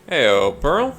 Heyo, Pearl.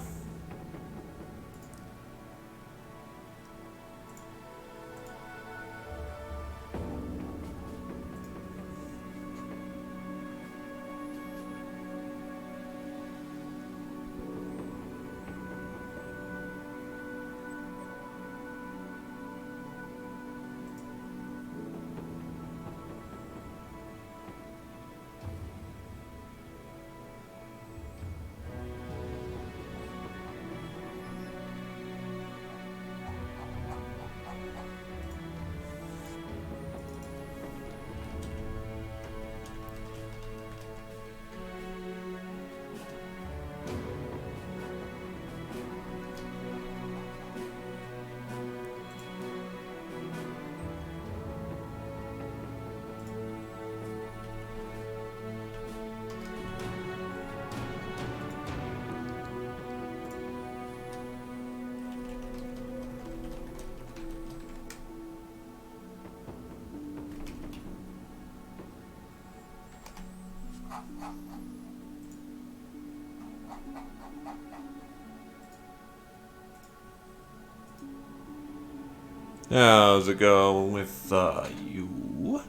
How's it going with you?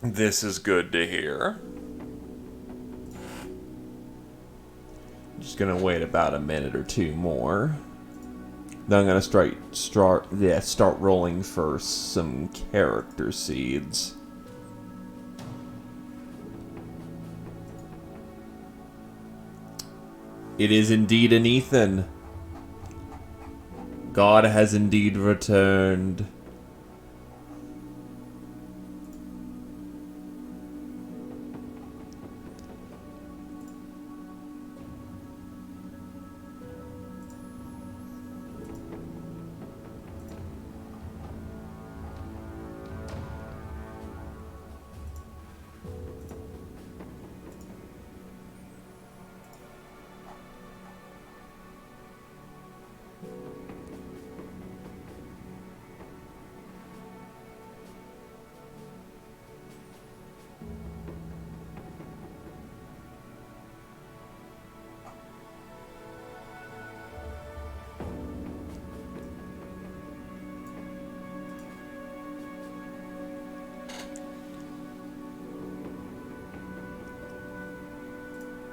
This is good to hear. Just gonna wait about a minute or two more. Then I'm gonna start rolling for some character seeds. It is indeed an Ethan. God has indeed returned.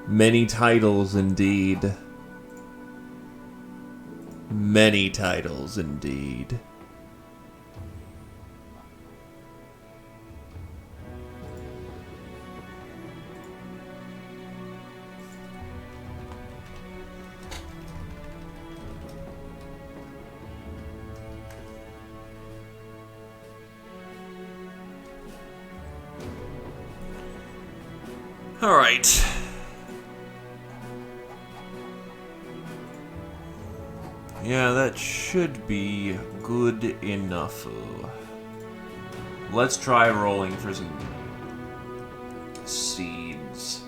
Many titles indeed. Many titles indeed. All right. Yeah, that should be good enough. Let's try rolling for some seeds.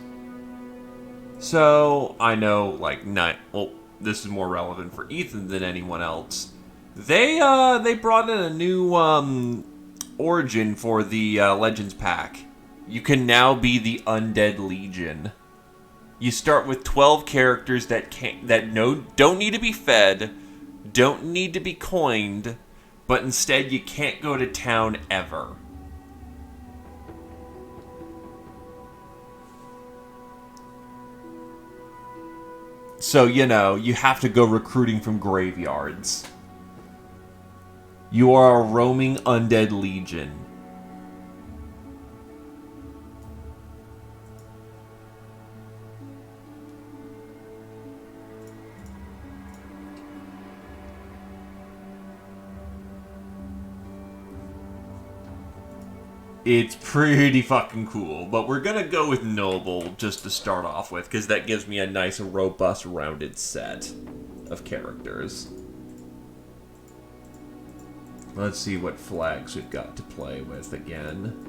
So, I know, like, well, this is more relevant for Ethan than anyone else. They brought in a new, origin for the, Legends pack. You can now be the Undead Legion. You start with 12 characters that don't need to be fed, don't need to be coined, but instead you can't go to town ever. So, you have to go recruiting from graveyards. You are a roaming undead legion. It's pretty fucking cool, but we're gonna go with Noble just to start off with, because that gives me a nice, robust, rounded set of characters. Let's see what flags we've got to play with again.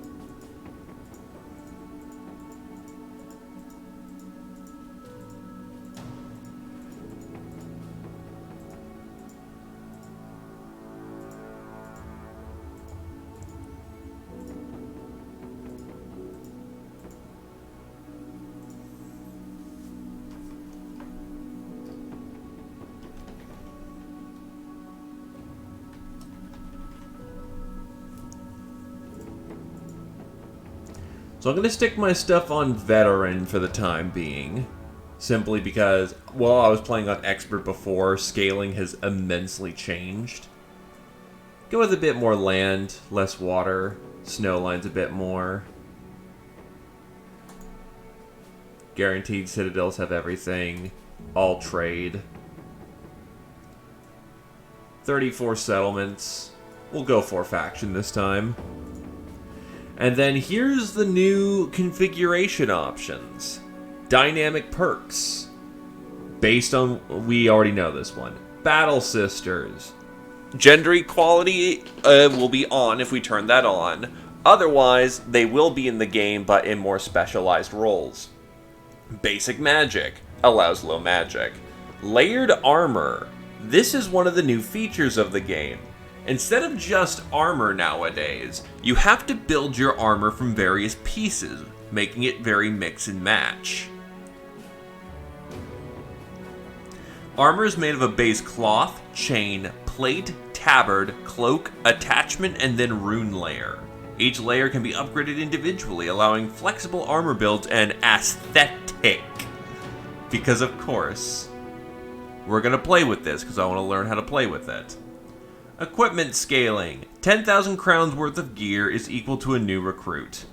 So I'm going to stick my stuff on Veteran for the time being. Simply because, while I was playing on Expert before, scaling has immensely changed. Go with a bit more land, less water, snow lines a bit more. Guaranteed citadels have everything. All trade. 34 settlements. We'll go for faction this time. And then here's the new configuration options. Dynamic perks. Based on, we already know this one. Battle Sisters. Gender equality will be on if we turn that on. Otherwise, they will be in the game, but in more specialized roles. Basic magic. Allows low magic. Layered armor. This is one of the new features of the game. Instead of just armor nowadays, you have to build your armor from various pieces, making it very mix and match. Armor is made of a base cloth, chain, plate, tabard, cloak, attachment, and then rune layer. Each layer can be upgraded individually, allowing flexible armor builds and aesthetic. Because of course, we're going to play with this because I want to learn how to play with it. Equipment scaling. 10,000 crowns worth of gear is equal to a new recruit.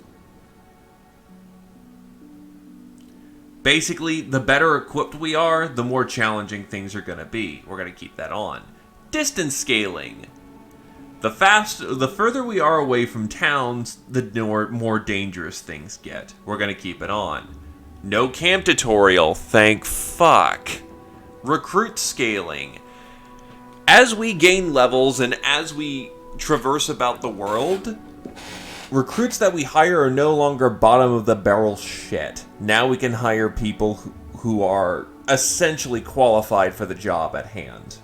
Basically, the better equipped we are, the more challenging things are going to be. We're going to keep that on. Distance scaling. The further we are away from towns, the more dangerous things get. We're going to keep it on. No camp tutorial, thank fuck. Recruit scaling. As we gain levels and as we traverse about the world, recruits that we hire are no longer bottom of the barrel shit. Now we can hire people who are essentially qualified for the job at hand.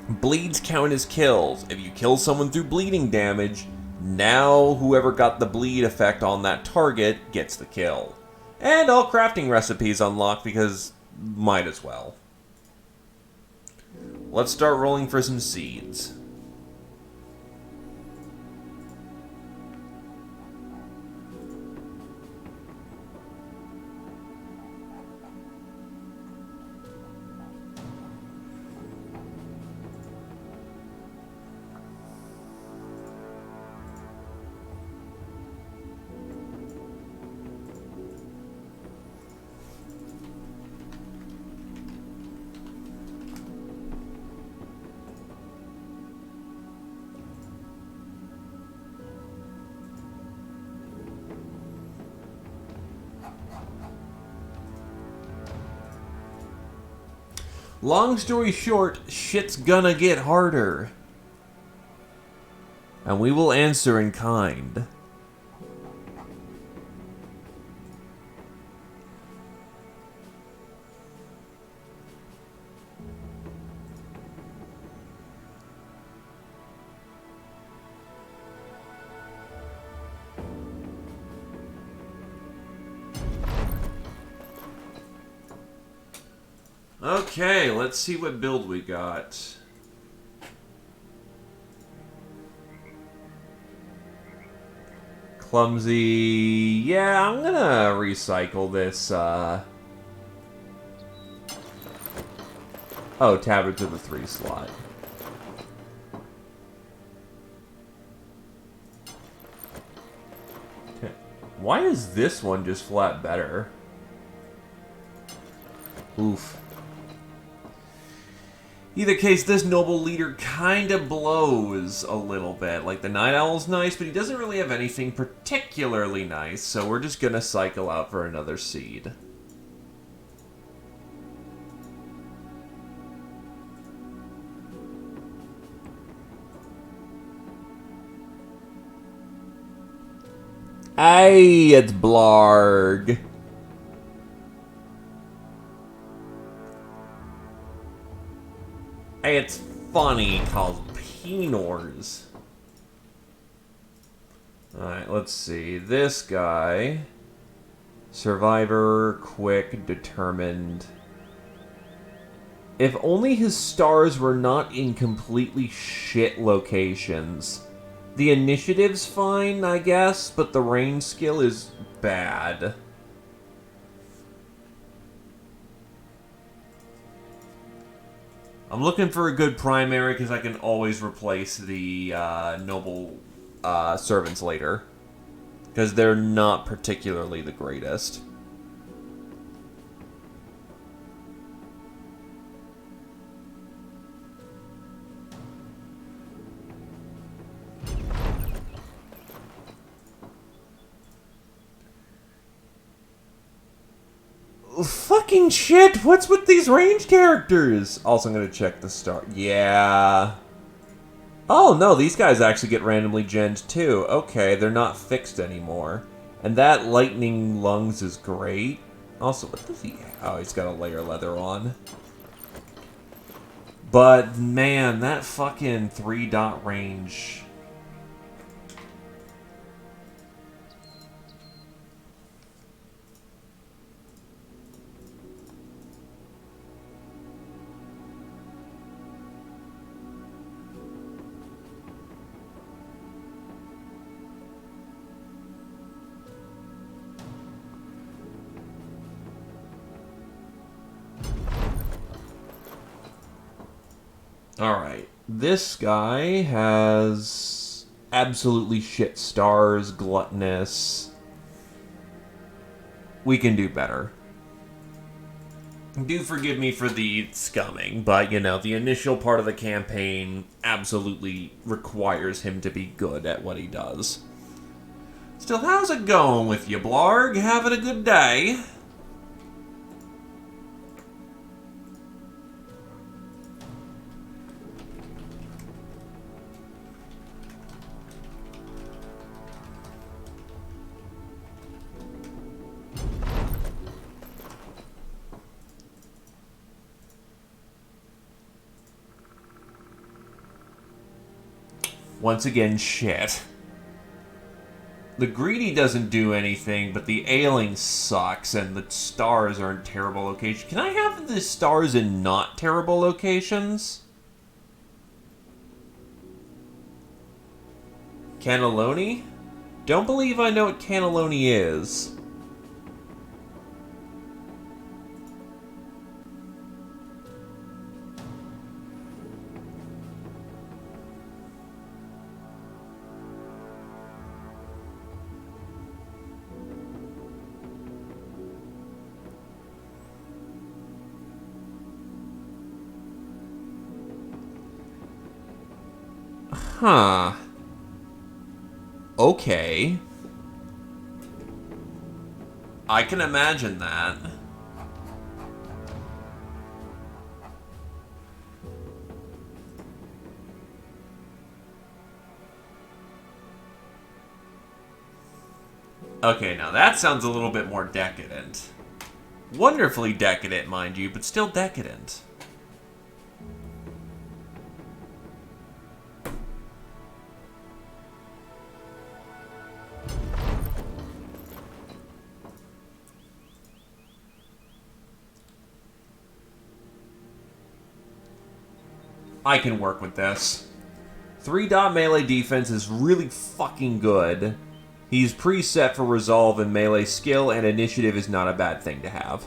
Bleeds count as kills. If you kill someone through bleeding damage, now whoever got the bleed effect on that target gets the kill. And all crafting recipes unlock because might as well. Let's start rolling for some seeds. Long story short, shit's gonna get harder. And we will answer in kind. Okay, let's see what build we got. Clumsy. Yeah, I'm gonna recycle this. Oh, tabard to the 3 slot. Okay. Why is this one just flat better? Oof. Either case, this noble leader kind of blows a little bit. Like, the Night Owl's nice, but he doesn't really have anything particularly nice, so we're just gonna cycle out for another seed. Hey, it's Blarg. Hey, it's funny called Pinors. Alright, let's see. This guy. Survivor, quick, determined. If only his stars were not in completely shit locations. The initiative's fine, I guess, but the range skill is bad. I'm looking for a good primary because I can always replace the noble servants later. Because they're not particularly the greatest. Fucking shit, what's with these range characters? Also, I'm gonna check the star. Yeah. Oh, no, these guys actually get randomly genned too. Okay, they're not fixed anymore. And that lightning lungs is great. Also, what does he have? Oh, he's got a layer leather on. But, man, that fucking 3-dot range... Alright, this guy has absolutely shit stars, gluttonous. We can do better. Do forgive me for the scumming, but, you know, the initial part of the campaign absolutely requires him to be good at what he does. Still, how's it going with you, Blarg? Having a good day? Once again, shit. The greedy doesn't do anything, but the ailing sucks, and the stars are in terrible locations. Can I have the stars in not terrible locations? Cannelloni? Don't believe I know what cannelloni is. Huh. Okay. I can imagine that. Okay, now that sounds a little bit more decadent. Wonderfully decadent, mind you, but still decadent. I can work with this. 3-dot melee defense is really fucking good. He's preset for resolve and melee skill, and initiative is not a bad thing to have.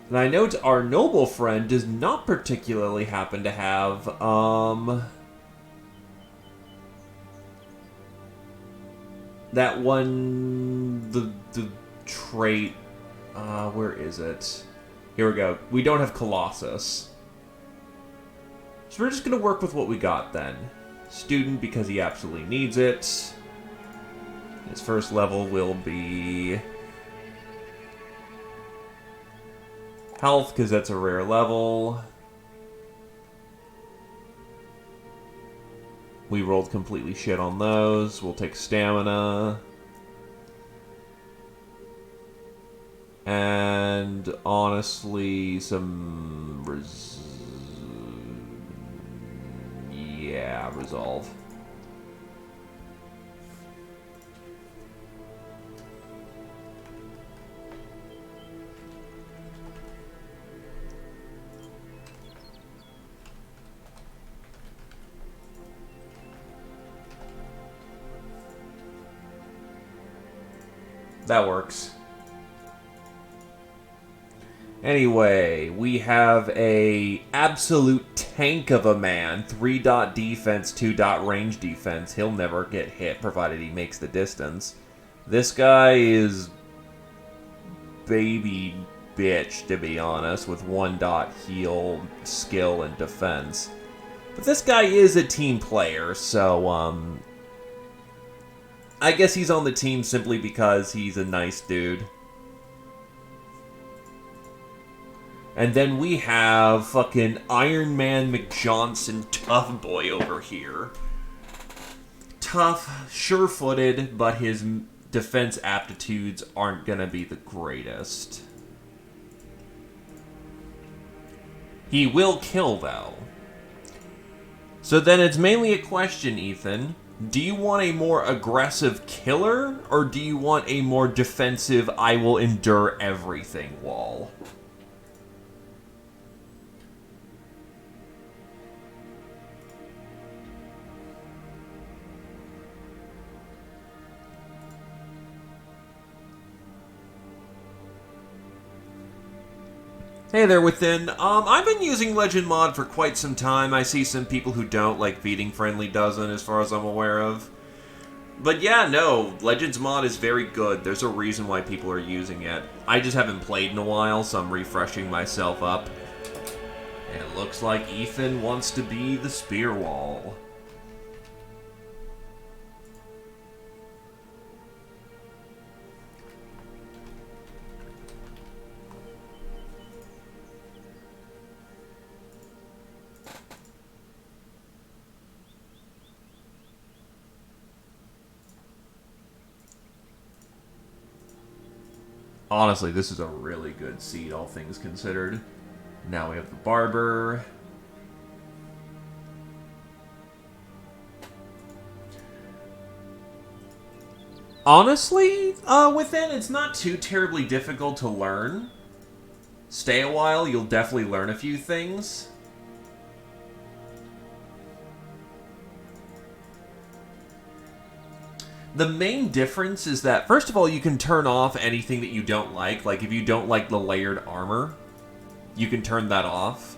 And I note our noble friend does not particularly happen to have, that one, the trait, where is it? Here we go. We don't have Colossus. So we're just going to work with what we got then. Student, because he absolutely needs it. His first level will be health, because that's a rare level. We rolled completely shit on those. We'll take stamina. And honestly, some resolve. That works. Anyway, we have a absolute tank of a man. 3-dot defense, 2-dot range defense. He'll never get hit, provided he makes the distance. This guy is baby bitch, to be honest, with 1-dot heal, skill, and defense. But this guy is a team player, so, I guess he's on the team simply because he's a nice dude. And then we have fucking Iron Man McJohnson tough boy over here. Tough, sure-footed, but his defense aptitudes aren't gonna be the greatest. He will kill, though. So then it's mainly a question, Ethan. Do you want a more aggressive killer, or do you want a more defensive, I will endure everything wall? Hey there, Within. I've been using Legend Mod for quite some time. I see some people who don't, like Feeding Friendly doesn't, as far as I'm aware of. But yeah, no, Legends Mod is very good. There's a reason why people are using it. I just haven't played in a while, so I'm refreshing myself up. And it looks like Ethan wants to be the Spear Wall. Honestly, this is a really good seed, all things considered. Now we have the Barber. Honestly, Within, it's not too terribly difficult to learn. Stay a while, you'll definitely learn a few things. The main difference is that, first of all, you can turn off anything that you don't like. Like, if you don't like the layered armor, you can turn that off.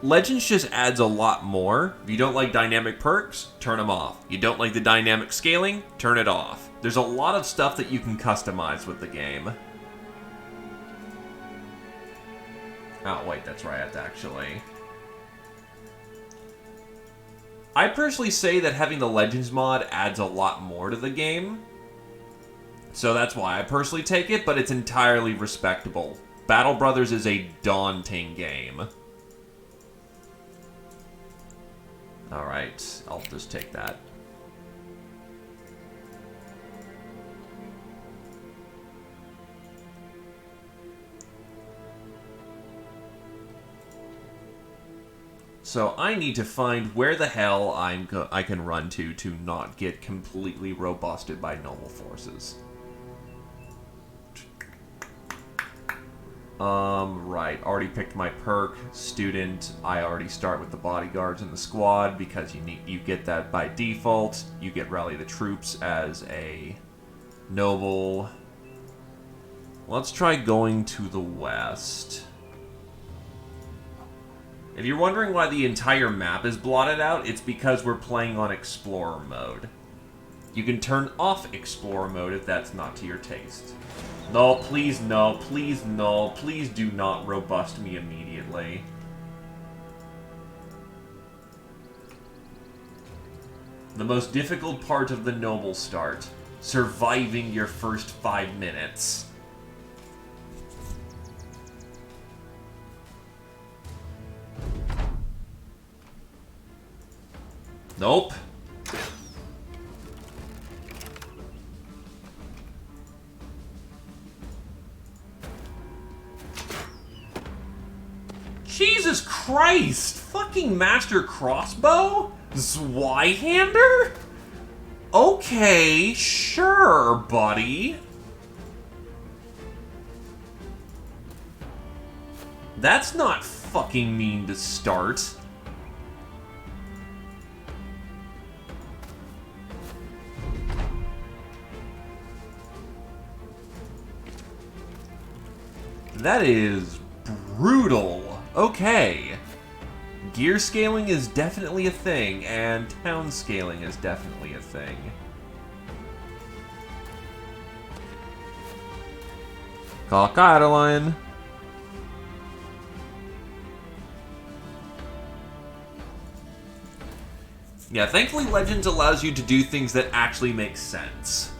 Legends just adds a lot more. If you don't like dynamic perks, turn them off. You don't like the dynamic scaling, turn it off. There's a lot of stuff that you can customize with the game. Oh, wait, that's right, actually. I personally say that having the Legends mod adds a lot more to the game. So that's why I personally take it, but it's entirely respectable. Battle Brothers is a daunting game. Alright, I'll just take that. So I need to find where the hell I can run to not get completely robusted by noble forces. Right. Already picked my perk. Student. I already start with the bodyguards in the squad because you get that by default. You get Rally the Troops as a noble. Let's try going to the west. If you're wondering why the entire map is blotted out, it's because we're playing on Explorer mode. You can turn off Explorer mode if that's not to your taste. No, please no, please no, please do not robust me immediately. The most difficult part of the noble start. Surviving your first 5 minutes. Nope. Jesus Christ! Fucking Master Crossbow? Zweihander? Okay, sure, buddy. That's not fucking mean to start. That is brutal. Okay. Gear scaling is definitely a thing, and town scaling is definitely a thing. Call Caroline. Yeah, thankfully Legends allows you to do things that actually make sense.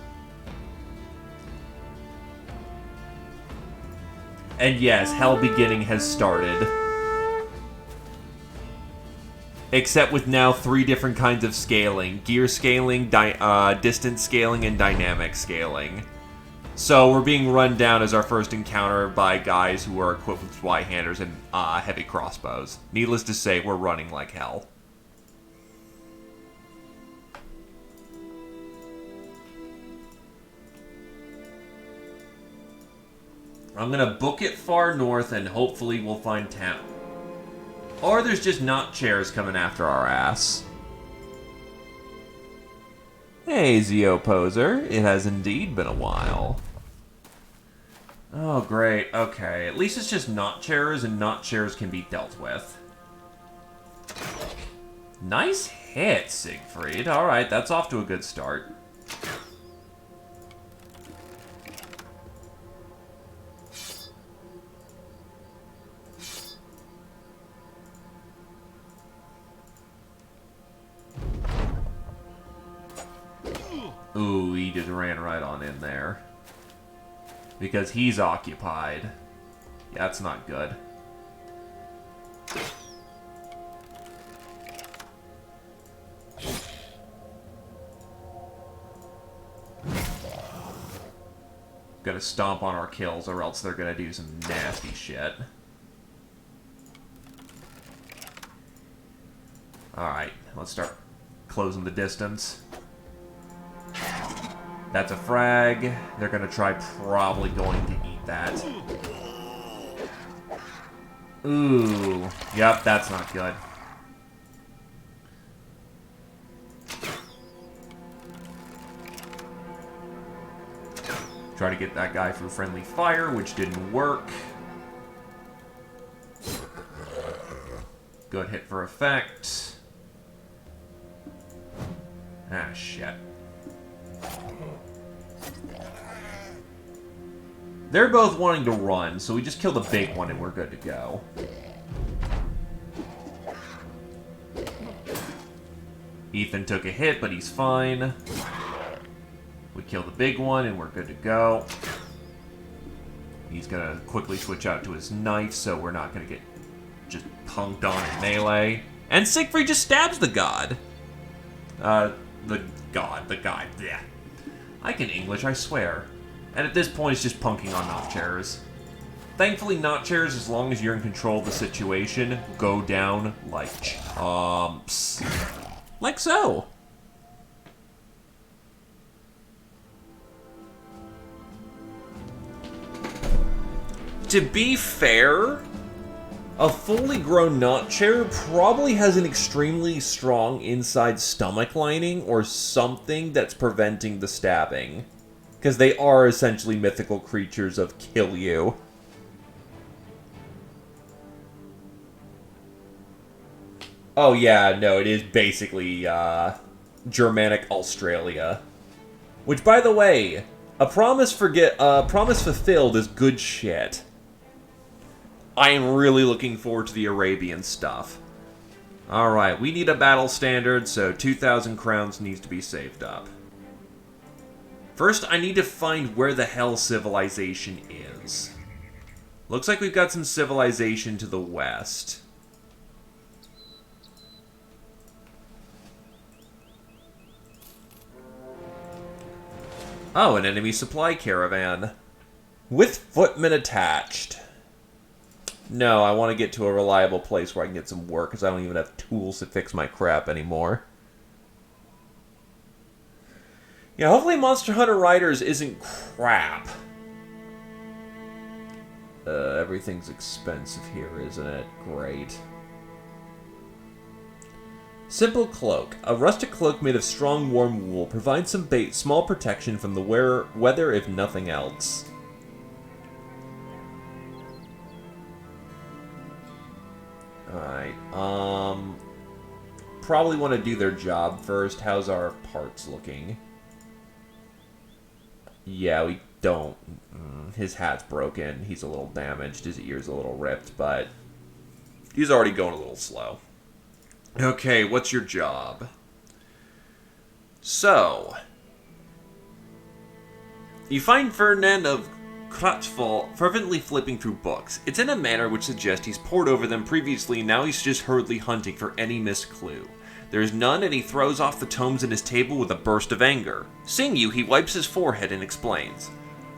And yes, Hell Beginning has started. Except with now 3 different kinds of scaling. Gear scaling, distance scaling, and dynamic scaling. So we're being run down as our first encounter by guys who are equipped with Zweihanders and heavy crossbows. Needless to say, we're running like hell. I'm gonna book it far north and hopefully we'll find town. Or there's just not chairs coming after our ass. Hey, Zeo Poser. It has indeed been a while. Oh, great. Okay. At least it's just not chairs, and not chairs can be dealt with. Nice hit, Siegfried. Alright, that's off to a good start. Ooh, he just ran right on in there. Because he's occupied. Yeah, that's not good. Gotta stomp on our kills or else they're gonna do some nasty shit. Alright, let's start closing the distance. That's a frag. They're gonna try probably going to eat that. Ooh. Yep, that's not good. Try to get that guy through friendly fire, which didn't work. Good hit for effect. Ah, shit. They're both wanting to run, so we just kill the big one and we're good to go. Ethan took a hit, but he's fine. We kill the big one and we're good to go. He's gonna quickly switch out to his knife, so we're not gonna get just punked on in melee. And Siegfried just stabs the god. The guy. Yeah. I can English, I swear. And at this point, it's just punking on not-chairs. Thankfully, not-chairs, as long as you're in control of the situation, go down like chumps. Like so. To be fair, a fully grown not-chair probably has an extremely strong inside stomach lining or something that's preventing the stabbing. Because they are essentially mythical creatures of kill you. Oh yeah, no, it is basically, Germanic Australia. Which, by the way, a promise fulfilled is good shit. I am really looking forward to the Arabian stuff. Alright, we need a battle standard, so 2,000 crowns needs to be saved up. First, I need to find where the hell civilization is. Looks like we've got some civilization to the west. Oh, an enemy supply caravan. With footmen attached. No, I want to get to a reliable place where I can get some work, because I don't even have tools to fix my crap anymore. Yeah, hopefully Monster Hunter Riders isn't crap. Everything's expensive here, isn't it? Great. Simple cloak. A rustic cloak made of strong, warm wool provides some small protection from the weather, if nothing else. Alright, probably want to do their job first. How's our parts looking? Yeah, we don't. His hat's broken. He's a little damaged. His ear's a little ripped, but he's already going a little slow. Okay, what's your job? So, you find Ferdinand of Crutchful fervently flipping through books. It's in a manner which suggests he's pored over them previously, and now he's just hurriedly hunting for any missed clue. There is none, and he throws off the tomes in his table with a burst of anger. Seeing you, he wipes his forehead and explains.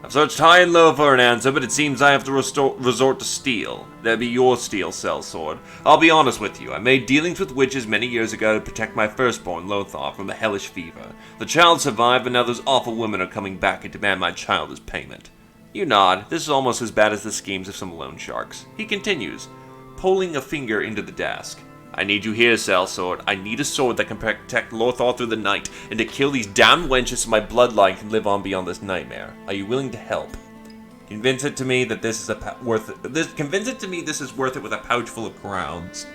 I've searched high and low for an answer, but it seems I have to resort to steel. There be your steel sellsword. I'll be honest with you, I made dealings with witches many years ago to protect my firstborn, Lothar, from the hellish fever. The child survived, but now those awful women are coming back and demand my child as payment. You nod. This is almost as bad as the schemes of some loan sharks. He continues, pulling a finger into the desk. I need you here, sellsword. I need a sword that can protect Lothar through the night, and to kill these damned wenches so my bloodline can live on beyond this nightmare. Are you willing to help? Convince it to me that this is worth it. Convince it to me this is worth it with a pouch full of crowns.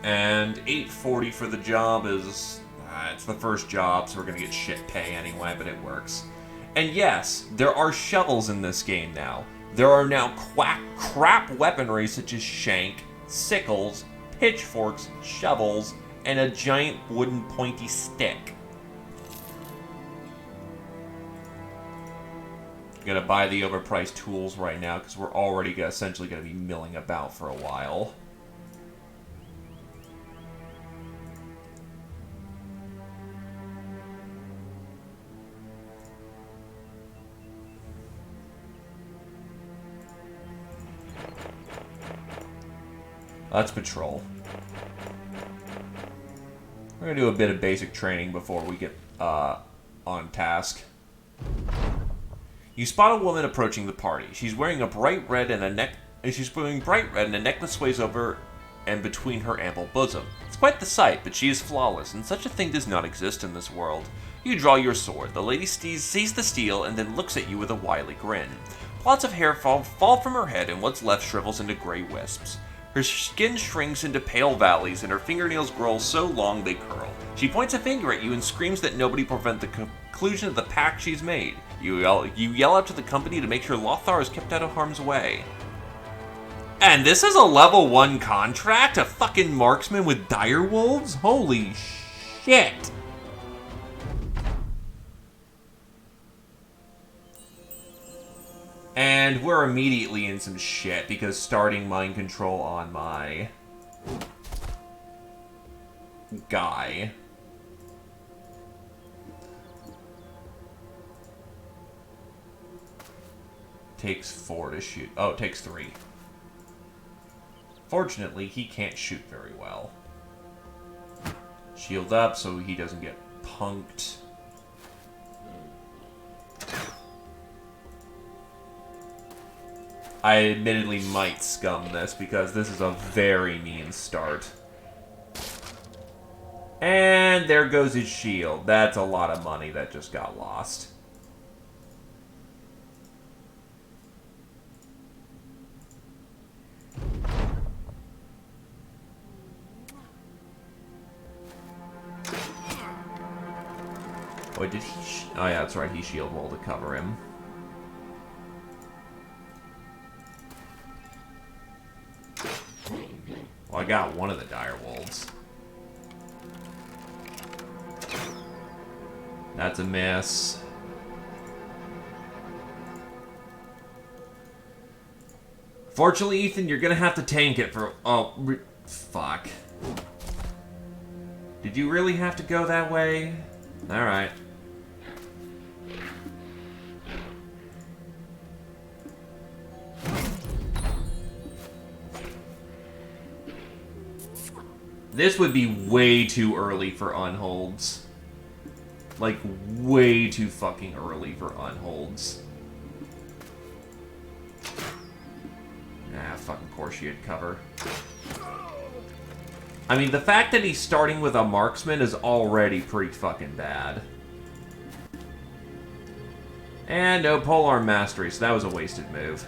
And $840 for the job is... it's the first job, so we're gonna get shit pay anyway, but it works. And yes, there are shovels in this game now. There are now crap weaponry such as shank, sickles, pitchforks, shovels, and a giant wooden pointy stick. I'm gonna buy the overpriced tools right now, because we're already essentially gonna be milling about for a while. Let's patrol. We're gonna do a bit of basic training before we get on task. You spot a woman approaching the party. She's wearing a bright red and a necklace sways over and between her ample bosom. It's quite the sight, but she is flawless, and such a thing does not exist in this world. You draw your sword. The lady sees the steel and then looks at you with a wily grin. Plots of hair fall from her head, and what's left shrivels into gray wisps. Her skin shrinks into pale valleys, and her fingernails grow so long they curl. She points a finger at you and screams that nobody prevent the conclusion of the pact she's made. You yell out to the company to make sure Lothar is kept out of harm's way. And this is a level 1 contract? A fucking marksman with dire wolves? Holy shit! And we're immediately in some shit, because starting mind control on my guy takes 4 to shoot. Oh, it takes 3. Fortunately, he can't shoot very well. Shield up so he doesn't get punked. I admittedly might scum this, because this is a very mean start. And there goes his shield. That's a lot of money that just got lost. Wait, did he... Oh, yeah, that's right. He shield wall to cover him. Well, I got one of the dire wolves. That's a miss. Fortunately, Ethan, you're gonna have to tank it for... Oh, fuck. Did you really have to go that way? Alright. This would be way too early for unholds. Like, way too fucking early for unholds. Nah, fucking course she had cover. I mean, the fact that he's starting with a marksman is already pretty fucking bad. And no polearm mastery, so that was a wasted move.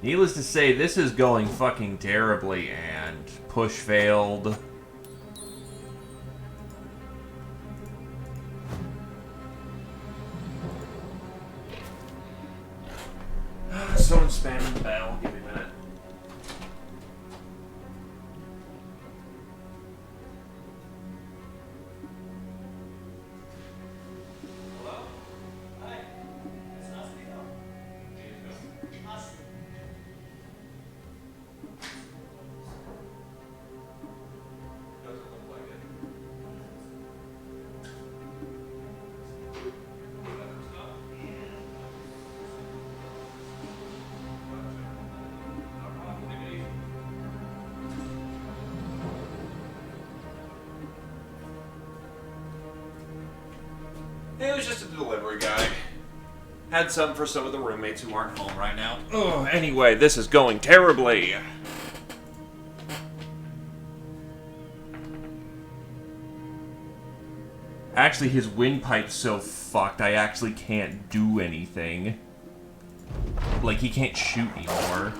Needless to say, this is going fucking terribly, and push failed. Someone's spamming the bell. Give me a minute. Hello? Hi. It's us, Vito. Us. Doesn't look like it. It was just a delivery guy. Had some for some of the roommates who aren't home right now. Oh, anyway, this is going terribly. Actually, his windpipe's so fucked, I actually can't do anything. Like, he can't shoot anymore.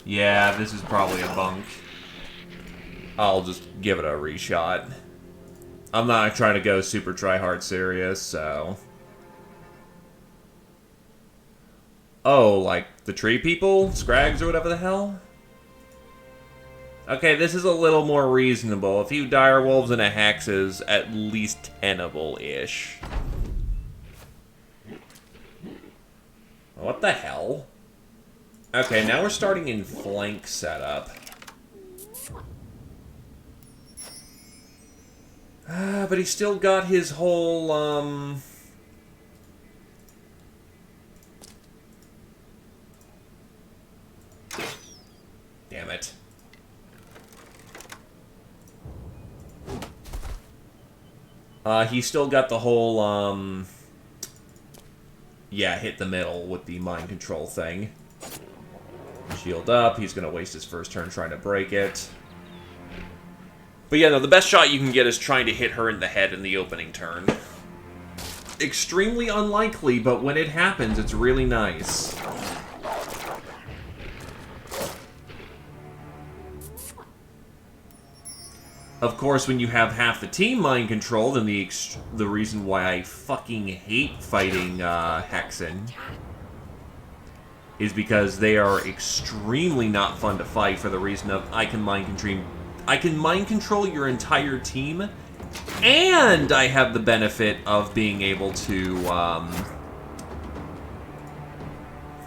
Yeah, this is probably a bunk. I'll just give it a reshot. I'm not trying to go super try-hard serious, so... Oh, like the tree people? Scrags or whatever the hell? Okay, this is a little more reasonable. A few dire wolves and a hex is at least tenable-ish. What the hell? Okay, now we're starting in flank setup. But he's still got his whole, Damn it. He's still got the whole, yeah, hit the middle with the mind control thing. Shield up, he's gonna waste his first turn trying to break it. But yeah, no, the best shot you can get is trying to hit her in the head in the opening turn. Extremely unlikely, but when it happens, it's really nice. Of course, when you have half the team mind controlled, then the reason why I fucking hate fighting Hexen is because they are extremely not fun to fight for the reason of I can mind control your entire team, and I have the benefit of being able to,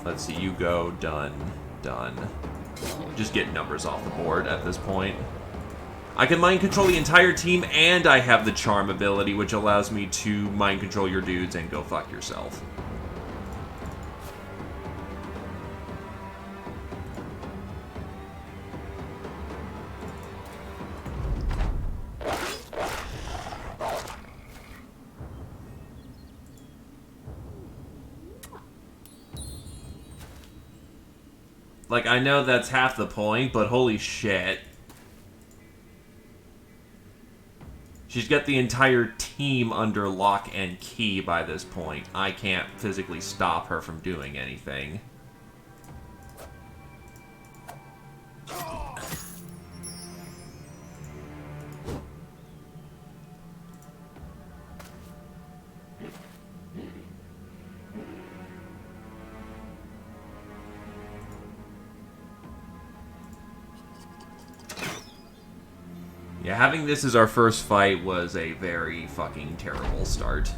let's see, you go, done. Just get numbers off the board at this point. I can mind control the entire team, and I have the charm ability, which allows me to mind control your dudes and go fuck yourself. Like, I know that's half the point, but holy shit. She's got the entire team under lock and key by this point. I can't physically stop her from doing anything. Yeah, having this as our first fight was a very fucking terrible start.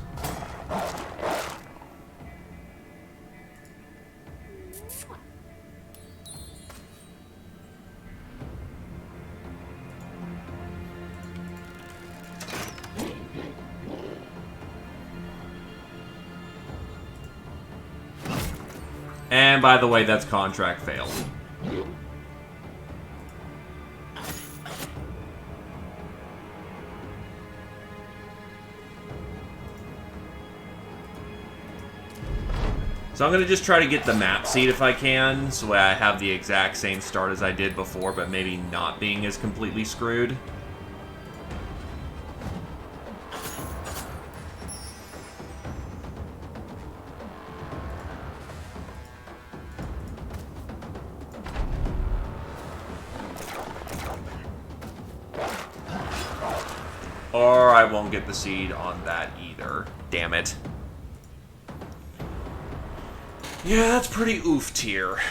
And by the way, that's contract failed. So I'm going to just try to get the map seed if I can, so I have the exact same start as I did before, but maybe not being as completely screwed. Or I won't get the seed on that either. Damn it. Yeah, that's pretty oof tier.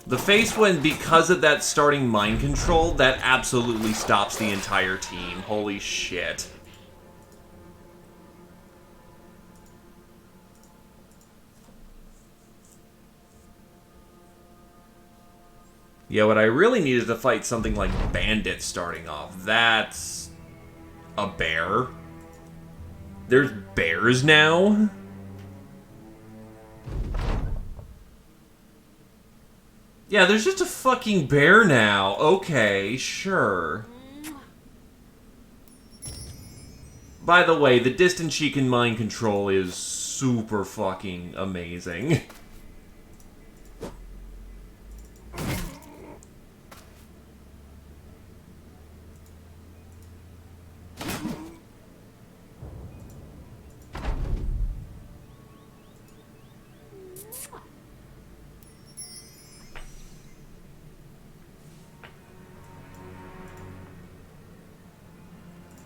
The face win, because of that starting mind control, that absolutely stops the entire team. Holy shit. Yeah, what I really need is to fight something like Bandit starting off. That's a bear. There's bears now? Yeah, there's just a fucking bear now. Okay, sure. By the way, the distance she can mind control is super fucking amazing.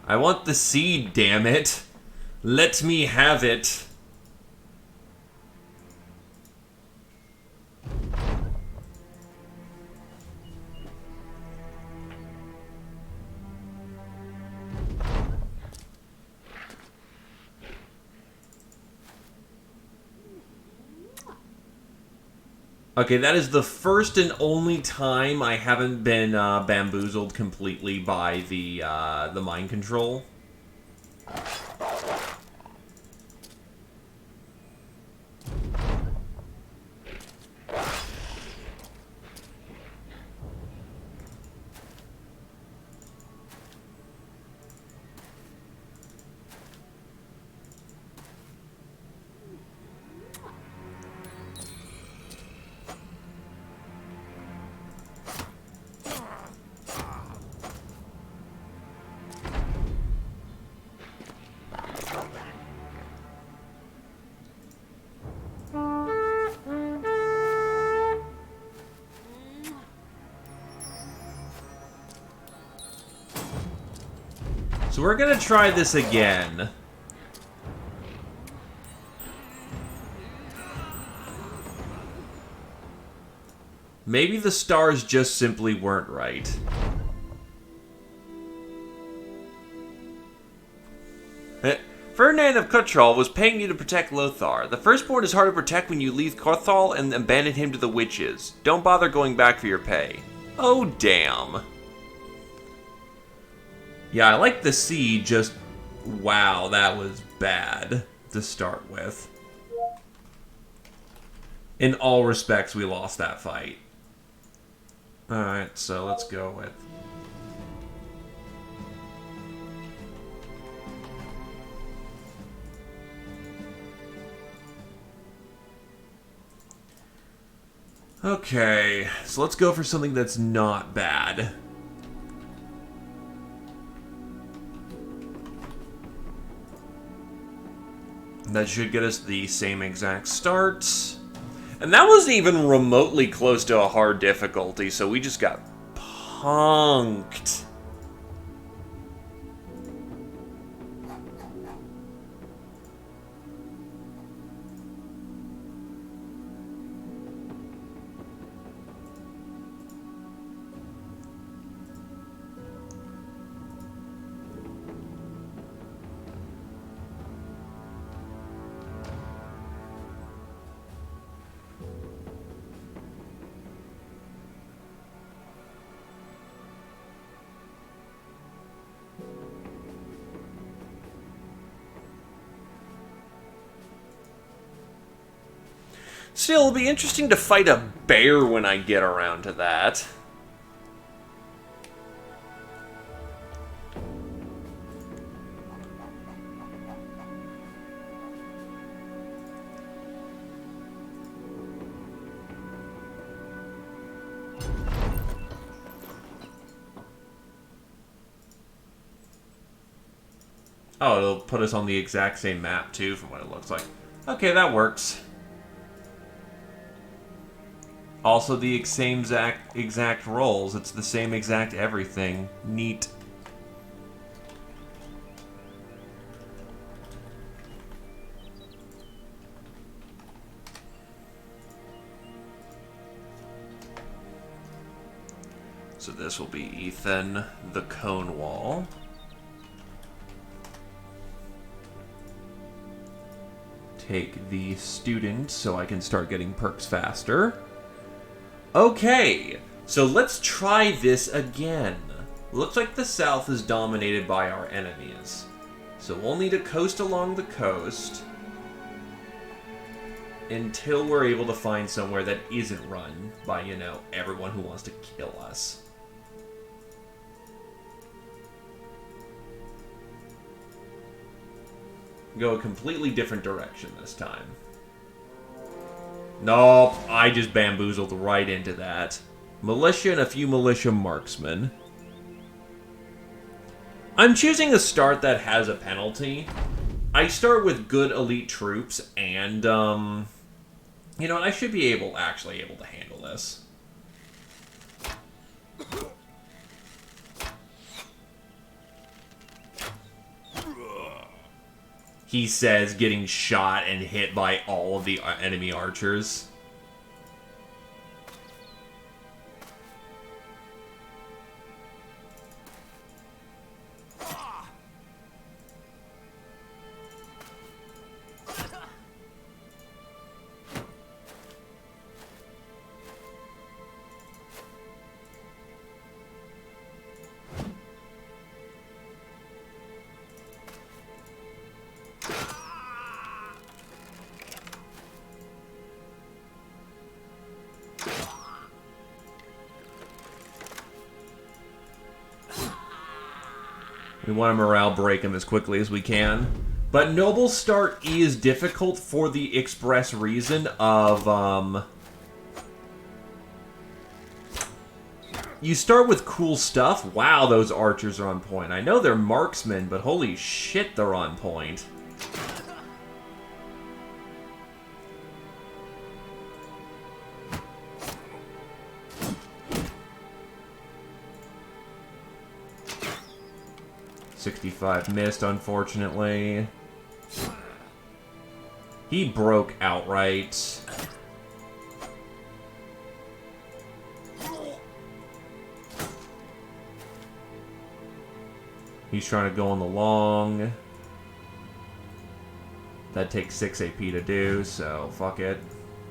I want the seed, damn it. Let me have it. Okay, that is the first and only time I haven't been bamboozled completely by the mind control. So we're gonna try this again. Maybe the stars just simply weren't right. Ferdinand of Cuttrall was paying you to protect Lothar. The firstborn is hard to protect when you leave Cothal and abandon him to the witches. Don't bother going back for your pay. Oh, damn. Yeah, I like the sea, just... Wow, that was bad to start with. In all respects, we lost that fight. Alright, so let's go with... Okay, so let's go for something that's not bad. That should get us the same exact start. And that wasn't even remotely close to a hard difficulty, so we just got punked. Still, it'll be interesting to fight a bear when I get around to that. Oh, it'll put us on the exact same map, too, from what it looks like. Okay, that works. Also, the same exact roles. It's the same exact everything. Neat. So this will be Ethan, the Cone Wall. Take the student so I can start getting perks faster. Okay, so let's try this again. Looks like the south is dominated by our enemies. So we'll need to coast along the coast until we're able to find somewhere that isn't run by, you know, everyone who wants to kill us. Go a completely different direction this time. Nope, I just bamboozled right into that. Militia and a few militia marksmen. I'm choosing a start that has a penalty. I start with good elite troops, and, you know what, I should be actually able to handle this. He says, getting shot and hit by all of the enemy archers. We want to morale break him as quickly as we can. But Noble Start is difficult for the express reason of, you start with cool stuff. Wow, those archers are on point. I know they're marksmen, but holy shit, they're on point. .65 missed, unfortunately. He broke outright. He's trying to go on the long. That takes 6 AP to do, so fuck it.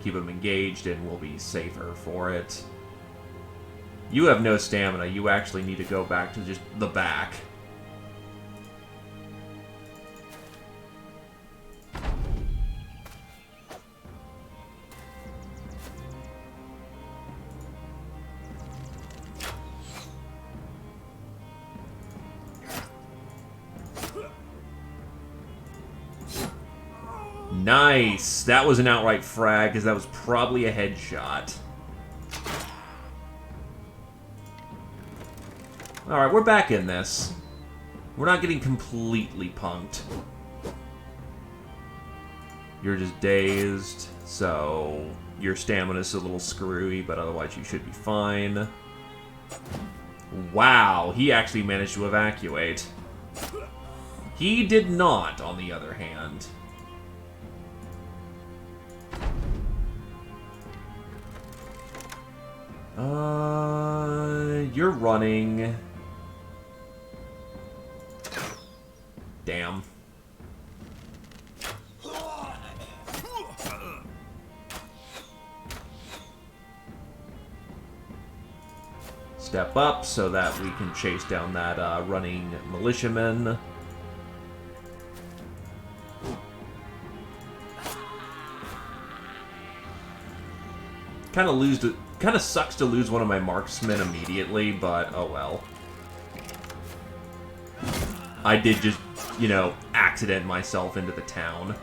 Keep him engaged and we'll be safer for it. You have no stamina. You actually need to go back to just the back. Nice! That was an outright frag, because that was probably a headshot. Alright, we're back in this. We're not getting completely punked. You're just dazed, so your stamina's a little screwy, but otherwise you should be fine. Wow, he actually managed to evacuate. He did not, on the other hand. You're running. Damn. Step up so that we can chase down that running militiaman. Kind of sucks to lose one of my marksmen immediately, but oh well. I did just, you know, accident myself into the town.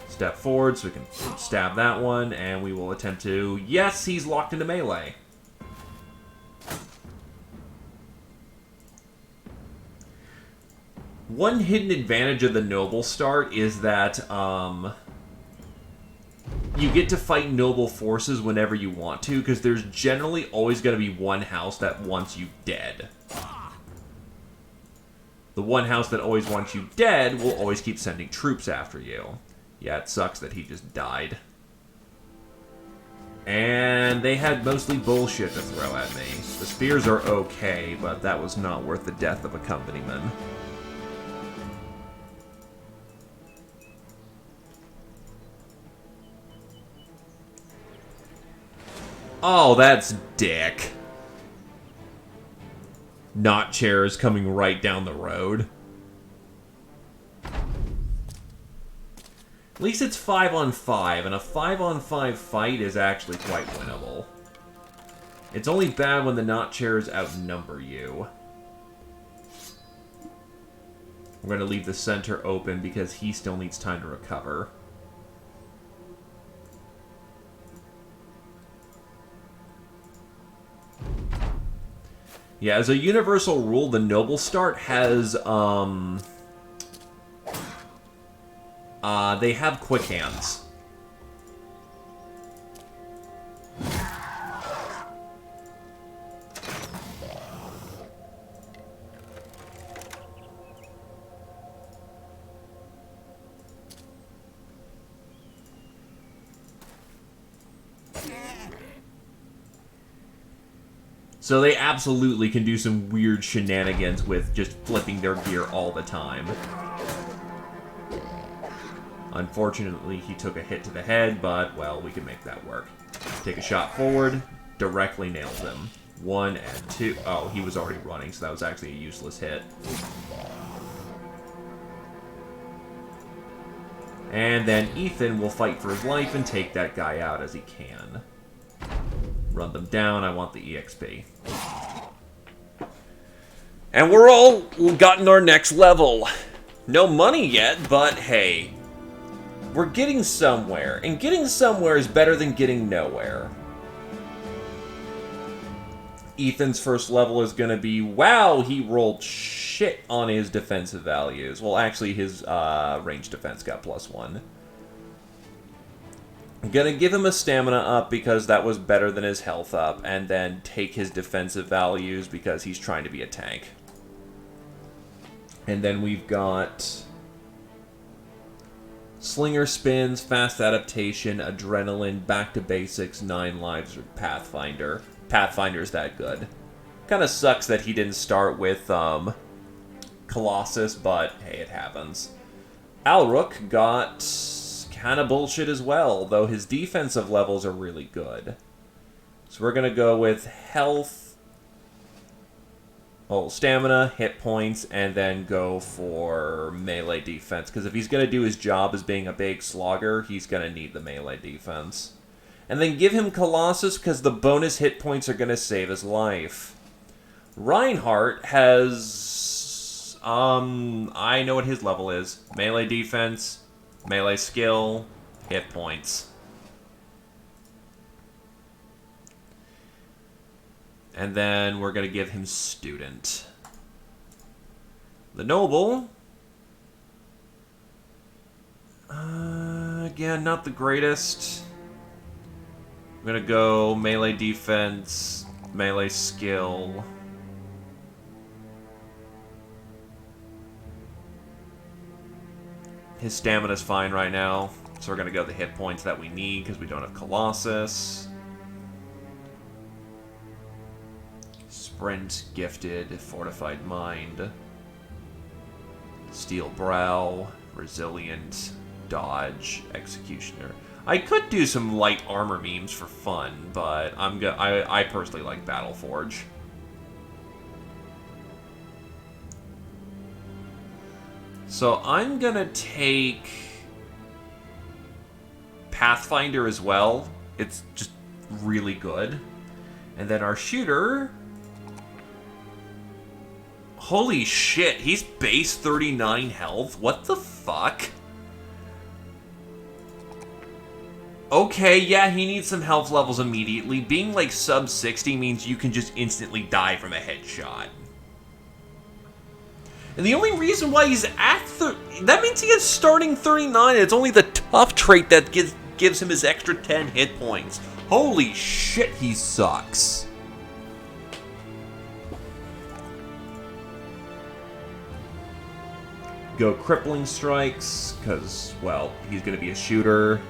Step forward so we can stab that one, and we will attempt to... Yes, he's locked into melee. One hidden advantage of the Noble start is that, you get to fight noble forces whenever you want to, because there's generally always going to be one house that wants you dead. The one house that always wants you dead will always keep sending troops after you. Yeah, it sucks that he just died. And they had mostly bullshit to throw at me. The spears are okay, but that was not worth the death of a companyman. Oh, that's dick. Not chairs coming right down the road. At least it's 5-on-5, and a 5-on-5 fight is actually quite winnable. It's only bad when the not chairs outnumber you. We're going to leave the center open because he still needs time to recover. Yeah, as a universal rule, the Noble start has, they have quick hands. So they absolutely can do some weird shenanigans with just flipping their gear all the time. Unfortunately, he took a hit to the head, but, well, we can make that work. Take a shot forward, directly nails him. 1 and 2. Oh, he was already running, so that was actually a useless hit. And then Ethan will fight for his life and take that guy out as he can. Run them down. I want the EXP. And we're all gotten our next level. No money yet, but hey. We're getting somewhere. And getting somewhere is better than getting nowhere. Ethan's first level is going to be, wow, he rolled shit on his defensive values. Well, actually, his range defense got +1. I'm going to give him a stamina up because that was better than his health up, and then take his defensive values because he's trying to be a tank. And then we've got Slinger Spins, Fast Adaptation, Adrenaline, Back to Basics, 9 Lives, or Pathfinder. Pathfinder's that good. Kind of sucks that he didn't start with Colossus, but hey, it happens. Alrook got kind of bullshit as well, though his defensive levels are really good. So we're going to go with health, stamina, hit points, and then go for melee defense. Because if he's going to do his job as being a big slogger, he's going to need the melee defense. And then give him Colossus, because the bonus hit points are going to save his life. Reinhardt has... I know what his level is. Melee defense, melee skill, hit points. And then we're going to give him Student. The Noble... again, not the greatest. I'm going to go melee defense, melee skill... His stamina's fine right now, so we're going to go the hit points that we need because we don't have Colossus. Sprint, Gifted, Fortified Mind. Steel Brow, Resilient, Dodge, Executioner. I could do some light armor memes for fun, but I personally like Battleforge. So I'm going to take Pathfinder as well. It's just really good. And then our shooter... Holy shit, he's base 39 health? What the fuck? Okay, yeah, he needs some health levels immediately. Being like sub 60 means you can just instantly die from a headshot. And the only reason why he's at that means he is starting 39. It's only the tough trait that gives him his extra 10 hit points. Holy shit, he sucks. Go Crippling Strikes, because, well, he's going to be a shooter.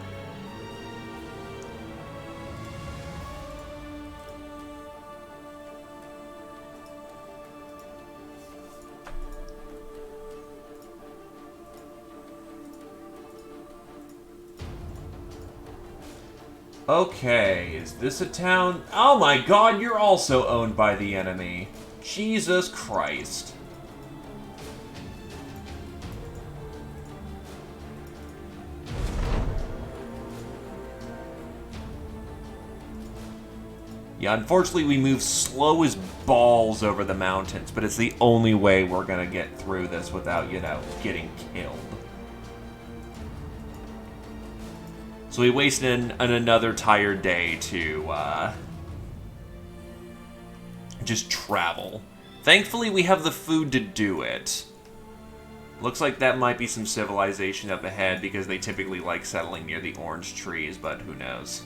Okay, is this a town? Oh my god, you're also owned by the enemy. Jesus Christ. Yeah, unfortunately we move slow as balls over the mountains, but it's the only way we're gonna get through this without, you know, getting killed. So we wasted another tired day to just travel. Thankfully, we have the food to do it. Looks like that might be some civilization up ahead because they typically like settling near the orange trees, but who knows.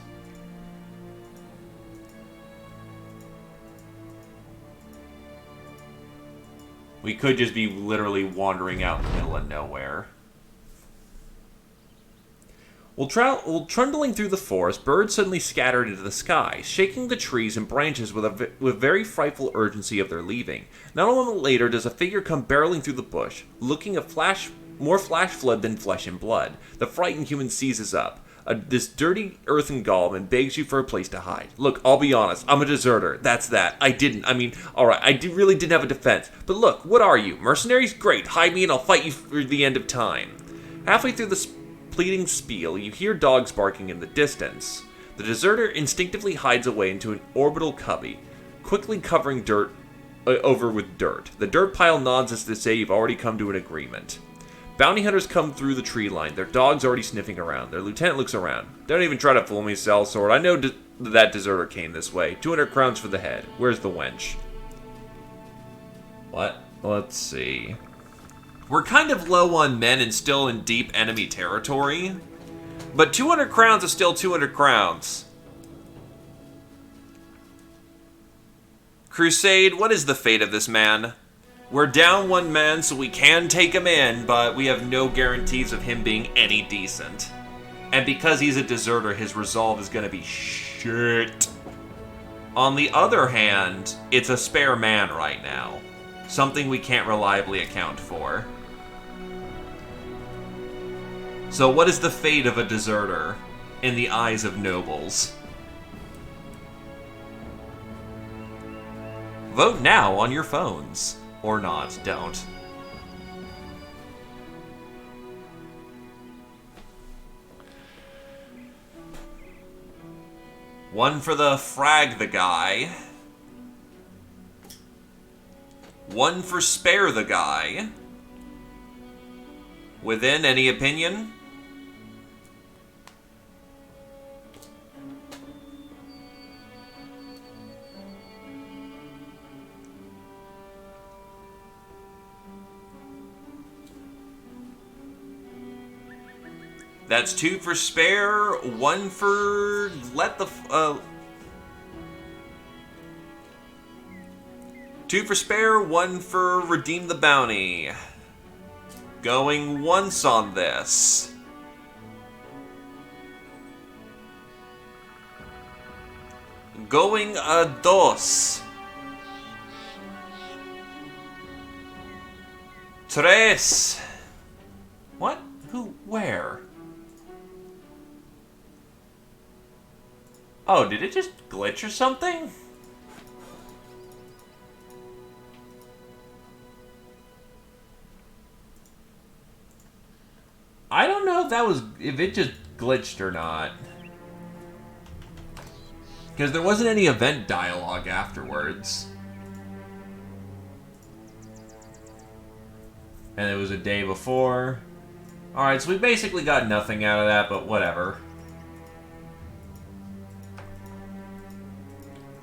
We could just be literally wandering out in the middle of nowhere. While trundling through the forest, birds suddenly scattered into the sky, shaking the trees and branches with very frightful urgency of their leaving. Not a moment later does a figure come barreling through the bush, looking more flash flood than flesh and blood. The frightened human seizes up. This dirty earthen golem and begs you for a place to hide. Look, I'll be honest, I'm a deserter. That's that. Alright, I really didn't have a defense. But look, what are you? Mercenaries? Great, hide me and I'll fight you through the end of time. Halfway through the pleading spiel, you hear dogs barking in the distance. The deserter instinctively hides away into an orbital cubby, quickly covering dirt over with dirt. The dirt pile nods as to say you've already come to an agreement. Bounty hunters come through the tree line, their dogs already sniffing around. Their lieutenant looks around. Don't even try to fool me, sellsword. I know that deserter came this way. 200 crowns for the head. Where's the wench? What? Let's see. We're kind of low on men and still in deep enemy territory. But 200 crowns is still 200 crowns. Crusade, what is the fate of this man? We're down one man, so we can take him in, but we have no guarantees of him being any decent. And because he's a deserter, his resolve is going to be shit. On the other hand, it's a spare man right now. Something we can't reliably account for. So what is the fate of a deserter in the eyes of nobles? Vote now on your phones. Or not, don't. One for the frag the guy. One for spare the guy. Within, any opinion? That's 2 for spare, 1 for let the 2 for spare, 1 for redeem the bounty. Going once on this. Going a dos. Tres. What? Who? Where? Oh, did it just glitch or something? I don't know if it just glitched or not. Because there wasn't any event dialogue afterwards. And it was a day before. Alright, so we basically got nothing out of that, but whatever.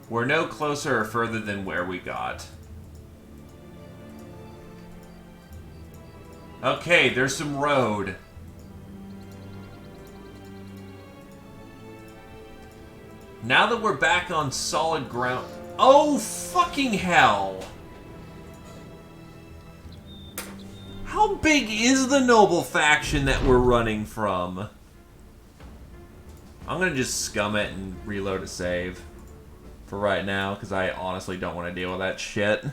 We're no closer or further than where we got. Okay, there's some road. Now that we're back on solid ground... Oh, fucking hell! How big is the noble faction that we're running from? I'm gonna just scum it and reload a save. For right now, because I honestly don't want to deal with that shit.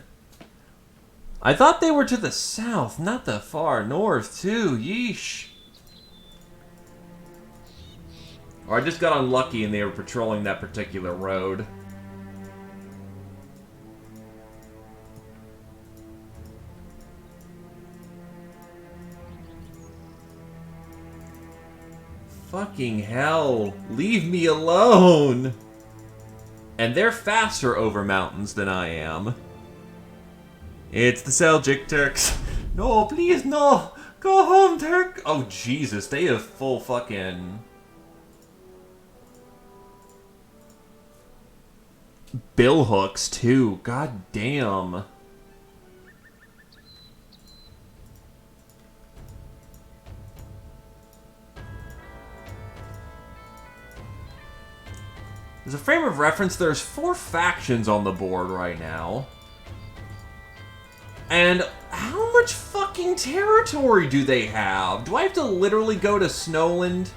I thought they were to the south, not the far north, too. Yeesh. Or I just got unlucky and they were patrolling that particular road. Fucking hell. Leave me alone. And they're faster over mountains than I am. It's the Seljuk Turks. No, please, no. Go home, Turk. Oh, Jesus. They have full fucking... bill hooks, too. God damn. As a frame of reference, there's 4 factions on the board right now. And how much fucking territory do they have? Do I have to literally go to Snowland?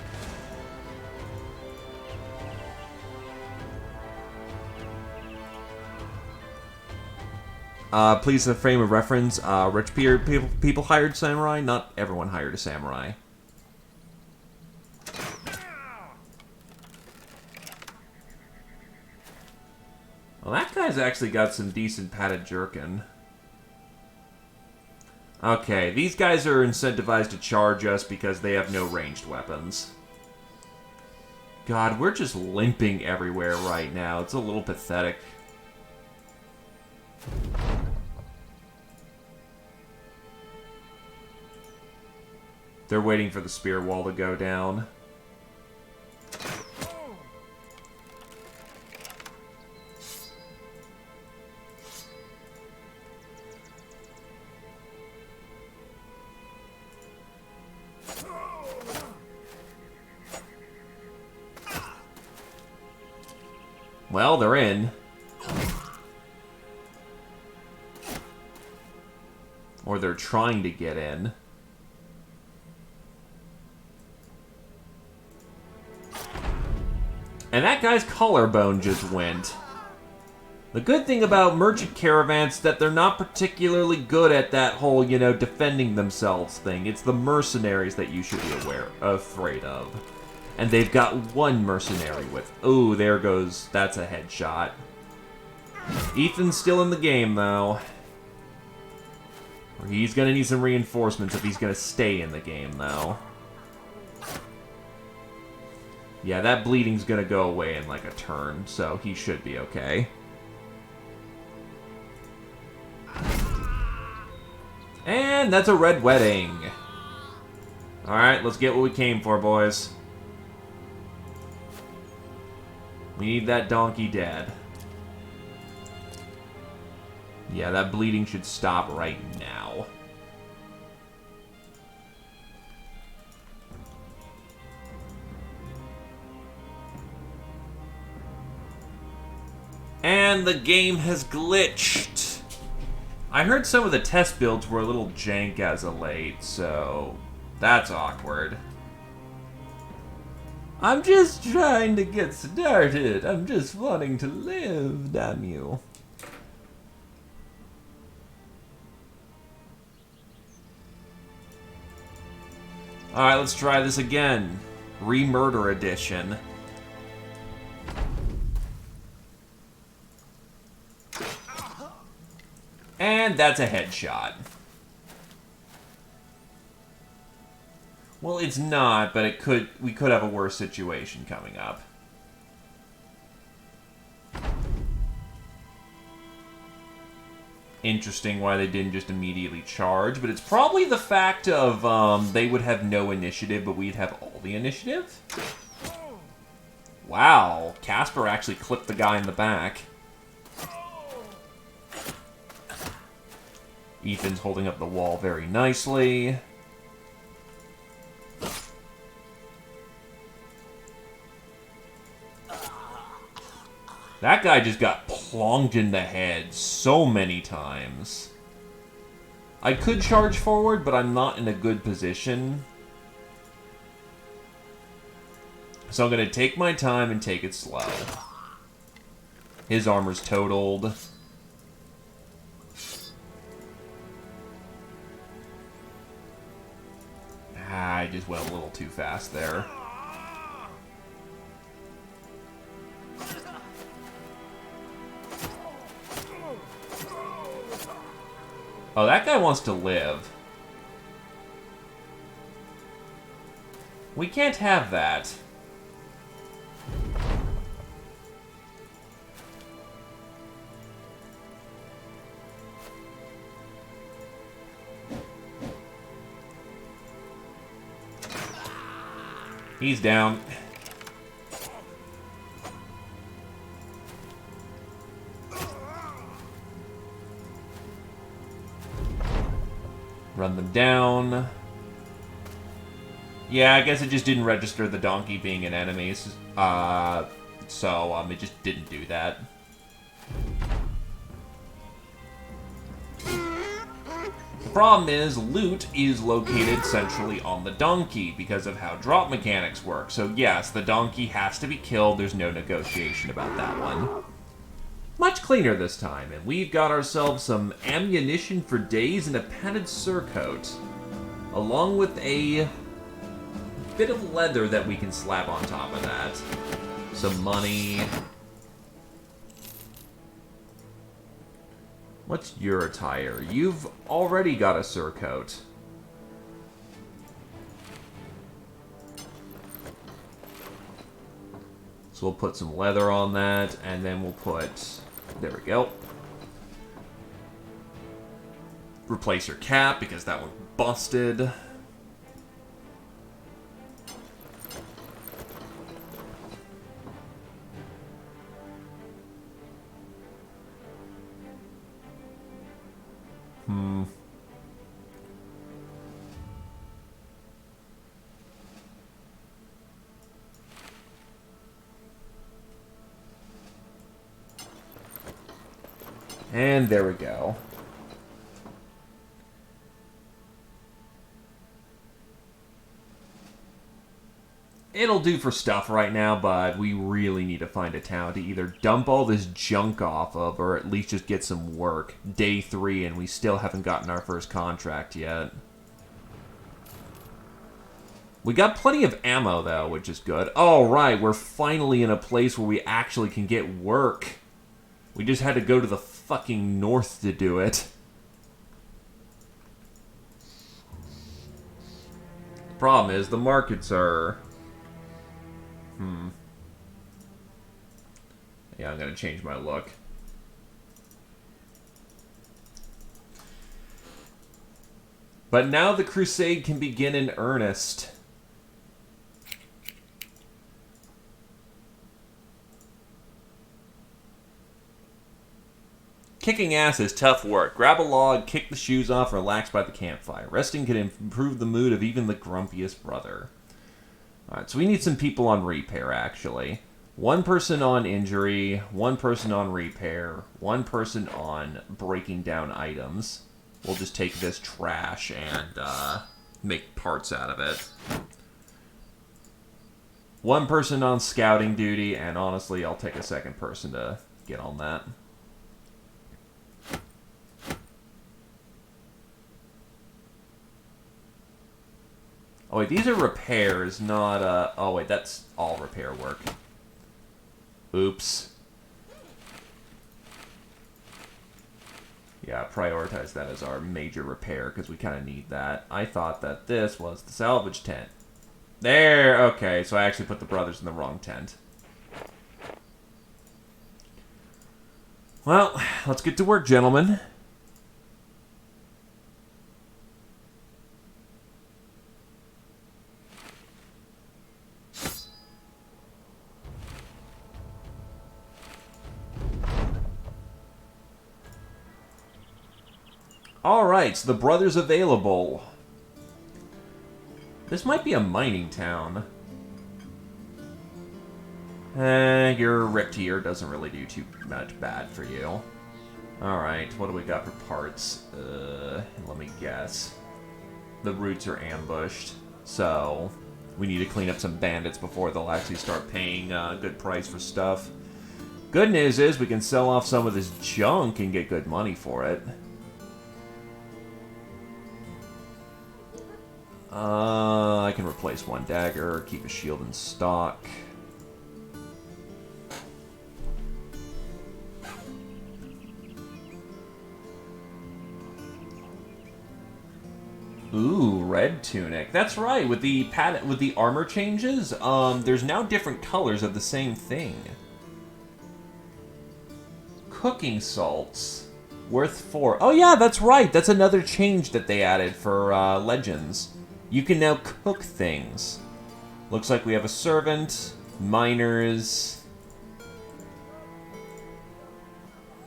Please, a frame of reference. Rich people hired samurai. Not everyone hired a samurai. Well, that guy's actually got some decent padded jerkin. Okay, these guys are incentivized to charge us because they have no ranged weapons. God, we're just limping everywhere right now. It's a little pathetic. They're waiting for the spear wall to go down. Well, they're in. Or they're trying to get in. And that guy's collarbone just went. The good thing about merchant caravans is that they're not particularly good at that whole, you know, defending themselves thing. It's the mercenaries that you should be afraid of. And they've got one mercenary with... Oh, there goes... That's a headshot. Ethan's still in the game, though. He's gonna need some reinforcements if he's gonna stay in the game, though. Yeah, that bleeding's gonna go away in like a turn, so he should be okay. And that's a red wedding. Alright, let's get what we came for, boys. We need that donkey dead. Yeah, that bleeding should stop right now. And the game has glitched. I heard some of the test builds were a little jank as of late, so that's awkward. I'm just trying to get started. I'm just wanting to live, damn you. Alright, let's try this again. Re-murder edition. And that's a headshot. Well, it's not, but it could. We could have a worse situation coming up. Interesting why they didn't just immediately charge, but it's probably the fact of they would have no initiative, but we'd have all the initiative. Wow, Casper actually clipped the guy in the back. Ethan's holding up the wall very nicely. That guy just got plonked in the head so many times. I could charge forward, but I'm not in a good position. So I'm going to take my time and take it slow. His armor's totaled. I just went a little too fast there. Oh, that guy wants to live. We can't have that. He's down. Run them down. Yeah, I guess it just didn't register the donkey being an enemy. So it just didn't do that. The problem is, loot is located centrally on the donkey because of how drop mechanics work. So yes, the donkey has to be killed. There's no negotiation about that one. Much cleaner this time, and we've got ourselves some ammunition for days and a padded surcoat, along with a bit of leather that we can slap on top of that. Some money. What's your attire? You've already got a surcoat. So we'll put some leather on that, and then we'll put... There we go. Replace your cap, because that one busted. And there we go. It'll do for stuff right now, but we really need to find a town to either dump all this junk off of or at least just get some work. Day 3 and we still haven't gotten our first contract yet. We got plenty of ammo, though, which is good. Oh, right, we're finally in a place where we actually can get work. We just had to go to the fucking north to do it. Problem is, the markets are... Yeah, I'm gonna change my look. But now the Crusade can begin in earnest. Kicking ass is tough work. Grab a log, kick the shoes off, relax by the campfire. Resting can improve the mood of even the grumpiest brother. Alright, so we need some people on repair, actually. One person on injury, one person on repair, one person on breaking down items. We'll just take this trash and make parts out of it. One person on scouting duty, and honestly, I'll take a second person to get on that. Oh wait, these are repairs, not, oh wait, that's all repair work. Oops. Yeah, prioritize that as our major repair, because we kind of need that. I thought that this was the salvage tent. There, okay, so I actually put the brothers in the wrong tent. Well, let's get to work, gentlemen. Alright, so the brothers available. This might be a mining town. Your ripped here doesn't really do too much bad for you. Alright, what do we got for parts? Let me guess. The roots are ambushed, so we need to clean up some bandits before they'll actually start paying a good price for stuff. Good news is we can sell off some of this junk and get good money for it. I can replace one dagger, keep a shield in stock. Ooh, red tunic. That's right. With the armor changes, there's now different colors of the same thing. Cooking salts, worth 4. Oh yeah, that's right. That's another change that they added for Legends. You can now cook things. Looks like we have a servant, miners.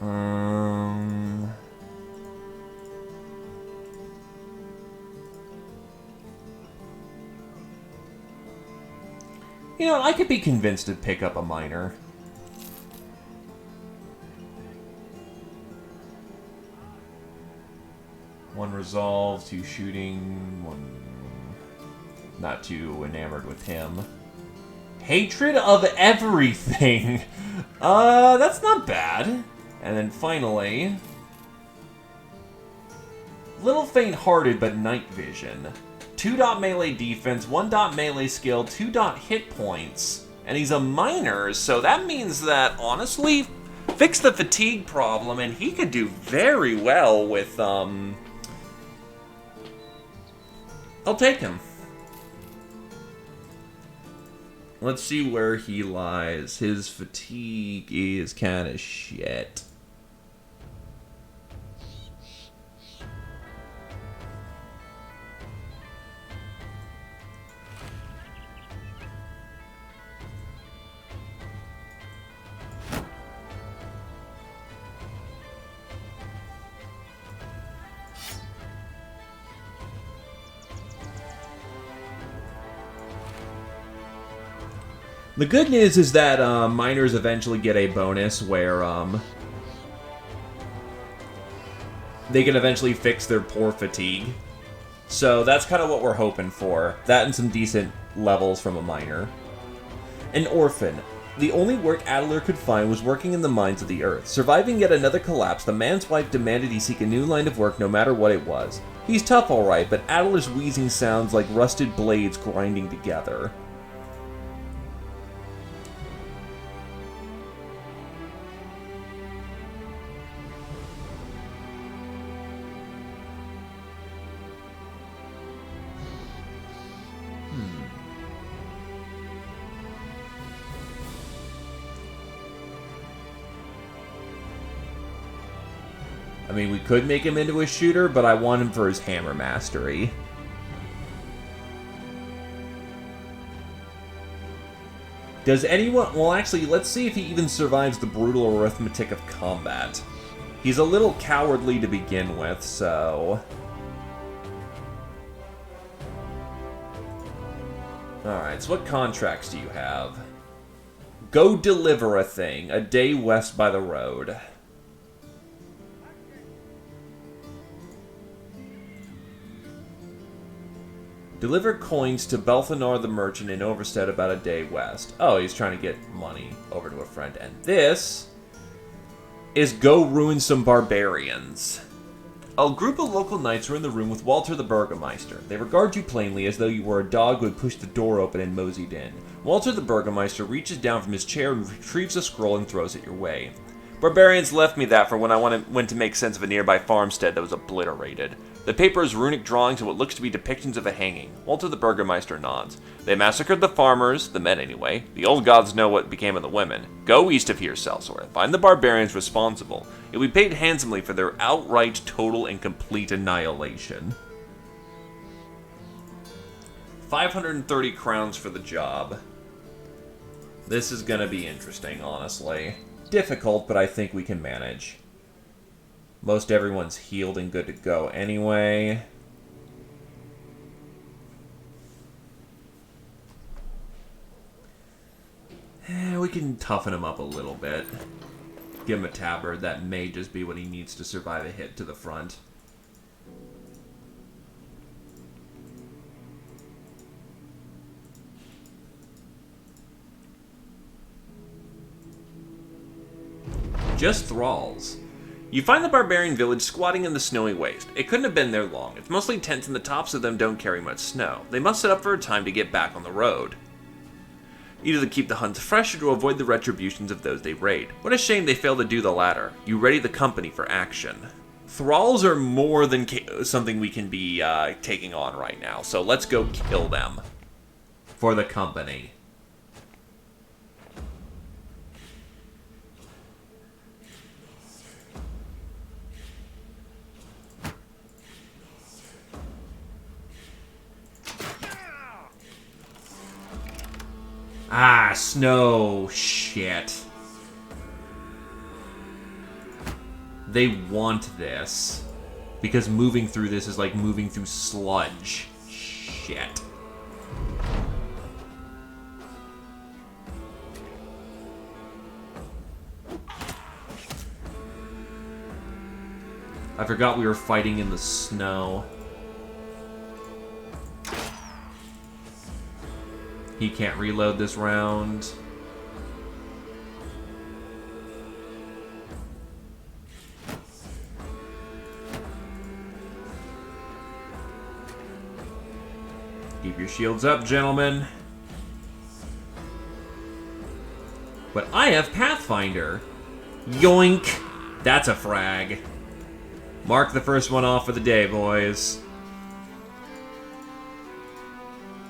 You know, I could be convinced to pick up a miner. One resolve, 2 shooting, 1... Not too enamored with him. Hatred of everything! That's not bad. And then finally... Little faint-hearted, but night vision. 2 dot melee defense, 1 dot melee skill, 2 dot hit points. And he's a miner, so that means that, honestly, fix the fatigue problem, and he could do very well with, I'll take him. Let's see where he lies. His fatigue is kind of shit. The good news is that miners eventually get a bonus where they can eventually fix their poor fatigue. So that's kind of what we're hoping for. That and some decent levels from a miner. An orphan. The only work Adler could find was working in the mines of the earth. Surviving yet another collapse, the man's wife demanded he seek a new line of work no matter what it was. He's tough, alright, but Adler's wheezing sounds like rusted blades grinding together. I mean, we could make him into a shooter, but I want him for his hammer mastery. Does anyone... Well, actually, let's see if he even survives the brutal arithmetic of combat. He's a little cowardly to begin with, so... Alright, so what contracts do you have? Go deliver a thing, a day west by the road. Deliver coins to Belthanar the merchant in Overstead about a day west. Oh, he's trying to get money over to a friend. And this is go ruin some barbarians. A group of local knights are in the room with Walter the Burgomeister. They regard you plainly as though you were a dog who had pushed the door open and moseyed in. Walter the Burgomeister reaches down from his chair and retrieves a scroll and throws it your way. Barbarians left me that for when I went to make sense of a nearby farmstead that was obliterated. The paper is runic drawings of what looks to be depictions of a hanging. Walter the Burgomeister nods. They massacred the farmers, the men anyway. The old gods know what became of the women. Go east of here, Celsor. Find the barbarians responsible. You'll be paid handsomely for their outright, total, and complete annihilation. 530 crowns for the job. This is gonna be interesting, honestly. Difficult, but I think we can manage. Most everyone's healed and good to go anyway. We can toughen him up a little bit. Give him a tabard. That may just be what he needs to survive a hit to the front. Just thralls. You find the barbarian village squatting in the snowy waste. It couldn't have been there long. It's mostly tents and the tops of them don't carry much snow. They must set up for a time to get back on the road. Either to keep the hunts fresh or to avoid the retributions of those they raid. What a shame they fail to do the latter. You ready the company for action. Thralls are more than something we can be taking on right now, so let's go kill them. For the company. Ah, snow. Shit. They want this. Because moving through this is like moving through sludge. Shit. I forgot we were fighting in the snow. He can't reload this round. Keep your shields up, gentlemen. But I have Pathfinder. Yoink! That's a frag. Mark the first one off for the day, boys.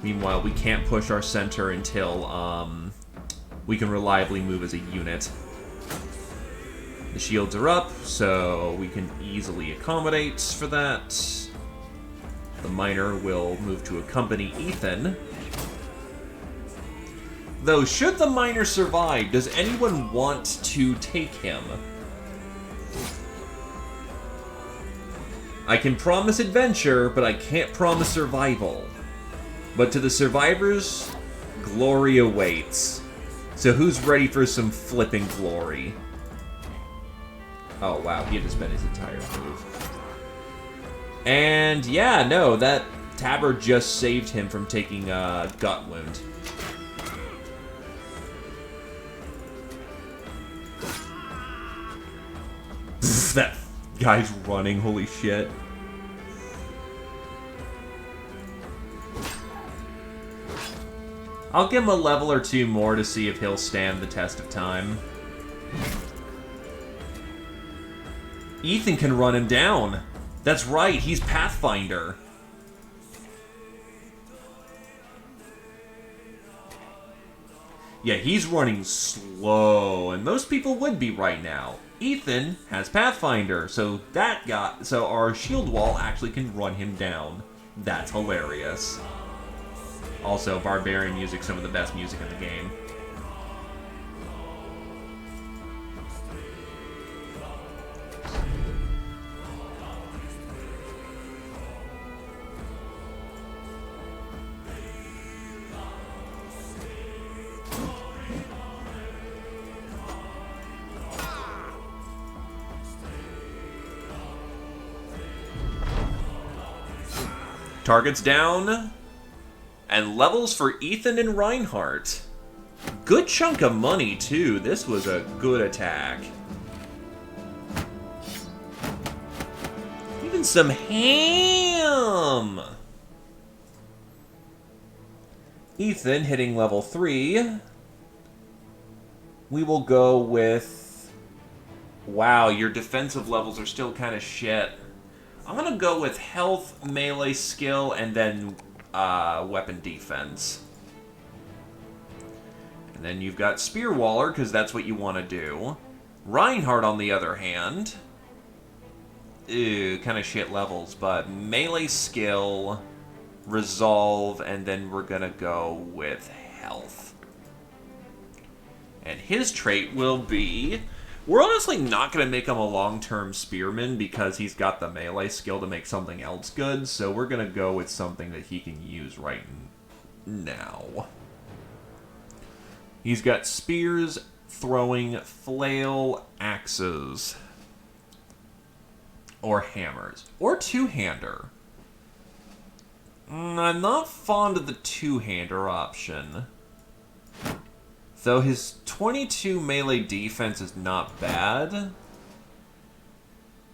Meanwhile, we can't push our center until we can reliably move as a unit. The shields are up, so we can easily accommodate for that. The miner will move to accompany Ethan. Though, should the miner survive, does anyone want to take him? I can promise adventure, but I can't promise survival. But to the survivors, glory awaits. So who's ready for some flipping glory? Oh wow, he had to spend his entire move. And yeah, no, that tabard just saved him from taking a gut wound. That guy's running, holy shit. I'll give him a level or two more to see if he'll stand the test of time. Ethan can run him down. That's right, he's Pathfinder. Yeah, he's running slow, and most people would be right now. Ethan has Pathfinder, so our shield wall actually can run him down. That's hilarious. Also, Barbarian music, some of the best music in the game. Targets down. And levels for Ethan and Reinhardt. Good chunk of money, too. This was a good attack. Even some ham! Ethan hitting level 3. We will go with... Wow, your defensive levels are still kind of shit. I'm gonna go with health, melee skill, and then weapon defense. And then you've got Spear Waller, because that's what you want to do. Reinhardt, on the other hand... Ew, kind of shit levels, but melee skill, resolve, and then we're gonna go with health. And his trait will be... We're honestly not going to make him a long-term spearman because he's got the melee skill to make something else good, so we're going to go with something that he can use right now. He's got spears, throwing, flail, axes, or hammers, or two-hander. I'm not fond of the two-hander option. Though his 22 melee defense is not bad.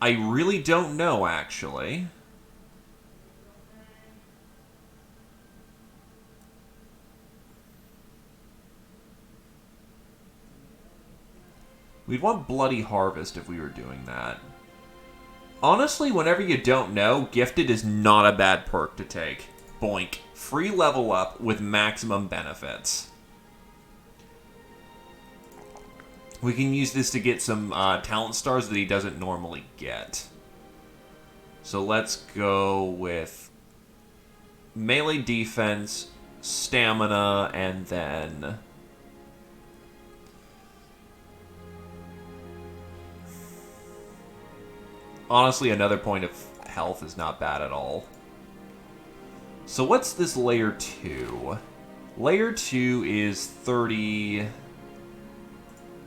I really don't know, actually. We'd want Bloody Harvest if we were doing that. Honestly, whenever you don't know, Gifted is not a bad perk to take. Boink. Free level up with maximum benefits. We can use this to get some talent stars that he doesn't normally get. So let's go with melee defense, stamina, and then... Honestly, another point of health is not bad at all. So what's this layer 2? Layer 2 is 30...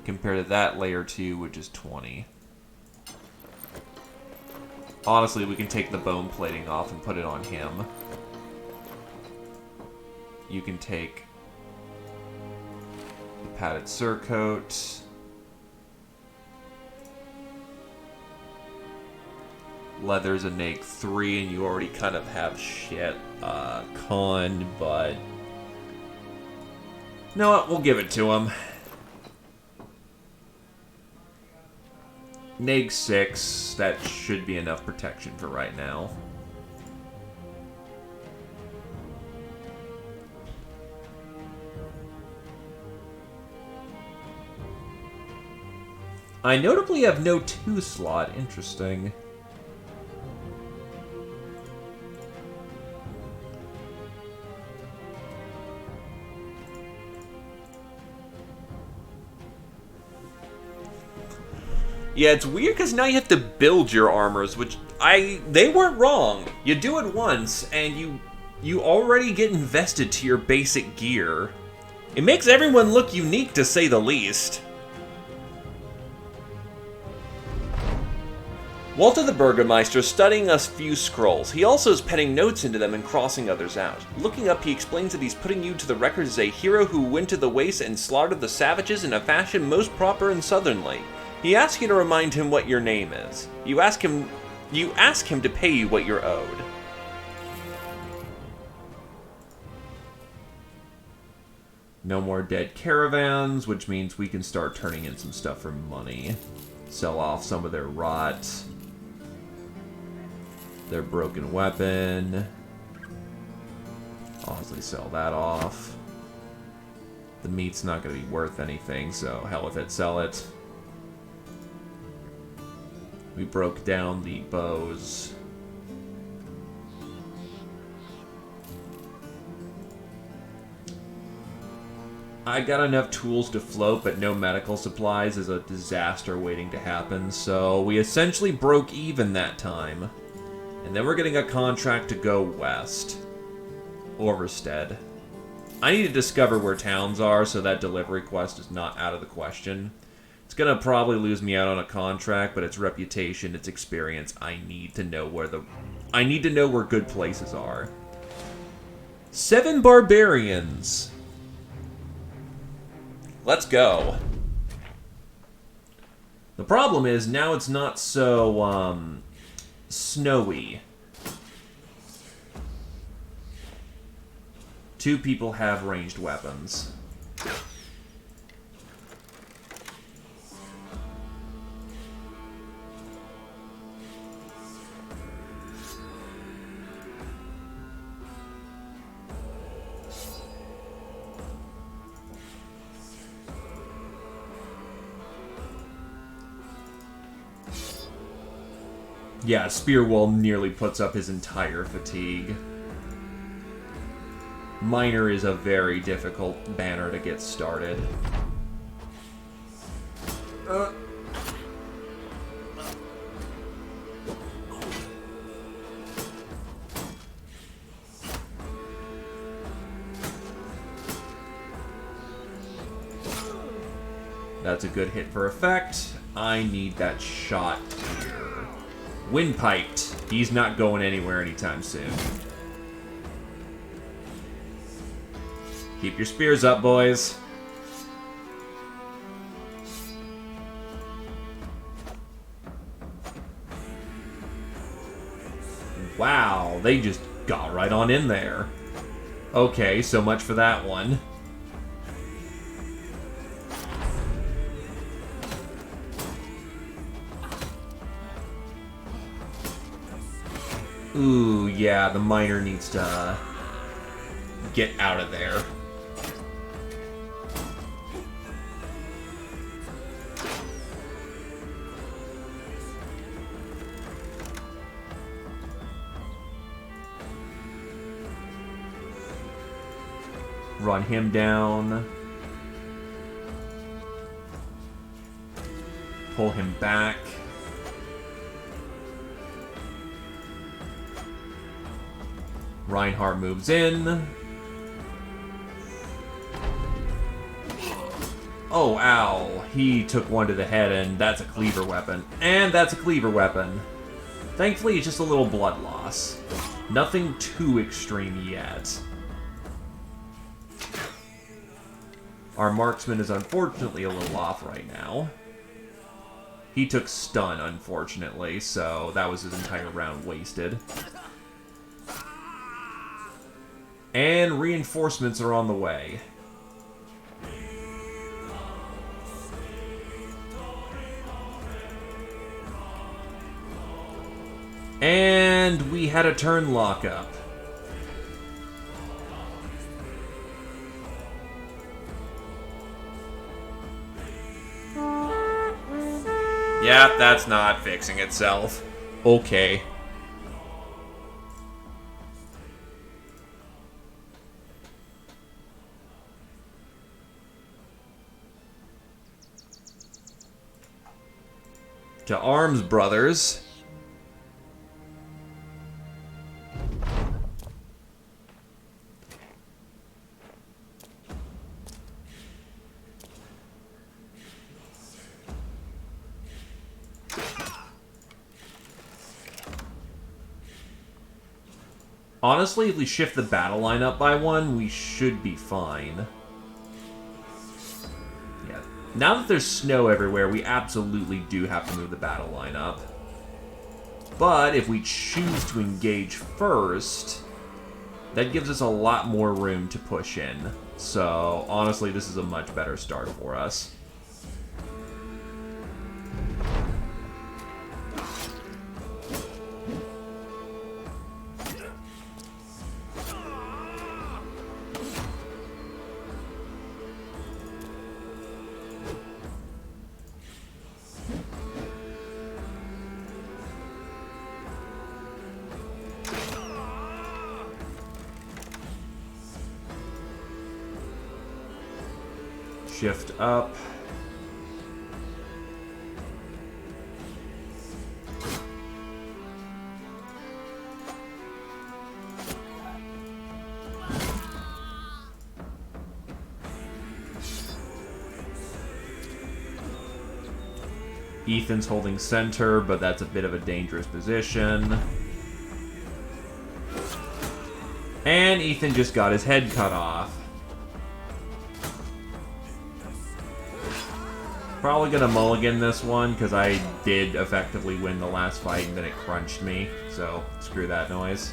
compared to that layer 2, which is 20. Honestly, we can take the bone plating off and put it on him. You can take the padded surcoat. Leather's a neg 3, and you already kind of have shit con, but... You know what? We'll give it to him. Neg 6, that should be enough protection for right now. I notably have no 2 slot. Interesting. Yeah, it's weird because now you have to build your armors, which they weren't wrong. You do it once, and you already get invested to your basic gear. It makes everyone look unique, to say the least. Walter the Burgermeister is studying a few scrolls. He also is penning notes into them and crossing others out. Looking up, he explains that he's putting you to the record as a hero who went to the waste and slaughtered the savages in a fashion most proper and southernly. He asks you to remind him what your name is. You ask him to pay you what you're owed. No more dead caravans, which means we can start turning in some stuff for money. Sell off some of their rot. Their broken weapon. Honestly, sell that off. The meat's not going to be worth anything, so hell with it, sell it. We broke down the bows. I got enough tools to float, but no medical supplies is a disaster waiting to happen, so we essentially broke even that time. And then we're getting a contract to go west. Overstead. I need to discover where towns are, so that delivery quest is not out of the question. It's gonna probably lose me out on a contract, but its reputation, its experience, I need to know where good places are. 7 barbarians. Let's go. The problem is, now it's not so, snowy. 2 people have ranged weapons. Yeah, Spearwall nearly puts up his entire fatigue. Miner is a very difficult banner to get started. That's a good hit for effect. I need that shot here. Windpiped. He's not going anywhere anytime soon. Keep your spears up, boys. Wow, they just got right on in there. Okay, so much for that one. Ooh, yeah, the miner needs to get out of there. Run him down. Pull him back. Reinhardt moves in. Oh, ow. He took one to the head, and that's a cleaver weapon. And that's a cleaver weapon. Thankfully, it's just a little blood loss. Nothing too extreme yet. Our marksman is unfortunately a little off right now. He took stun, unfortunately, so that was his entire round wasted. And reinforcements are on the way. And we had a turn lockup. Yeah, that's not fixing itself. Okay. To arms, brothers. Honestly, if we shift the battle line up by 1, we should be fine. Yeah, Now that there's snow everywhere, we absolutely do have to move the battle line up. But if we choose to engage first, that gives us a lot more room to push in. So, honestly, this is a much better start for us. Shift up. Ethan's holding center, but that's a bit of a dangerous position. And Ethan just got his head cut off. Probably gonna mulligan this one, because I did effectively win the last fight, and then it crunched me. So, screw that noise.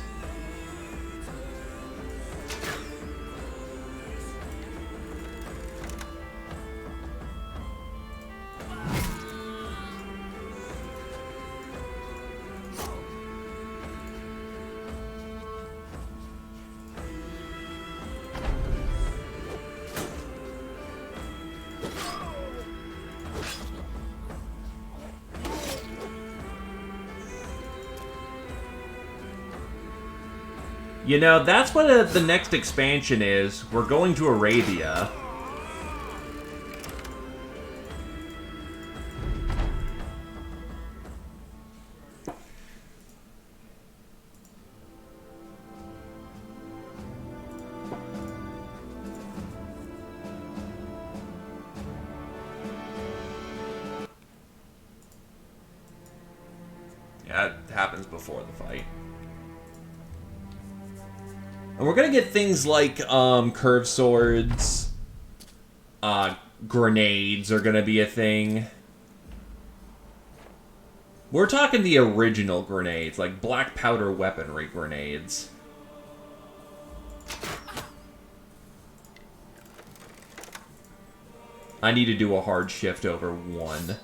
You know, that's what the next expansion is. We're going to Arabia. Yeah, it happens before the fight. And we're gonna get things like curved swords, grenades are gonna be a thing. We're talking the original grenades, like black powder weaponry grenades. I need to do a hard shift over 1.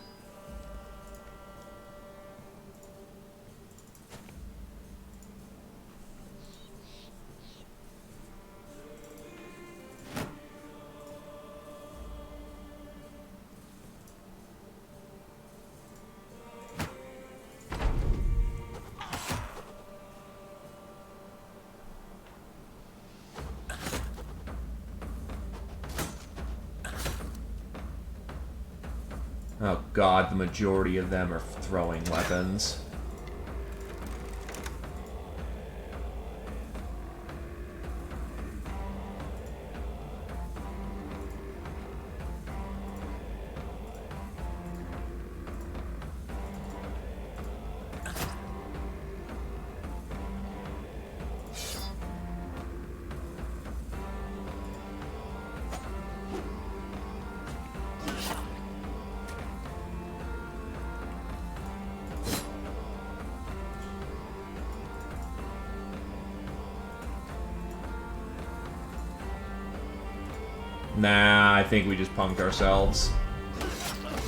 Oh god, the majority of them are throwing weapons. Nah, I think we just punked ourselves.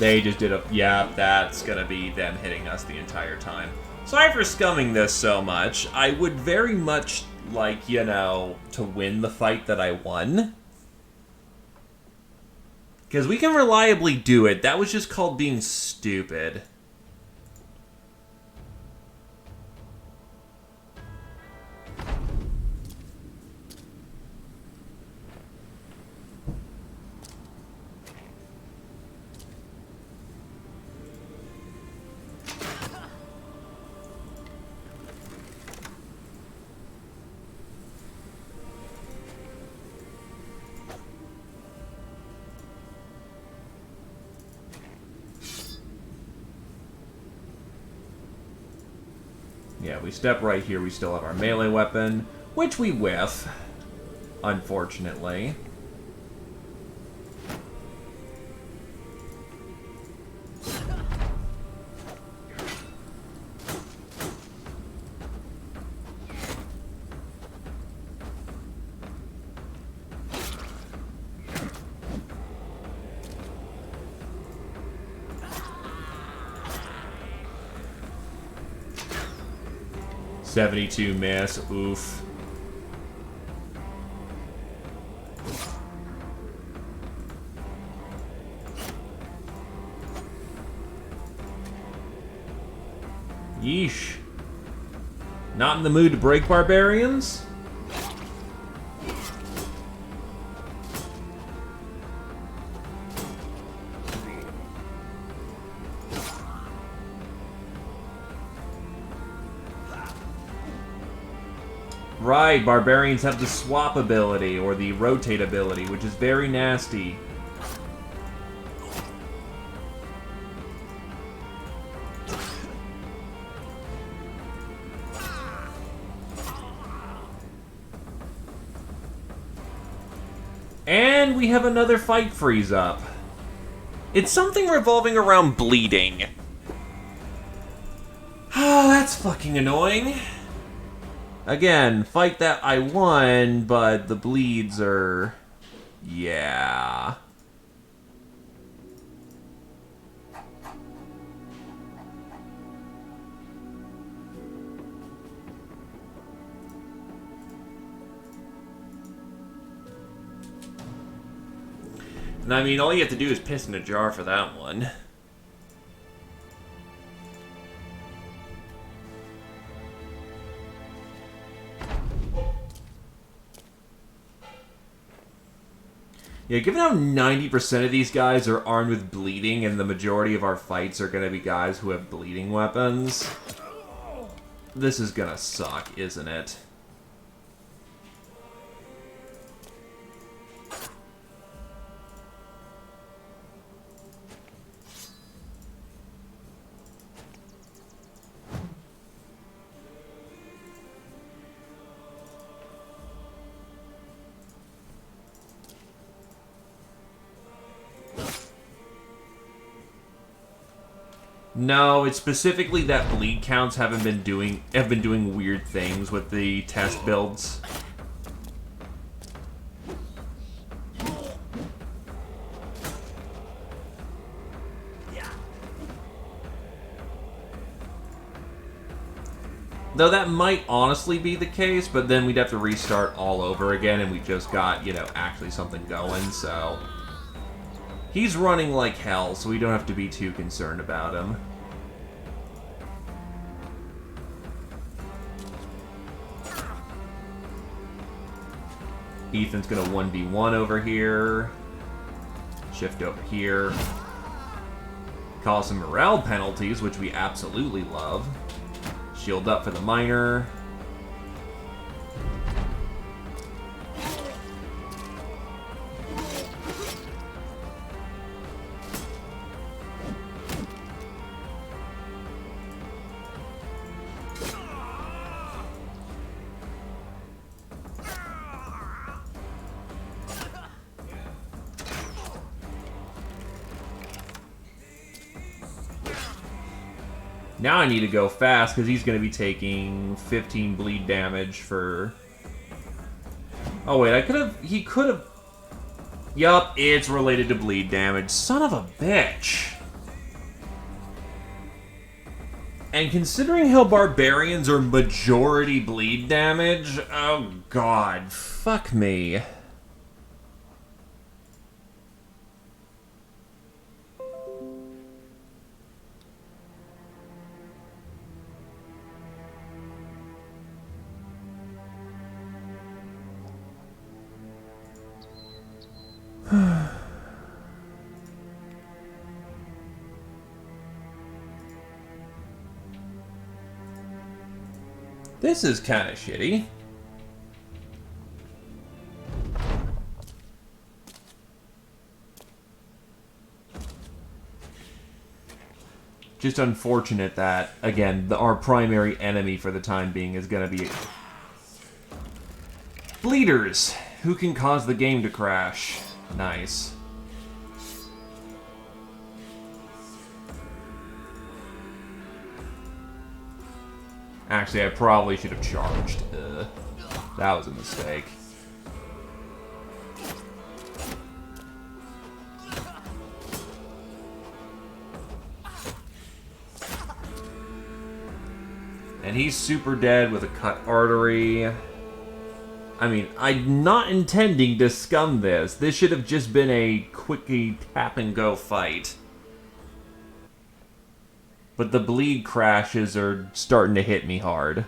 They just did a... Yeah, that's gonna be them hitting us the entire time. Sorry for scumming this so much. I would very much like, you know, to win the fight that I won. Because we can reliably do it. That was just called being stupid. Yeah, we step right here, we still have our melee weapon, which we whiff, unfortunately. 72 miss. Oof. Yeesh. Not in the mood to break barbarians? Right, barbarians have the swap ability, or the rotate ability, which is very nasty. And we have another fight freeze up. It's something revolving around bleeding. Oh, that's fucking annoying. Again, fight that I won, but the bleeds are... yeah. And I mean, all you have to do is piss in a jar for that one. Yeah, given how 90% of these guys are armed with bleeding and the majority of our fights are going to be guys who have bleeding weapons, this is going to suck, isn't it? No, it's specifically that bleed counts have been doing weird things with the test builds. Though that might honestly be the case, but then we'd have to restart all over again, and we just got, you know, actually something going, so... He's running like hell, so we don't have to be too concerned about him. Ethan's gonna 1v1 over here. Shift over here. Cause some morale penalties, which we absolutely love. Shield up for the miner. Now I need to go fast, because he's going to be taking 15 bleed damage for... Oh, wait, he could have... Yup, it's related to bleed damage. Son of a bitch. And considering how barbarians are majority bleed damage, oh god, fuck me. This is kind of shitty. Just unfortunate that, again, our primary enemy for the time being is going to be bleeders, who can cause the game to crash. Nice. Actually, I probably should have charged. That was a mistake. And he's super dead with a cut artery. I mean, I'm not intending to scum this. This should have just been a quickie tap-and-go fight. But the bleed crashes are starting to hit me hard.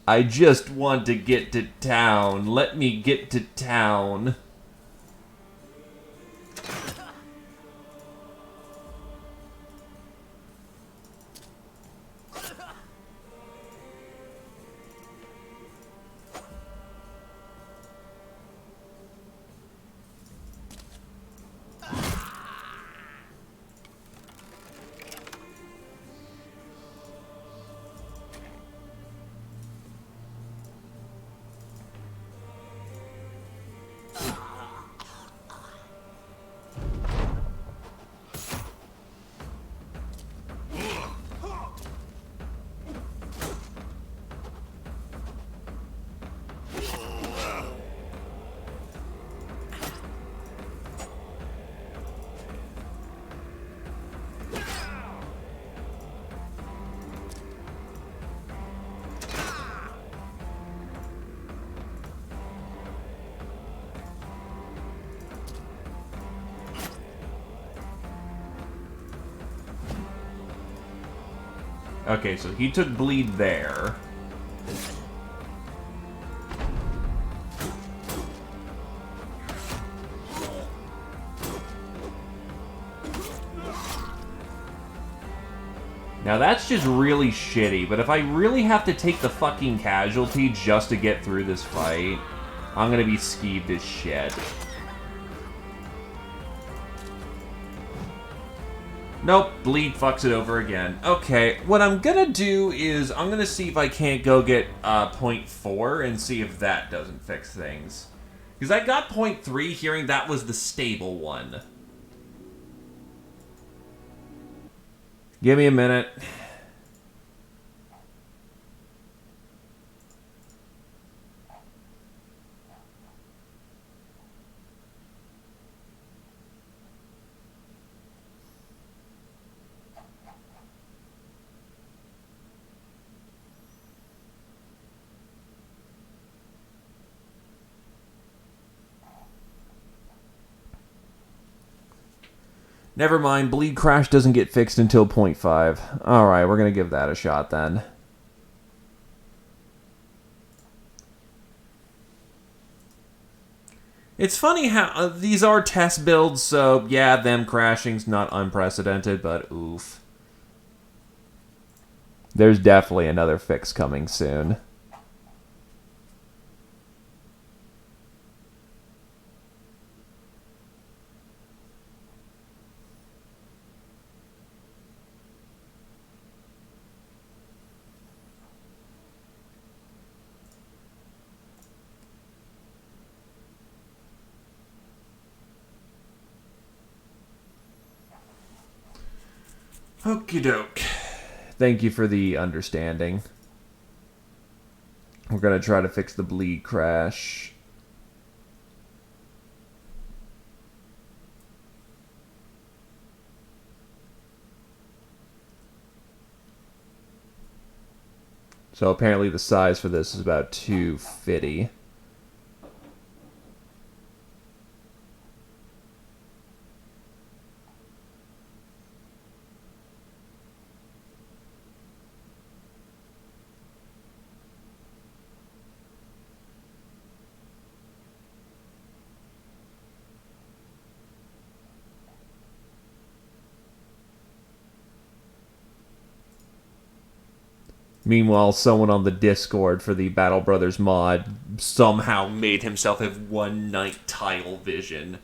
I just want to get to town. Let me get to town. Okay, so he took bleed there. Now that's just really shitty, but if I really have to take the fucking casualty just to get through this fight, I'm gonna be skeeved as shit. Nope, bleed fucks it over again. Okay, what I'm gonna do is I'm gonna see if I can't go get point 4 and see if that doesn't fix things. Because I got point 3 hearing that was the stable one. Give me a minute. Never mind, bleed crash doesn't get fixed until 0.5. Alright, we're gonna give that a shot then. It's funny how these are test builds, so yeah, them crashing's not unprecedented, but oof. There's definitely another fix coming soon. Okie doke. Thank you for the understanding. We're gonna try to fix the bleed crash. So apparently the size for this is about 250. Meanwhile, someone on the Discord for the Battle Brothers mod somehow made himself have one night tile vision.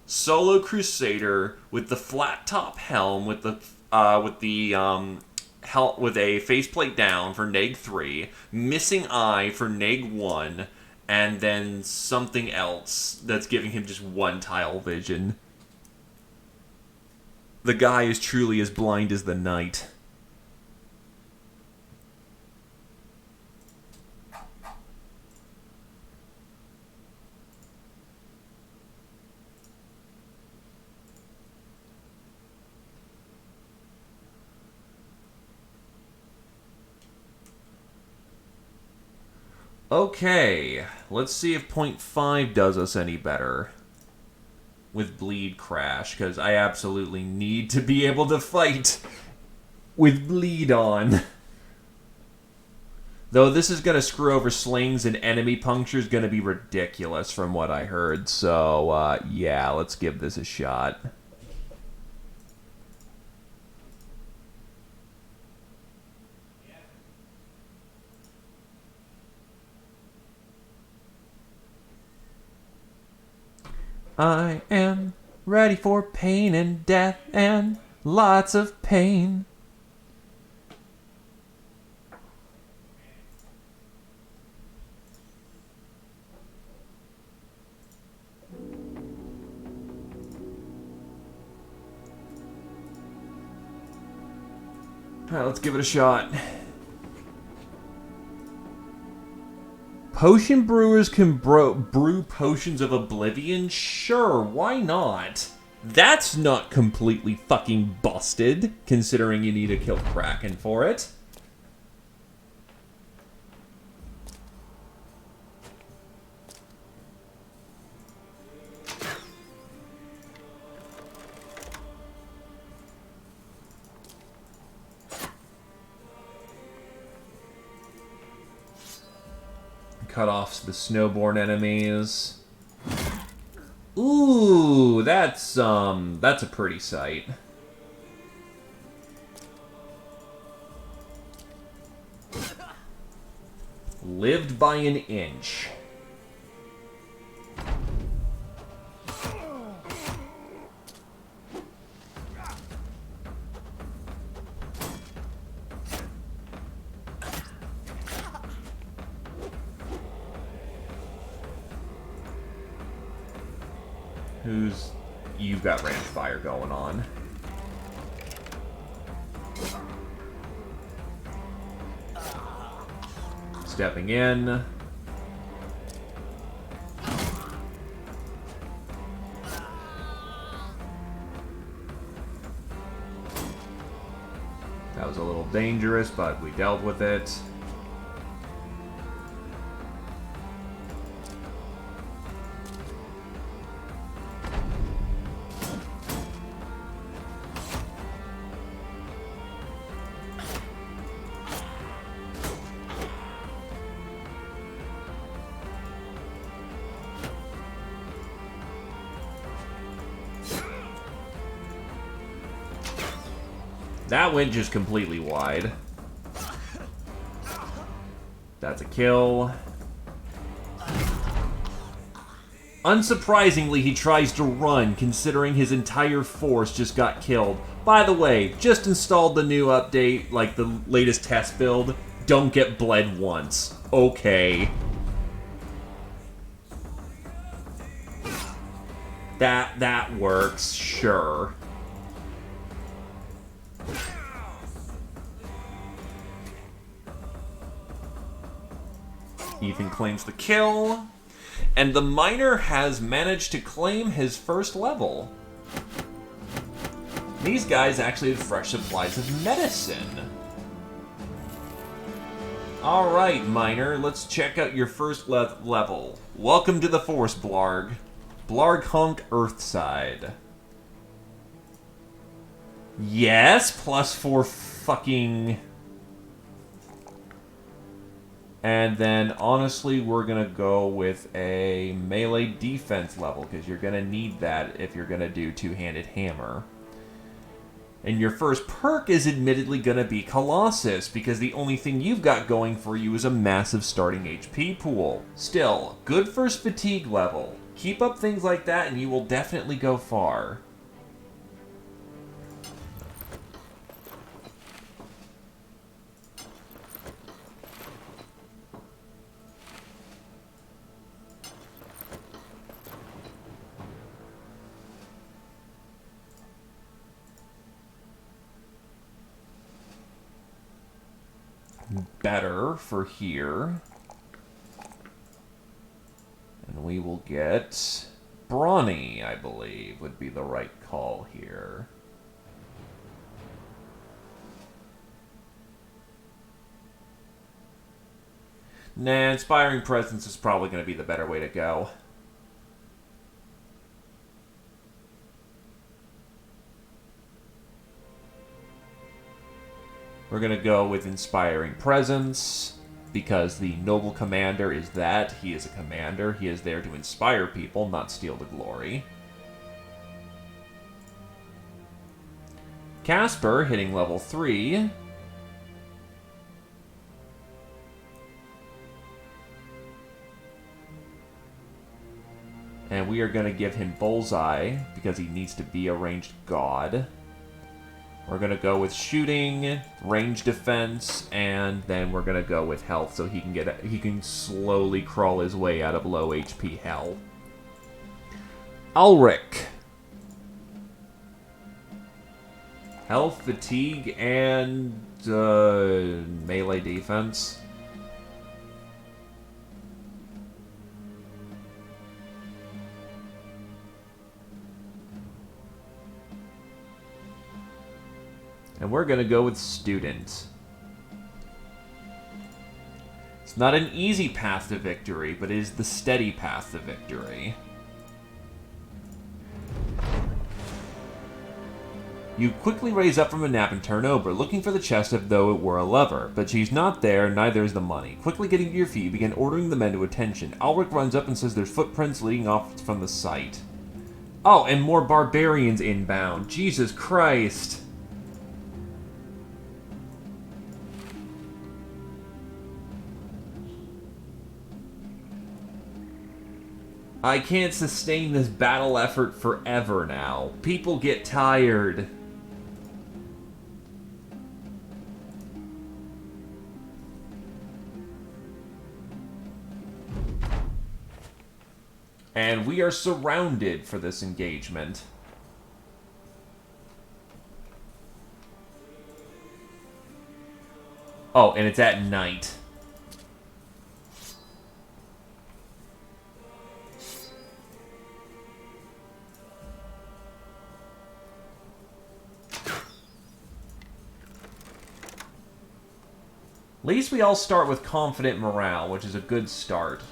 Solo Crusader with the flat top helm with a faceplate down for neg 3, missing eye for neg 1, and then something else that's giving him just one tile vision. The guy is truly as blind as the night. Okay, let's see if point 0.5 does us any better with Bleed Crash, because I absolutely need to be able to fight with Bleed on. Though this is going to screw over slings and enemy puncture is going to be ridiculous from what I heard. So, yeah, let's give this a shot. I am ready for pain and death and lots of pain. Alright, let's give it a shot. Potion brewers can brew potions of oblivion? Sure, why not? That's not completely fucking busted, considering you need to kill Kraken for it. Cut off the snowborn enemies. Ooh, that's a pretty sight. Lived by an inch. You've got range fire going on. Stepping in. That was a little dangerous, but we dealt with it. That went just completely wide. That's a kill. Unsurprisingly, he tries to run, considering his entire force just got killed. By the way, just installed the new update, like the latest test build. Don't get bled once. Okay. That works, sure. Ethan claims the kill, and the miner has managed to claim his first level. These guys actually have fresh supplies of medicine. Alright, miner, let's check out your first level. Welcome to the Force, Blarg. Blarg Hunk Earthside. Yes, +4 fucking... And then, honestly, we're going to go with a melee defense level, because you're going to need that if you're going to do two-handed hammer. And your first perk is admittedly going to be Colossus, because the only thing you've got going for you is a massive starting HP pool. Still, good first fatigue level. Keep up things like that and you will definitely go far. Better for here. And we will get Brawny, I believe, would be the right call here. Nah, Inspiring Presence is probably going to be the better way to go. We're going to go with Inspiring Presence, because the Noble Commander is that. He is a commander. He is there to inspire people, not steal the glory. Casper, hitting level 3. And we are going to give him Bullseye, because he needs to be a ranged god. We're going to go with shooting, range defense, and then we're going to go with health, so he can slowly crawl his way out of low HP hell. Ulrich. Health, fatigue, and melee defense. And we're going to go with student. It's not an easy path to victory, but it is the steady path to victory. You quickly raise up from a nap and turn over, looking for the chest as though it were a lever. But she's not there, neither is the money. Quickly getting to your feet, you begin ordering the men to attention. Ulrich runs up and says there's footprints leading off from the site. Oh, and more barbarians inbound. Jesus Christ. I can't sustain this battle effort forever now. People get tired. And we are surrounded for this engagement. Oh, and it's at night. At least we all start with confident morale, which is a good start.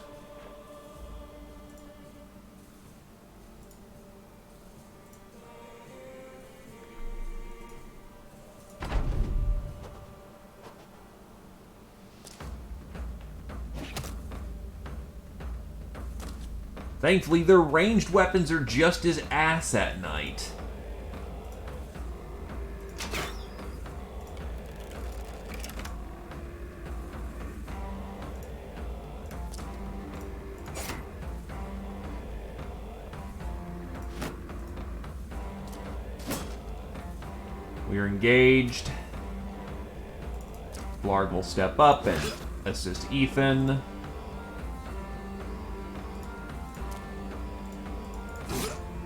Thankfully, their ranged weapons are just as ass at night. We're engaged. Blarg will step up and assist Ethan.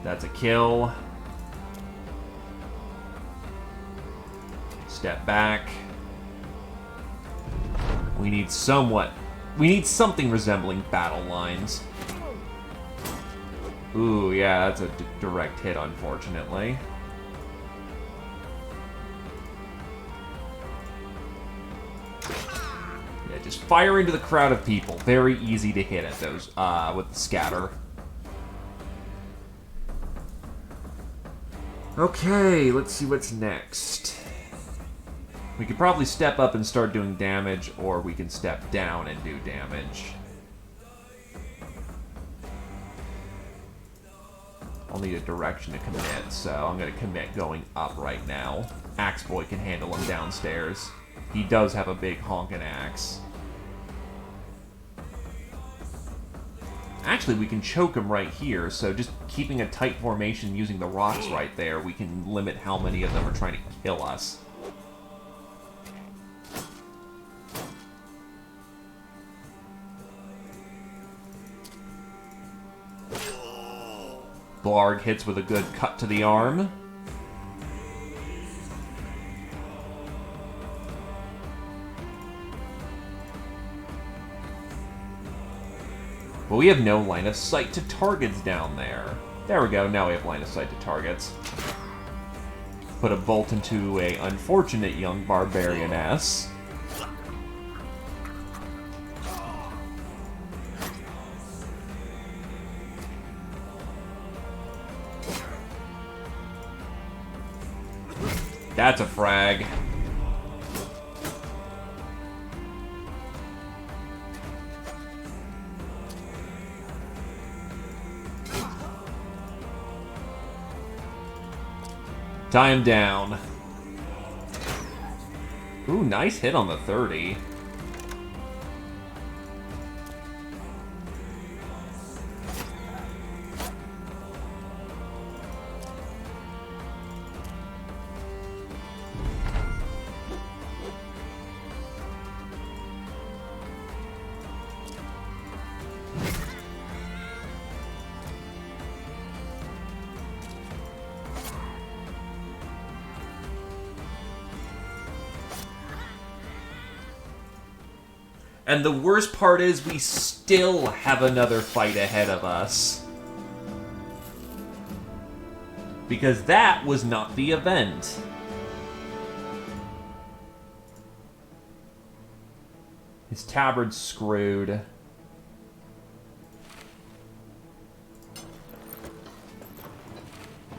That's a kill. Step back. We need something resembling battle lines. Ooh, yeah, that's a direct hit, unfortunately. Yeah, just fire into the crowd of people. Very easy to hit at those with the scatter. Okay, let's see what's next. We could probably step up and start doing damage, or we can step down and do damage. I'll need a direction to commit, so I'm going to commit going up right now. Axe Boy can handle him downstairs. He does have a big honkin' axe. Actually, we can choke him right here, so just keeping a tight formation using the rocks right there, we can limit how many of them are trying to kill us. Blarg hits with a good cut to the arm. But we have no line of sight to targets down there. There we go, now we have line of sight to targets. Put a bolt into a unfortunate young barbarian-ass. That's a frag. Tie him down. Ooh, nice hit on the 30. And the worst part is we still have another fight ahead of us. Because that was not the event. His tabard's screwed.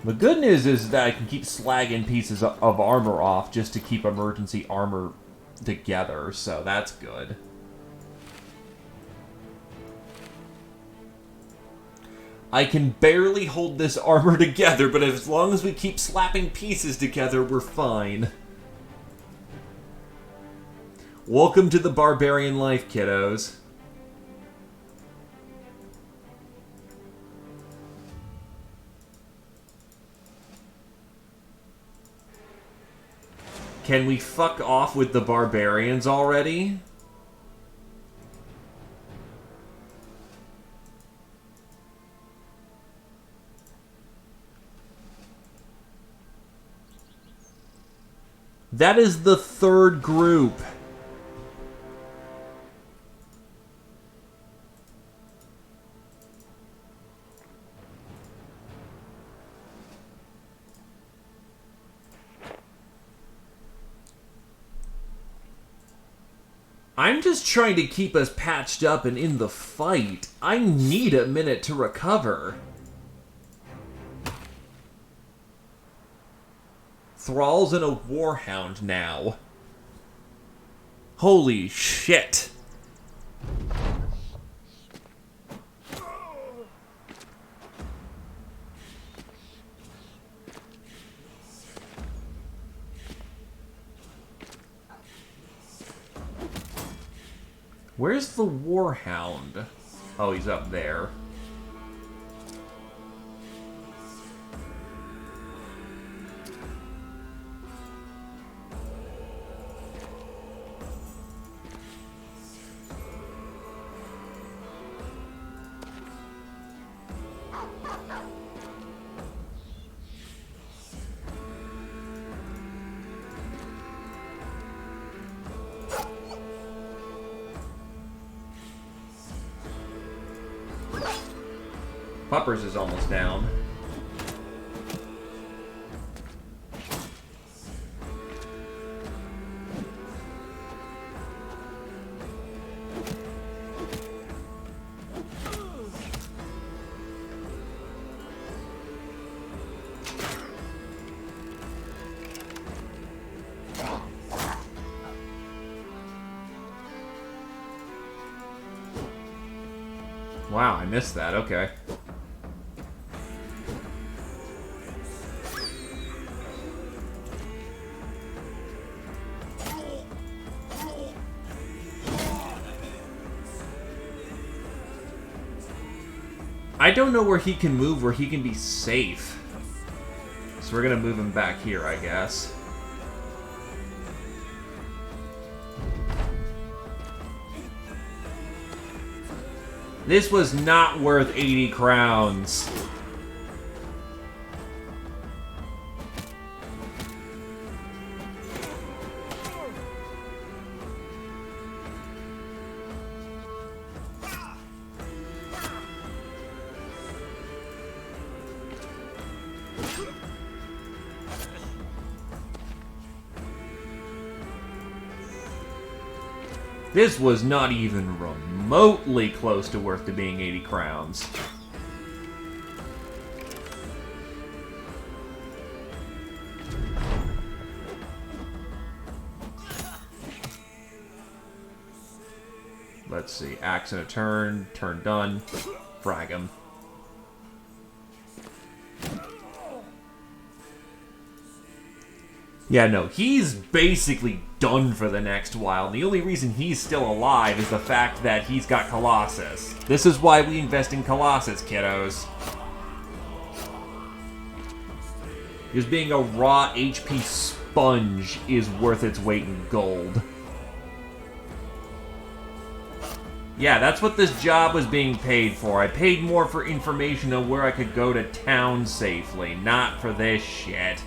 The good news is that I can keep slagging pieces of armor off just to keep emergency armor together, so that's good. I can barely hold this armor together, but as long as we keep slapping pieces together, we're fine. Welcome to the barbarian life, kiddos. Can we fuck off with the barbarians already? That is the third group. I'm just trying to keep us patched up and in the fight. I need a minute to recover. Thralls and a warhound now. Holy shit. Where's the warhound? Oh, he's up there. Puppers is almost down. Wow, I missed that. Okay. I don't know where he can move, where he can be safe. So we're gonna move him back here, I guess. This was not worth 80 crowns. This was not even remotely close to worth to being 80 crowns. Let's see. Axe in a turn. Turn done. Frag him. Yeah, no, he's basically done for the next while. And the only reason he's still alive is the fact that he's got Colossus. This is why we invest in Colossus, kiddos. Because being a raw HP sponge is worth its weight in gold. Yeah, that's what this job was being paid for. I paid more for information on where I could go to town safely, not for this shit.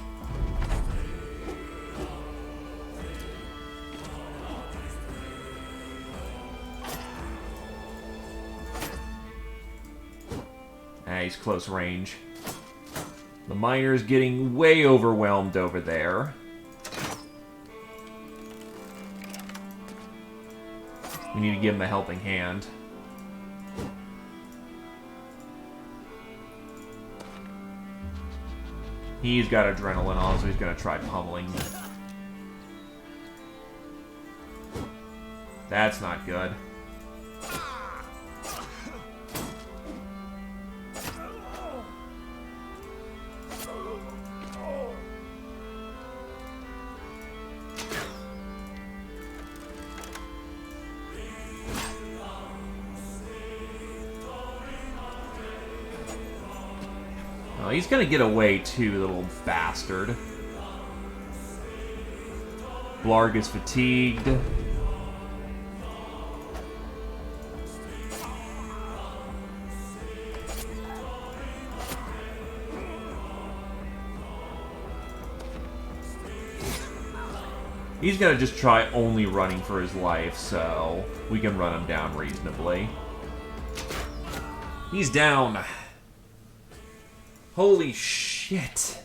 He's close range. The miner's getting way overwhelmed over there. We need to give him a helping hand. He's got adrenaline on, so he's going to try pummeling. That's not good. He's gonna get away too, little bastard. Blarg is fatigued. He's gonna just try only running for his life, so we can run him down reasonably. He's down. Holy shit.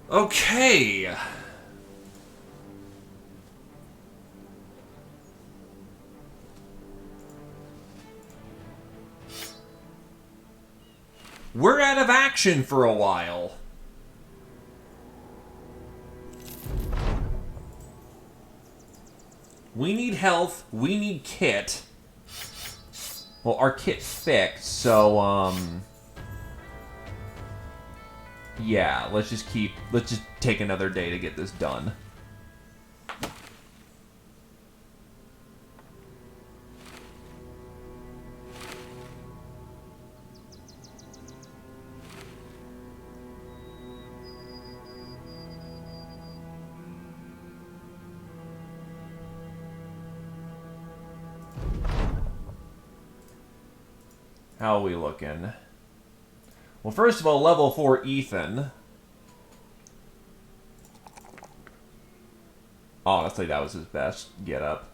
Okay. We're out of action for a while. We need health. We need kit. Well, our kit fixed, so, yeah, let's just take another day to get this done. How are we looking? Well, first of all, level 4 Ethan. Honestly, that was his best get-up.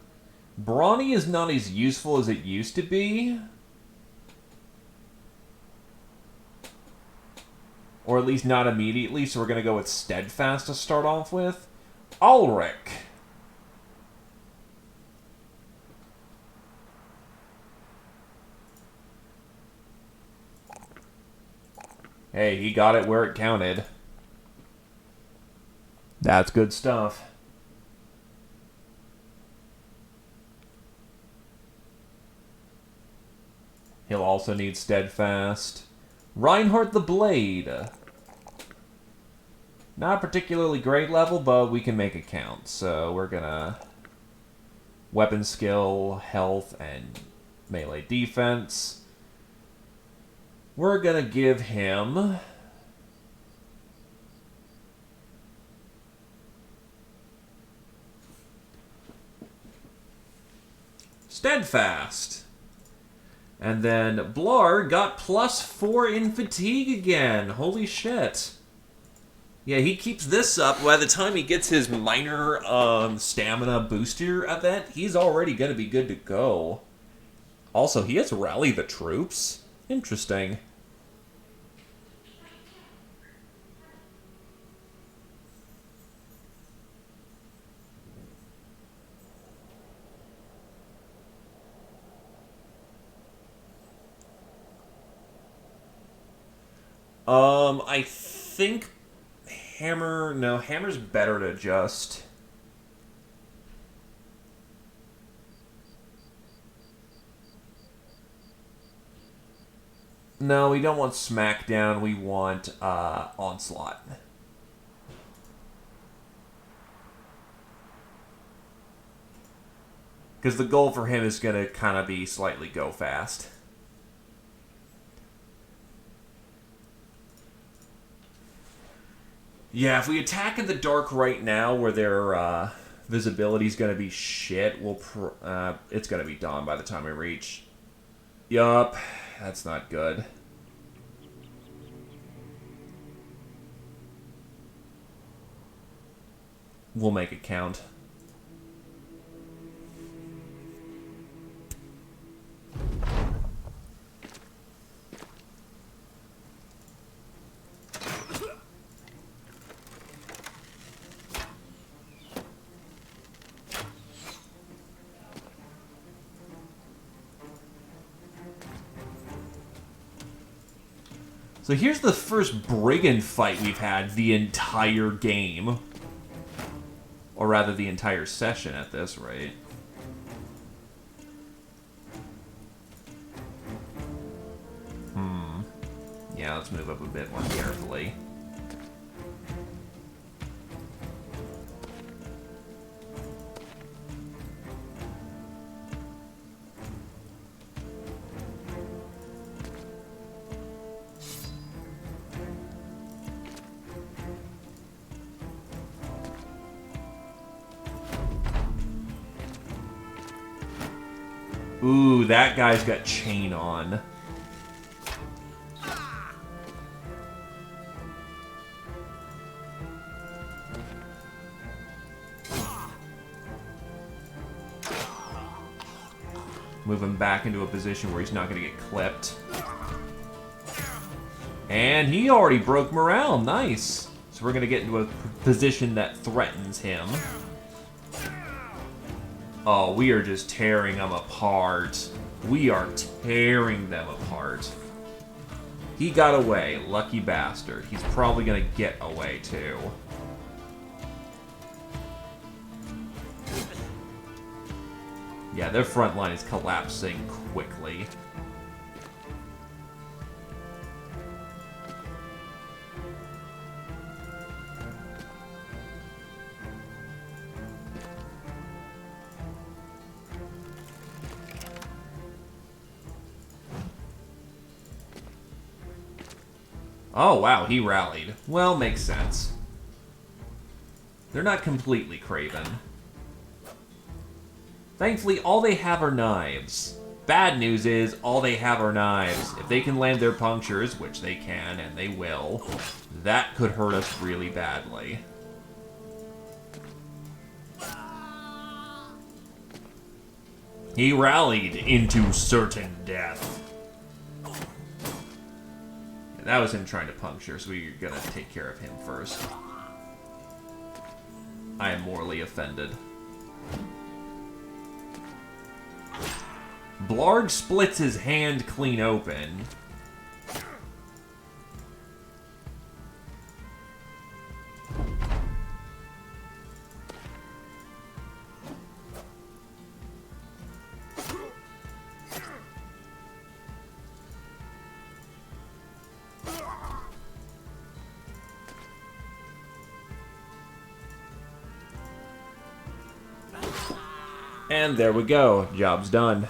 Brawny is not as useful as it used to be. Or at least not immediately, so we're going to go with Steadfast to start off with. Ulrich. Hey, he got it where it counted. That's good stuff. He'll also need Steadfast. Reinhardt the Blade. Not particularly great level, but we can make it count. So we're gonna... Weapon skill, health, and melee defense. We're gonna give him... Steadfast. And then Blar got +4 in fatigue again. Holy shit. Yeah, he keeps this up. By the time he gets his minor stamina booster event, he's already gonna be good to go. Also, he has Rally the Troops. Interesting. I think hammer... No, hammer's better to adjust. No, we don't want Smackdown. We want Onslaught. Because the goal for him is going to kind of be slightly go fast. Yeah, if we attack in the dark right now where their visibility is going to be shit, it's going to be dawn by the time we reach. Yup, that's not good. We'll make it count. So here's the first brigand fight we've had the entire game. Or rather, the entire session at this rate. Yeah, let's move up a bit more carefully. Ooh, that guy's got chain on. Move him back into a position where he's not going to get clipped. And he already broke morale. Nice. So we're going to get into a position that threatens him. Oh, we are just tearing them apart. We are tearing them apart. He got away. Lucky bastard. He's probably going to get away, too. Yeah, their front line is collapsing quickly. Oh, wow, he rallied. Well, makes sense. They're not completely craven. Thankfully, all they have are knives. Bad news is, all they have are knives. If they can land their punctures, which they can, and they will, that could hurt us really badly. He rallied into certain death. And that was him trying to puncture, so we're gonna take care of him first. I am morally offended. Blarg splits his hand clean open. And there we go. Job's done.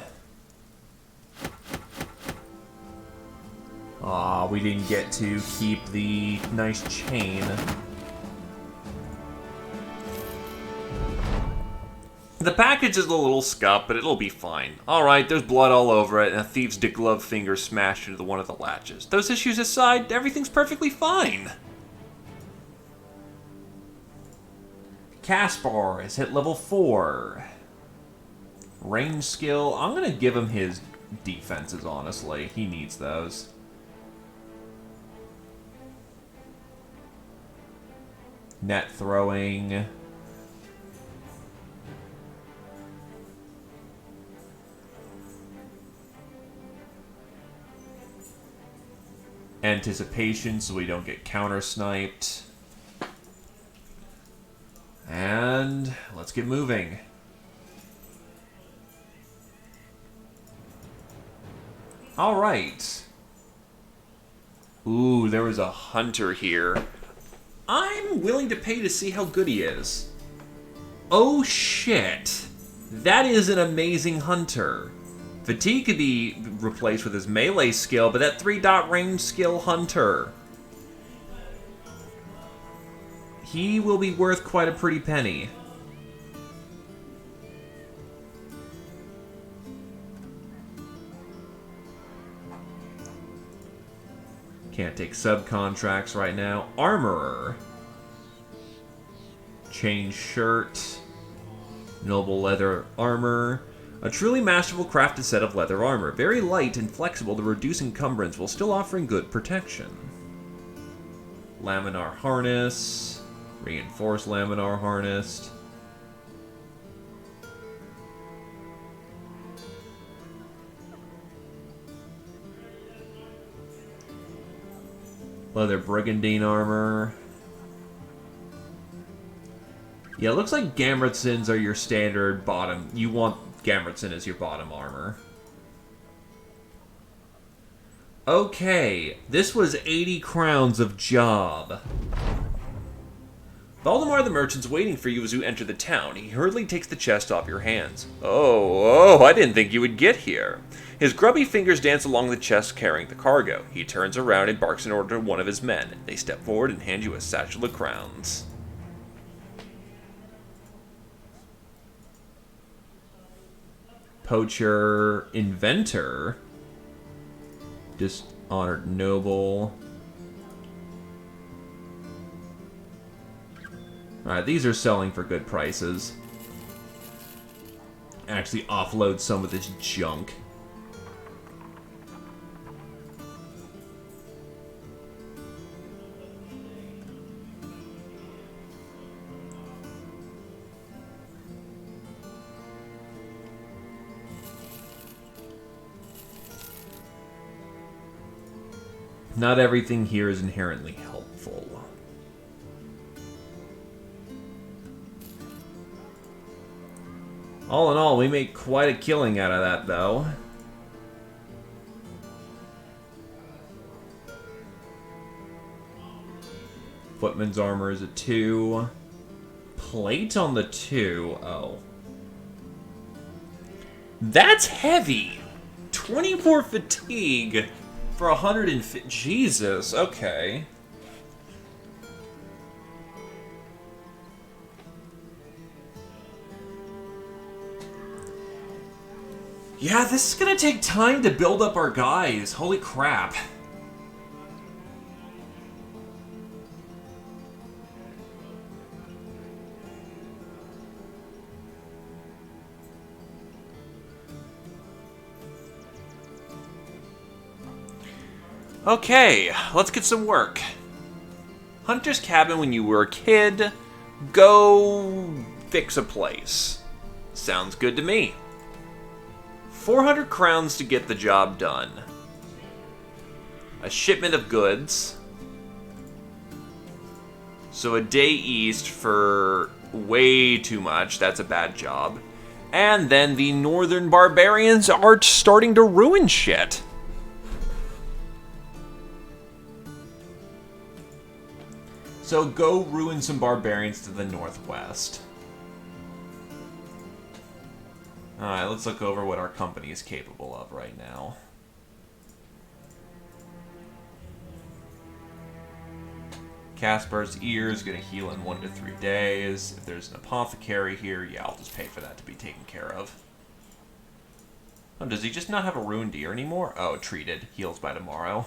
Aw, we didn't get to keep the nice chain. The package is a little scuffed, but it'll be fine. Alright, there's blood all over it, and a thief's gloved finger smashed into one of the latches. Those issues aside, everything's perfectly fine. Caspar has hit level 4. Range skill, I'm going to give him his defenses, honestly. He needs those. Net throwing. anticipation so we don't get counter-sniped. And let's get moving. Alright. Ooh, there was a hunter here. I'm willing to pay to see how good he is. Oh shit. That is an amazing hunter. Fatigue could be replaced with his melee skill, but that 3-dot range skill hunter. He will be worth quite a pretty penny. Can't take subcontracts right now. Armorer. Chain shirt. Noble leather armor. A truly masterful crafted set of leather armor. Very light and flexible to reduce encumbrance while still offering good protection. Laminar harness. Reinforced laminar harness. Leather brigandine armor. Yeah, it looks like Gamretsons are your standard bottom. You want Gamretson as your bottom armor. Okay, this was 80 crowns of job. Valdemar the merchant's waiting for you as you enter the town. He hurriedly takes the chest off your hands. Oh, I didn't think you would get here. His grubby fingers dance along the chest carrying the cargo. He turns around and barks an order to one of his men. They step forward and hand you a satchel of crowns. Poacher, inventor, dishonored noble. Alright, these are selling for good prices. Actually offload some of this junk. Not everything here is inherently helpful. All in all, we make quite a killing out of that, though. Footman's armor is a 2. Plate on the 2. Oh. That's heavy! 24 fatigue for 150. Jesus, okay. Yeah, this is gonna take time to build up our guys. Holy crap. Okay, let's get some work. Hunter's cabin when you were a kid. Go fix a place. Sounds good to me. 400 crowns to get the job done. A shipment of goods. So a day east for way too much. That's a bad job. And then the northern barbarians are starting to ruin shit. So go ruin some barbarians to the northwest. Alright, let's look over what our company is capable of right now. Caspar's ear is going to heal in 1 to 3 days. If there's an apothecary here, yeah, I'll just pay for that to be taken care of. Oh, does he just not have a ruined ear anymore? Oh, treated. Heals by tomorrow.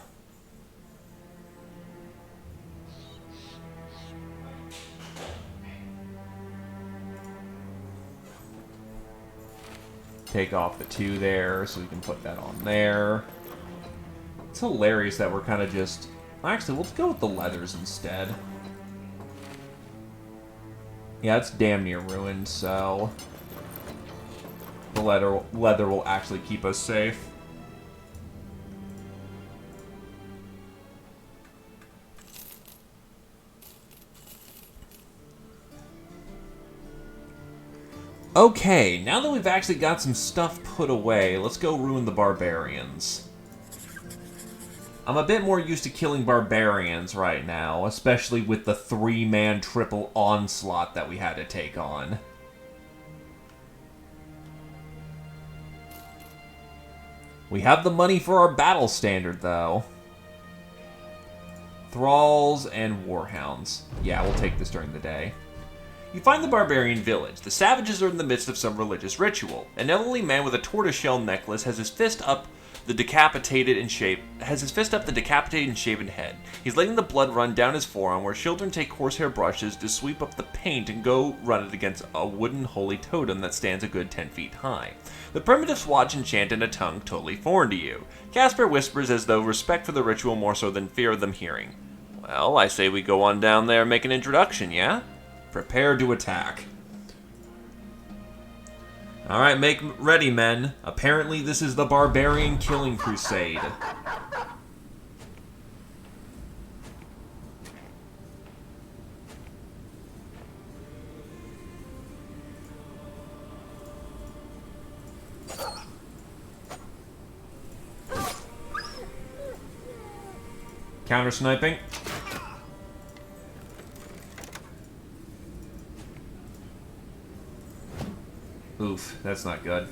Take off the 2 there, so we can put that on there. It's hilarious that we're kind of just... Actually, let's go with the leathers instead. Yeah, it's damn near ruined, so... The leather will actually keep us safe. Okay, now that we've actually got some stuff put away, let's go ruin the barbarians. I'm a bit more used to killing barbarians right now, especially with the 3-man triple onslaught that we had to take on. We have the money for our battle standard, though. Thralls and warhounds. Yeah, we'll take this during the day. You find the barbarian village. The savages are in the midst of some religious ritual. An elderly man with a tortoiseshell necklace has his fist up the decapitated and shaven head. He's letting the blood run down his forearm, where children take horsehair brushes to sweep up the paint and go run it against a wooden holy totem that stands a good 10 feet high. The primitives watch and chant in a tongue totally foreign to you. Casper whispers as though respect for the ritual more so than fear of them hearing. Well, I say we go on down there and make an introduction, yeah? Prepare to attack. Alright, make ready, men. Apparently this is the barbarian killing crusade. Counter-sniping. Oof, that's not good.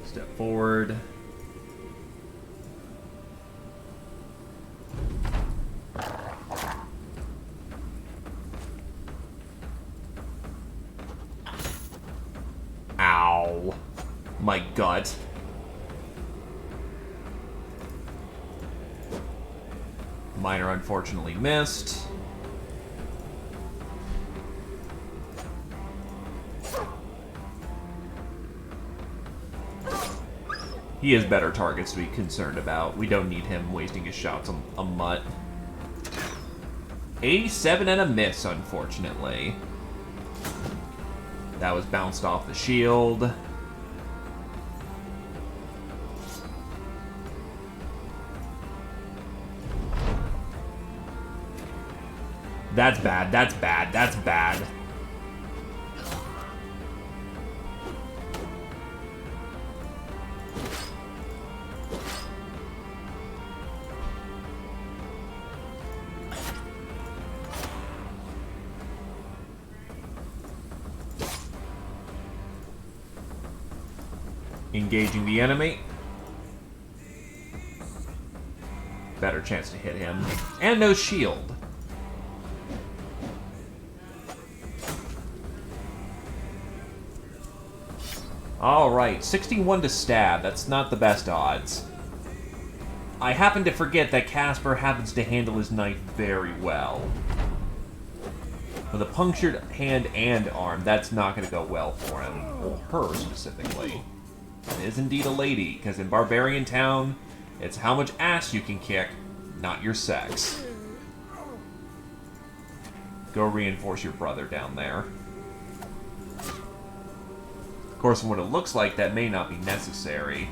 Step forward. Ow. My gut. Miner unfortunately missed. He has better targets to be concerned about. We don't need him wasting his shots on a mutt. 87 and a miss, unfortunately. That was bounced off the shield. That's bad, that's bad, that's bad. Engaging the enemy. Better chance to hit him. And no shield. Alright, 61 to stab. That's not the best odds. I happen to forget that Casper happens to handle his knife very well. With a punctured hand and arm, that's not going to go well for him. Or her, specifically. It is indeed a lady, because in Barbarian Town, it's how much ass you can kick, not your sex. Go reinforce your brother down there. Of course, from what it looks like, that may not be necessary.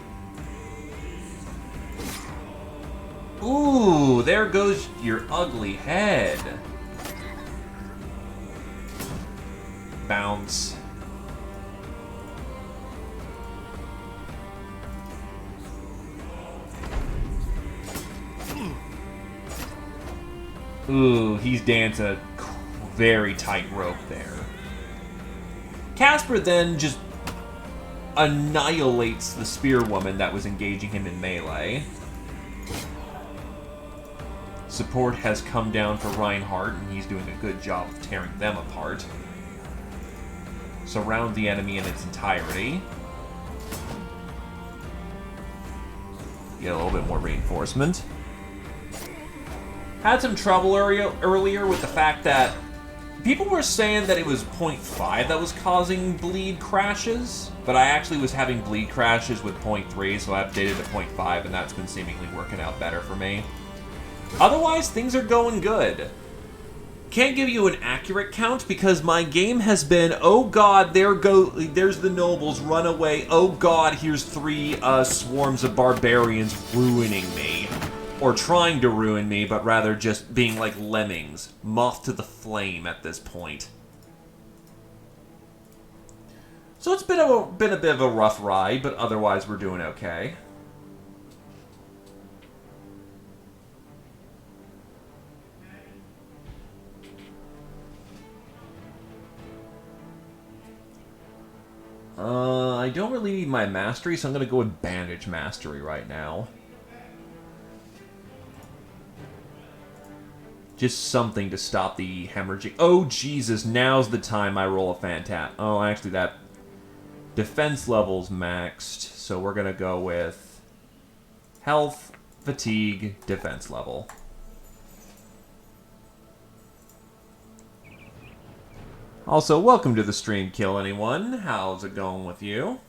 Ooh, there goes your ugly head. Bounce. Ooh, he's dancing a very tight rope there. Casper then just annihilates the spearwoman that was engaging him in melee. Support has come down for Reinhardt, and he's doing a good job of tearing them apart. Surround the enemy in its entirety. Get a little bit more reinforcement. Had some trouble earlier with the fact that people were saying that it was 0.5 that was causing bleed crashes, but I actually was having bleed crashes with 0.3, so I updated to 0.5, and that's been seemingly working out better for me. Otherwise, things are going good. Can't give you an accurate count because my game has been, oh god, there's the nobles, run away, oh god, here's 3 swarms of barbarians ruining me. or trying to ruin me, but rather just being like lemmings, moth to the flame at this point. So it's been a bit of a rough ride, but otherwise we're doing okay. I don't really need my mastery, so I'm going to go with bandage mastery right now. Just something to stop the hemorrhaging. Oh, Jesus, now's the time I roll a fantat. Oh, actually, that defense level's maxed, so we're going to go with health, fatigue, defense level. Also, welcome to the stream, Kill Anyone. How's it going with you?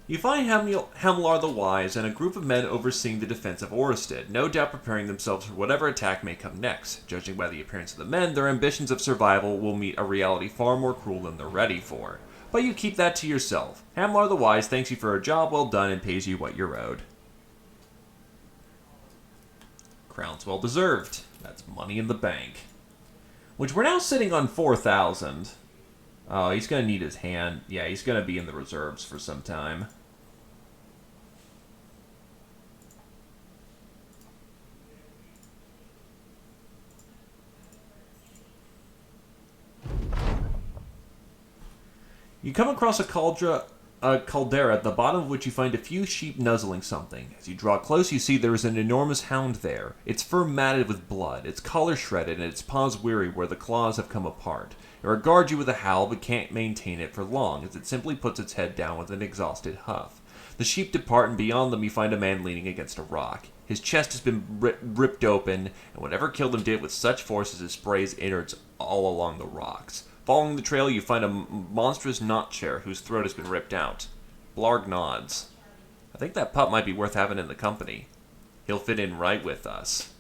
You find Hemlar the Wise and a group of men overseeing the defense of Oristed, no doubt preparing themselves for whatever attack may come next. Judging by the appearance of the men, their ambitions of survival will meet a reality far more cruel than they're ready for. But you keep that to yourself. Hemlar the Wise thanks you for a job well done and pays you what you're owed. Crown's well deserved. That's money in the bank. Which we're now sitting on 4,000. Oh, he's going to need his hand. Yeah, he's going to be in the reserves for some time. You come across a caldera at the bottom of which you find a few sheep nuzzling something. As you draw close, you see there is an enormous hound there. Its fur matted with blood, its collar shredded, and its paws weary where the claws have come apart. It regards you with a howl, but can't maintain it for long, as it simply puts its head down with an exhausted huff. The sheep depart, and beyond them you find a man leaning against a rock. His chest has been ripped open, and whatever killed him did with such force as it sprays innards all along the rocks. Following the trail, you find a monstrous knot chair whose throat has been ripped out. Blarg nods. I think that pup might be worth having in the company. He'll fit in right with us.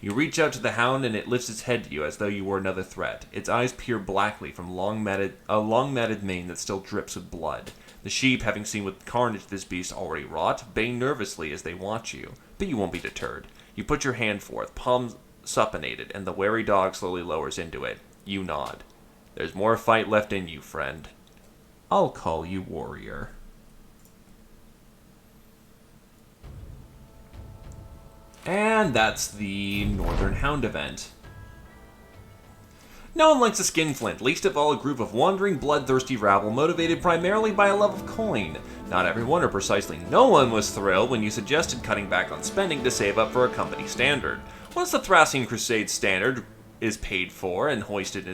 You reach out to the hound and it lifts its head to you as though you were another threat. Its eyes peer blackly from a long matted mane that still drips with blood. The sheep, having seen what carnage this beast already wrought, bay nervously as they watch you. But you won't be deterred. You put your hand forth, palm supinated, and the wary dog slowly lowers into it. You nod. There's more fight left in you, friend. I'll call you warrior. And that's the Northern Hound event. No one likes a skinflint, least of all a group of wandering, bloodthirsty rabble motivated primarily by a love of coin. Not everyone, or precisely no one, was thrilled when you suggested cutting back on spending to save up for a company standard. Once the Thracian Crusade standard is paid for and hoisted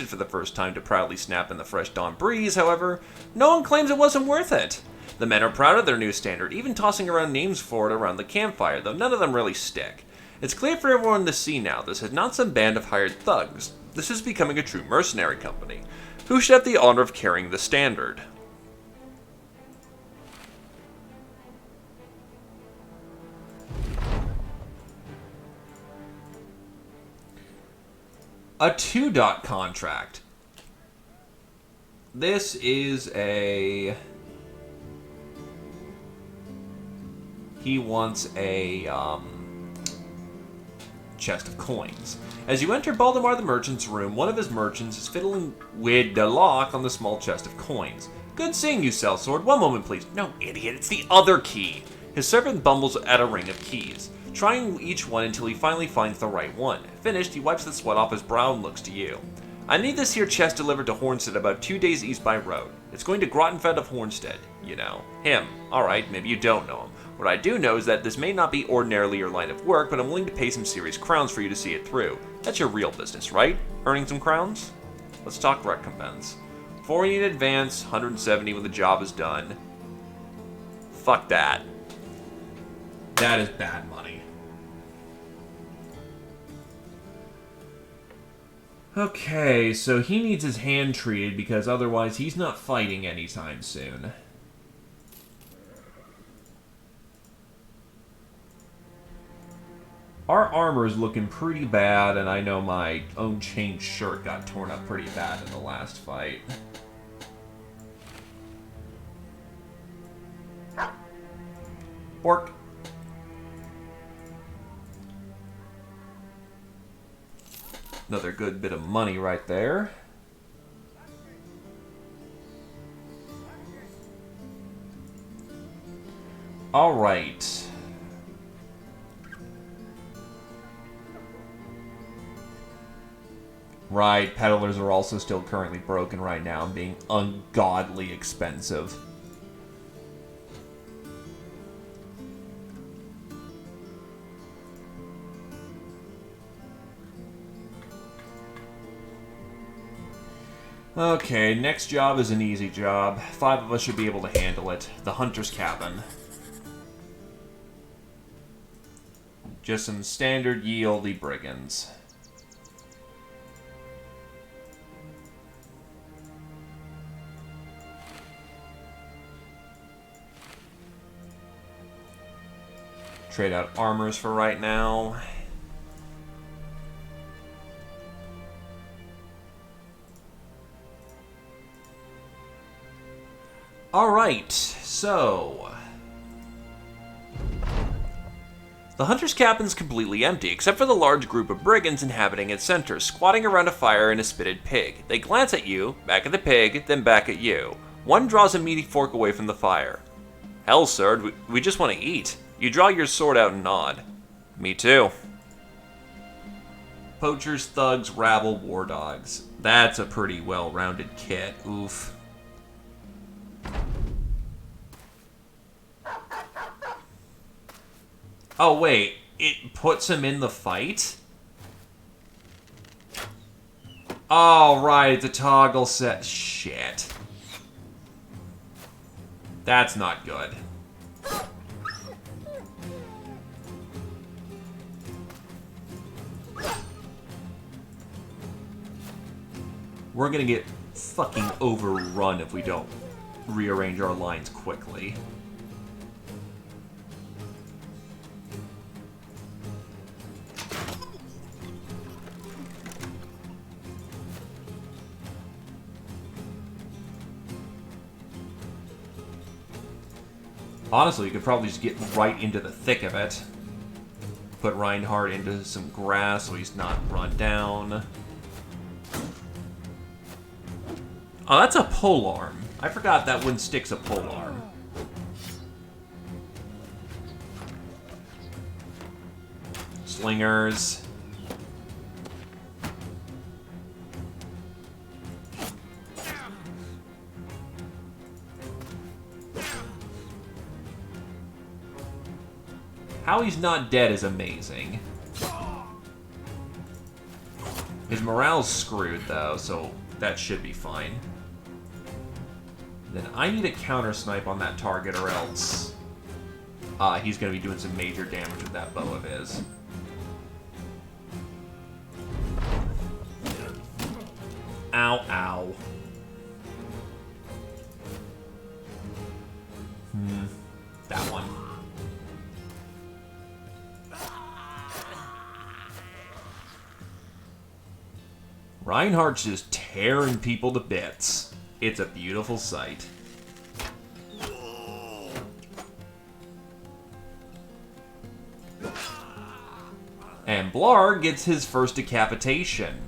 for the first time to proudly snap in the fresh dawn breeze, however, no one claims it wasn't worth it. The men are proud of their new standard, even tossing around names for it around the campfire, though none of them really stick. It's clear for everyone to see now this is not some band of hired thugs. This is becoming a true mercenary company, who should have the honor of carrying the standard. A 2-dot contract. This is a... He wants a, chest of coins. As you enter Baldemar the merchant's room, one of his merchants is fiddling with the lock on the small chest of coins. Good seeing you, sellsword. One moment, please. No, idiot, it's the other key. His servant bumbles at a ring of keys, trying each one until he finally finds the right one. Finished, he wipes the sweat off his brow and looks to you. I need this here chest delivered to Hornsted about 2 days east by road. It's going to Grottenfed of Hornsted. You know. Him. Alright, maybe you don't know him. What I do know is that this may not be ordinarily your line of work, but I'm willing to pay some serious crowns for you to see it through. That's your real business, right? Earning some crowns? Let's talk recompense. 40 in advance, 170 when the job is done. Fuck that. That is bad money. Okay, so he needs his hand treated because otherwise he's not fighting anytime soon. Our armor is looking pretty bad, and I know my own chain shirt got torn up pretty bad in the last fight. Bork. Another good bit of money right there. All right. Right, peddlers are also still currently broken right now and being ungodly expensive. Okay, next job is an easy job. 5 of us should be able to handle it. The Hunter's Cabin. Just some standard yieldy brigands. Trade out armors for right now. Alright, so... The Hunter's Cabin's completely empty, except for the large group of brigands inhabiting its center, squatting around a fire and a spitted pig. They glance at you, back at the pig, then back at you. One draws a meaty fork away from the fire. Hell, sir, we just want to eat. You draw your sword out and nod. Me too. Poachers, thugs, rabble, war dogs. That's a pretty well-rounded kit. Oof. Oh, wait. It puts him in the fight? Oh, right. It's a toggle set. Shit. That's not good. We're gonna get fucking overrun if we don't rearrange our lines quickly. Honestly, you could probably just get right into the thick of it. Put Reinhardt into some grass so he's not run down. Oh, that's a polearm. I forgot that one sticks a polearm. Slingers. How he's not dead is amazing. His morale's screwed, though, so that should be fine. Then I need a counter snipe on that target, or else he's going to be doing some major damage with that bow of his. Ow, ow. That one. Reinhardt's just tearing people to bits. It's a beautiful sight. And Blarg gets his first decapitation.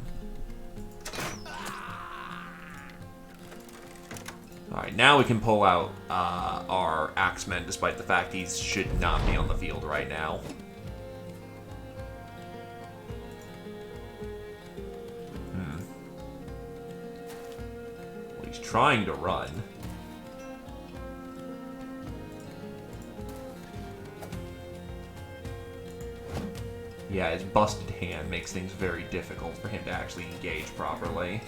Alright, now we can pull out our Axemen, despite the fact he should not be on the field right now. Well, he's trying to run. Yeah, his busted hand makes things very difficult for him to actually engage properly.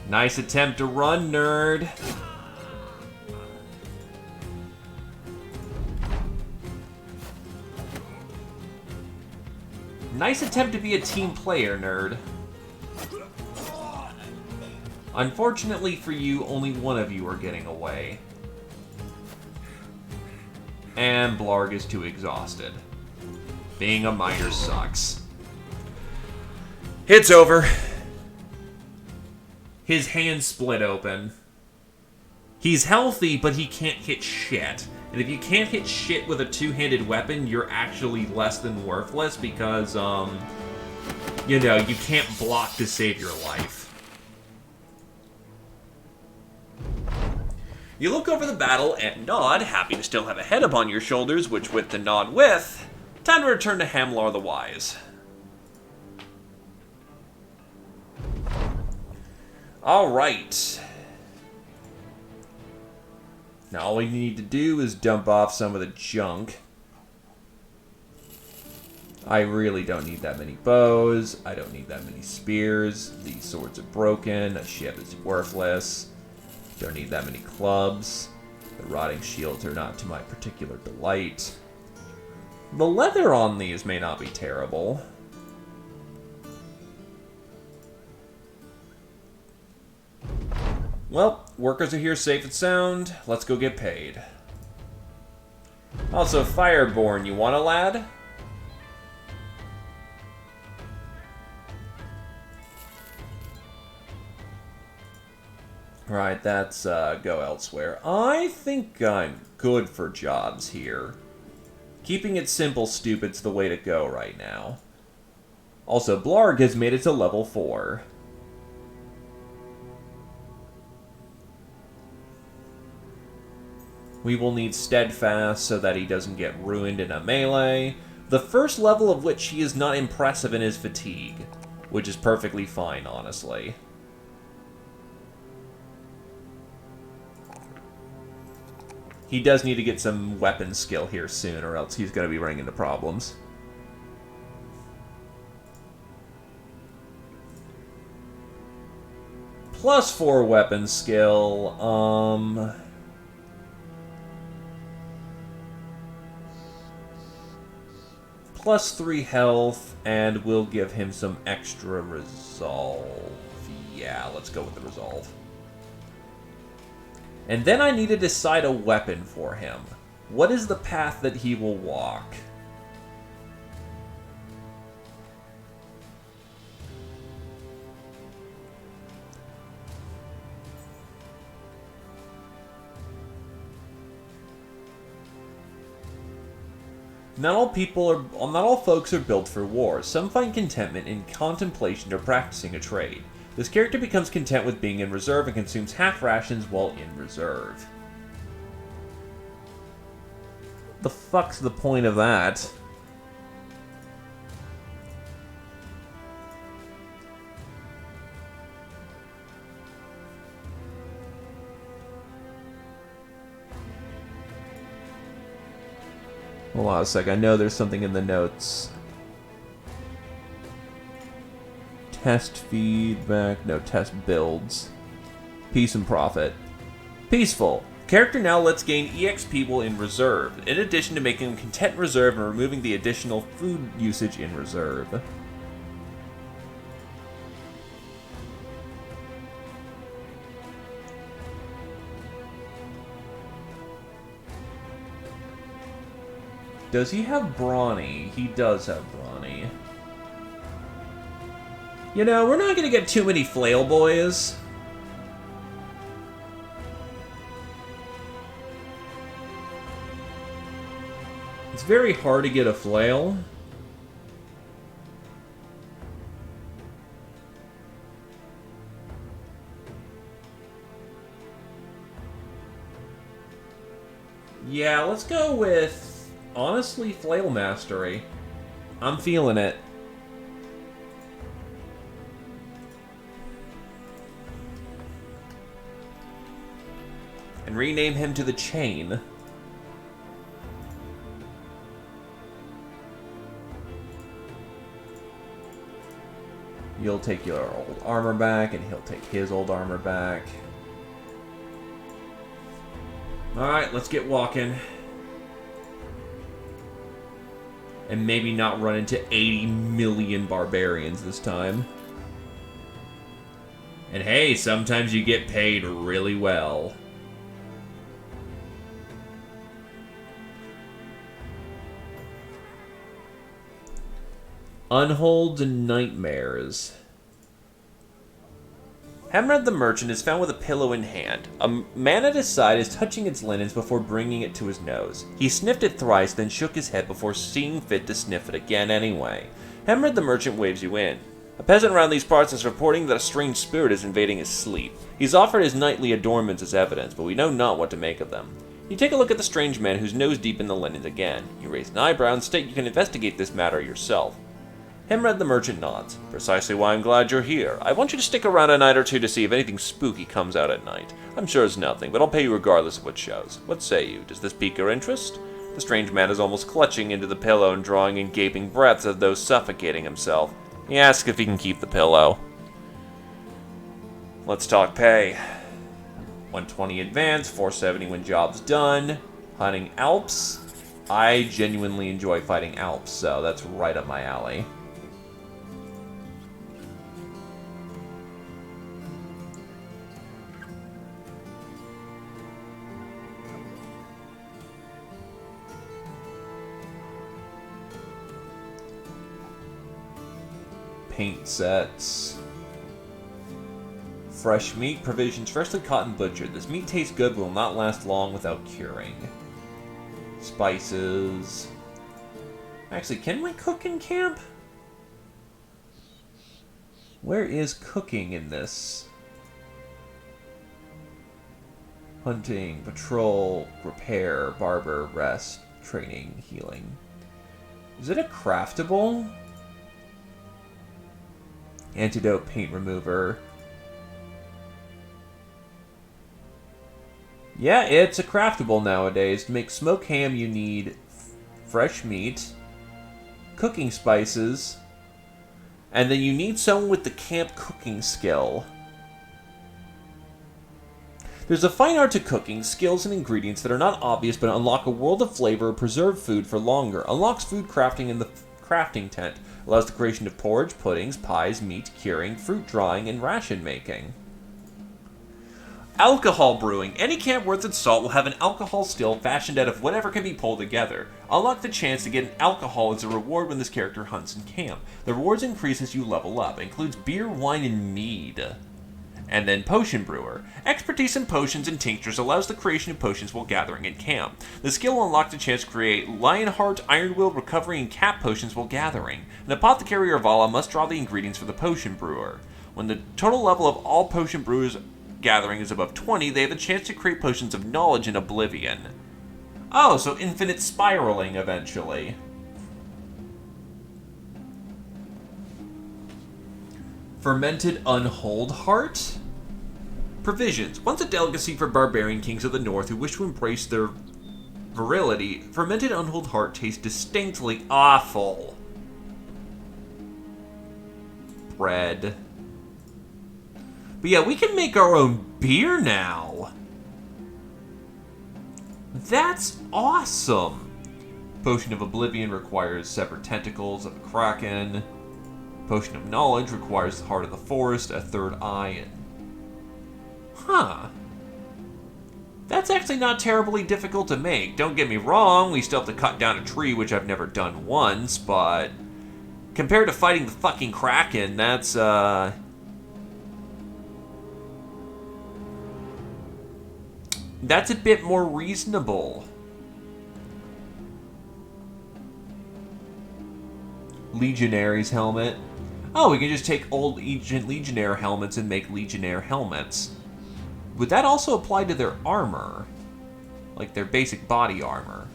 Nice attempt to run, nerd. Nice attempt to be a team player, nerd. Unfortunately for you, only one of you are getting away. And Blarg is too exhausted. Being a miner sucks. It's over. His hand split open. He's healthy, but he can't hit shit. And if you can't hit shit with a two-handed weapon, you're actually less than worthless because, you know, you can't block to save your life. You look over the battle and nod, happy to still have a head upon your shoulders, which with to nod with, time to return to Hamlar the Wise. Alright. Now all we need to do is dump off some of the junk. I really don't need that many bows. I don't need that many spears. These swords are broken. A ship is worthless. Don't need that many clubs. The rotting shields are not to my particular delight. The leather on these may not be terrible. Well, workers are here safe and sound. Let's go get paid. Also, Fireborn, you want a lad? Right, that's go elsewhere. I think I'm good for jobs here. Keeping it simple, stupid's the way to go right now. Also, Blarg has made it to level 4. We will need Steadfast so that he doesn't get ruined in a melee, the first level of which he is not impressive in his fatigue, which is perfectly fine, honestly. He does need to get some weapon skill here soon, or else he's going to be running into problems. +4 weapon skill, +3 health, and we'll give him some extra resolve. Yeah, let's go with the resolve. And then I need to decide a weapon for him. What is the path that he will walk? Not all folks are built for war. Some find contentment in contemplation or practicing a trade. This character becomes content with being in reserve and consumes half rations while in reserve. The fuck's the point of that? Hold on a sec, I know there's something in the notes. Test feedback, no, test builds. Peace and profit. Peaceful. Character now lets gain EXP while in reserve, in addition to making him content in reserve and removing the additional food usage in reserve. Does he have Brawny? He does have Brawny. You know, we're not going to get too many flail boys. It's very hard to get a flail. Yeah, let's go with, honestly, Flail Mastery. I'm feeling it. And rename him to the Chain. You'll take your old armor back, and he'll take his old armor back. Alright, let's get walking. And maybe not run into 80 million barbarians this time. And hey, sometimes you get paid really well. Unhold Nightmares. Hemred the merchant is found with a pillow in hand. A man at his side is touching its linens before bringing it to his nose. He sniffed it thrice, then shook his head before seeing fit to sniff it again anyway. Hemred the merchant waves you in. A peasant around these parts is reporting that a strange spirit is invading his sleep. He's offered his nightly adornments as evidence, but we know not what to make of them. You take a look at the strange man who's nose deep in the linens again. You raise an eyebrow and state you can investigate this matter yourself. Hemred the merchant nods. Precisely why I'm glad you're here. I want you to stick around a night or two to see if anything spooky comes out at night. I'm sure it's nothing, but I'll pay you regardless of what shows. What say you? Does this pique your interest? The strange man is almost clutching into the pillow and drawing in gaping breaths as though suffocating himself. He asks if he can keep the pillow. Let's talk pay. 120 advance, 470 when job's done. Hunting Alps. I genuinely enjoy fighting Alps, so that's right up my alley. Paint sets. Fresh meat, provisions freshly caught and butchered. This meat tastes good but will not last long without curing. Spices. Actually, can we cook in camp? Where is cooking in this? Hunting, patrol, repair, barber, rest, training, healing. Is it a craftable? Antidote, paint remover. Yeah, it's a craftable nowadays. To make smoked ham, you need fresh meat, cooking spices, and then you need someone with the camp cooking skill. There's a fine art to cooking, skills and ingredients that are not obvious but unlock a world of flavor or preserve food for longer. Unlocks food crafting in the crafting tent. Allows the creation of porridge, puddings, pies, meat, curing, fruit drying, and ration making. Alcohol brewing. Any camp worth its salt will have an alcohol still fashioned out of whatever can be pulled together. Unlock the chance to get an alcohol as a reward when this character hunts in camp. The rewards increase as you level up. It includes beer, wine, and mead. And then Potion Brewer. Expertise in potions and tinctures allows the creation of potions while gathering in camp. The skill will unlock the chance to create Lionheart, Ironwill, Recovery, and Cap potions while gathering. An apothecary or Vala must draw the ingredients for the Potion Brewer. When the total level of all Potion Brewers gathering is above 20, they have a chance to create potions of knowledge and oblivion. Oh, so infinite spiraling eventually. Fermented Unhold Heart? Provisions. Once a delicacy for barbarian kings of the north who wish to embrace their virility, fermented Unhold Heart tastes distinctly awful. Bread. But yeah, we can make our own beer now. That's awesome. Potion of Oblivion requires severed tentacles of a kraken. Potion of Knowledge requires the heart of the forest, a third eye, and... Huh. That's actually not terribly difficult to make. Don't get me wrong, we still have to cut down a tree, which I've never done once, but... compared to fighting the fucking kraken, that's, that's a bit more reasonable. Legionary's helmet. Oh, we can just take old ancient Legionnaire helmets and make Legionnaire helmets. Would that also apply to their armor? Like their basic body armor?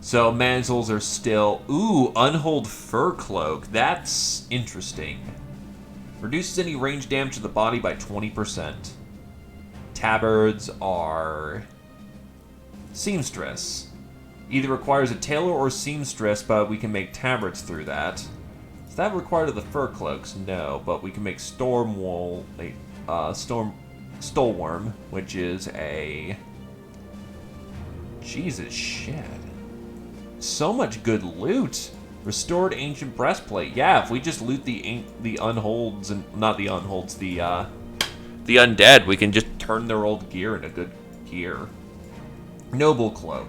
So mantles are still... Ooh, Unhold Fur Cloak. That's interesting. Reduces any range damage to the body by 20%. Tabards are... Seamstress. Either requires a tailor or seamstress, but we can make tabards through that. Is that required of the fur cloaks? No, but we can make Stormworm, which is a... Jesus shit. So much good loot. Restored Ancient Breastplate. Yeah, if we just loot the unholds, and not the unholds, the undead, we can just turn their old gear into good gear. Noble Cloak.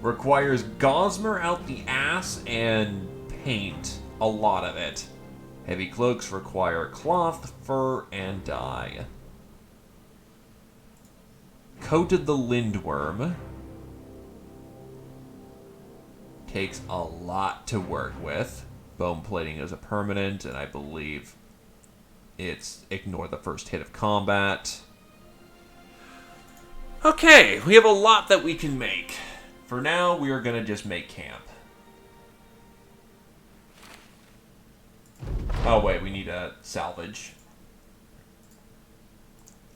Requires Gosmer out the ass and paint. A lot of it. Heavy cloaks require cloth, fur, and dye. Coated the lindworm. Takes a lot to work with. Bone plating is a permanent, and I believe it's ignore the first hit of combat. Okay, we have a lot that we can make. For now, we are going to just make camp. Oh, wait, we need a salvage.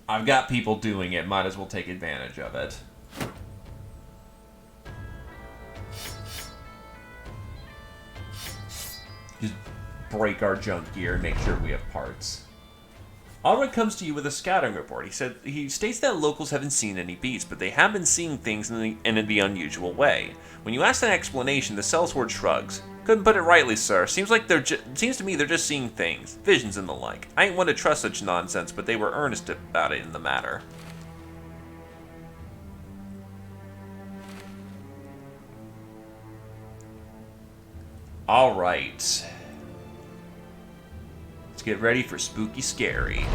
I've got people doing it. Might as well take advantage of it. Just break our junk gear and make sure we have parts. Alred comes to you with a scouting report. He states that locals haven't seen any beasts, but they have been seeing things in the unusual way. When you ask an explanation, the sellsword shrugs. Couldn't put it rightly, sir. Seems to me they're just seeing things, visions and the like. I ain't one to trust such nonsense, but they were earnest about it in the matter. All right. Get ready for spooky scary.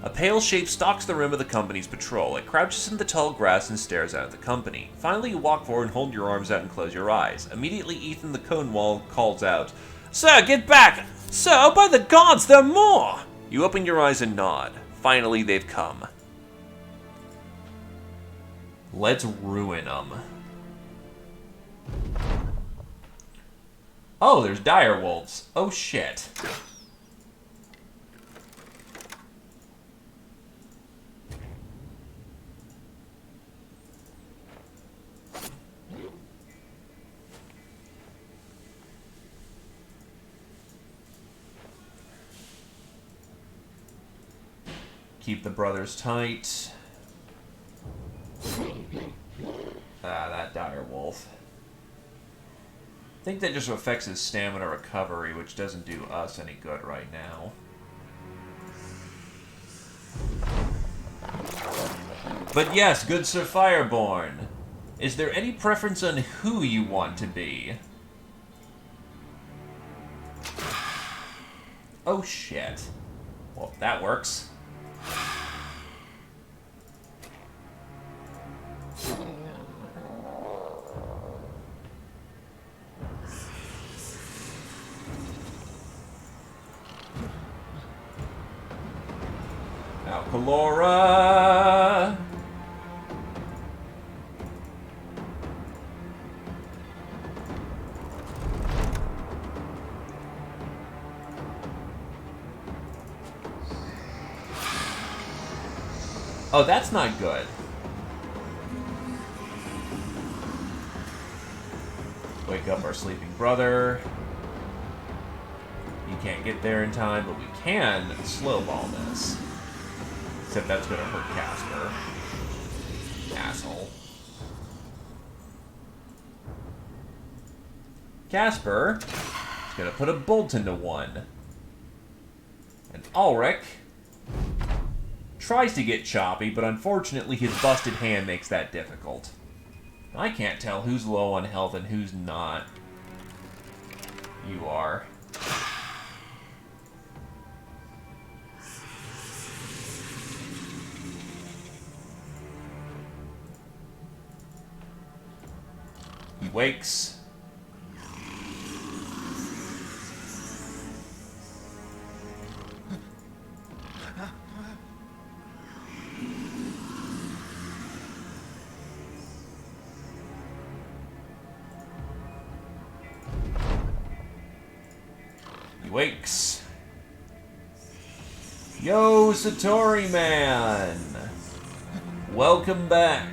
A pale shape stalks the rim of the company's patrol. It crouches in the tall grass and stares out at the company. Finally, you walk forward and hold your arms out and close your eyes. Immediately, Ethan the Conewall calls out, "Sir, get back! Sir, by the gods, there are more!" You open your eyes and nod. Finally, they've come. Let's ruin them. Oh, there's dire wolves. Oh, shit. Keep the brothers tight. That dire wolf. I think that just affects his stamina recovery, which doesn't do us any good right now. But yes, good Sir Fireborn. Is there any preference on who you want to be? Oh shit. Well, that works. Alcalora! Oh, that's not good. Wake up our sleeping brother. He can't get there in time, but we can slowball this. Except that's gonna hurt Casper. Asshole. Casper is gonna put a bolt into one. And Ulrich tries to get choppy, but unfortunately his busted hand makes that difficult. I can't tell who's low on health and who's not. You are. He wakes. He wakes. Yo, Satori Man! Welcome back.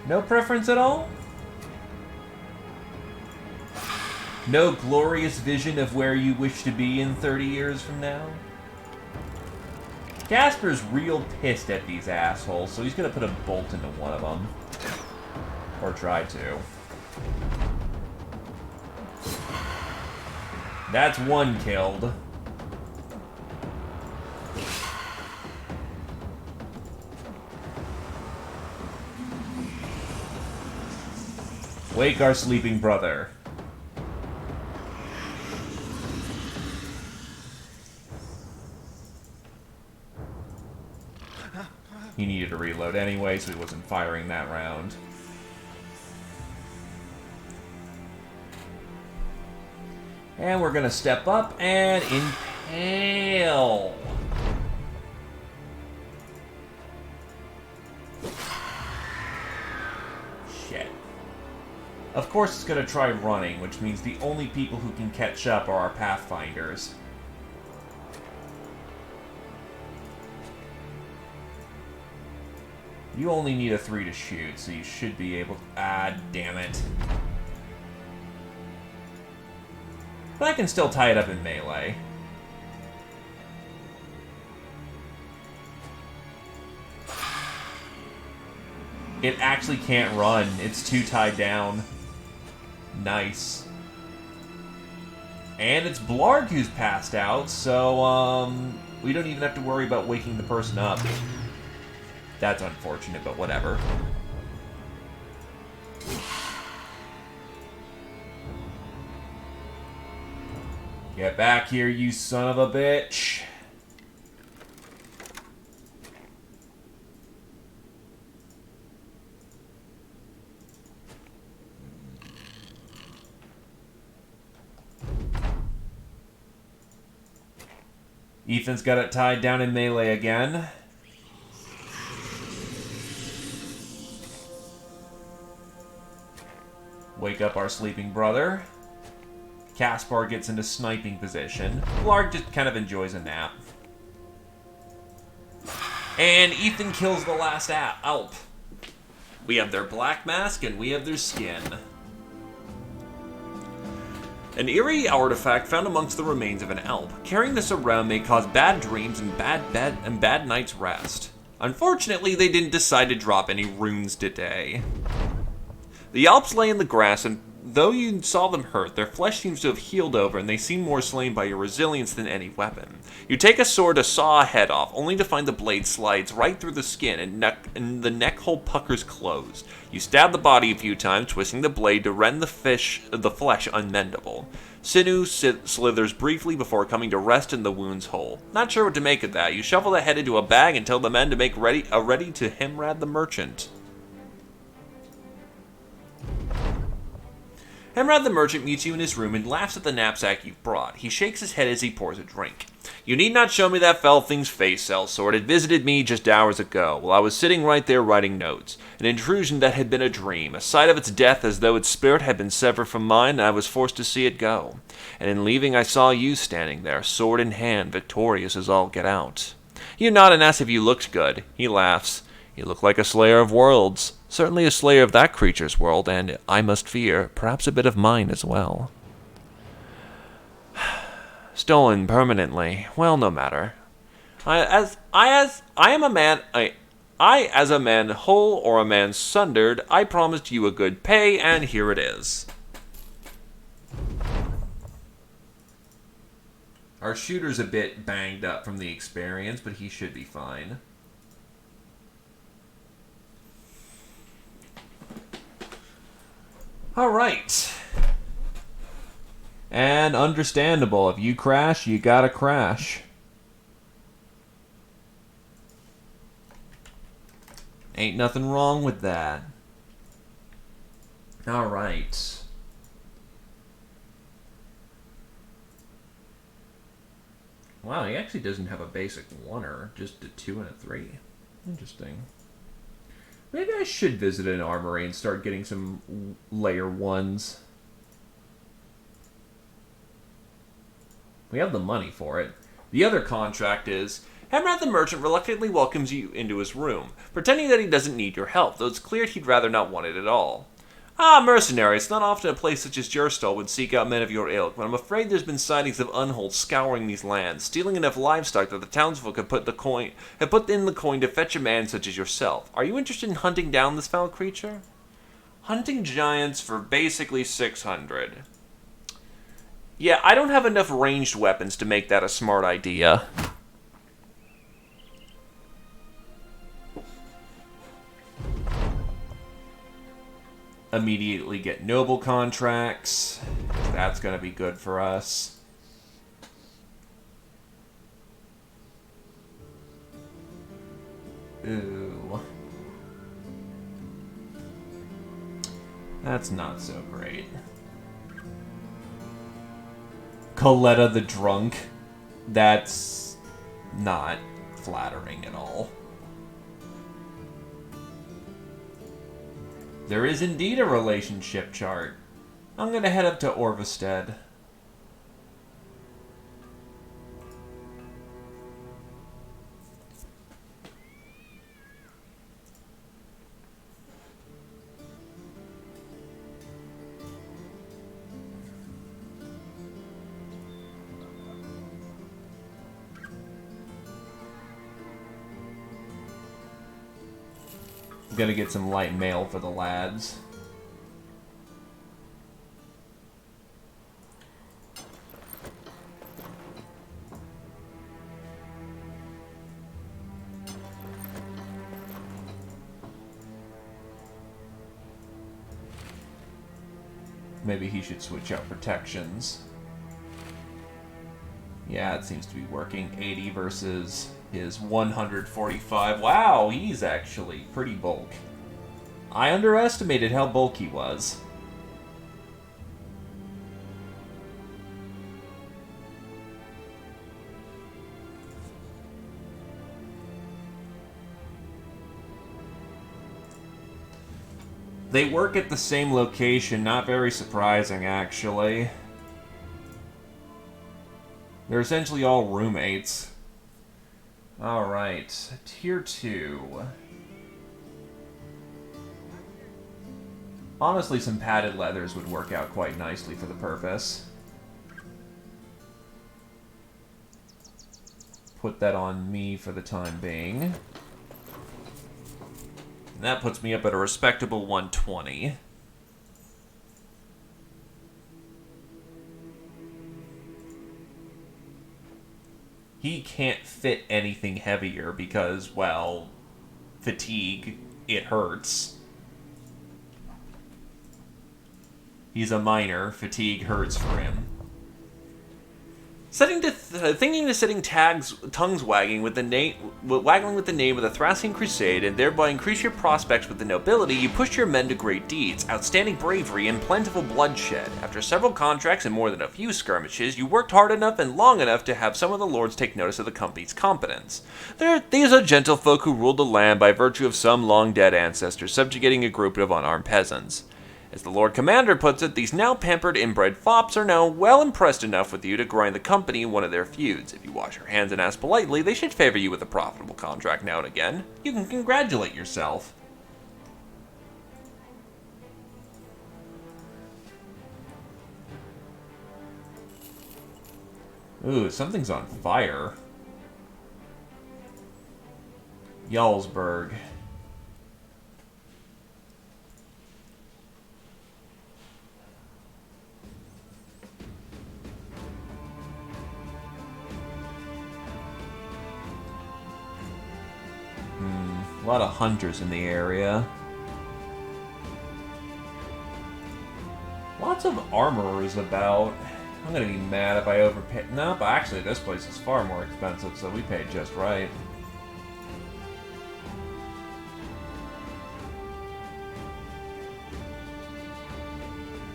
No preference at all? No glorious vision of where you wish to be in 30 years from now? Casper's real pissed at these assholes, so he's gonna put a bolt into one of them. Or try to. That's one killed. Wake our sleeping brother. He needed to reload anyway, so he wasn't firing that round. And we're gonna step up and impale. Shit. Of course it's gonna try running, which means the only people who can catch up are our Pathfinders. You only need a 3 to shoot, so you should be able to... Ah, damn it. But I can still tie it up in melee. It actually can't run. It's too tied down. Nice. And it's Blarg who's passed out, so we don't even have to worry about waking the person up. That's unfortunate, but whatever. Get back here, you son of a bitch. Ethan's got it tied down in melee again. Wake up our sleeping brother. Caspar gets into sniping position. Blarg just kind of enjoys a nap. And Ethan kills the last Alp. We have their black mask and we have their skin. An eerie artifact found amongst the remains of an Alp. Carrying this around may cause bad dreams and bad night's rest. Unfortunately, they didn't decide to drop any runes today. The Alps lay in the grass, and though you saw them hurt, their flesh seems to have healed over, and they seem more slain by your resilience than any weapon. You take a sword to saw a head off, only to find the blade slides right through the skin, and the neck hole puckers closed. You stab the body a few times, twisting the blade to rend the flesh unmendable. Sinew slithers briefly before coming to rest in the wound's hole. Not sure what to make of that, you shovel the head into a bag and tell the men to make ready to Hemrad the merchant. Hemrad the merchant meets you in his room and laughs at the knapsack you've brought. He shakes his head as he pours a drink. You need not show me that fell thing's face, sellsword. It visited me just hours ago, while I was sitting right there writing notes. An intrusion that had been a dream, a sight of its death as though its spirit had been severed from mine, and I was forced to see it go. And in leaving I saw you standing there, sword in hand, victorious as all get out. You nod and ask if you looked good. He laughs. You look like a slayer of worlds. Certainly a slayer of that creature's world, and, I must fear, perhaps a bit of mine as well. Stolen permanently. Well, no matter. As a man whole or a man sundered, I promised you a good pay, and here it is. Our shooter's a bit banged up from the experience, but he should be fine. Alright. And understandable. If you crash, you gotta crash. Ain't nothing wrong with that. Alright. Wow, he actually doesn't have a basic 1-er, just a 2 and a 3. Interesting. Maybe I should visit an armory and start getting some layer 1s. We have the money for it. The other contract is, Hemrad the merchant reluctantly welcomes you into his room, pretending that he doesn't need your help, though it's clear he'd rather not want it at all. Ah, mercenary, it's not often a place such as Jurstal would seek out men of your ilk, but I'm afraid there's been sightings of Unhold scouring these lands, stealing enough livestock that the townsfolk have put in the coin to fetch a man such as yourself. Are you interested in hunting down this foul creature? Hunting giants for basically 600. Yeah, I don't have enough ranged weapons to make that a smart idea. Immediately get noble contracts. That's going to be good for us. Ooh. That's not so great. Coletta the Drunk. That's not flattering at all. There is indeed a relationship chart. I'm going to head up to Orvestead. I'm gonna get some light mail for the lads. Maybe he should switch out protections. Yeah, it seems to be working. 80 versus his 145. Wow, he's actually pretty bulk. I underestimated how bulk he was. They work at the same location, not very surprising, actually. They're essentially all roommates. Alright, Tier 2. Honestly, some padded leathers would work out quite nicely for the purpose. Put that on me for the time being. And that puts me up at a respectable 120. He can't fit anything heavier because, well, fatigue, it hurts. He's a minor. Fatigue hurts for him. Thinking to setting tongues wagging with waggling with the name of the Thracian Crusade and thereby increase your prospects with the nobility, you pushed your men to great deeds, outstanding bravery, and plentiful bloodshed. After several contracts and more than a few skirmishes, you worked hard enough and long enough to have some of the lords take notice of the company's competence. These are gentlefolk who ruled the land by virtue of some long-dead ancestors, subjugating a group of unarmed peasants. As the Lord Commander puts it, these now pampered inbred fops are now well impressed enough with you to grind the company in one of their feuds. If you wash your hands and ask politely, they should favor you with a profitable contract now and again. You can congratulate yourself. Ooh, something's on fire. Jarlsberg. A lot of hunters in the area. Lots of armorers about. I'm gonna be mad if I overpay. No, but actually this place is far more expensive, so we paid just right.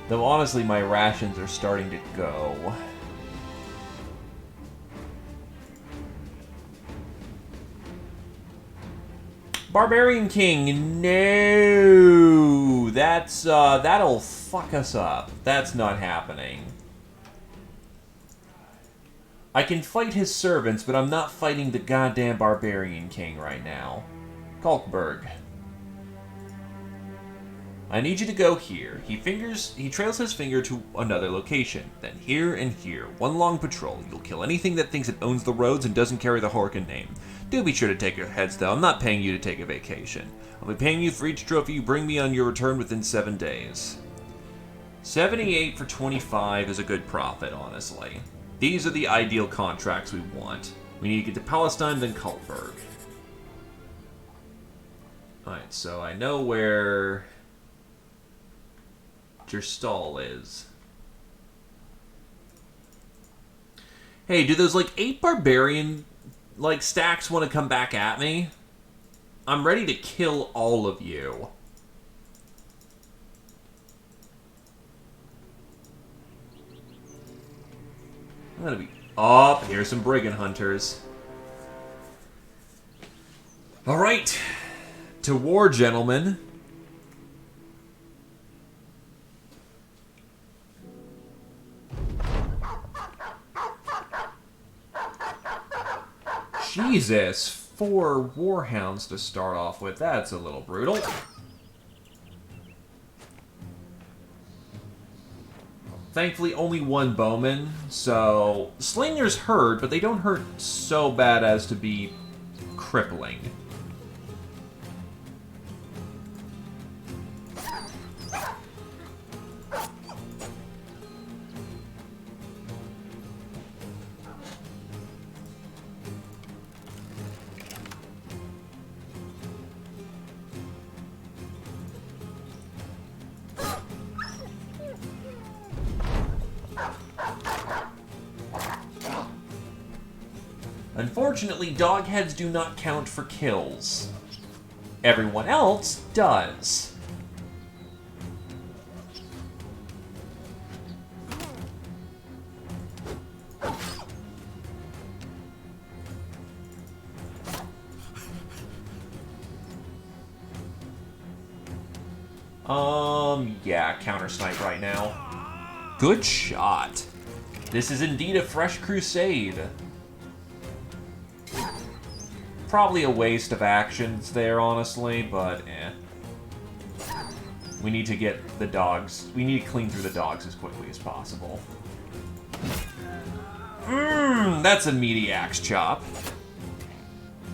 Though honestly, my rations are starting to go. Barbarian King, no! That'll fuck us up. That's not happening. I can fight his servants, but I'm not fighting the goddamn Barbarian King right now. Kalkberg. I need you to go here. He trails his finger to another location. Then here and here. One long patrol. You'll kill anything that thinks it owns the roads and doesn't carry the Horkin name. Do be sure to take your heads, though. I'm not paying you to take a vacation. I'll be paying you for each trophy you bring me on your return within 7 days. 78 for 25 is a good profit, honestly. These are the ideal contracts we want. We need to get to Palestine, then Kaltberg. Alright, so I know where Gerstal is. Hey, do those, like, 8 barbarian, like, stacks want to come back at me? I'm ready to kill all of you. I'm gonna be... Oh, here's some brigand hunters. Alright. To war, gentlemen. Jesus, 4 warhounds to start off with. That's a little brutal. Thankfully, only 1 bowman, so slingers hurt, but they don't hurt so bad as to be crippling. Unfortunately, dogheads do not count for kills. Everyone else does. Yeah, counter snipe right now. Good shot. This is indeed a fresh crusade. Probably a waste of actions there, honestly, but eh. We need to get the dogs... We need to clean through the dogs as quickly as possible. That's a meaty axe chop.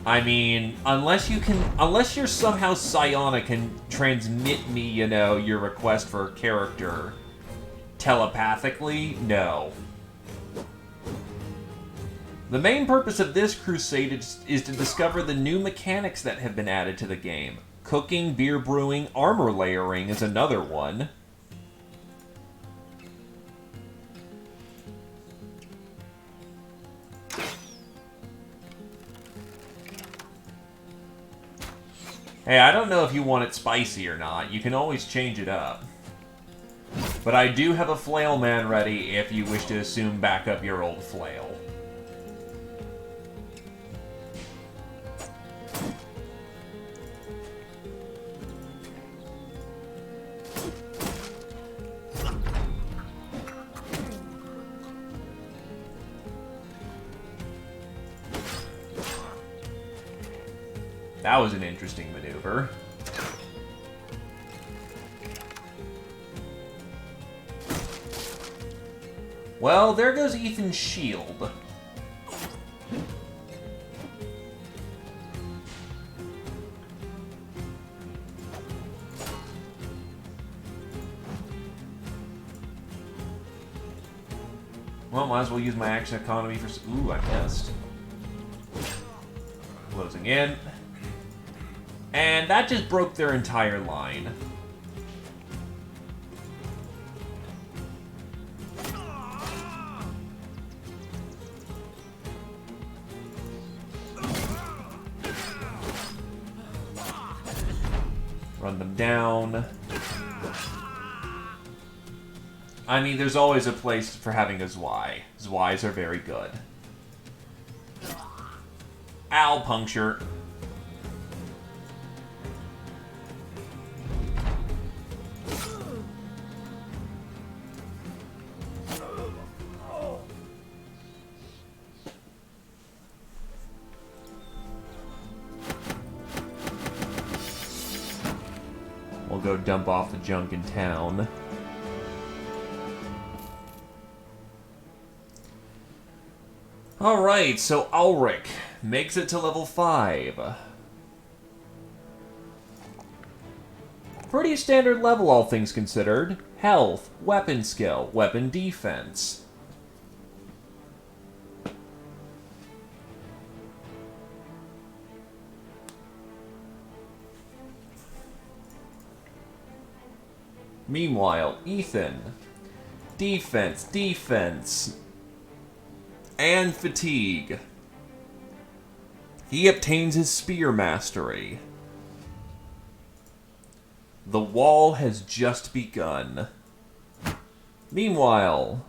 I mean, unless you're somehow psionic and transmit me, you know, your request for a character telepathically, no. The main purpose of this crusade is to discover the new mechanics that have been added to the game. Cooking, beer brewing, armor layering is another one. Hey, I don't know if you want it spicy or not. You can always change it up. But I do have a flail man ready if you wish to assume back up your old flail. That was an interesting maneuver. Well, there goes Ethan's shield. Well, might as well use my action economy for... Ooh, I missed. Closing in. And that just broke their entire line. Run them down. I mean, there's always a place for having a Zwei. Zweis are very good. Ow, puncture. We'll go dump off the junk in town. Alright, so Ulrich makes it to level 5. Pretty standard level, all things considered. Health, weapon skill, weapon defense. Meanwhile, Ethan. Defense, and fatigue. He obtains his spear mastery. The wall has just begun. Meanwhile,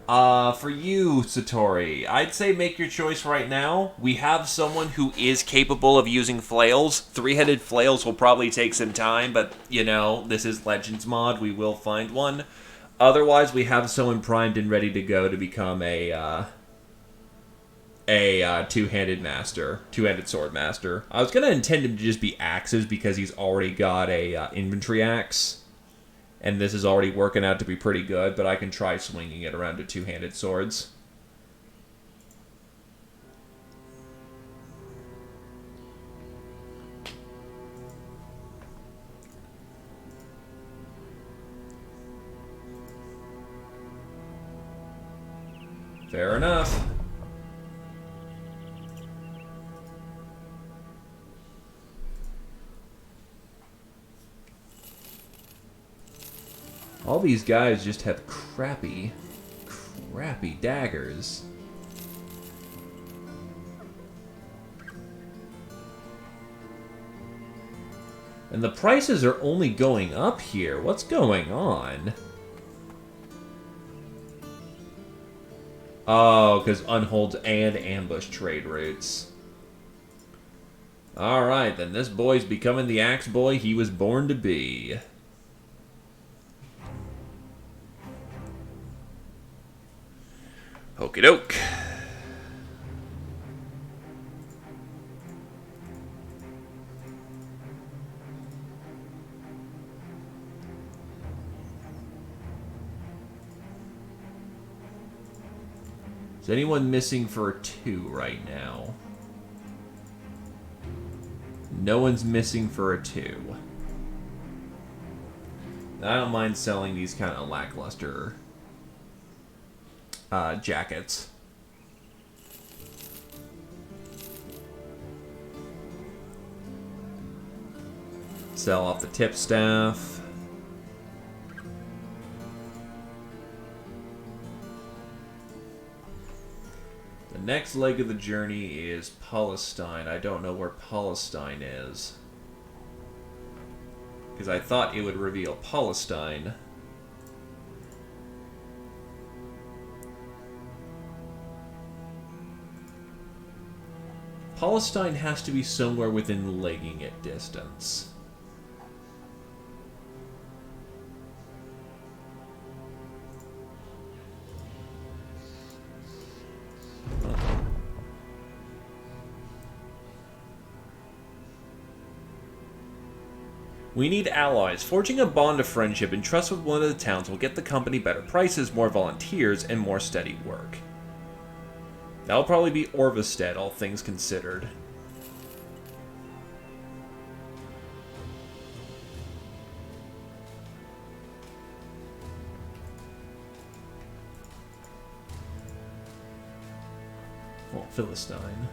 for you, Satori, I'd say make your choice right now. We have someone who is capable of using flails. Three-headed flails will probably take some time, but, you know, this is Legends mod. We will find one. Otherwise, we have someone primed and ready to go to become a two-handed sword master. I was going to intend him to just be axes because he's already got a inventory axe. And this is already working out to be pretty good, but I can try swinging it around to two-handed swords. Fair enough. All these guys just have crappy daggers. And the prices are only going up here. What's going on? Oh, because unholds and ambush trade routes. Alright, then this boy's becoming the axe boy he was born to be. Okie doke. Is anyone missing for a 2 right now? No one's missing for a 2. I don't mind selling these kind of lackluster jackets. Sell off the tip staff. The next leg of the journey is Palestine. I don't know where Palestine is, because I thought it would reveal Palestine. Palestine has to be somewhere within legging it distance. We need allies. Forging a bond of friendship and trust with one of the towns will get the company better prices, more volunteers, and more steady work. That'll probably be Orvestead, all things considered. Well, Philistine.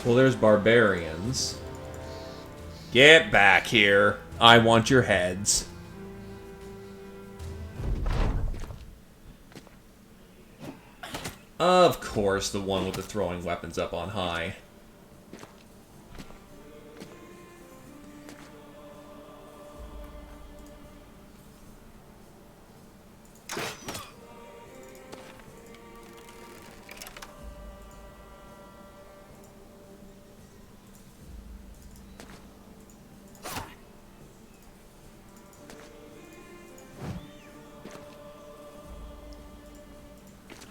Well, there's barbarians. Get back here. I want your heads. Of course, the one with the throwing weapons up on high.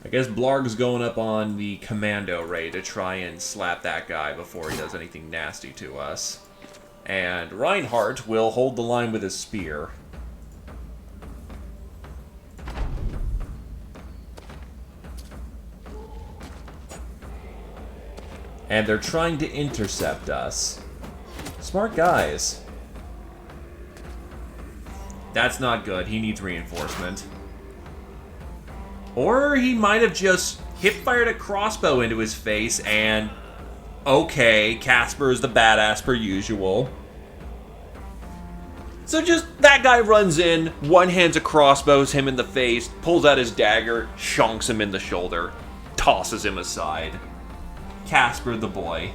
I guess Blarg's going up on the commando raid to try and slap that guy before he does anything nasty to us. And Reinhardt will hold the line with his spear. And they're trying to intercept us. Smart guys. That's not good. He needs reinforcement. Or he might have just hip-fired a crossbow into his face and... Okay, Casper is the badass per usual. So just, that guy runs in, one-hands a crossbows him in the face, pulls out his dagger, chunks him in the shoulder, tosses him aside. Casper the boy.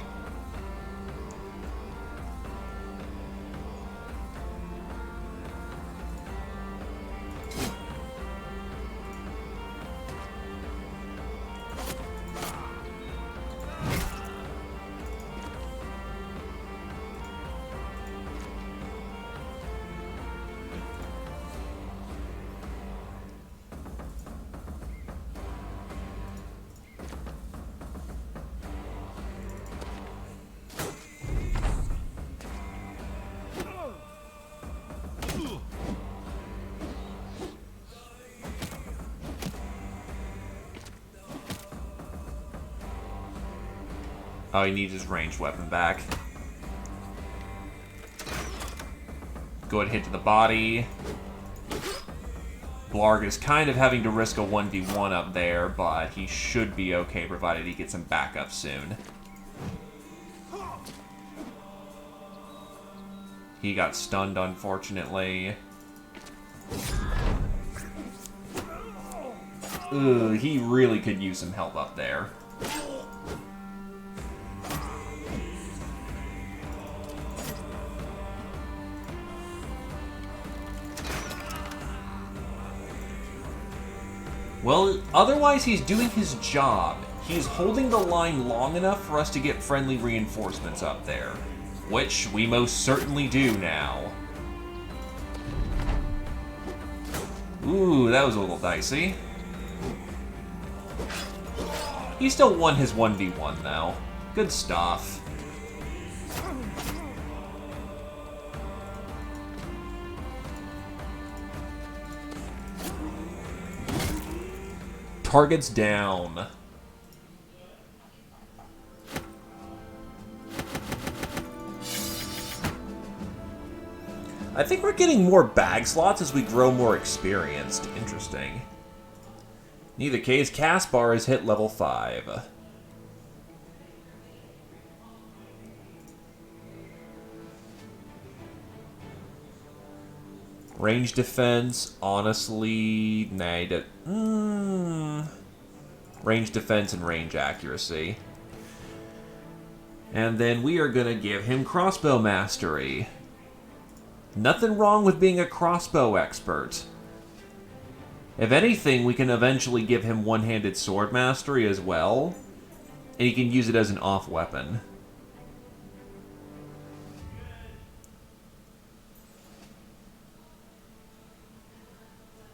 Oh, he needs his ranged weapon back. Good hit to the body. Blarg is kind of having to risk a 1v1 up there, but he should be okay provided he gets some backup soon. He got stunned, unfortunately. Ugh, he really could use some help up there. Well, otherwise he's doing his job. He's holding the line long enough for us to get friendly reinforcements up there. Which we most certainly do now. Ooh, that was a little dicey. He still won his 1v1 though. Good stuff. Targets down. I think we're getting more bag slots as we grow more experienced. Interesting. In either case, Caspar has hit level 5. Range defense, honestly, nah, range defense and range accuracy. And then we are going to give him crossbow mastery. Nothing wrong with being a crossbow expert. If anything, we can eventually give him one-handed sword mastery as well, and he can use it as an off weapon.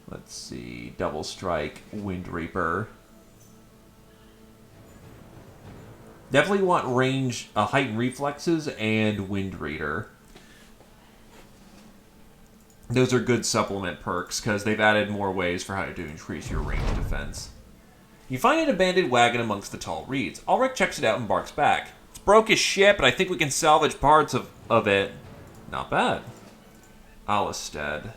Let's see, double strike, Wind Reaper. Definitely want range, heightened reflexes, and Wind Reader. Those are good supplement perks, because they've added more ways for how to increase your range defense. You find an abandoned wagon amongst the tall reeds. Ulrich checks it out and barks back. It's broke as shit, but I think we can salvage parts of it. Not bad. Alistad.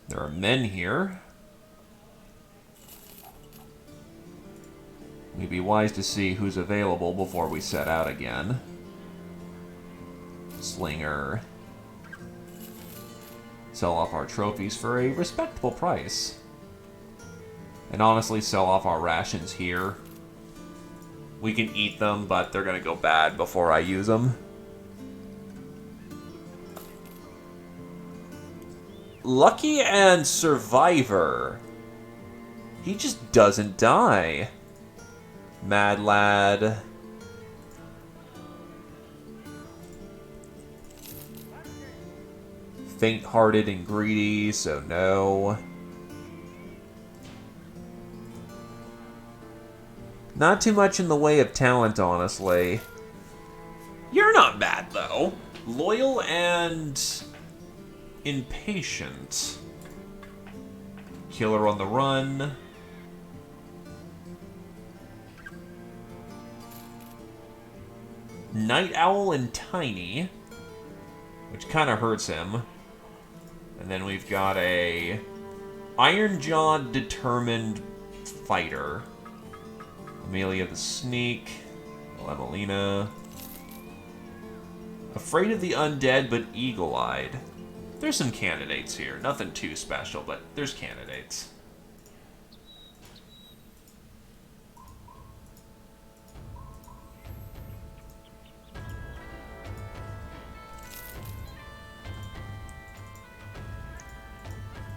There are men here. We'd be wise to see who's available before we set out again. Slinger. Sell off our trophies for a respectable price. And honestly, sell off our rations here. We can eat them, but they're gonna go bad before I use them. Lucky and Survivor. He just doesn't die. Mad Lad. Faint-hearted and greedy, so no. Not too much in the way of talent, honestly. You're not bad, though. Loyal and impatient. Killer on the run. Night Owl and Tiny, which kind of hurts him. And then we've got a Iron-Jawed Determined Fighter. Amelia the Sneak. Lemelina. Afraid of the Undead, but Eagle-Eyed. There's some candidates here. Nothing too special, but there's candidates.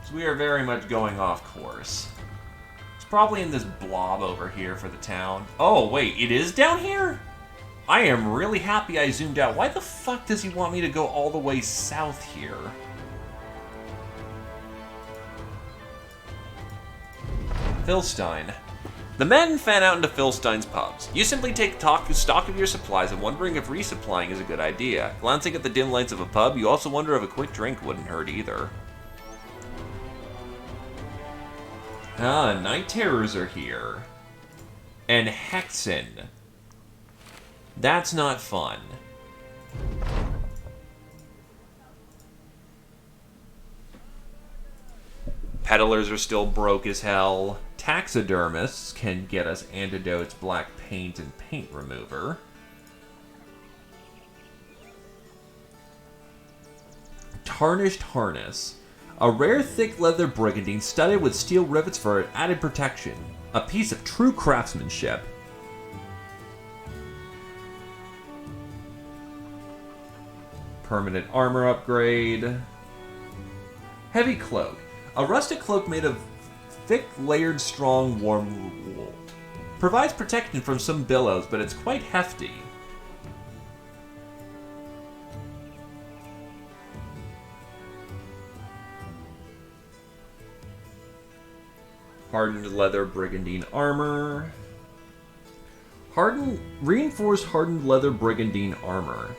So we are very much going off course. It's probably in this blob over here for the town. Oh, wait, it is down here? I am really happy I zoomed out. Why the fuck does he want me to go all the way south here? Philstein. The men fan out into Philstein's pubs. You simply take stock of your supplies and wondering if resupplying is a good idea. Glancing at the dim lights of a pub, you also wonder if a quick drink wouldn't hurt either. Ah, Night Terrors are here. And Hexen. That's not fun. Peddlers are still broke as hell. Taxidermists can get us antidotes, black paint, and paint remover. Tarnished Harness. A rare thick leather brigandine studded with steel rivets for added protection. A piece of true craftsmanship. Permanent armor upgrade. Heavy Cloak. A rustic cloak made of thick, layered, strong, warm wool. Provides protection from some billows, but it's quite hefty. Hardened leather brigandine armor. Reinforced hardened leather brigandine armor.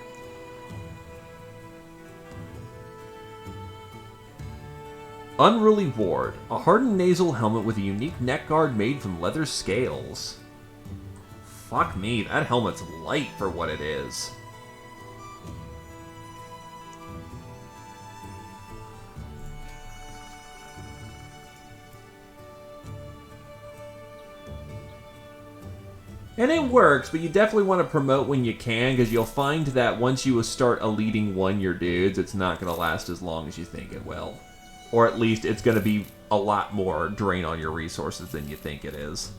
Unruly Ward, a hardened nasal helmet with a unique neck guard made from leather scales. Fuck me, that helmet's light for what it is. And it works, but you definitely want to promote when you can, because you'll find that once you start eliteing your dudes, it's not going to last as long as you think it will. Or at least it's going to be a lot more drain on your resources than you think it is.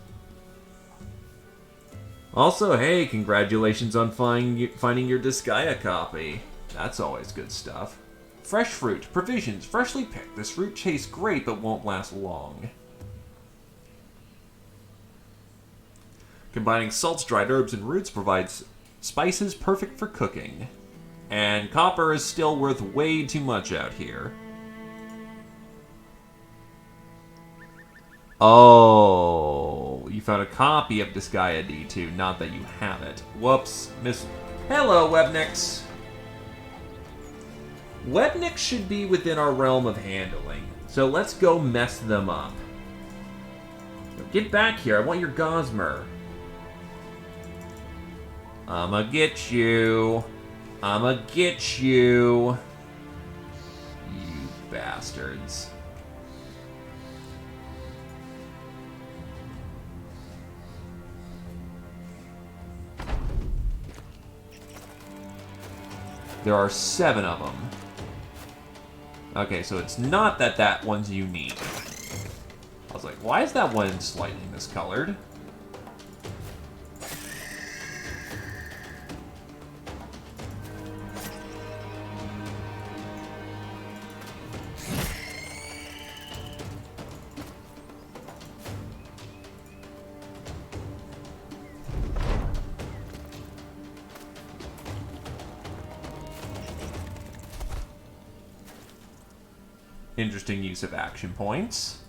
Also, hey, congratulations on finding your Disgaea copy. That's always good stuff. Fresh fruit, provisions, freshly picked. This fruit tastes great but won't last long. Combining salts, dried herbs, and roots provides spices perfect for cooking. And copper is still worth way too much out here. Oh, you found a copy of Disgaea D2, not that you have it. Whoops, Hello, Webnix. Webnix should be within our realm of handling, so let's go mess them up. Get back here, I want your Gosmer. I'ma get you. I'ma get you. You bastards. There are 7 of them. Okay, so it's not that that one's unique. I was like, why is that one slightly miscolored? Interesting use of action points.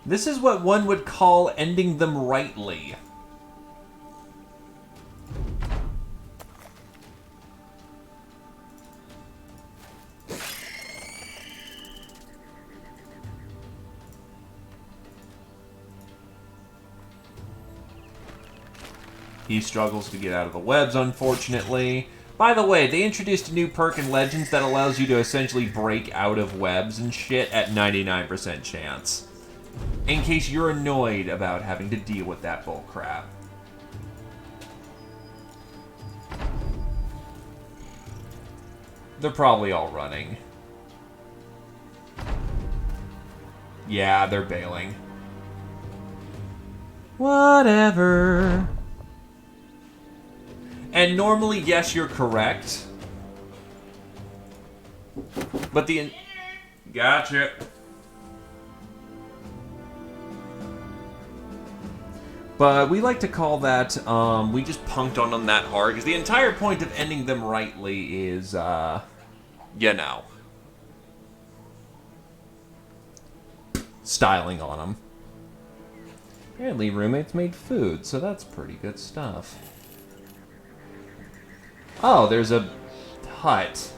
This is what one would call ending them rightly. He struggles to get out of the webs, unfortunately. By the way, they introduced a new perk in Legends that allows you to essentially break out of webs and shit at 99% chance. In case you're annoyed about having to deal with that bullcrap. They're probably all running. Yeah, they're bailing. Whatever. And normally, yes, you're correct. But the... Gotcha. But we like to call that, we just punked on them that hard, because the entire point of ending them rightly is, you know, styling on them. Apparently roommates made food, so that's pretty good stuff. Oh, there's a hut.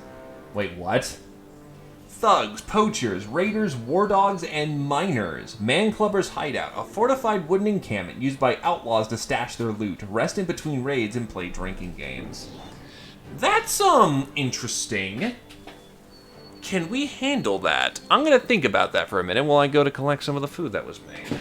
Wait, what? Thugs, poachers, raiders, war dogs, and miners. Man Clubber's hideout, a fortified wooden encampment used by outlaws to stash their loot, rest in between raids, and play drinking games. That's, interesting. Can we handle that? I'm gonna think about that for a minute while I go to collect some of the food that was made.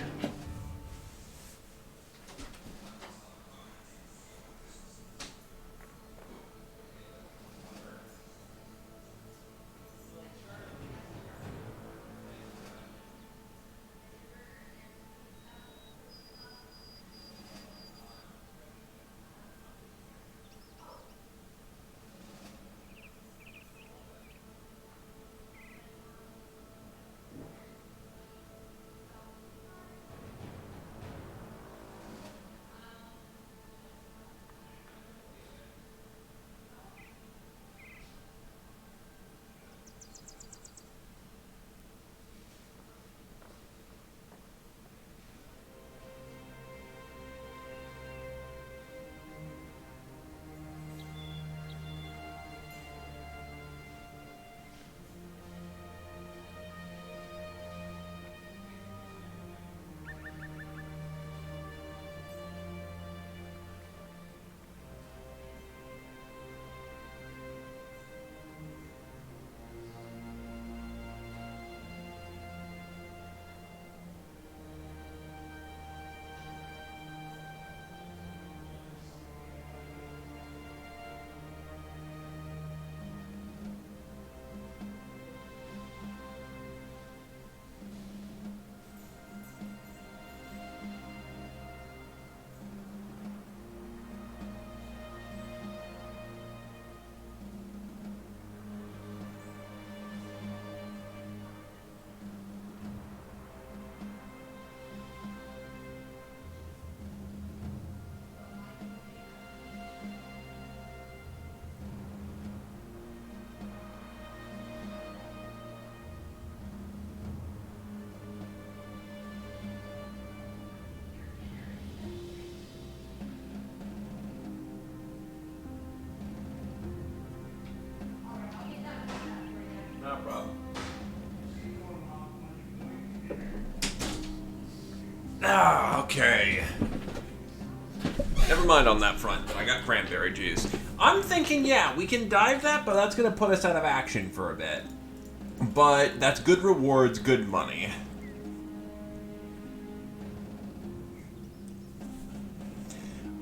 No problem. Ah, okay. Never mind on that front, but I got cranberry juice. I'm thinking, yeah, we can dive that, but that's going to put us out of action for a bit. But that's good rewards, good money.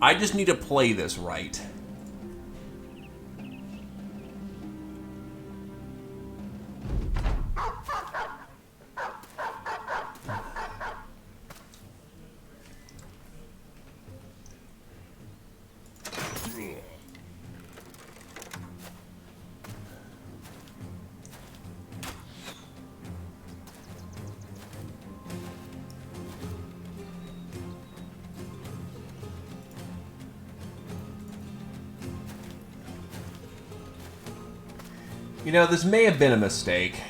I just need to play this right. You know, this may have been a mistake.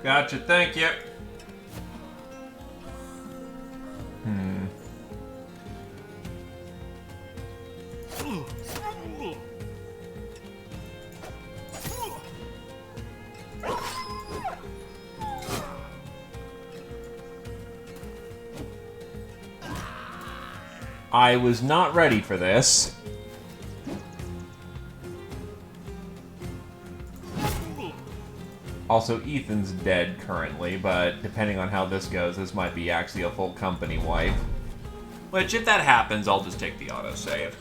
Gotcha, thank you. I was not ready for this. Also, Ethan's dead currently, but depending on how this goes, this might be actually a full company wipe. Which, if that happens, I'll just take the autosave.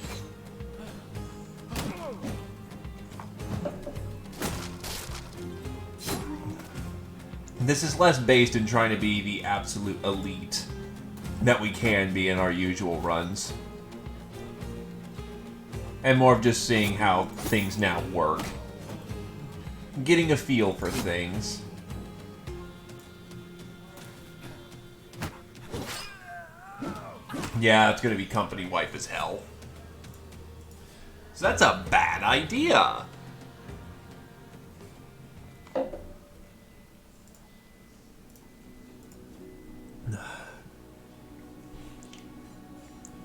This is less based in trying to be the absolute elite that we can be in our usual runs. And more of just seeing how things now work. Getting a feel for things. Yeah, it's gonna be company wipe as hell. So that's a bad idea.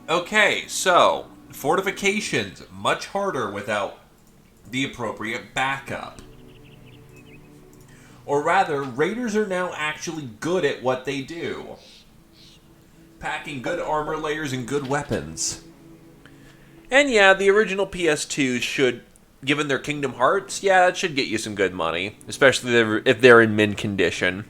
Okay, so fortifications, much harder without the appropriate backup. Or rather, raiders are now actually good at what they do. Packing good armor layers and good weapons. And yeah, the original PS2s should, given their Kingdom Hearts, yeah, it should get you some good money. Especially if they're in mint condition.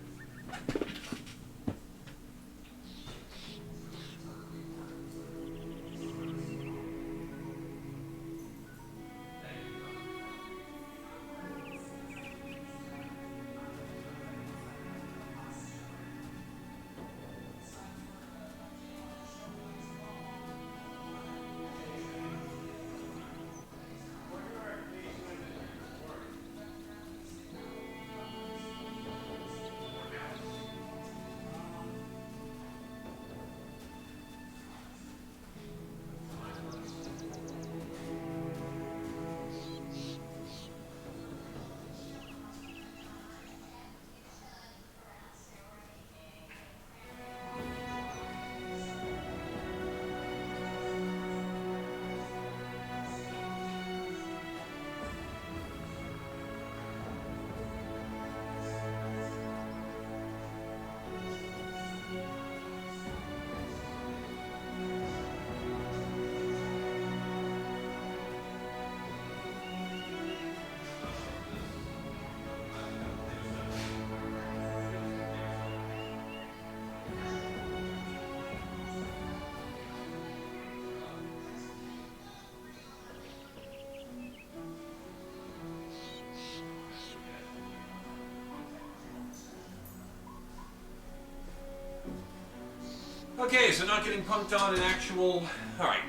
Okay, so not getting punked on an actual... Alright,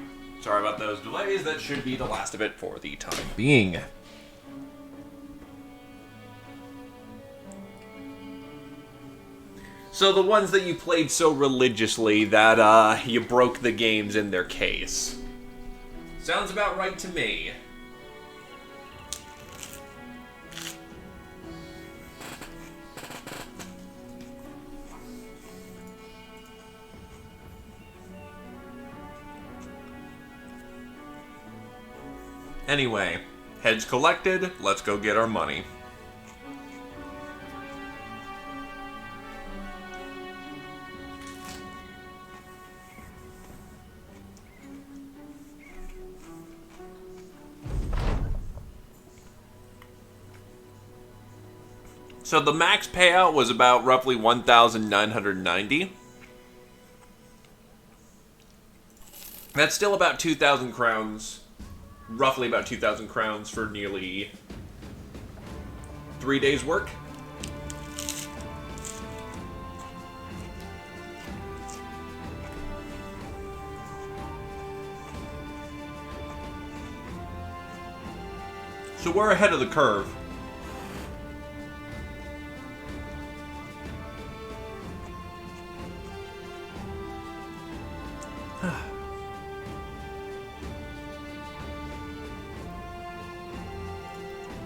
sorry about those delays. That should be the last of it for the time being. So the ones that you played so religiously that you broke the games in their case. Sounds about right to me. Anyway, heads collected, let's go get our money. So the max payout was about roughly 1,990. That's still about 2,000 crowns. Roughly about 2,000 crowns for nearly 3 days' work. So we're ahead of the curve.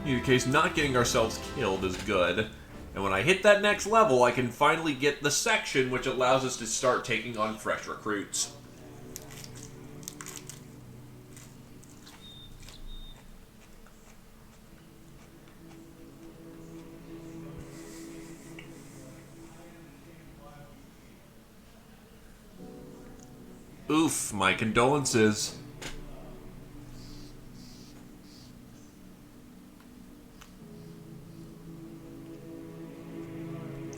In either case, not getting ourselves killed is good. And when I hit that next level, I can finally get the section which allows us to start taking on fresh recruits. Oof, my condolences.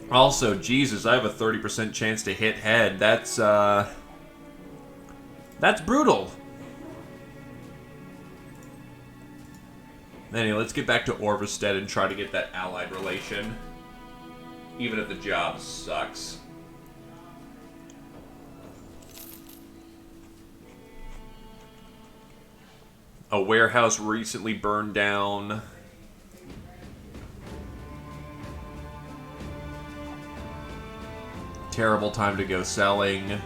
Also, Jesus, I have a 30% chance to hit head. That's brutal. Anyway, let's get back to Orvestead and try to get that allied relation. Even if the job sucks. A warehouse recently burned down. Terrible time to go selling.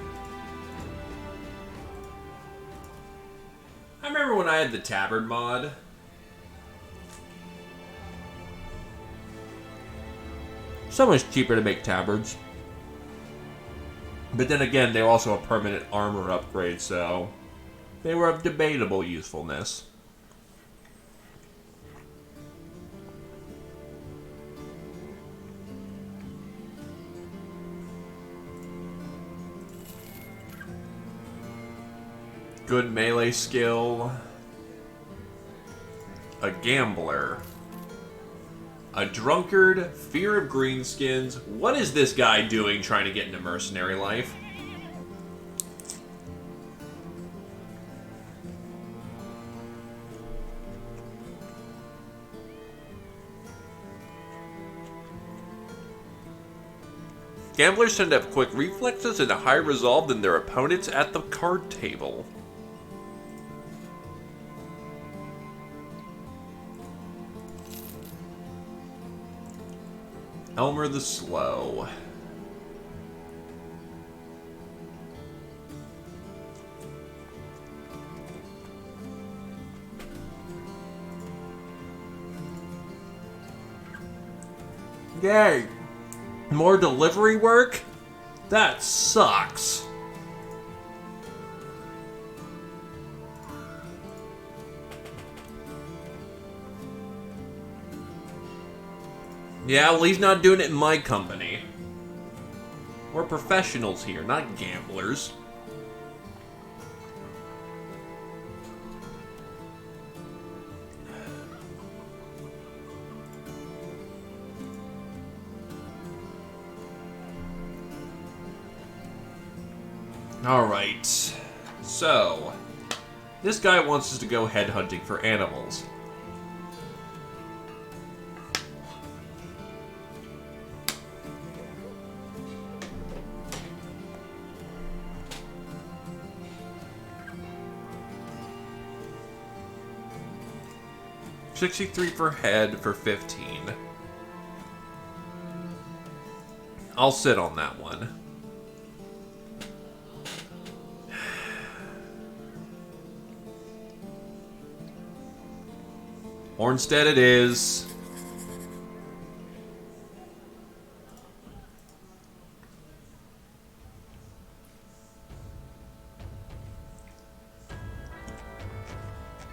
I remember when I had the tabard mod. So much cheaper to make tabards. But then again, they were also a permanent armor upgrade, so they were of debatable usefulness. Good melee skill. A gambler. A drunkard. Fear of greenskins. What is this guy doing trying to get into mercenary life? Gamblers tend to have quick reflexes and a high resolve than their opponents at the card table. Elmer the Slow. Yay! More delivery work? That sucks. Yeah, well, he's not doing it in my company. We're professionals here, not gamblers. Alright, so this guy wants us to go headhunting for animals. $63 for head for 15. I'll sit on that one. Hornstead it is.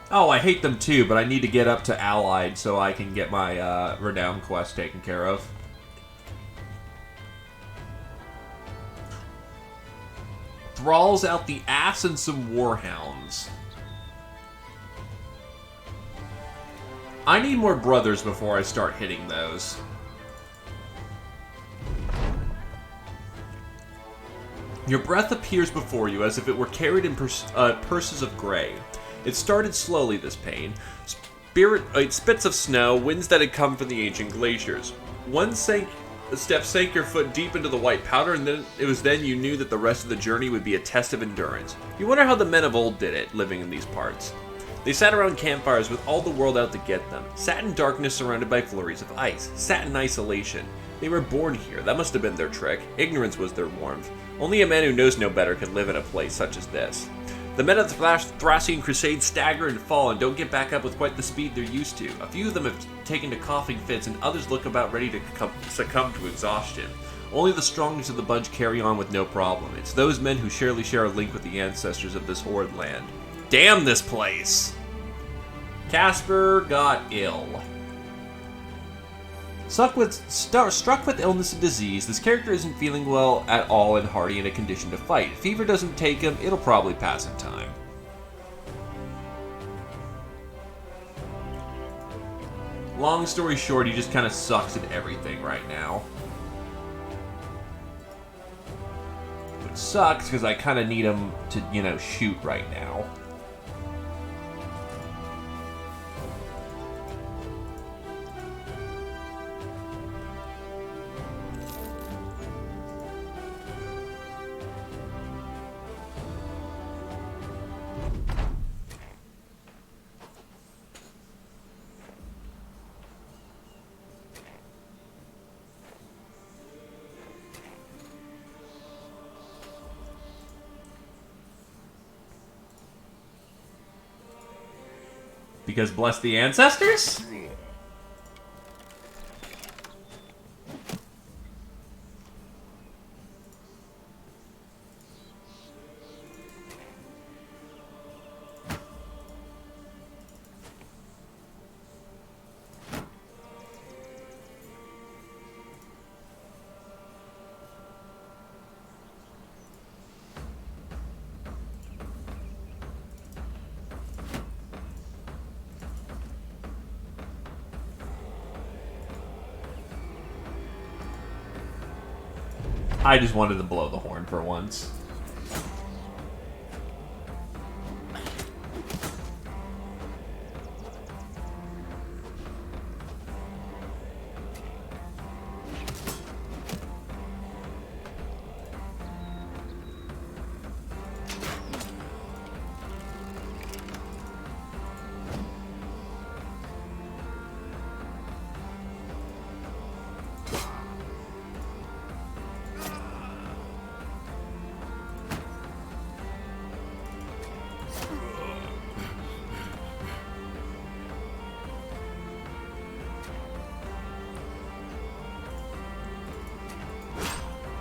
Oh, I hate them too, but I need to get up to Allied so I can get my Renown quest taken care of. Thralls out the ass and some Warhounds. I need more brothers before I start hitting those. Your breath appears before you as if it were carried in purses of gray. It started slowly, this pain. Spits of snow, winds that had come from the ancient glaciers. One step sank your foot deep into the white powder, and then it was then you knew that the rest of the journey would be a test of endurance. You wonder how the men of old did it, living in these parts. They sat around campfires with all the world out to get them, sat in darkness surrounded by flurries of ice, sat in isolation. They were born here, that must have been their trick. Ignorance was their warmth. Only a man who knows no better could live in a place such as this. The men of the Thracian Crusade stagger and fall and don't get back up with quite the speed they're used to. A few of them have taken to coughing fits, and others look about ready to succumb to exhaustion. Only the strongest of the bunch carry on with no problem. It's those men who surely share a link with the ancestors of this horrid land. Damn this place! Casper got ill. Struck with illness and disease, this character isn't feeling well at all and hardy in a condition to fight. If fever doesn't take him, it'll probably pass in time. Long story short, he just kind of sucks at everything right now. Which sucks, because I kind of need him to, shoot right now. Because bless the ancestors? I just wanted to blow the horn for once.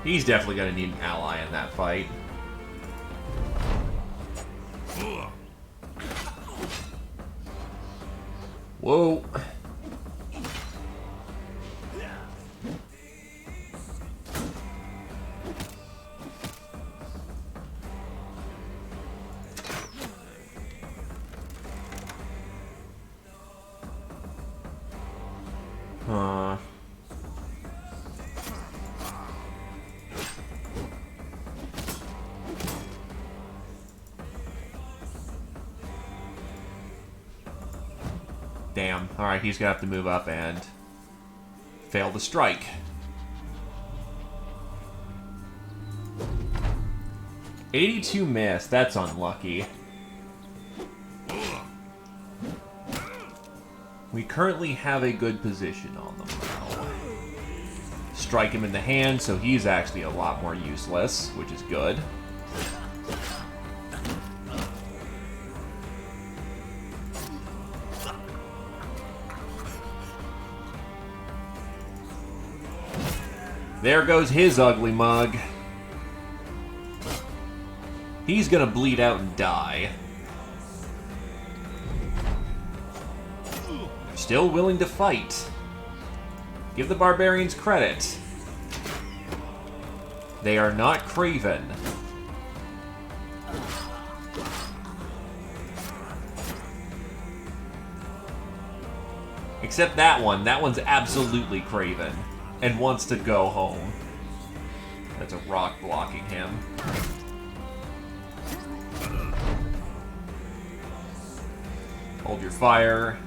He's definitely going to need an ally in that fight. Whoa. Damn. Alright, he's gonna have to move up and fail the strike. $82 miss. That's unlucky. We currently have a good position on them now. Strike him in the hand, so he's actually a lot more useless, which is good. There goes his ugly mug. He's gonna bleed out and die. Still willing to fight. Give the barbarians credit. They are not craven. Except that one. That one's absolutely craven and wants to go home. That's a rock blocking him. Hold your fire.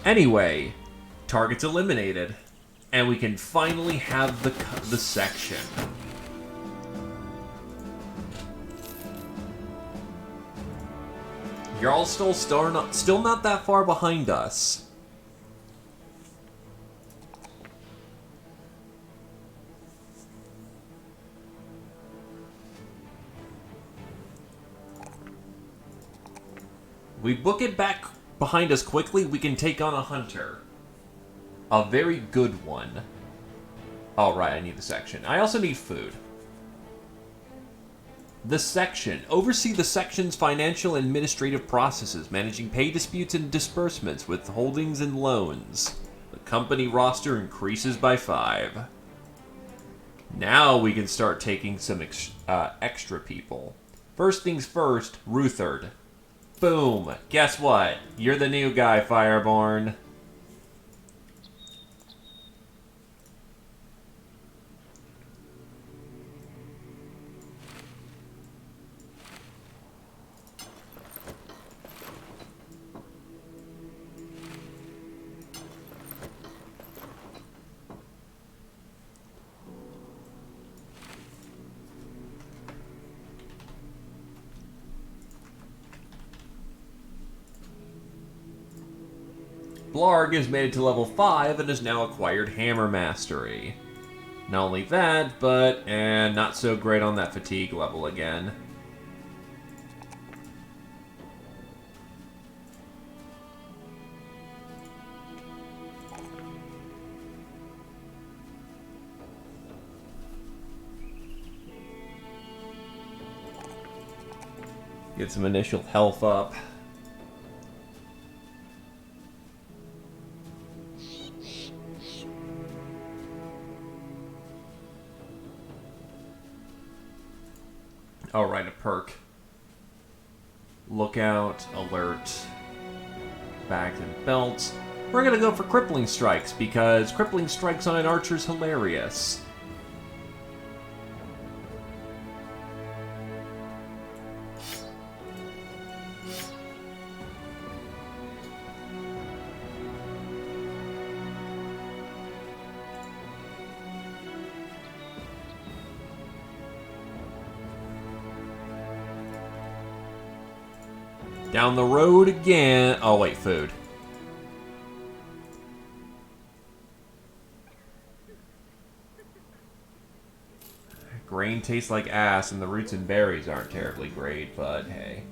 Anyway, target's eliminated. And we can finally have the section. You're all still not that far behind us. We book it back behind us quickly, we can take on a hunter. A very good one. Alright, I need the section. I also need food. The section. Oversee the section's financial and administrative processes, managing pay disputes and disbursements, withholdings and loans. The company roster increases by 5. Now we can start taking some extra people. First things first, Ruthard. Boom. Guess what? You're the new guy, Fireborn. Blarg has made it to level 5 and has now acquired Hammer Mastery. Not only that, but not so great on that fatigue level again. Get some initial health up. Alright, a perk. Lookout, alert, bags and belts. We're gonna go for Crippling Strikes, because Crippling Strikes on an archer's hilarious. Down the road again. Oh, wait, food. Grain tastes like ass, and the roots and berries aren't terribly great, but hey.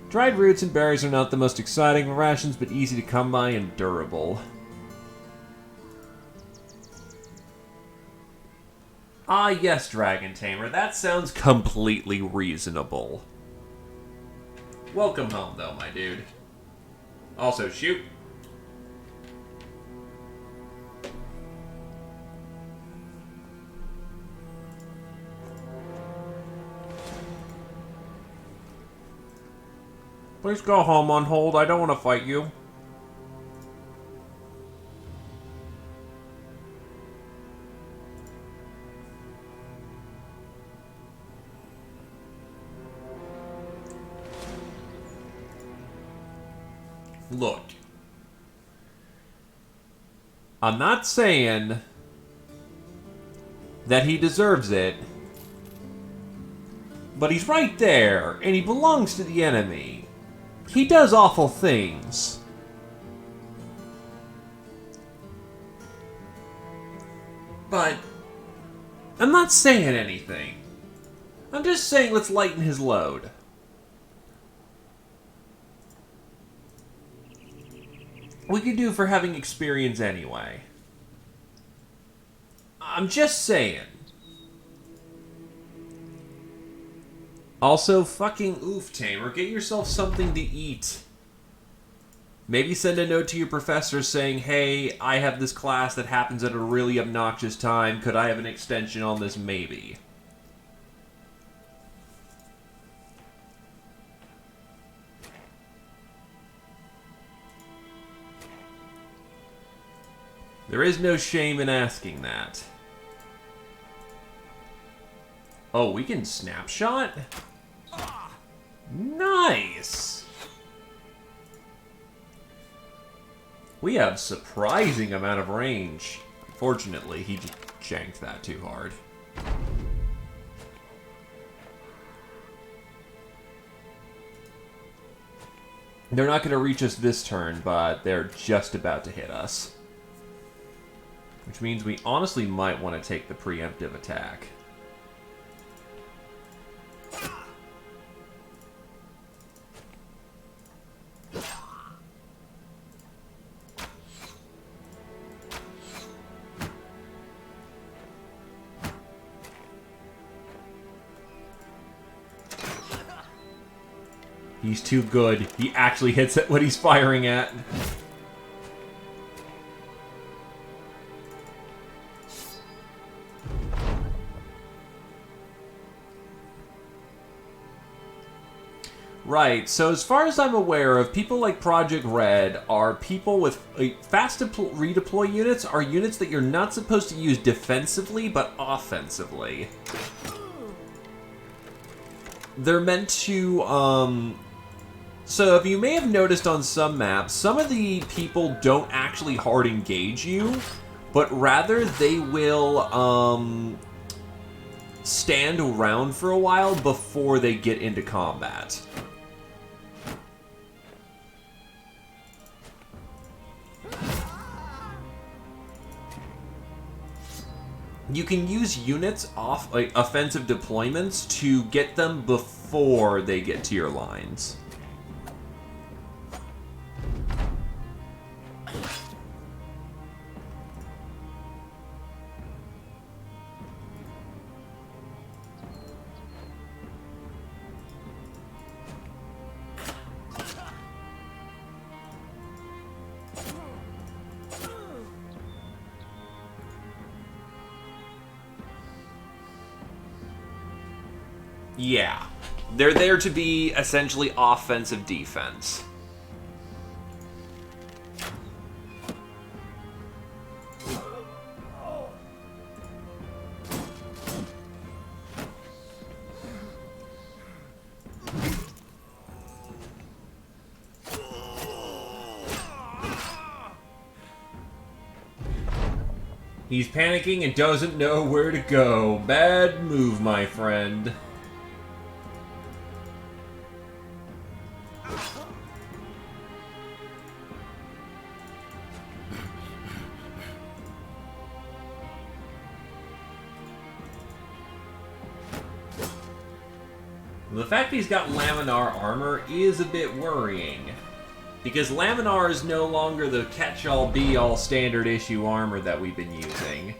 Dried roots and berries are not the most exciting rations, but easy to come by and durable. Ah, yes, Dragon Tamer. That sounds completely reasonable. Welcome home, though, my dude. Also, shoot. Please go home on hold. I don't want to fight you. Look, I'm not saying that he deserves it, but he's right there, and he belongs to the enemy. He does awful things. But I'm not saying anything. I'm just saying let's lighten his load. We could do for having experience anyway. I'm just saying. Also, fucking oof, Tamer. Get yourself something to eat. Maybe send a note to your professor saying, hey, I have this class that happens at a really obnoxious time. Could I have an extension on this? Maybe. There is no shame in asking that. Oh, we can snapshot? Nice! We have surprising amount of range. Fortunately, he just janked that too hard. They're not going to reach us this turn, but they're just about to hit us. Which means we honestly might want to take the preemptive attack. He's too good. He actually hits at what he's firing at. Right, so as far as I'm aware of, people like Project Red are people with fast redeploy units are units that you're not supposed to use defensively, but offensively. They're meant to, So if you may have noticed on some maps, some of the people don't actually hard engage you, but rather they will stand around for a while before they get into combat. You can use units off offensive deployments to get them before they get to your lines. Yeah. They're there to be essentially offensive defense. He's panicking and doesn't know where to go. Bad move, my friend. The fact that he's got Laminar armor is a bit worrying, because Laminar is no longer the catch-all, be-all standard issue armor that we've been using.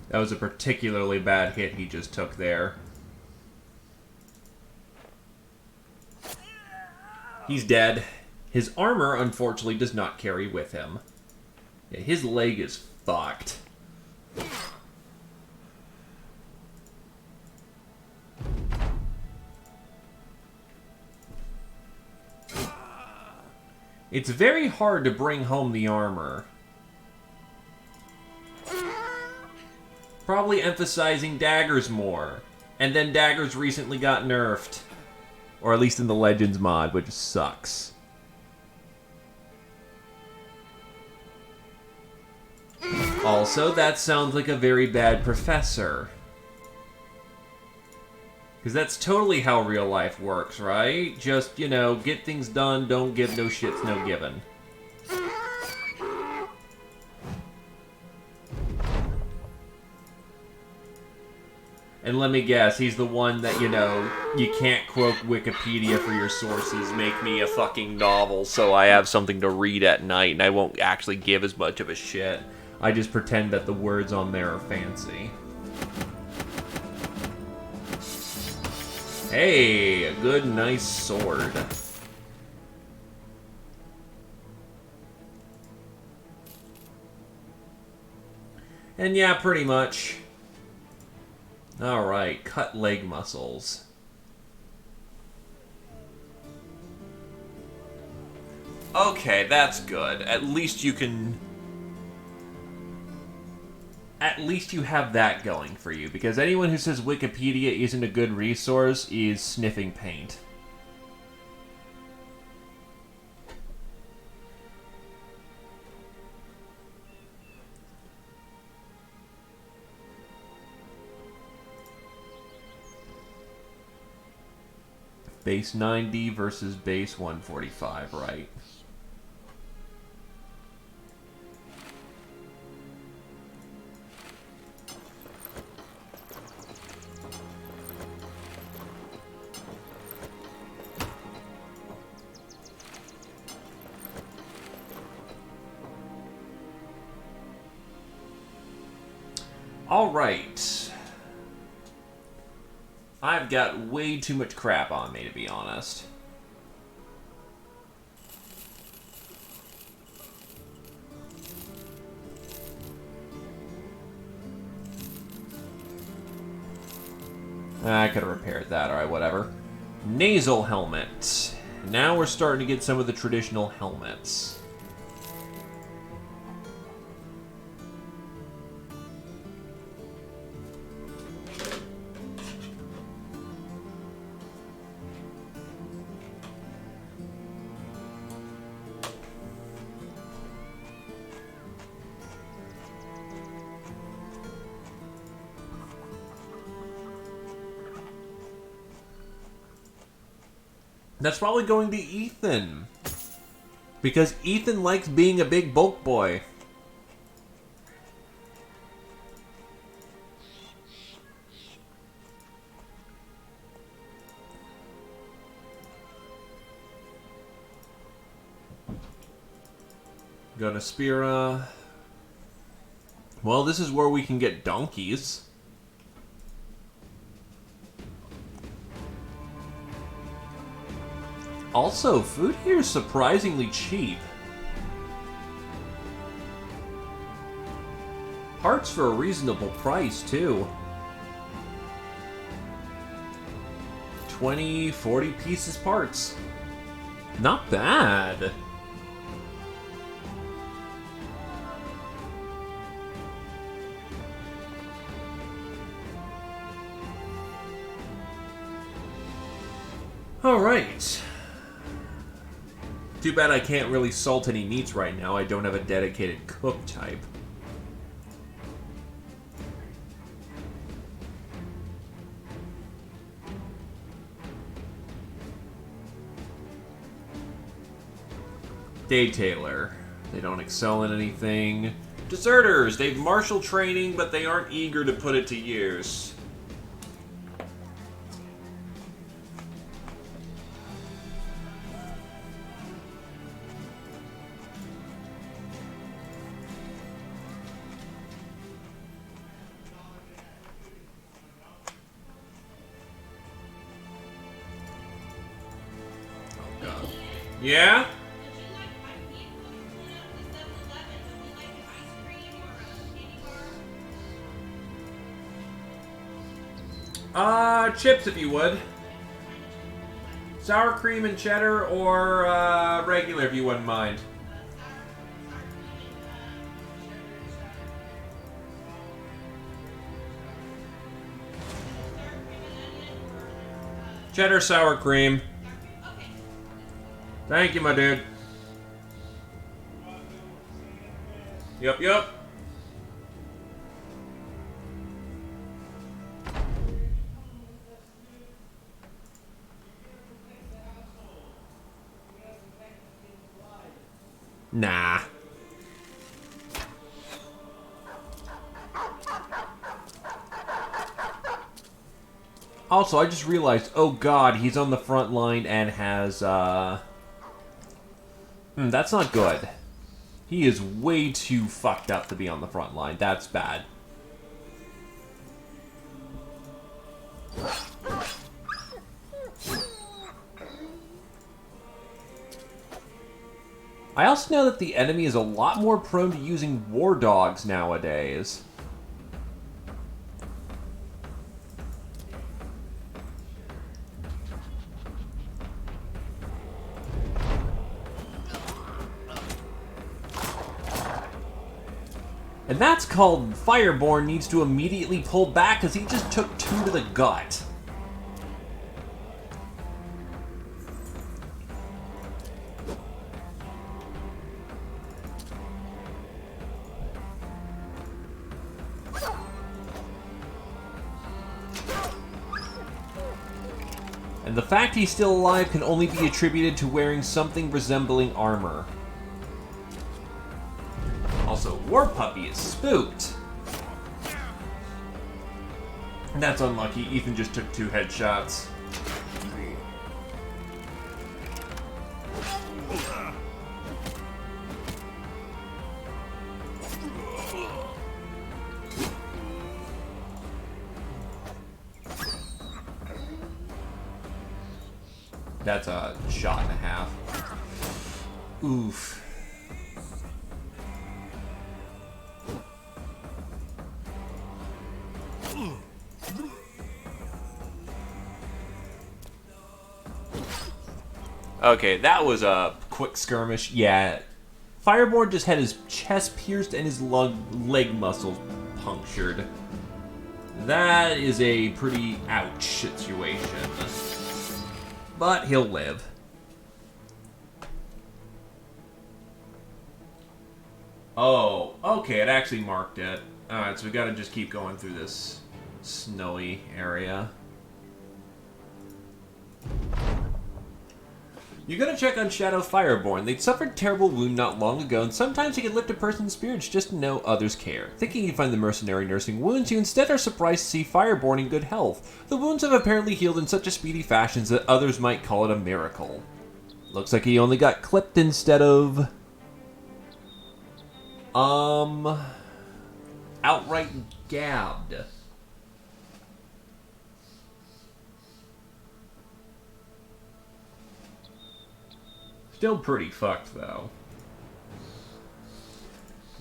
That was a particularly bad hit he just took there. He's dead. His armor, unfortunately, does not carry with him. Yeah, his leg is fucked. It's very hard to bring home the armor. Probably emphasizing daggers more. And then daggers recently got nerfed. Or at least in the Legends mod, which sucks. Also, that sounds like a very bad professor. Because that's totally how real life works, right? Just, you know, get things done, don't give no shits, no given. And let me guess, he's the one that, you know, you can't quote Wikipedia for your sources, make me a fucking novel so I have something to read at night and I won't actually give as much of a shit. I just pretend that the words on there are fancy. Hey, a good, nice sword. And yeah, pretty much. Alright, cut leg muscles. Okay, that's good. At least you can... At least you have that going for you, because anyone who says Wikipedia isn't a good resource is sniffing paint. Base 90 versus base 145, right? All right. I've got way too much crap on me, to be honest. I could have repaired that. All right, whatever. Nasal helmet. Now we're starting to get some of the traditional helmets. That's probably going to Ethan. Because Ethan likes being a big bulk boy. Go to Spira. Well, this is where we can get donkeys. Also, food here is surprisingly cheap. Parts for a reasonable price, too. 20, 40 pieces parts. Not bad. All right. Too bad I can't really salt any meats right now. I don't have a dedicated cook type. Day Tailor. They don't excel in anything. Deserters. They've martial training, but they aren't eager to put it to use. Yeah? Chips if you would. Sour cream and cheddar or regular if you wouldn't mind. Cheddar sour cream. Thank you, my dude. Yep. Nah. Also, I just realized, oh god, he's on the front line and has, that's not good. He is way too fucked up to be on the front line. That's bad. I also know that the enemy is a lot more prone to using war dogs nowadays. And that's called Fireborn needs to immediately pull back because he just took 2 to the gut. And the fact he's still alive can only be attributed to wearing something resembling armor. Also, War Puppy is spooked. And that's unlucky. Ethan just took 2 headshots. That's a shot and a half. Oof. Okay, that was a quick skirmish. Yeah, Fireborn just had his chest pierced and his leg muscles punctured. That is a pretty ouch situation. But he'll live. Oh, okay, it actually marked it. Alright, so we gotta just keep going through this snowy area. You gotta check on Shadow Fireborn. They'd suffered a terrible wound not long ago, and sometimes he can lift a person's spirits just to know others care. Thinking you find the mercenary nursing wounds, you instead are surprised to see Fireborn in good health. The wounds have apparently healed in such a speedy fashion that others might call it a miracle. Looks like he only got clipped instead of... outright gabbed. Still pretty fucked, though.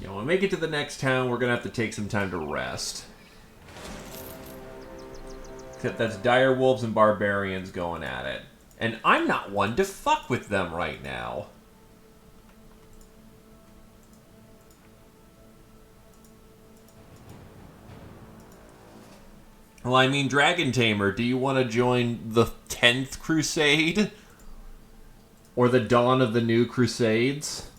You know, when we make it to the next town, we're gonna have to take some time to rest. Except that's dire wolves and barbarians going at it. And I'm not one to fuck with them right now. Well, I mean, Dragon Tamer, do you want to join the 10th Crusade? Or the dawn of the new Crusades?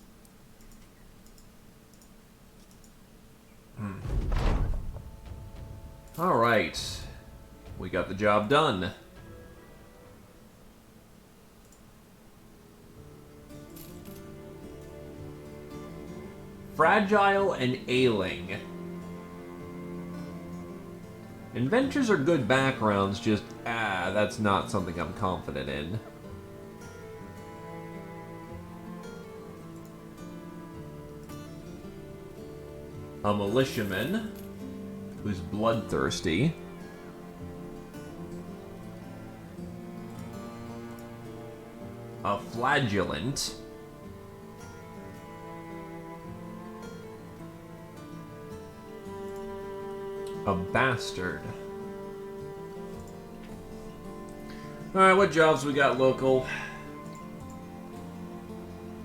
Alright. We got the job done. Fragile and ailing. Inventors are good backgrounds, just, that's not something I'm confident in. A militiaman who's bloodthirsty. A flagellant. A bastard. Alright, what jobs we got local?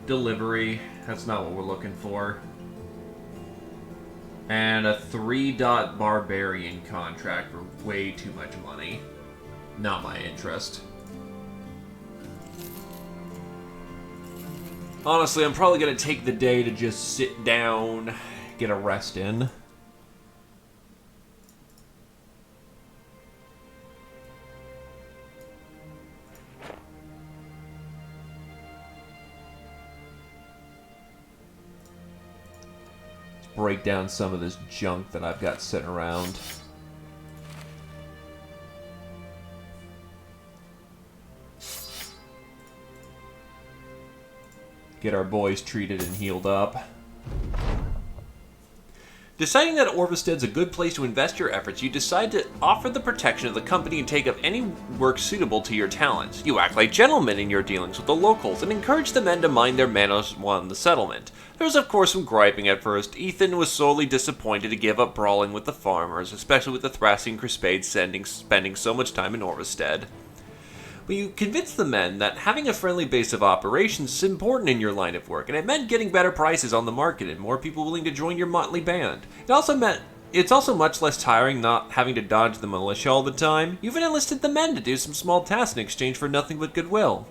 Delivery. That's not what we're looking for. And a 3-dot barbarian contract for way too much money. Not my interest. Honestly, I'm probably going to take the day to just sit down, get a rest in. Break down some of this junk that I've got sitting around. Get our boys treated and healed up. Deciding that Orvested's a good place to invest your efforts, you decide to offer the protection of the company and take up any work suitable to your talents. You act like gentlemen in your dealings with the locals and encourage the men to mind their manners while in the settlement. There was of course some griping at first. Ethan was sorely disappointed to give up brawling with the farmers, especially with the thrashing Crusade spending so much time in Orvested. But you convinced the men that having a friendly base of operations is important in your line of work, and it meant getting better prices on the market and more people willing to join your motley band. It also meant it's also much less tiring not having to dodge the militia all the time. You even enlisted the men to do some small tasks in exchange for nothing but goodwill.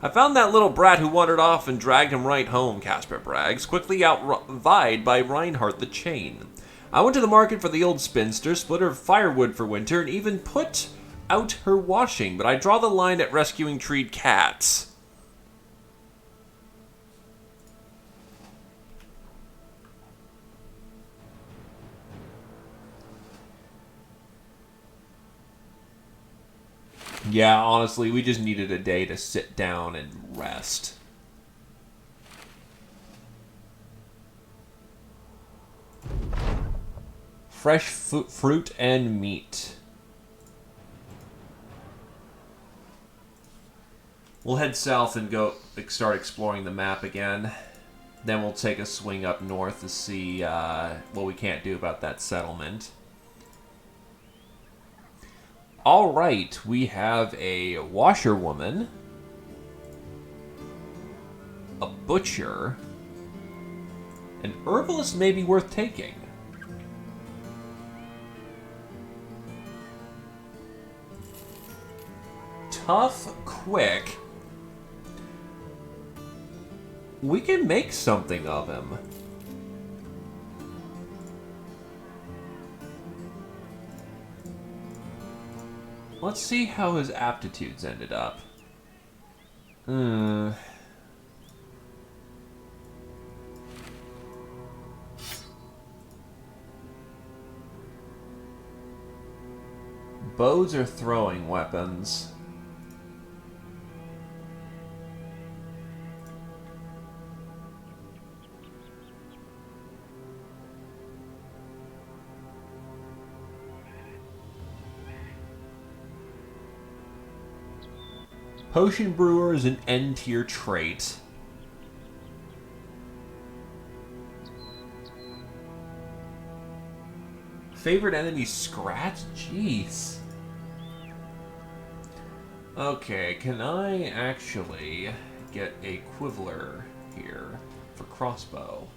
I found that little brat who wandered off and dragged him right home, Casper brags, quickly outvied by Reinhardt the Chain. I went to the market for the old spinster, split her firewood for winter, and even put out her washing, but I draw the line at rescuing treed cats. Yeah, honestly, we just needed a day to sit down and rest. Fresh fruit and meat. We'll head south and go start exploring the map again. Then we'll take a swing up north to see what we can't do about that settlement. Alright, we have a washerwoman, a butcher, an herbalist may be worth taking. Tough, quick. We can make something of him. Let's see how his aptitudes ended up. Bows or throwing weapons? Potion Brewer is an N-tier trait. Favorite enemy Scratch? Jeez. Okay, can I actually get a Quibbler here for crossbow?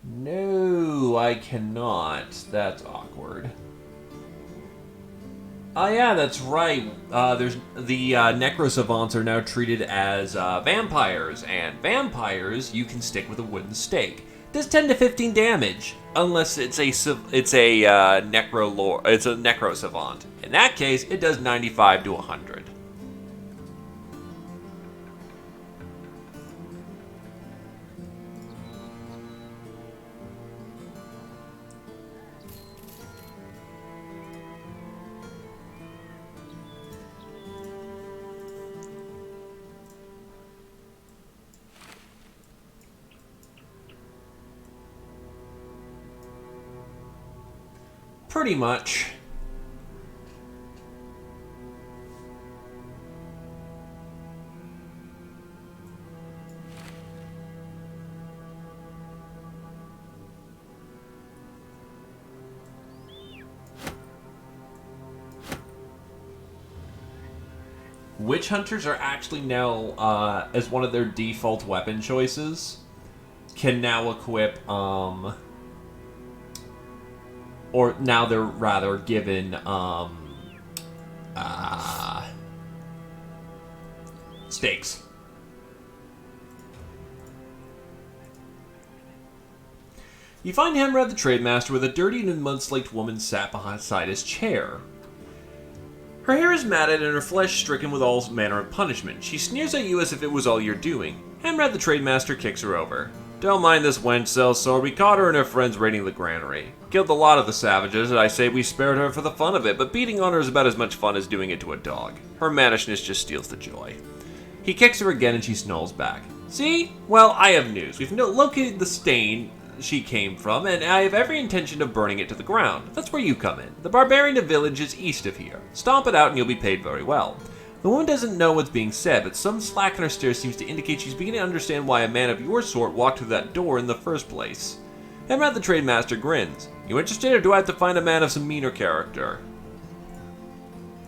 No, I cannot. That's awkward. Oh yeah, that's right. There's the Necrosavants are now treated as vampires, and vampires you can stick with a wooden stake. Does 10 to 15 damage, unless it's a Necrosavant. In that case, it does 95 to 100. Pretty much. Witch Hunters are actually now, as one of their default weapon choices, can now equip, or now they're rather given, stakes. You find Hamrad the Trademaster with a dirty and mud-slaked woman sat beside his chair. Her hair is matted and her flesh stricken with all manner of punishment. She sneers at you as if it was all you're doing. Hamrad the Trademaster kicks her over. Don't mind this wench, Sellsword. We caught her and her friends raiding the granary. Killed a lot of the savages, and I say we spared her for the fun of it, but beating on her is about as much fun as doing it to a dog. Her mannishness just steals the joy. He kicks her again and she snarls back. See? Well, I have news. We've located the stain she came from, and I have every intention of burning it to the ground. That's where you come in. The barbarian village is east of here. Stomp it out and you'll be paid very well. The woman doesn't know what's being said, but some slack in her stare seems to indicate she's beginning to understand why a man of your sort walked through that door in the first place. Emrat the Trade Master grins. You interested, or do I have to find a man of some meaner character?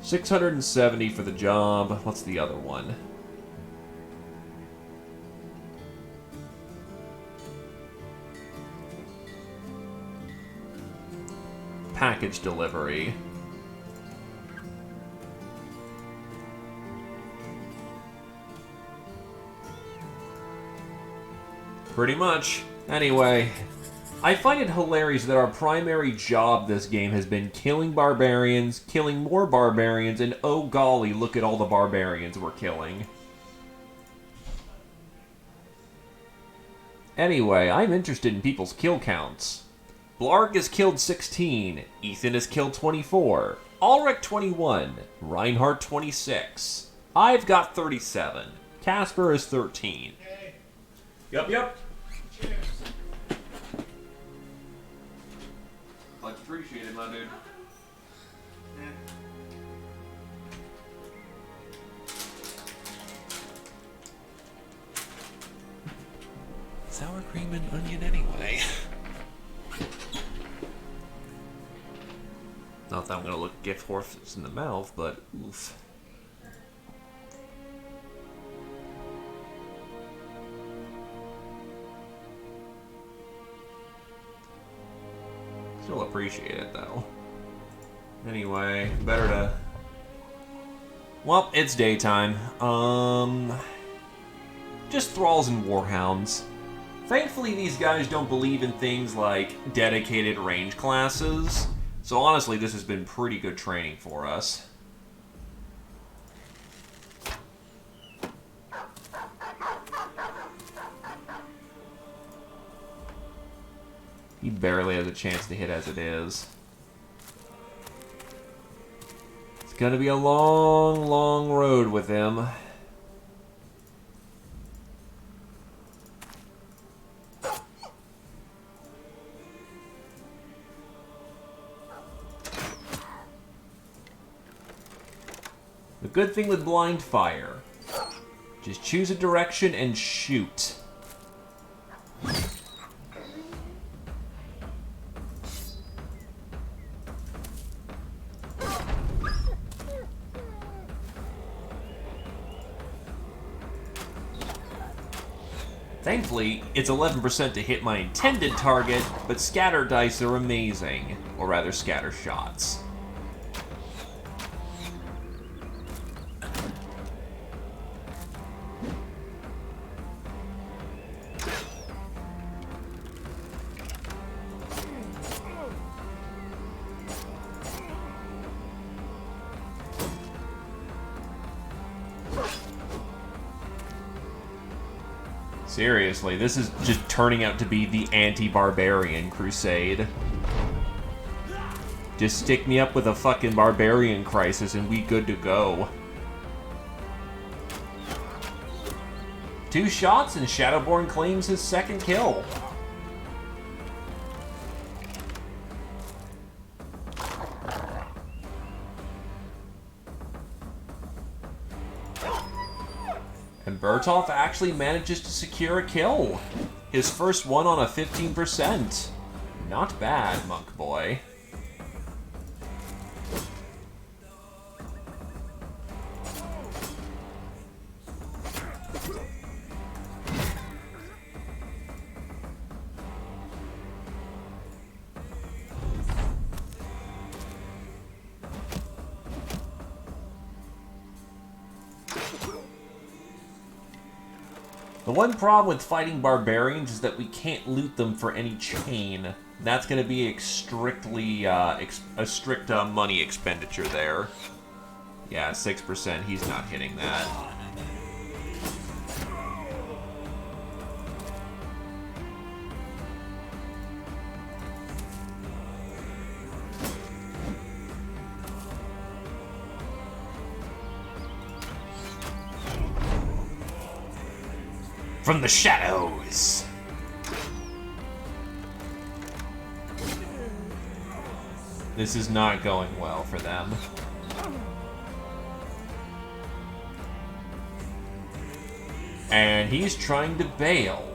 670 for the job. What's the other one? Package delivery. Pretty much. Anyway, I find it hilarious that our primary job this game has been killing barbarians, killing more barbarians, and oh golly, look at all the barbarians we're killing. Anyway, I'm interested in people's kill counts. Blarg has killed 16, Ethan has killed 24, Ulrich 21, Reinhardt 26. I've got 37. Casper is 13. Okay. Yep. Cheers. Much appreciated, my dude. Sour cream and onion anyway. Not that I'm gonna look gift horses in the mouth, but oof. Still appreciate it though. Anyway, better to. Well, it's daytime. Just thralls and warhounds. Thankfully, these guys don't believe in things like dedicated range classes. So honestly, this has been pretty good training for us. He barely has a chance to hit as it is. It's gonna be a long, long road with him. The good thing with blind fire, just choose a direction and shoot. Thankfully, it's 11% to hit my intended target, but scatter dice are amazing. Or rather, scatter shots. Seriously, this is just turning out to be the anti-barbarian crusade. Just stick me up with a fucking barbarian crisis and we good to go. 2 shots and Shadowborn claims his second kill. And Bertolf actually manages to secure a kill. His first one on a 15%. Not bad, Monk Boy. The one problem with fighting barbarians is that we can't loot them for any chain. That's going to be a strict money expenditure there. Yeah, 6%. He's not hitting that. From the shadows. This is not going well for them. And he's trying to bail.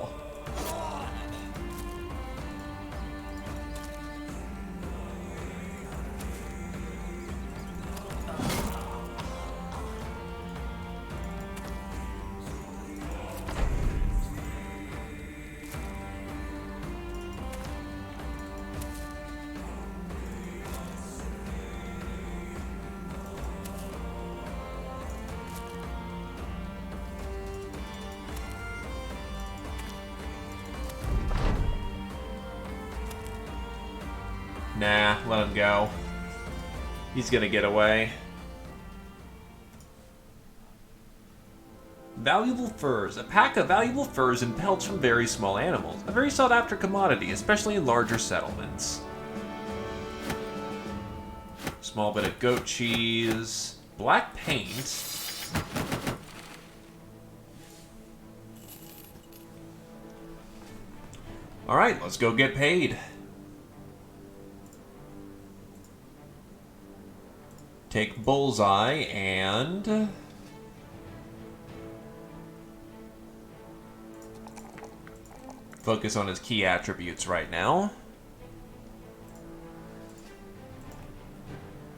Nah, let him go. He's gonna get away. Valuable furs. A pack of valuable furs and pelts from very small animals. A very sought-after commodity, especially in larger settlements. Small bit of goat cheese. Black paint. Alright, let's go get paid. Take Bullseye and... focus on his key attributes right now.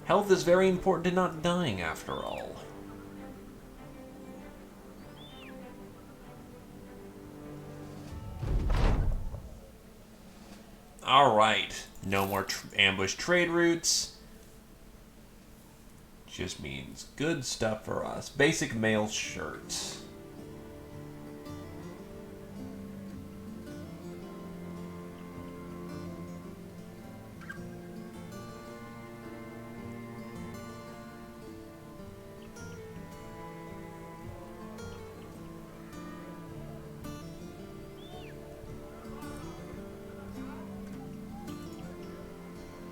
Health is very important to not dying after all. Alright, no more ambush trade routes. Just means good stuff for us. Basic male shirt.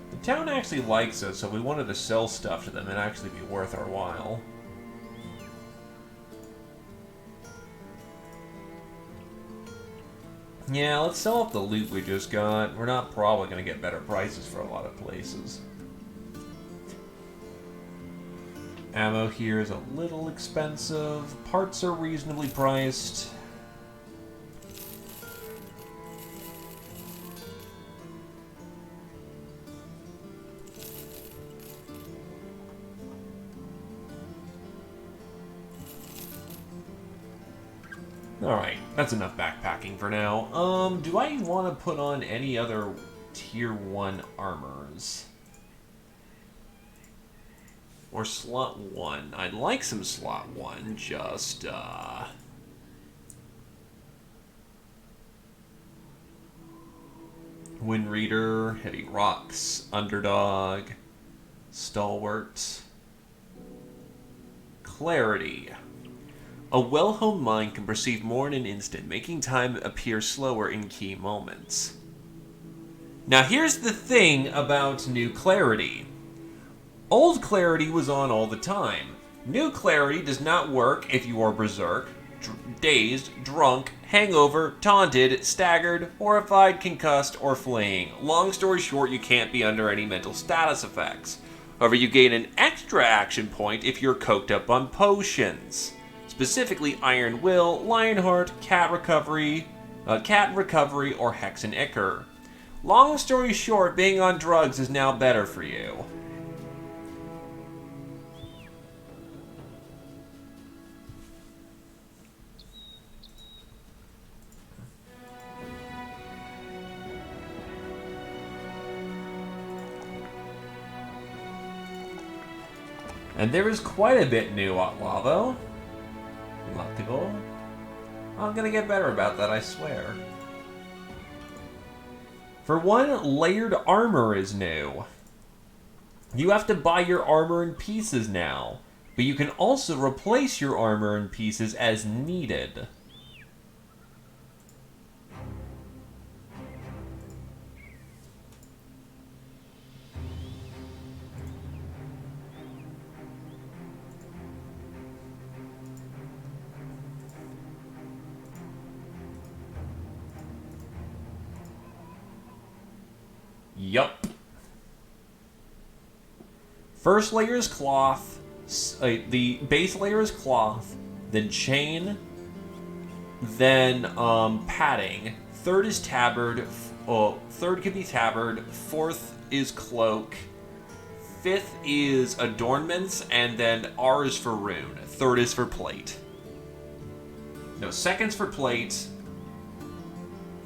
The town actually likes us, so if we wanted to sell stuff to them, it'd actually be worth our while. Yeah, let's sell off the loot we just got. We're not probably going to get better prices for a lot of places. Ammo here is a little expensive. Parts are reasonably priced. Alright, that's enough backpacking for now. Do I want to put on any other tier 1 armors? Or slot 1? I'd like some slot 1, just, Wind Reader, Heavy Rocks, Underdog, Stalwart, Clarity. A well-honed mind can perceive more in an instant, making time appear slower in key moments. Now here's the thing about New Clarity. Old Clarity was on all the time. New Clarity does not work if you are berserk, dazed, drunk, hangover, taunted, staggered, horrified, concussed, or fleeing. Long story short, you can't be under any mental status effects. However, you gain an extra action point if you're coked up on potions. Specifically Iron Will, Lionheart, Cat Recovery, or Hexen Ichor. Long story short, being on drugs is now better for you. And there is quite a bit new at Lavo. Collectible. I'm gonna get better about that, I swear. For one, layered armor is new. You have to buy your armor in pieces now, but you can also replace your armor in pieces as needed. Yup. First layer is cloth. The base layer is cloth, then chain, then padding. Third is tabard. Third could be tabard. Fourth is cloak. Fifth is adornments, and then R is for rune. Third is for plate. No, second's for plate.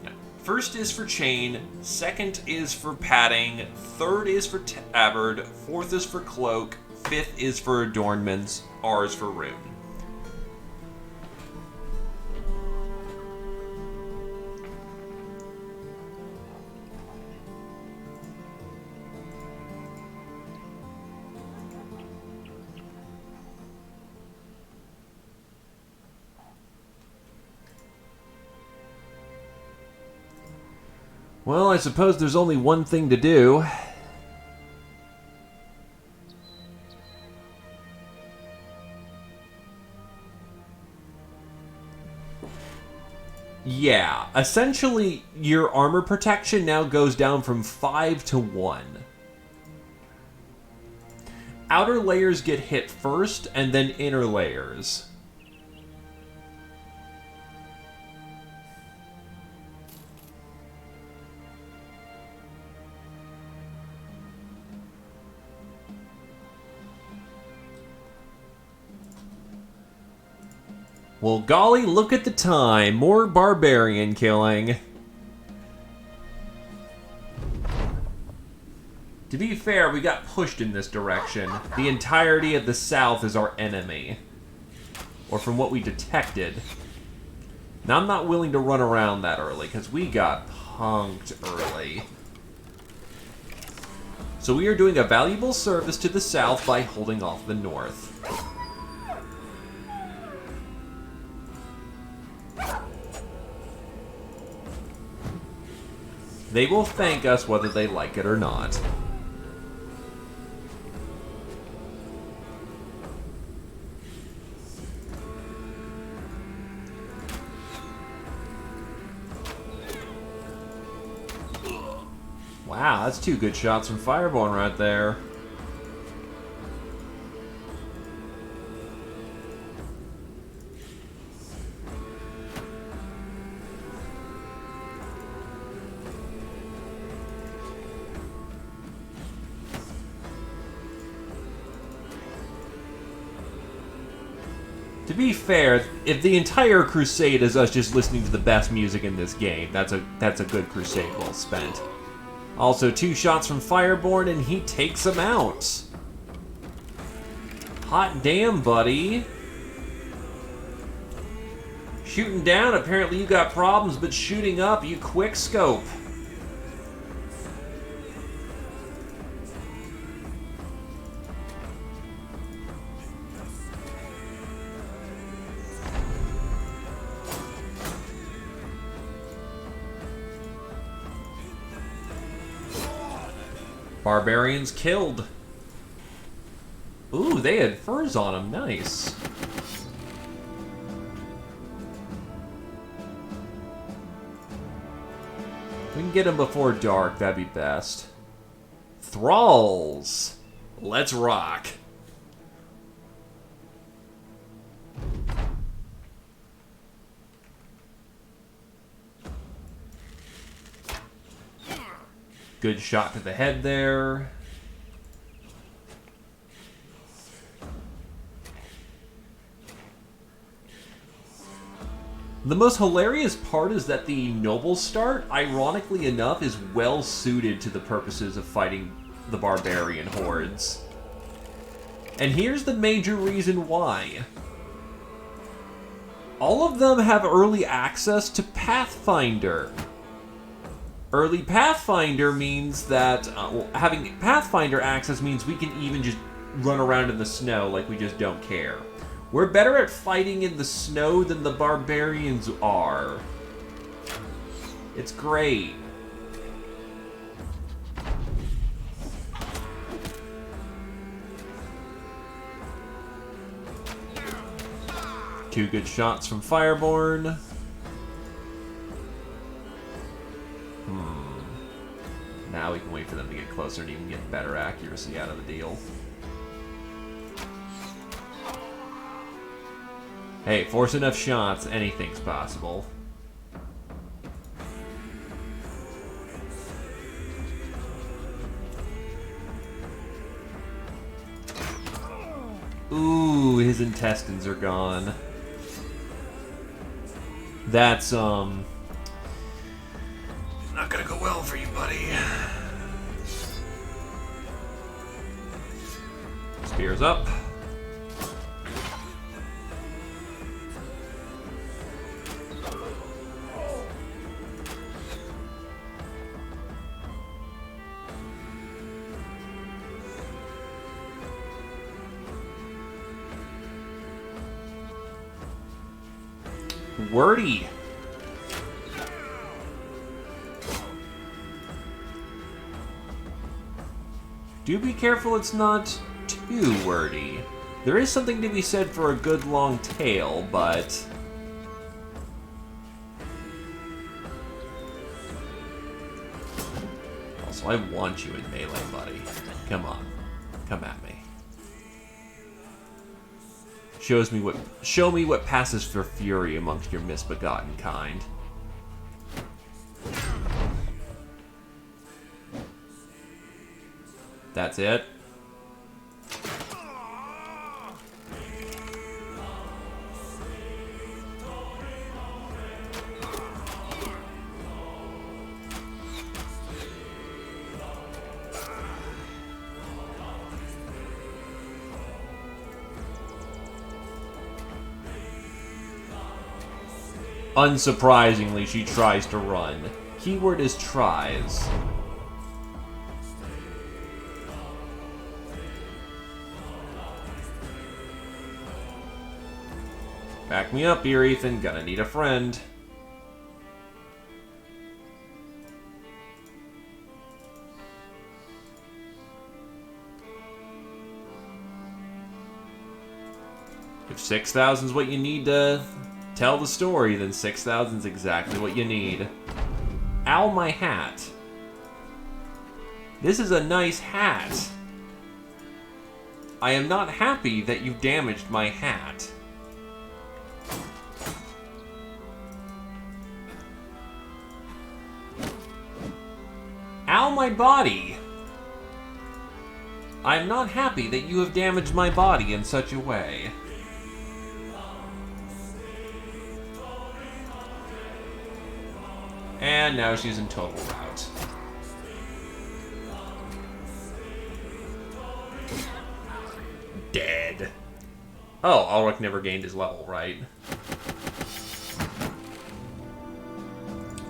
No. First is for chain. Second is for padding. Third is for tabard. Fourth is for cloak. Fifth is for adornments. R is for rune. Well, I suppose there's only one thing to do. Yeah, essentially, your armor protection now goes down from 5 to 1. Outer layers get hit first, and then inner layers. Well, golly, look at the time. More barbarian killing. To be fair, we got pushed in this direction. The entirety of the south is our enemy. Or from what we detected. Now, I'm not willing to run around that early, because we got punked early. So we are doing a valuable service to the south by holding off the north. They will thank us whether they like it or not. Wow, that's 2 good shots from Fireborn right there. To be fair, if the entire Crusade is us just listening to the best music in this game, that's a good Crusade well spent. Also, 2 shots from Fireborn, and he takes him out. Hot damn, buddy. Shooting down, apparently you got problems, but shooting up, you quick scope. Barbarians killed. Ooh, they had furs on them. Nice. If we can get them before dark, that'd be best. Thralls. Let's rock. Good shot to the head there. The most hilarious part is that the noble start, ironically enough, is well suited to the purposes of fighting the barbarian hordes. And here's the major reason why. All of them have early access to Pathfinder. Early Pathfinder means that, having Pathfinder access means we can even just run around in the snow like we just don't care. We're better at fighting in the snow than the barbarians are. It's great. Two good shots from Fireborn. Now we can wait for them to get closer and even get better accuracy out of the deal. Hey, force enough shots, anything's possible. Ooh, his intestines are gone. That's, not gonna go well for you, buddy. Spears up. Wordy. Do be careful it's not too wordy. There is something to be said for a good long tail, but... Also, I want you in melee, buddy. Come on. Come at me. Show me what passes for fury amongst your misbegotten kind. That's it. Unsurprisingly, she tries to run. Keyword is tries. Back me up here, Ethan. Gonna need a friend. If 6,000's what you need to tell the story, then 6,000's exactly what you need. Ow, my hat. This is a nice hat. I am not happy that you damaged my hat. Ow, my body. I'm not happy that you have damaged my body in such a way. And now she's in total rout. Dead. Oh, Ulrich never gained his level, right?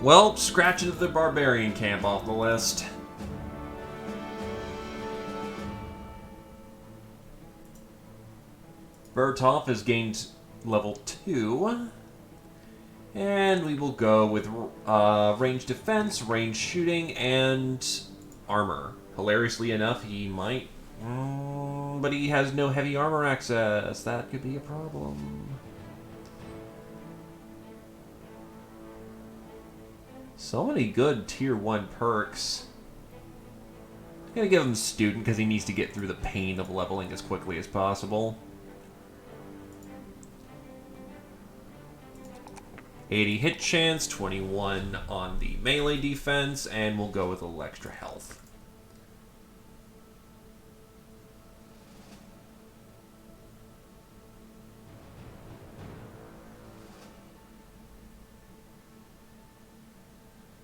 Well, scratch the barbarian camp off the list. Bertolf has gained level 2. And we will go with range defense, range shooting, and armor. Hilariously enough, he might... but he has no heavy armor access. That could be a problem. So many good tier 1 perks. I'm gonna give him student because he needs to get through the pain of leveling as quickly as possible. 80 hit chance, 21 on the melee defense, and we'll go with a little extra health.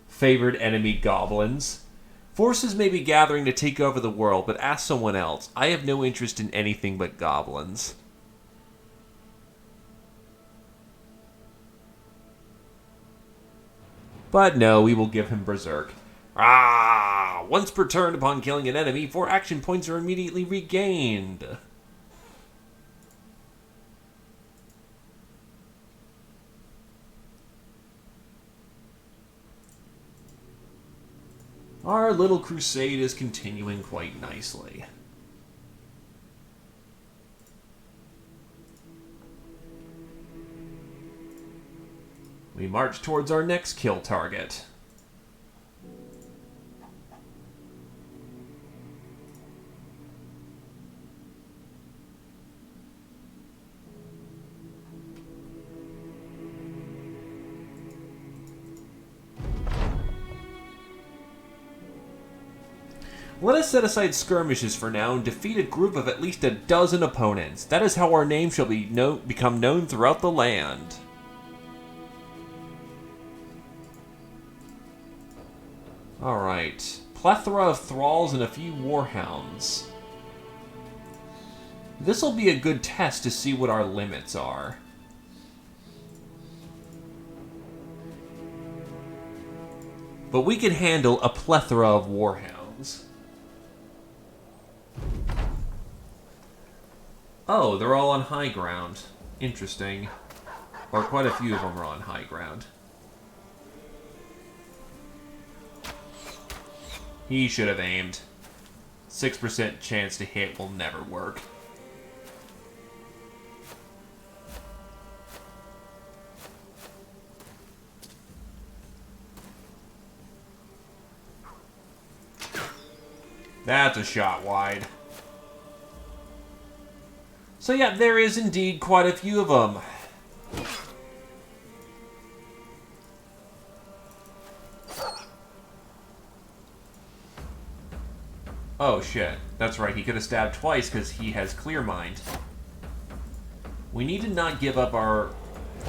Favored enemy goblins. Forces may be gathering to take over the world, but ask someone else. I have no interest in anything but goblins. But no, we will give him Berserk. Once per turn upon killing an enemy, 4 action points are immediately regained. Our little crusade is continuing quite nicely. We march towards our next kill target. Let us set aside skirmishes for now and defeat a group of at least a dozen opponents. That is how our name shall become known throughout the land. Alright. Plethora of thralls and a few warhounds. This'll be a good test to see what our limits are. But we can handle a plethora of warhounds. Oh, they're all on high ground. Interesting. Or quite a few of them are on high ground. He should have aimed. 6% chance to hit will never work. That's a shot wide. So yeah, there is indeed quite a few of them. Oh shit, that's right, he could have stabbed twice because he has clear mind. We need to not give up our...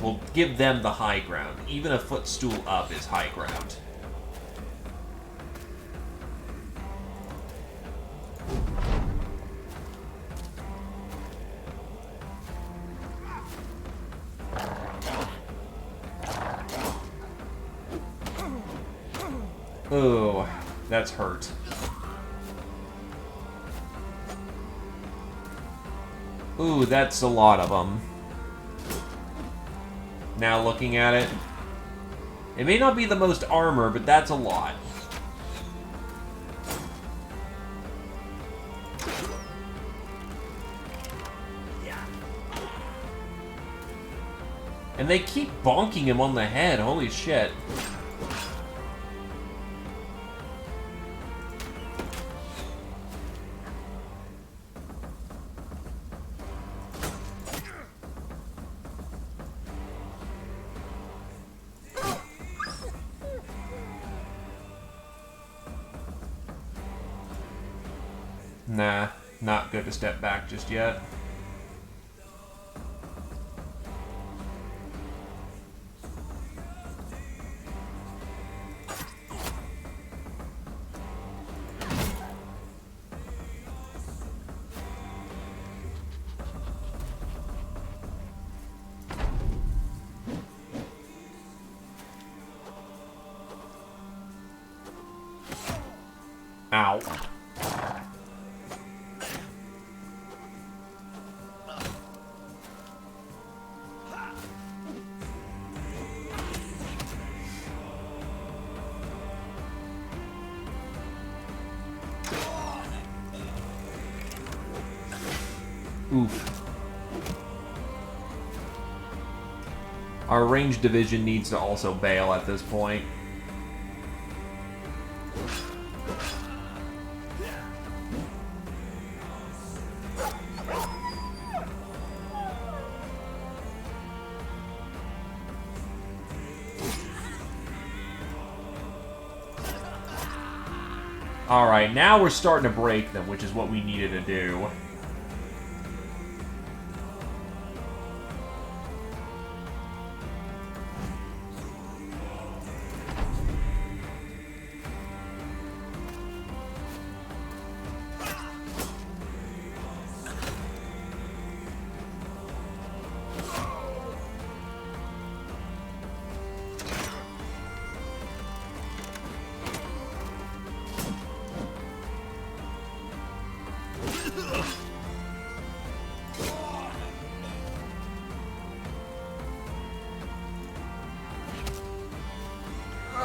We'll give them the high ground. Even a footstool up is high ground. Oh, that's hurt. Ooh, that's a lot of them. Now looking at it, it may not be the most armor, but that's a lot. And they keep bonking him on the head, holy shit. Nah, not good to step back just yet. Ow. Oof. Our ranged division needs to also bail at this point. Alright, now we're starting to break them, which is what we needed to do.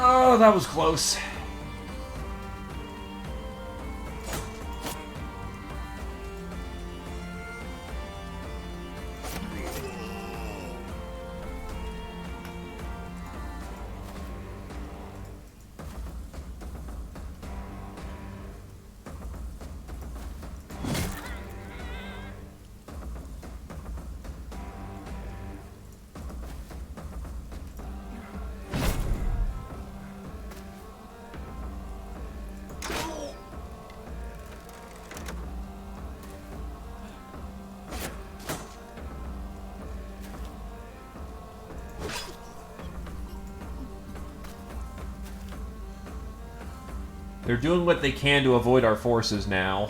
Oh, that was close. They're doing what they can to avoid our forces now.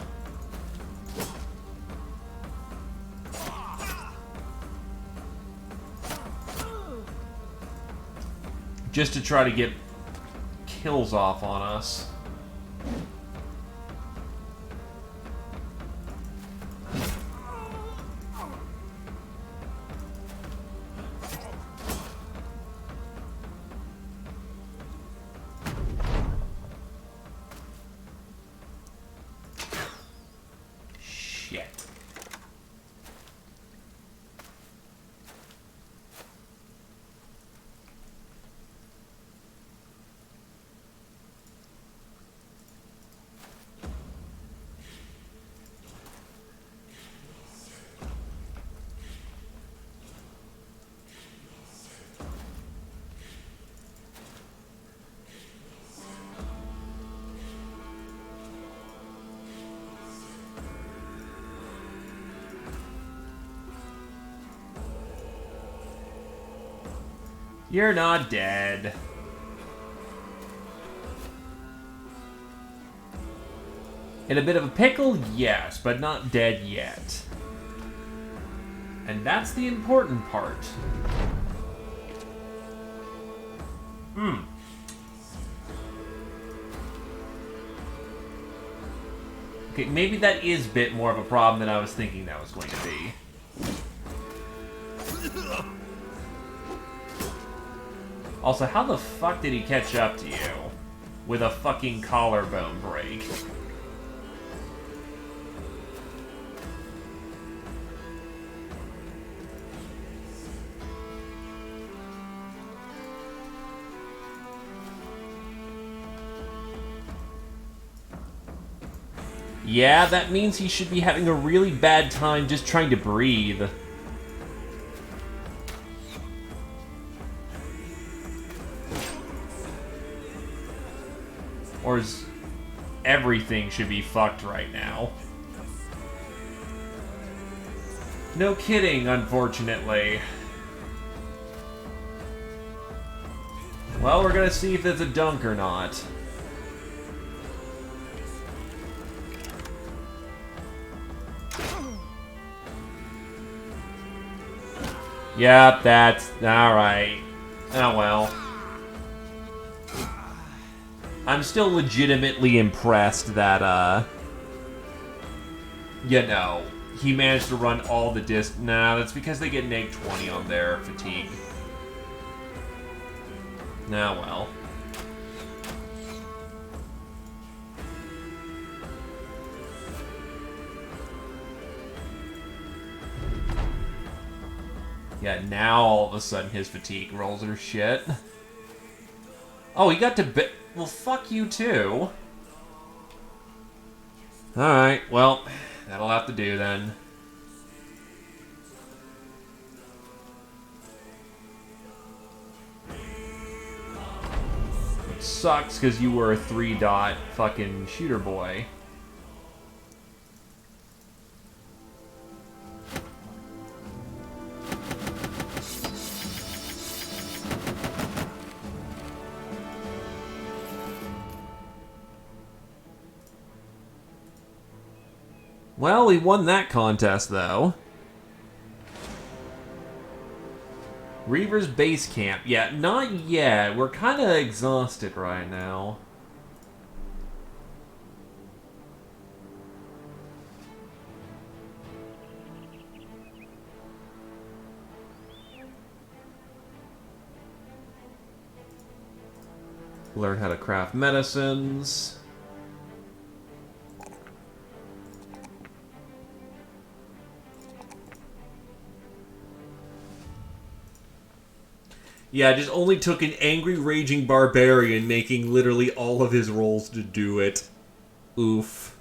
Just to try to get kills off on us. You're not dead. In a bit of a pickle, yes, but not dead yet. And that's the important part. Okay, maybe that is a bit more of a problem than I was thinking that was going to be. Also, how the fuck did he catch up to you? With a fucking collarbone break. Yeah, that means he should be having a really bad time just trying to breathe. Or everything should be fucked right now. No kidding, unfortunately. Well, we're gonna see if it's a dunk or not. Yep, that's alright. Oh well. I'm still legitimately impressed that, you know, he managed to run all the Nah, that's because they get neg 20 on their fatigue. Nah, well. Yeah, now all of a sudden his fatigue rolls are shit. Oh, he got to well, fuck you too. Alright, well, that'll have to do then. It sucks because you were a 3-dot fucking shooter boy. Well, we won that contest, though. Reaver's base camp. Yeah, not yet. We're kind of exhausted right now. Learn how to craft medicines. Yeah, it just only took an angry, raging barbarian making literally all of his rolls to do it. Oof.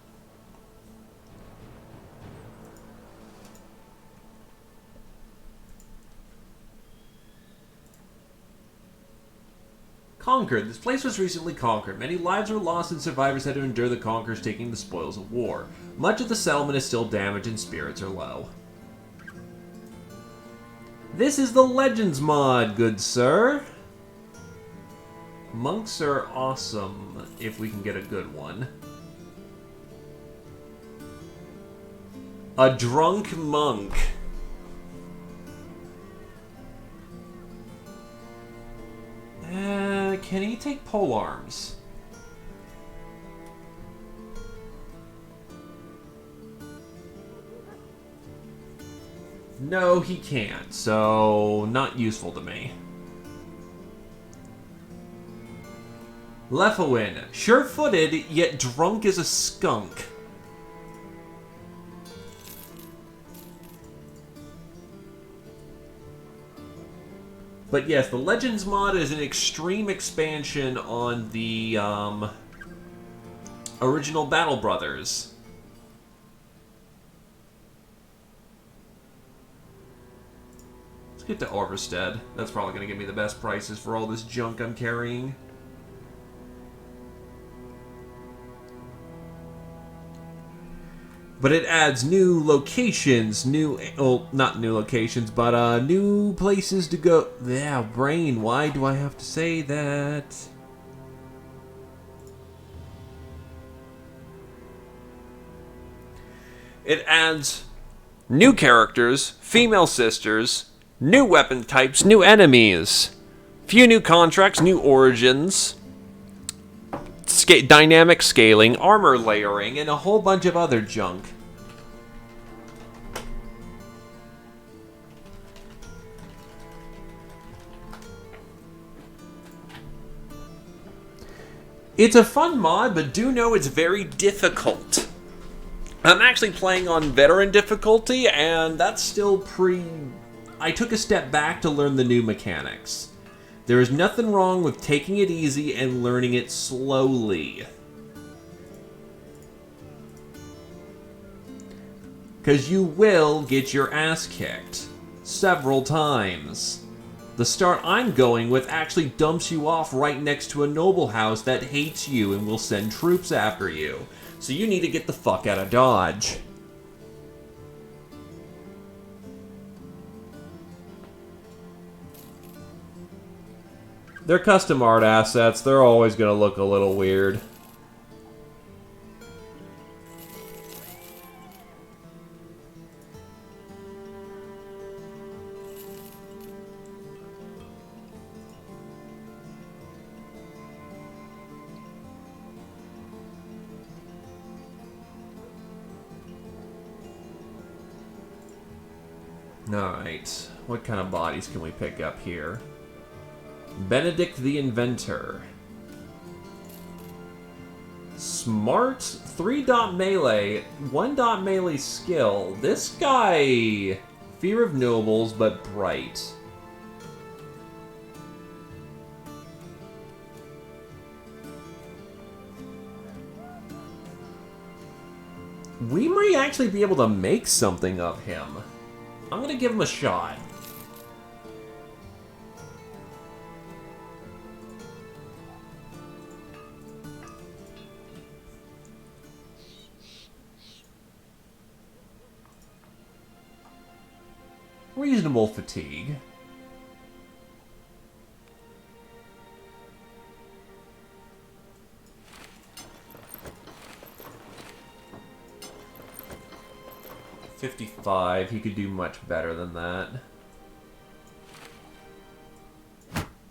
Conquered. This place was recently conquered. Many lives were lost and survivors had to endure the conquerors taking the spoils of war. Much of the settlement is still damaged and spirits are low. This is the Legends mod, good sir. Monks are awesome if we can get a good one. A drunk monk. Can he take pole arms? No, he can't, so not useful to me. Lefowin, sure-footed, yet drunk as a skunk. But yes, the Legends mod is an extreme expansion on the original Battle Brothers. Let's get to Overstead. That's probably going to give me the best prices for all this junk I'm carrying. But it adds new locations, well, not new locations, but new places to go. Yeah, brain, why do I have to say that? It adds new characters, female sisters, new weapon types, new enemies, few new contracts, new origins, dynamic scaling, armor layering, and a whole bunch of other junk. It's a fun mod, but do know it's very difficult. I'm actually playing on veteran difficulty, and that's still I took a step back to learn the new mechanics. There is nothing wrong with taking it easy and learning it slowly. Because you will get your ass kicked. Several times. The start I'm going with actually dumps you off right next to a noble house that hates you and will send troops after you. So you need to get the fuck out of Dodge. They're custom art assets. They're always going to look a little weird. Alright, what kind of bodies can we pick up here? Benedict the Inventor. Smart, 3-dot melee, 1-dot melee skill. This guy, fear of nobles, but bright. We might actually be able to make something of him. I'm gonna give him a shot. Reasonable fatigue. $55. He could do much better than that.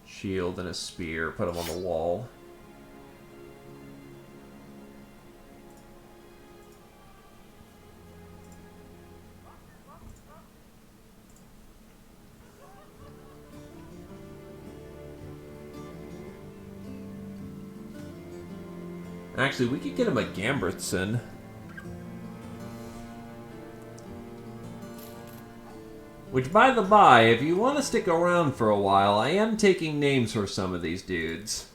Shield and a spear. Put him on the wall. Actually, we could get him a Gambritson. Which, by the by, if you want to stick around for a while, I am taking names for some of these dudes.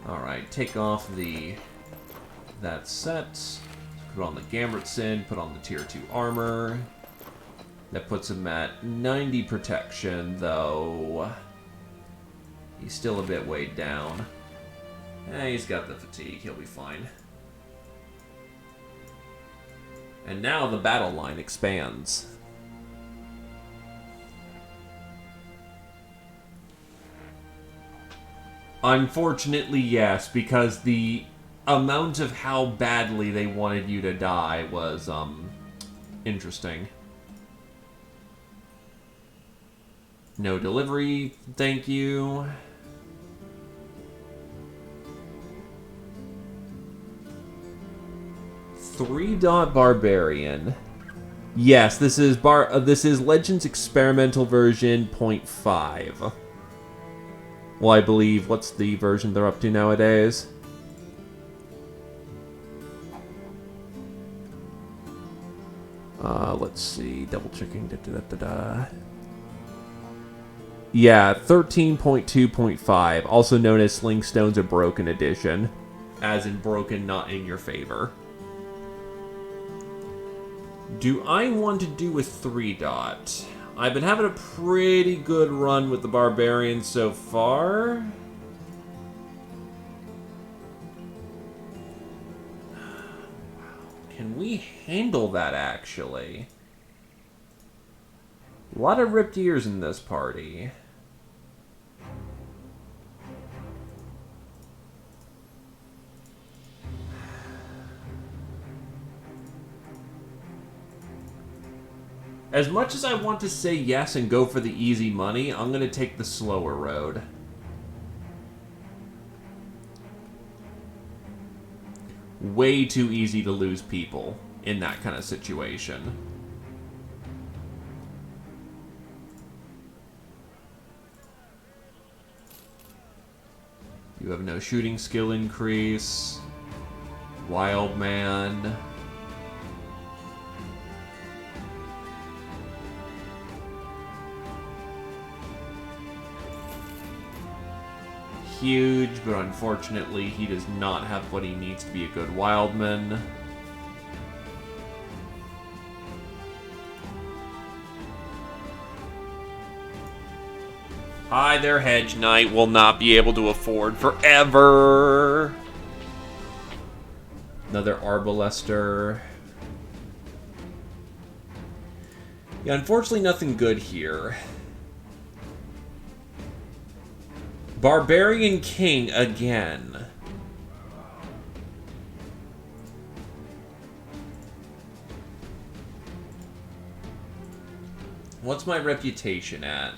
Alright, take off that set. Put on the Gambritson, put on the tier 2 armor. That puts him at 90 protection, though he's still a bit weighed down. He's got the fatigue, he'll be fine. And now the battle line expands. Unfortunately, yes, because the amount of how badly they wanted you to die was, interesting. No delivery, thank you. Three-dot barbarian. Yes, this is Legends experimental version 0.5. Well, I believe, what's the version they're up to nowadays? Let's see, double checking. Yeah, 13.2.5, also known as Slingstone's A Broken Edition. As in broken, not in your favor. Do I want to do a 3-dot? I've been having a pretty good run with the Barbarian so far. Can we handle that, actually? A lot of ripped ears in this party. As much as I want to say yes and go for the easy money, I'm going to take the slower road. Way too easy to lose people in that kind of situation. You have no shooting skill increase. Wild man. Huge, but unfortunately he does not have what he needs to be a good wildman. Hi there, Hedge Knight will not be able to afford forever. Another Arbalester. Yeah, unfortunately nothing good here. Barbarian King again. What's my reputation at?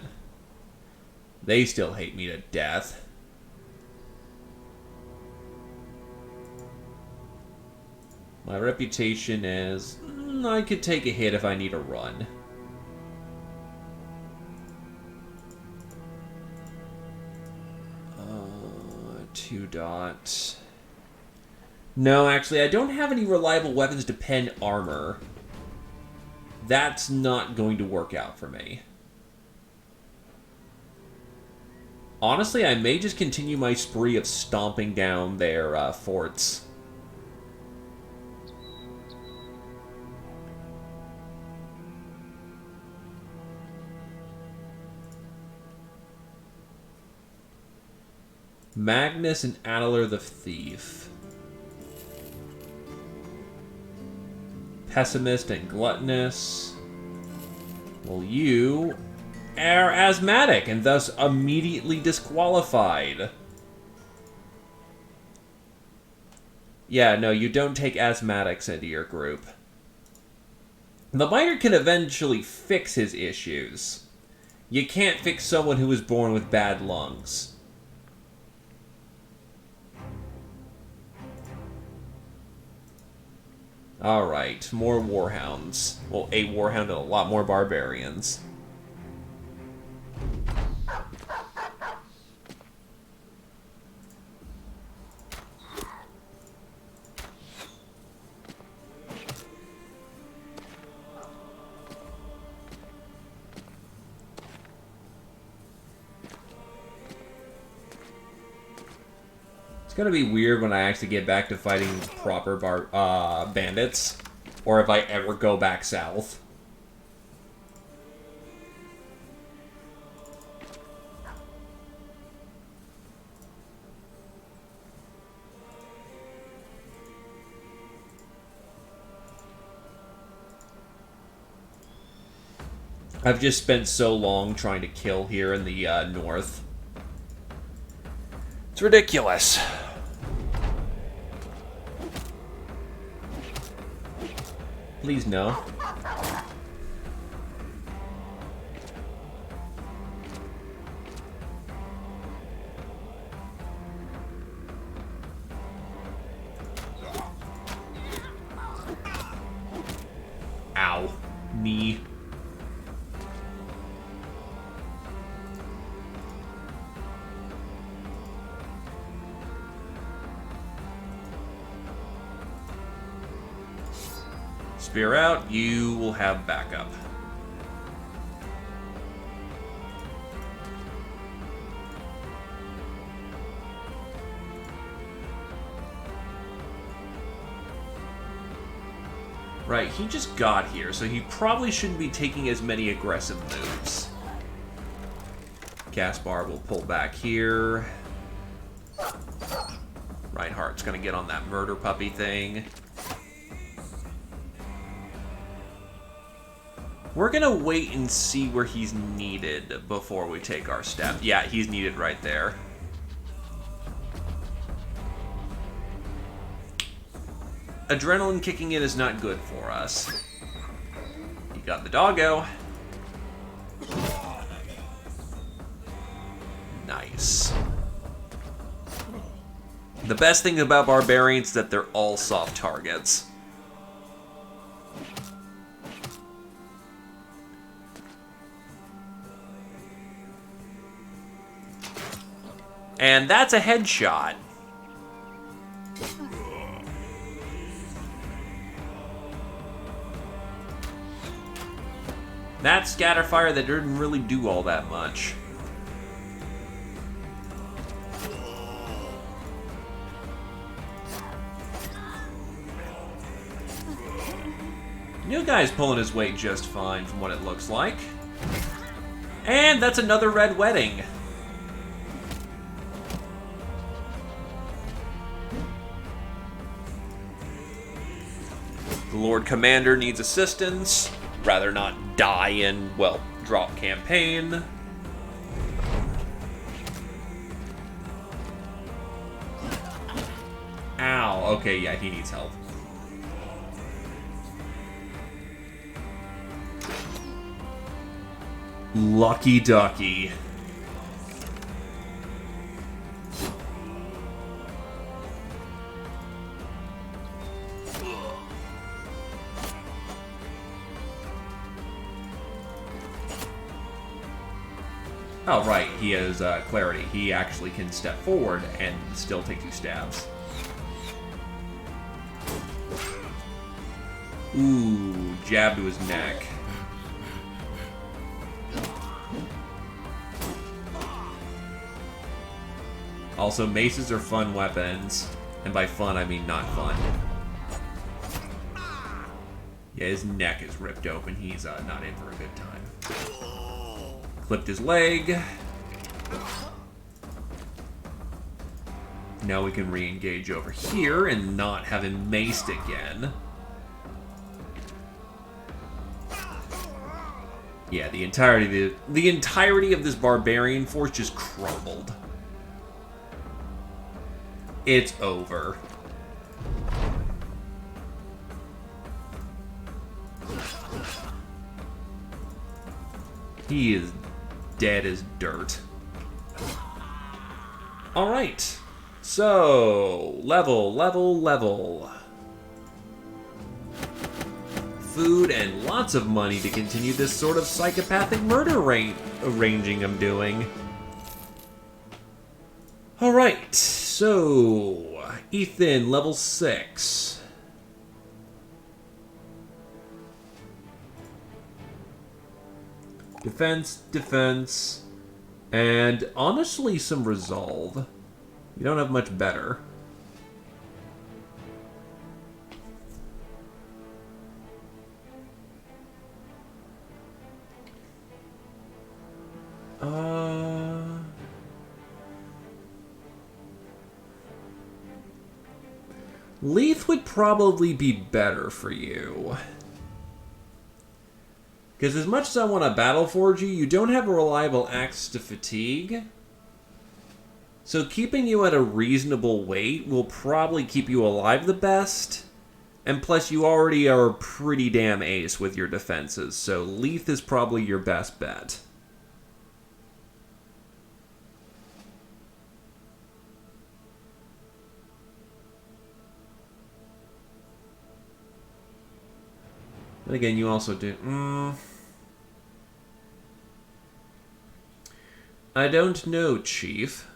They still hate me to death. My reputation is... I could take a hit if I need a run. Two-dot. No, actually, I don't have any reliable weapons to pen armor. That's not going to work out for me. Honestly, I may just continue my spree of stomping down their forts. Magnus and Adler the Thief. Pessimist and Gluttonous. Well, you are asthmatic and thus immediately disqualified. Yeah, no, you don't take asthmatics into your group. The miner can eventually fix his issues. You can't fix someone who was born with bad lungs. Alright, more Warhounds. Well, a Warhound and a lot more Barbarians. It's gonna be weird when I actually get back to fighting proper bandits, or if I ever go back south. I've just spent so long trying to kill here in the north. It's ridiculous. Please no. Ow. Knee. Spear out, you will have backup. Right, he just got here, so he probably shouldn't be taking as many aggressive moves. Caspar will pull back here. Reinhardt's gonna get on that murder puppy thing. We're gonna wait and see where he's needed before we take our step. Yeah, he's needed right there. Adrenaline kicking in is not good for us. You got the doggo. Nice. The best thing about barbarians is that they're all soft targets. And that's a headshot. That scatterfire that didn't really do all that much. New guy's pulling his weight just fine from what it looks like. And that's another red wedding. The Lord Commander needs assistance. Rather not die in, well, drop campaign. Ow. Okay, yeah, he needs help. Lucky ducky. Oh, right, he has clarity. He actually can step forward and still take 2 stabs. Ooh, jab to his neck. Also, maces are fun weapons. And by fun, I mean not fun. Yeah, his neck is ripped open. He's not in for a good time. Clipped his leg. Now we can re-engage over here and not have him maced again. Yeah, the entirety of this barbarian force just crumbled. It's over. He is dead as dirt. Alright. So, level. Food and lots of money to continue this sort of psychopathic murder arranging I'm doing. Alright, so Ethan, level 6. Defense, and honestly some resolve. You don't have much better. Leith would probably be better for you. Because as much as I want to battle forge you, you don't have a reliable access to fatigue. So keeping you at a reasonable weight will probably keep you alive the best. And plus, you already are pretty damn ace with your defenses, so Leith is probably your best bet. And again, you also do... I don't know, Chief.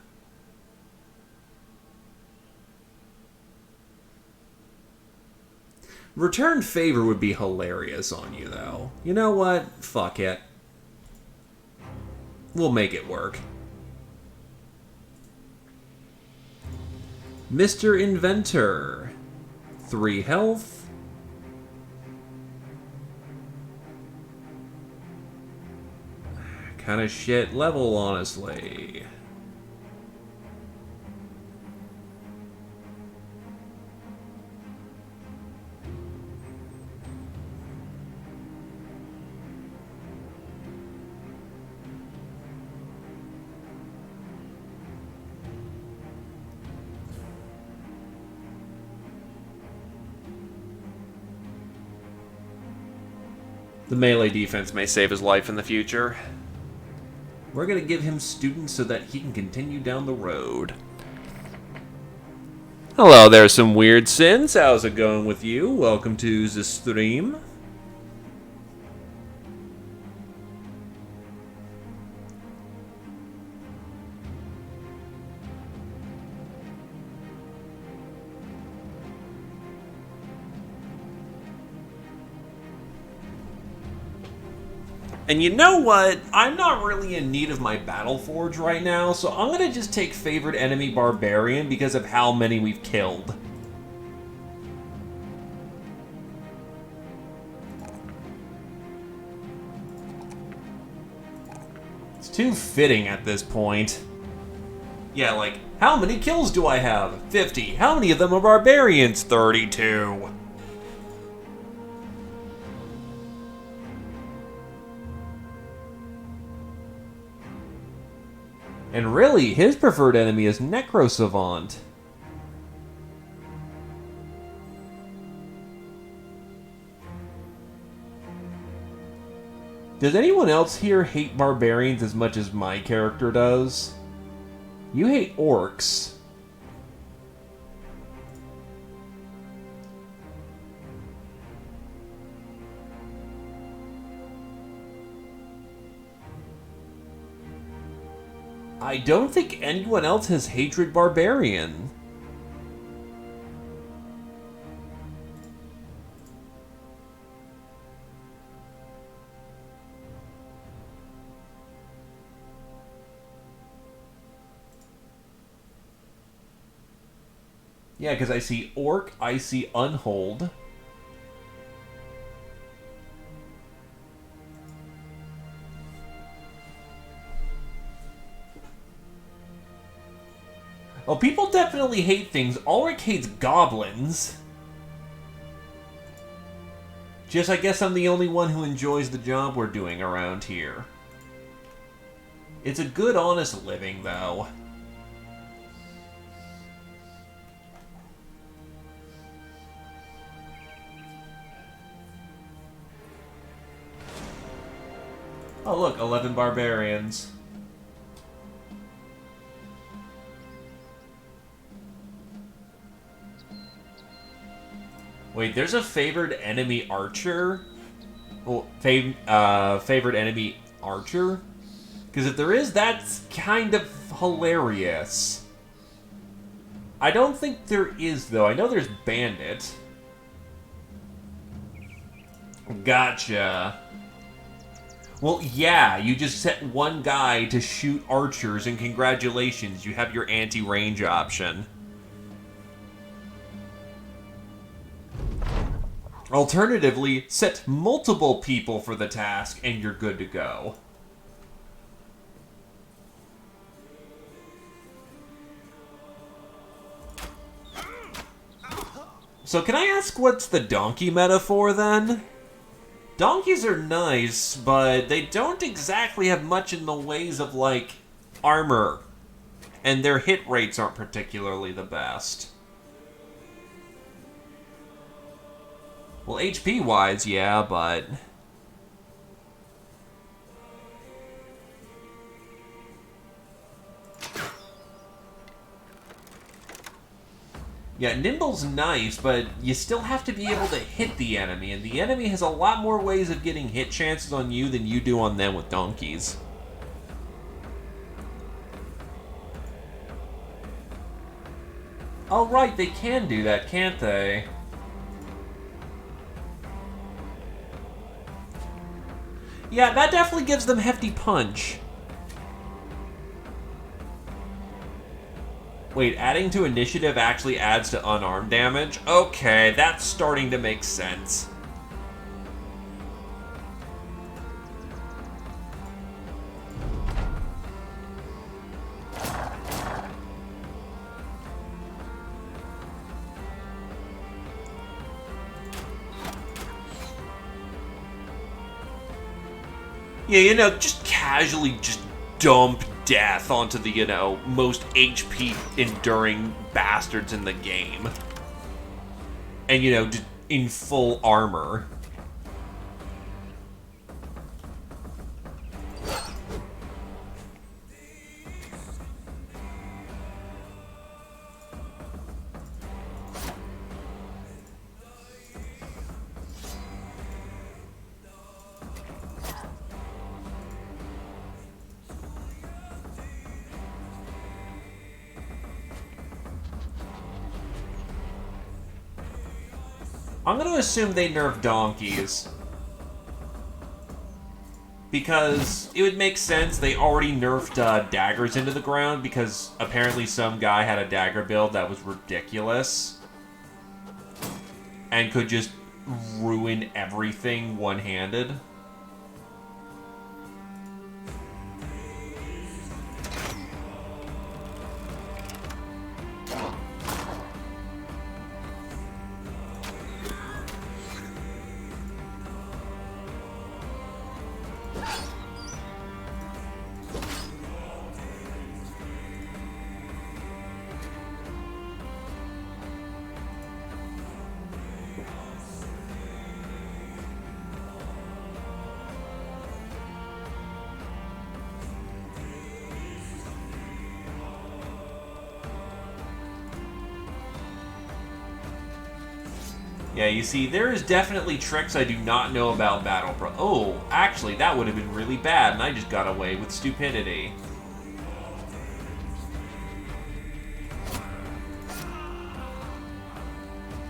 Return favor would be hilarious on you, though. You know what? Fuck it. We'll make it work. Mr. Inventor. 3 health. Kind of shit level, honestly. The melee defense may save his life in the future. We're going to give him students so that he can continue down the road. Hello there, some weird sins. How's it going with you? Welcome to the stream. And you know what? I'm not really in need of my Battle Forge right now, so I'm going to just take Favored Enemy Barbarian because of how many we've killed. It's too fitting at this point. Yeah, like, how many kills do I have? 50. How many of them are Barbarians? 32. And really, his preferred enemy is Necro Savant. Does anyone else here hate barbarians as much as my character does? You hate orcs. I don't think anyone else has hatred barbarian. Yeah, because I see orc, I see unhold. Oh, people definitely hate things. Ulrich hates goblins. Just, I guess I'm the only one who enjoys the job we're doing around here. It's a good, honest living, though. Oh, look, 11 barbarians. Wait, there's a favored enemy archer? Well, favored enemy archer? Because if there is, that's kind of hilarious. I don't think there is, though. I know there's bandit. Gotcha. Well, yeah, you just set one guy to shoot archers, and congratulations, you have your anti-range option. Alternatively, set multiple people for the task, and you're good to go. So can I ask what's the donkey metaphor, then? Donkeys are nice, but they don't exactly have much in the ways of, like, armor. And their hit rates aren't particularly the best. Well, HP-wise, yeah, but... Yeah, Nimble's nice, but you still have to be able to hit the enemy, and the enemy has a lot more ways of getting hit chances on you than you do on them with donkeys. Oh, right, they can do that, can't they? Yeah, that definitely gives them hefty punch. Wait, adding to initiative actually adds to unarmed damage? Okay, that's starting to make sense. Yeah, you know, just casually just dump death onto the, you know, most HP enduring bastards in the game. And, you know, just in full armor. I'm going to assume they nerf donkeys. Because it would make sense, they already nerfed daggers into the ground because apparently some guy had a dagger build that was ridiculous. And could just ruin everything one-handed. Yeah, you see, there is definitely tricks I do not know about Battle Bro. Oh, actually, that would have been really bad, and I just got away with stupidity.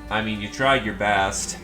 I mean, you tried your best.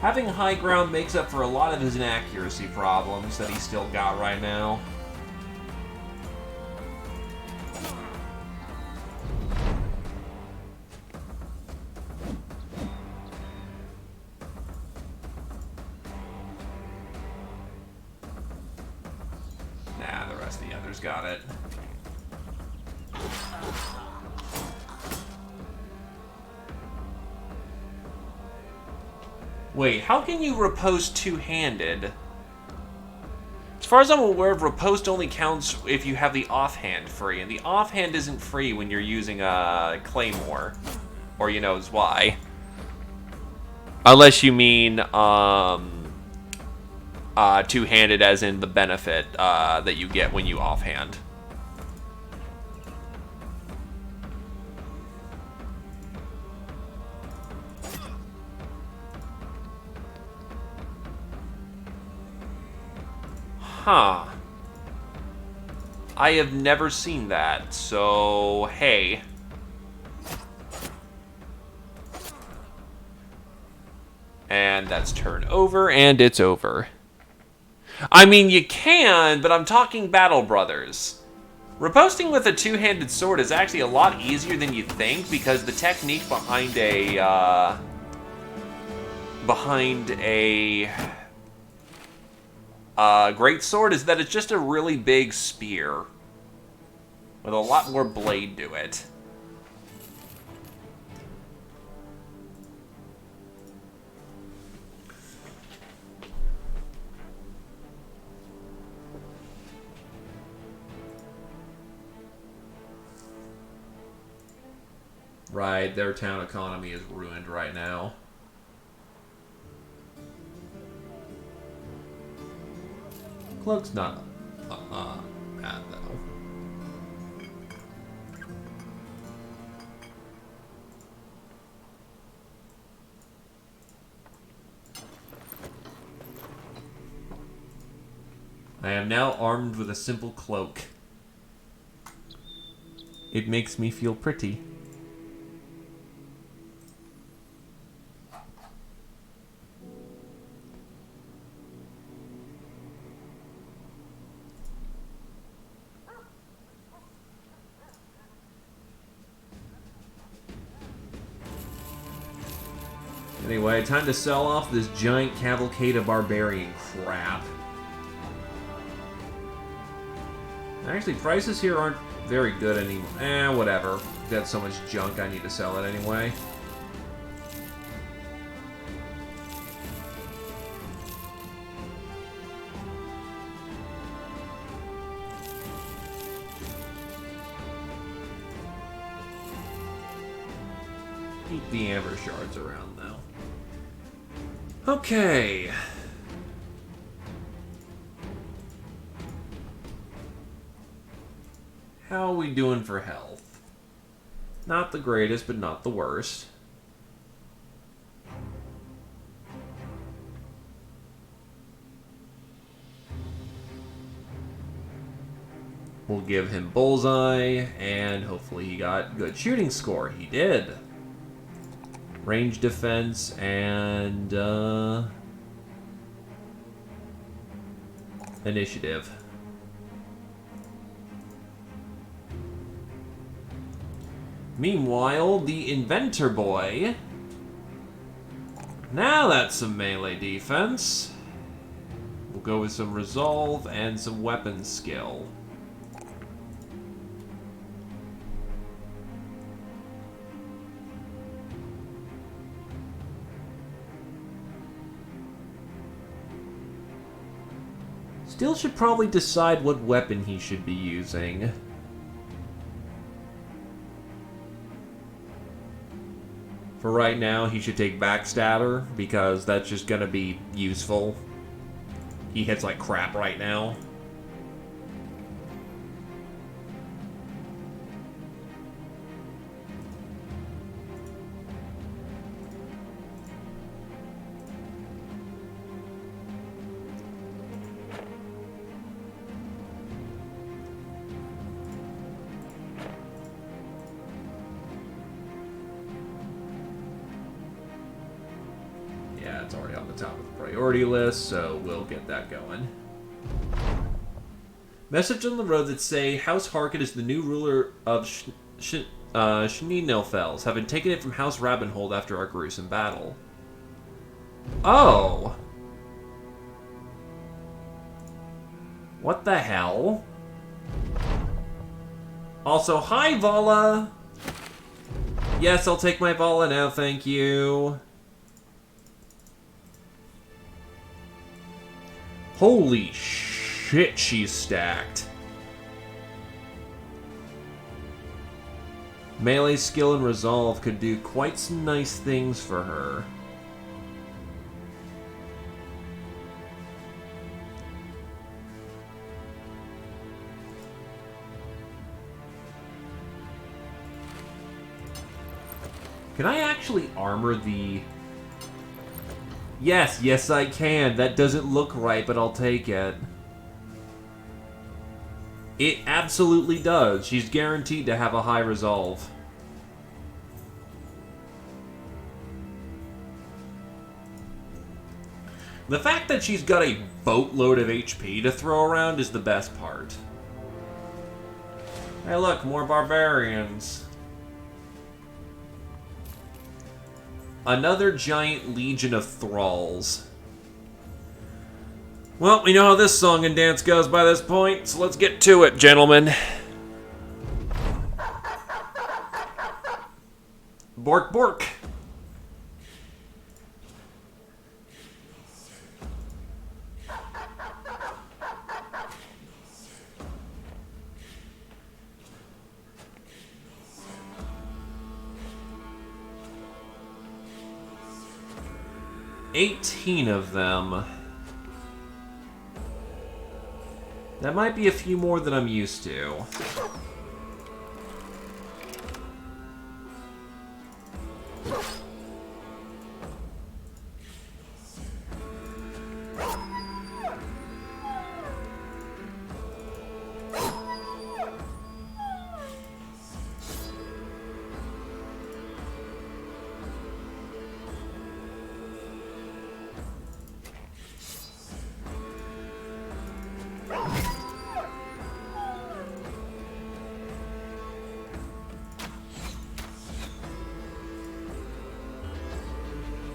Having high ground makes up for a lot of his inaccuracy problems that he's still got right now. Nah, the rest of the others got it. Wait, how can you riposte two-handed? As far as I'm aware, riposte only counts if you have the offhand free, and the offhand isn't free when you're using a claymore, or you knows why. Unless you mean two-handed, as in the benefit that you get when you offhand. Huh. I have never seen that, so hey. And that's turn over, and it's over. I mean, you can, but I'm talking Battle Brothers. Riposting with a two-handed sword is actually a lot easier than you think because the technique behind a great sword is that it's just a really big spear with a lot more blade to it. Right, their town economy is ruined right now. Cloak's not bad, though. I am now armed with a simple cloak. It makes me feel pretty. Anyway, time to sell off this giant cavalcade of barbarian crap. Actually, prices here aren't very good anymore. Whatever. Got so much junk, I need to sell it anyway. Keep the amber shards around, though. Okay. How are we doing for health? Not the greatest, but not the worst. We'll give him bullseye, and hopefully he got good shooting score. He did. Range defense, and initiative. Meanwhile, the Inventor Boy. Now that's some melee defense. We'll go with some resolve and some weapon skill. Still should probably decide what weapon he should be using. For right now, he should take Backstabber, because that's just gonna be useful. He hits like crap right now. Yeah, it's already on the top of the priority list, so we'll get that going. Message on the road that say House Harkett is the new ruler of Schneenelfels, having taken it from House Rabenhold after our gruesome battle. Oh! What the hell? Also, hi, Vala! Yes, I'll take my Vala now, thank you. Holy shit, she's stacked. Melee skill and resolve could do quite some nice things for her. Can I actually armor the... Yes, yes I can. That doesn't look right, but I'll take it. It absolutely does. She's guaranteed to have a high resolve. The fact that she's got a boatload of HP to throw around is the best part. Hey look, more barbarians. Another giant legion of thralls. Well, we know how this song and dance goes by this point, so let's get to it, gentlemen. Bork, bork. $18 of them. That might be a few more than I'm used to.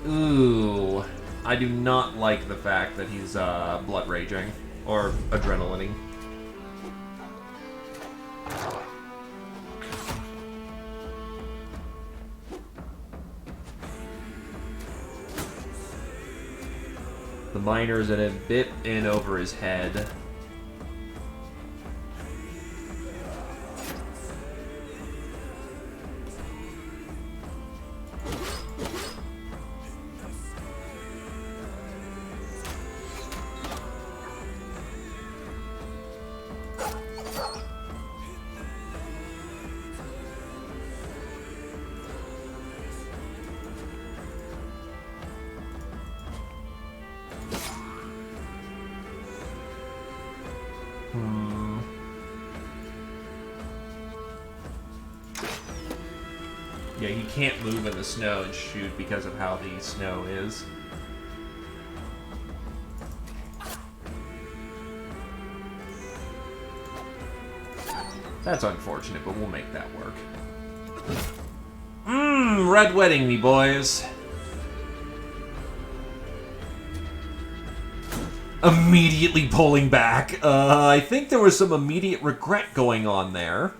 Ooh, I do not like the fact that he's blood raging or adrenalining. The miner's in a bit in over his head. Yeah, he can't move in the snow and shoot because of how the snow is. That's unfortunate, but we'll make that work. Red wedding me, boys. Immediately pulling back. I think there was some immediate regret going on there.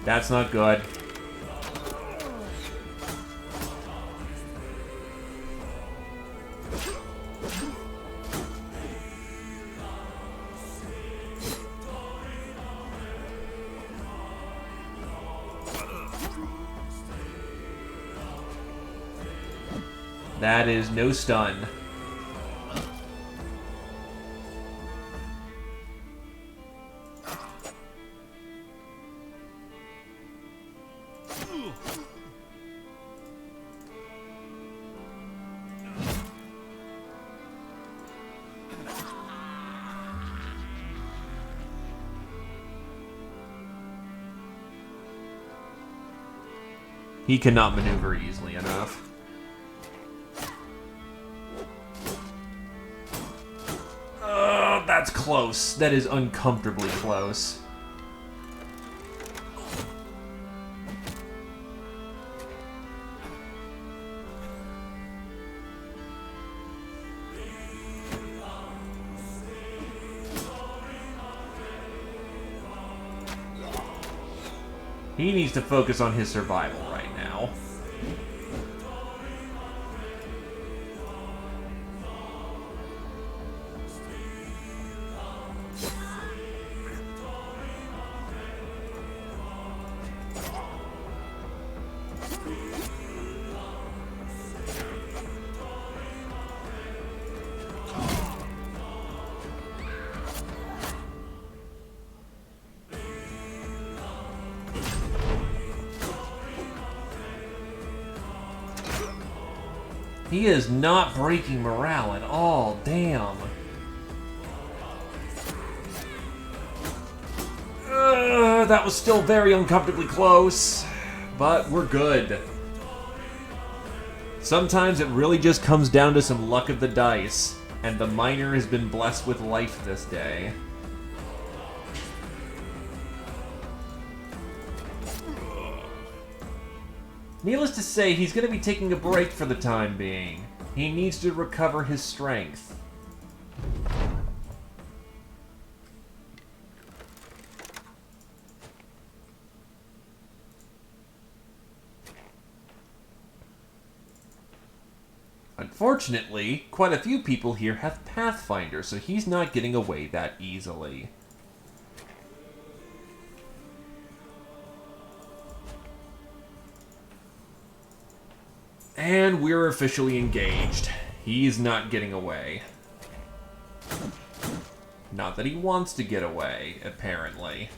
That's not good. That is no stun. He cannot maneuver easily enough. That's close. That is uncomfortably close. He needs to focus on his survival right now. He is not breaking morale at all. Damn. That was still very uncomfortably close, but we're good. Sometimes it really just comes down to some luck of the dice, and the miner has been blessed with life this day. Needless to say, he's going to be taking a break for the time being. He needs to recover his strength. Unfortunately, quite a few people here have Pathfinder, so he's not getting away that easily. And we're officially engaged. He's not getting away. Not that he wants to get away, apparently.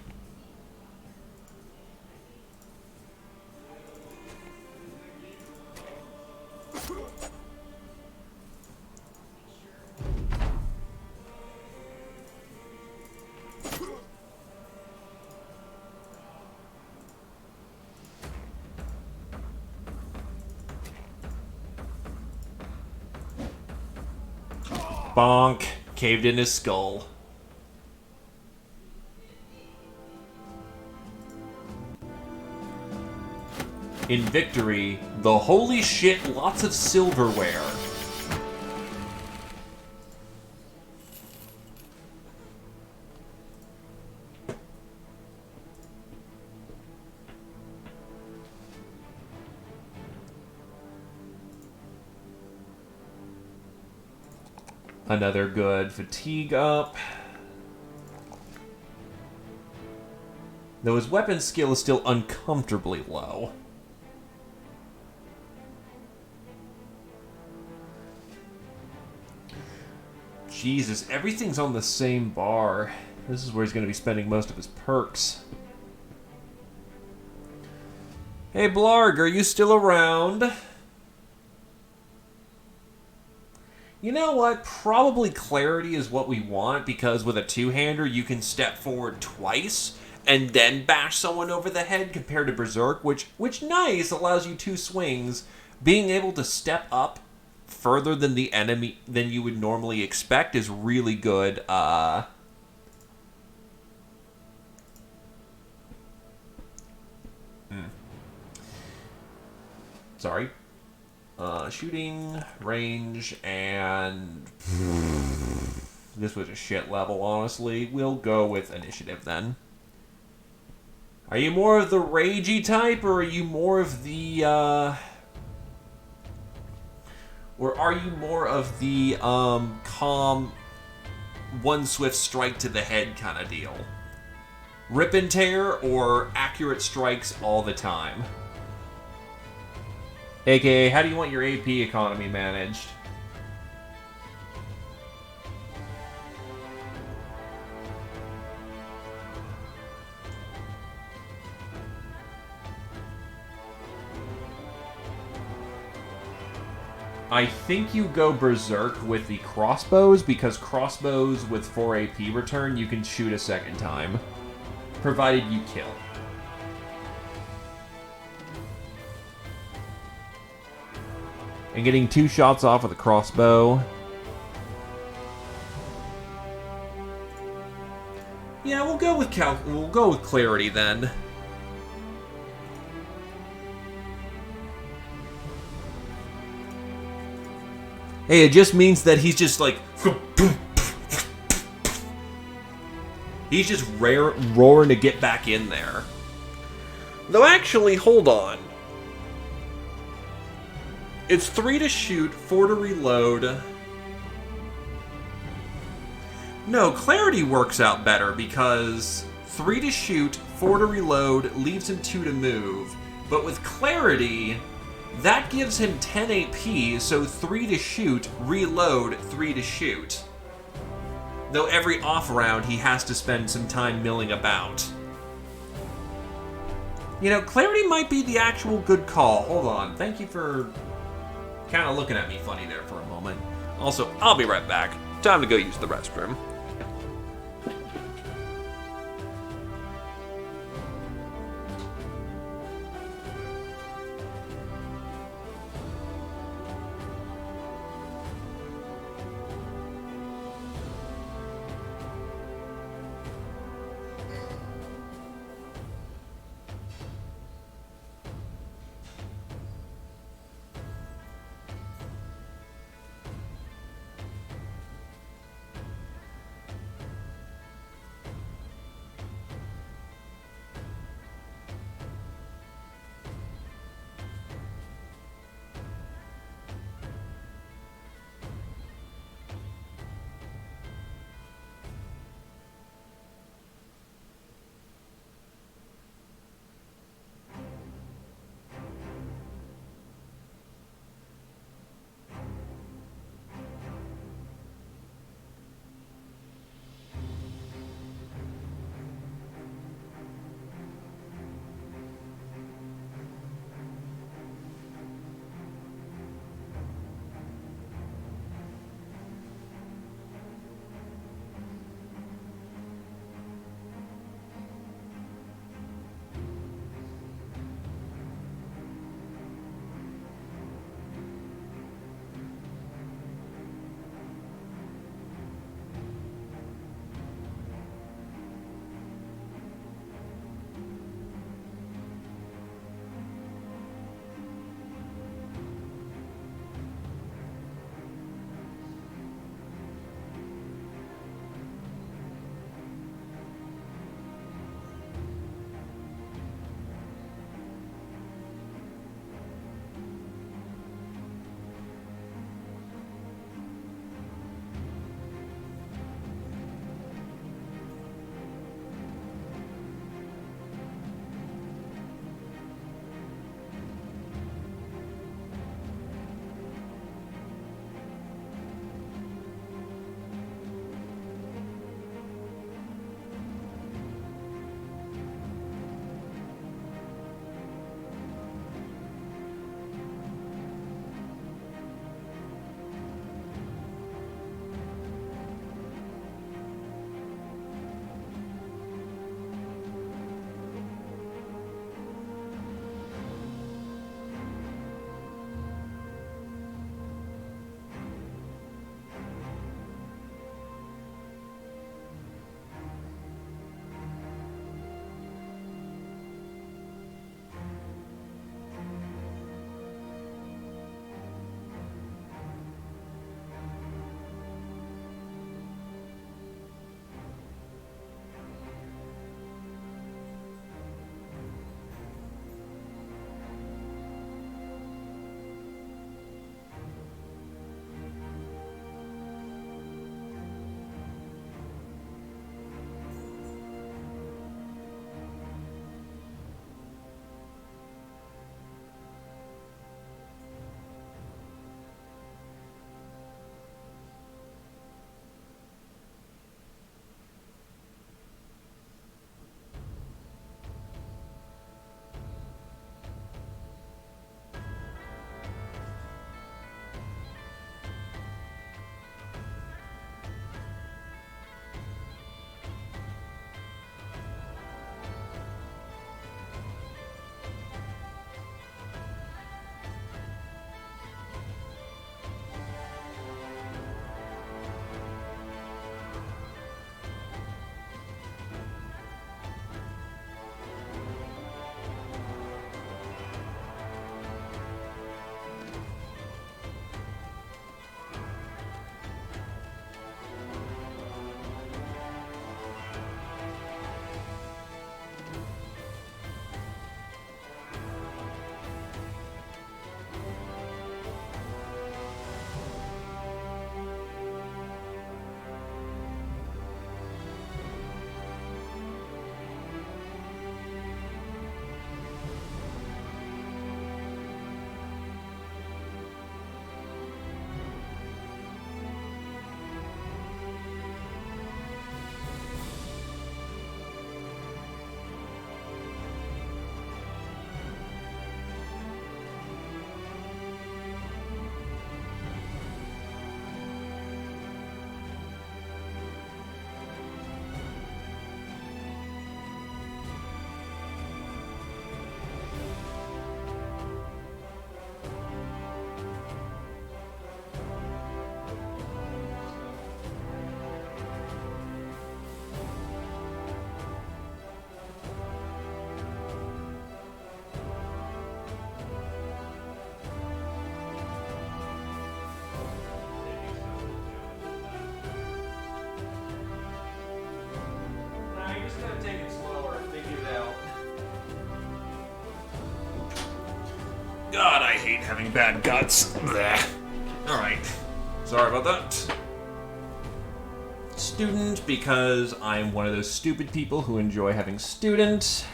Bonk. Caved in his skull. In victory, the holy shit, lots of silverware. Another good fatigue up. Though his weapon skill is still uncomfortably low. Jesus, everything's on the same bar. This is where he's going to be spending most of his perks. Hey, Blarg, are you still around? You know what? Probably Clarity is what we want, because with a two-hander, you can step forward twice and then bash someone over the head compared to Berserk, which nice, allows you two swings. Being able to step up further than the enemy than you would normally expect is really good. Sorry. Shooting, range, and... This was a shit level, honestly. We'll go with initiative, then. Are you more of the ragey type, or are you more of the, Or are you more of the, calm, one swift strike to the head kind of deal? Rip and tear, or accurate strikes all the time? AKA, how do you want your AP economy managed? I think you go Berserk with the crossbows, because crossbows with 4 AP return, you can shoot a second time, provided you kill. And getting 2 shots off with a crossbow. Yeah, we'll go with Clarity then. Hey, it just means that he's just like... He's just roaring to get back in there. Though actually, hold on. It's 3 to shoot, 4 to reload. No, Clarity works out better because 3 to shoot, 4 to reload, leaves him 2 to move. But with Clarity, that gives him 10 AP, so 3 to shoot, reload, 3 to shoot. Though every off round he has to spend some time milling about. You know, Clarity might be the actual good call. Hold on, thank you for kind of looking at me funny there for a moment. Also, I'll be right back. Time to go use the restroom. hate having bad guts. Alright. Sorry about that. Student, because I'm one of those stupid people who enjoy having student.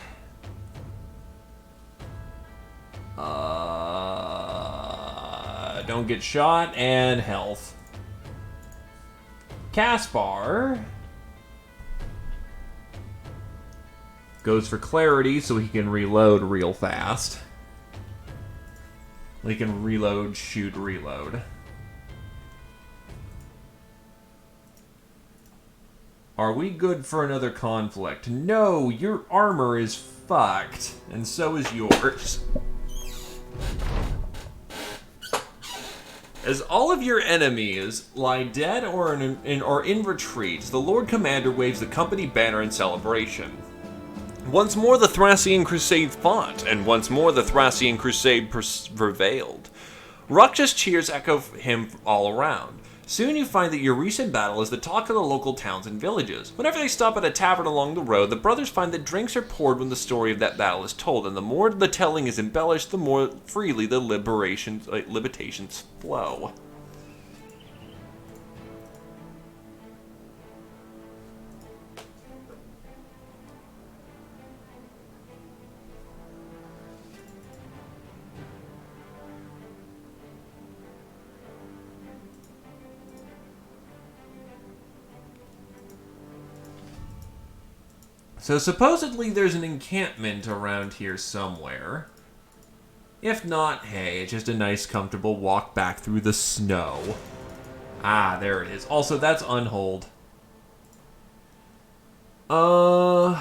Don't get shot, and health. Caspar goes for clarity so he can reload real fast. He can reload, shoot, reload. Are we good for another conflict? No, your armor is fucked, and so is yours. As all of your enemies lie dead or in retreat, the Lord Commander waves the company banner in celebration. Once more the Thracian Crusade fought, and once more the Thracian Crusade prevailed. Raucous cheers echo him all around. Soon you find that your recent battle is the talk of the local towns and villages. Whenever they stop at a tavern along the road, the brothers find that drinks are poured when the story of that battle is told, and the more the telling is embellished, the more freely the liberations flow. So supposedly there's an encampment around here somewhere. If not, hey, it's just a nice comfortable walk back through the snow. Ah, there it is. Also, that's Unhold. Do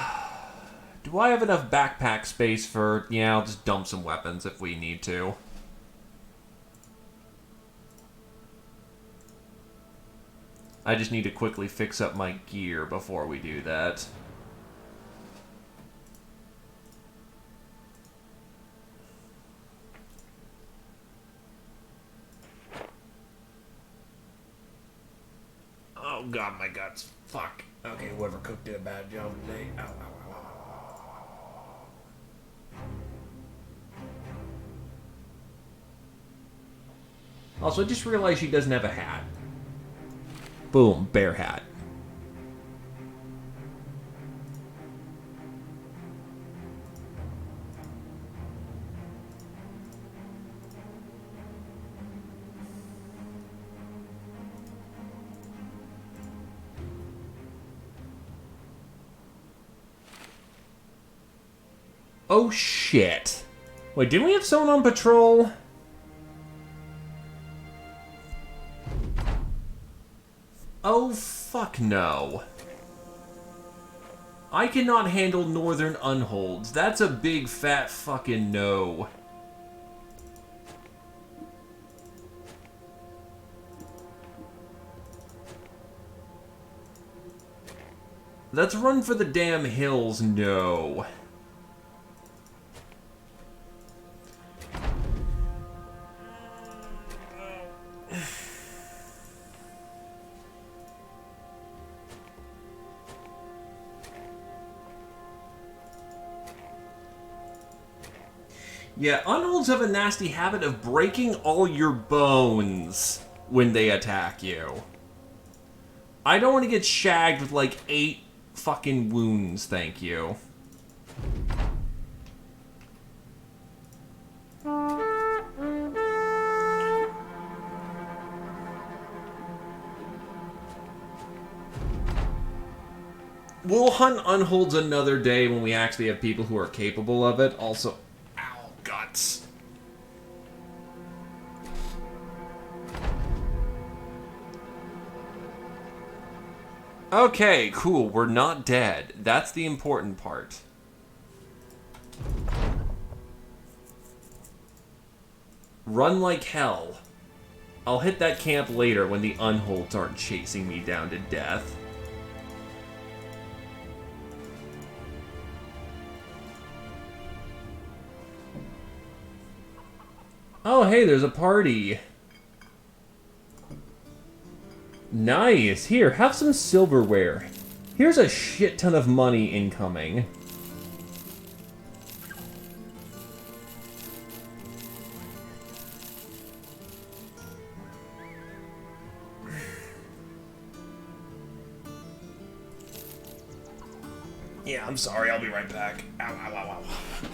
I have enough backpack space for... Yeah, I'll just dump some weapons if we need to. I just need to quickly fix up my gear before we do that. Oh god, my guts. Fuck. Okay, whoever cooked did a bad job today. Ow, ow, ow, ow. Also, I just realized she doesn't have a hat. Boom, bear hat. Oh shit. Wait, didn't we have someone on patrol? Oh fuck no. I cannot handle northern unholds. That's a big fat fucking no. Let's run for the damn hills, no. Yeah, unholds have a nasty habit of breaking all your bones when they attack you. I don't want to get shagged with like 8 fucking wounds, thank you. We'll hunt unholds another day when we actually have people who are capable of it. Also, ow, guts. Okay, cool. We're not dead. That's the important part. Run like hell. I'll hit that camp later when the unholds aren't chasing me down to death. Oh, hey, there's a party. Nice. Here, have some silverware. Here's a shit ton of money incoming. Yeah, I'm sorry. I'll be right back. Ow, ow, ow, ow.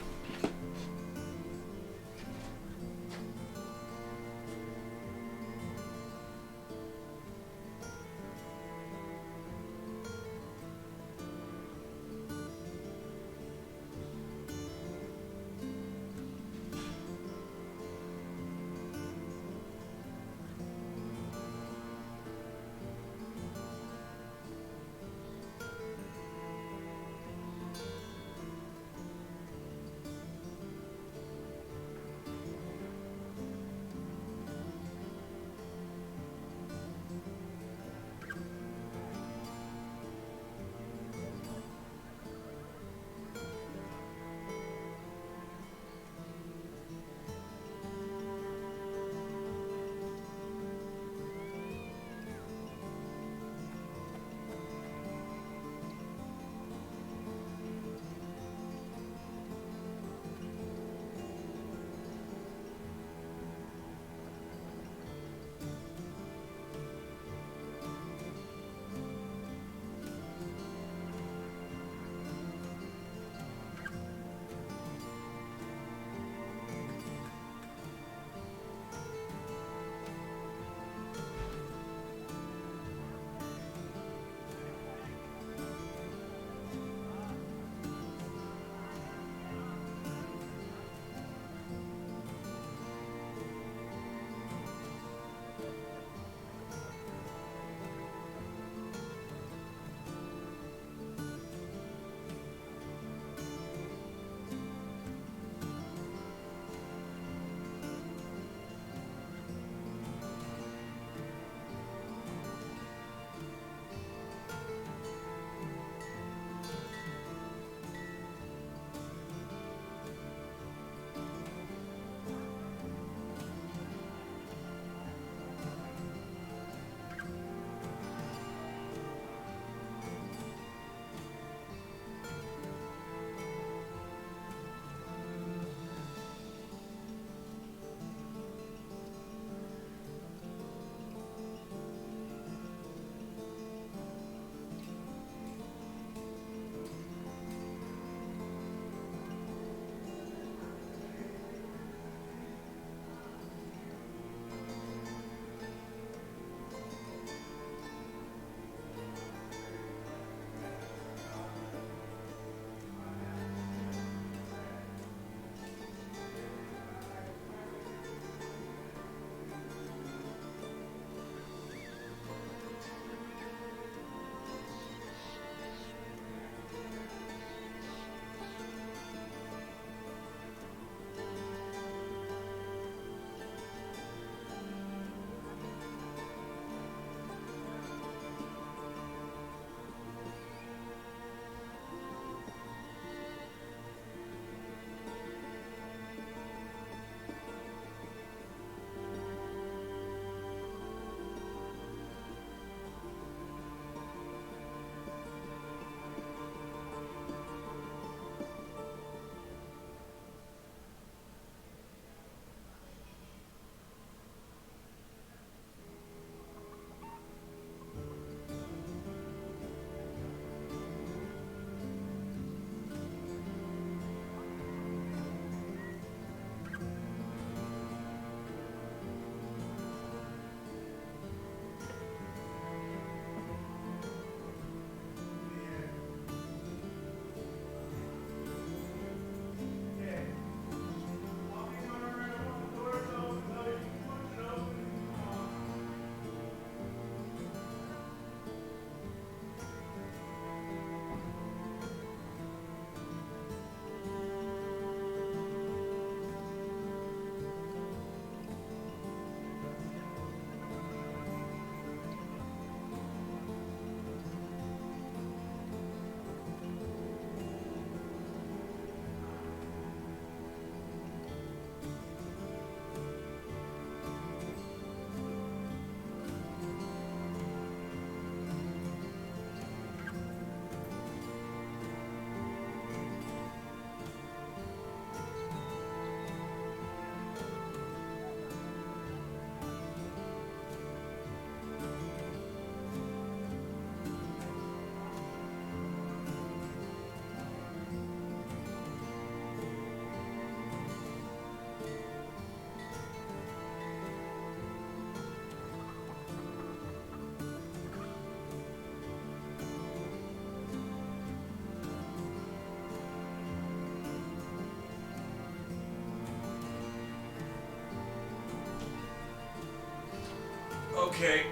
Okay,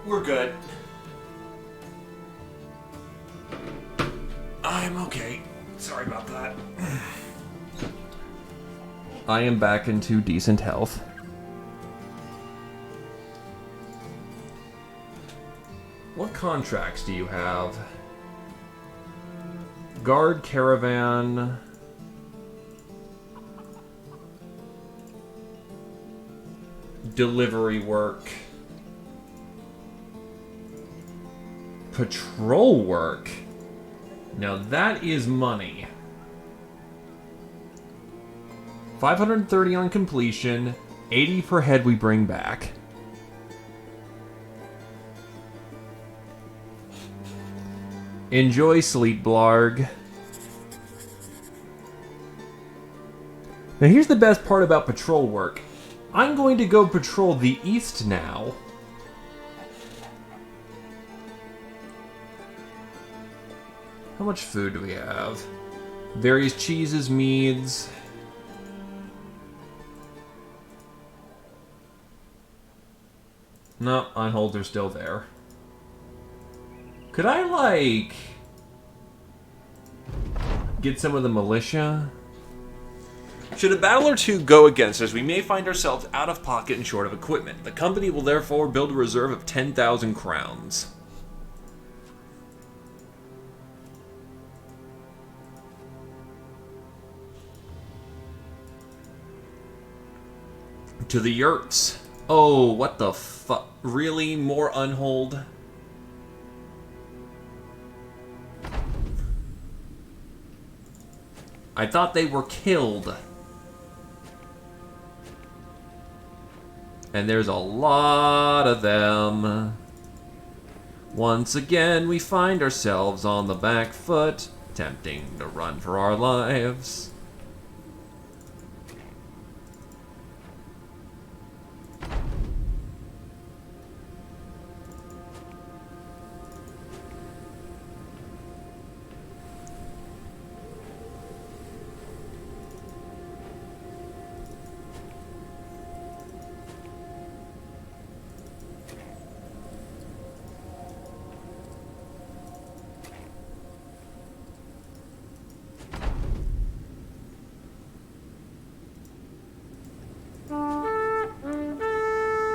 we're good. I'm okay. Sorry about that. I am back into decent health. What contracts do you have? Guard caravan. Delivery work. Patrol work. Now that is money. 530 on completion, 80 per head we bring back. Enjoy sleep, Blarg. Now here's the best part about patrol work. I'm going to go patrol the east now. How much food do we have? Various cheeses, meads. No, unholds are still there. Could I, like, get some of the militia? Should a battle or two go against us, we may find ourselves out of pocket and short of equipment. The company will therefore build a reserve of 10,000 crowns. To the yurts. Oh, what the fuck? Really? More unhold? I thought they were killed. And there's a lot of them. Once again, we find ourselves on the back foot, tempting to run for our lives.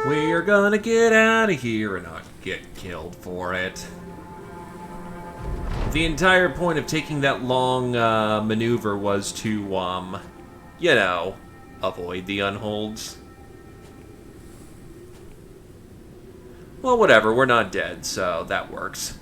We're gonna get out of here and not get killed for it. The entire point of taking that long maneuver was to, you know, avoid the unholds. Well, whatever, we're not dead, so that works.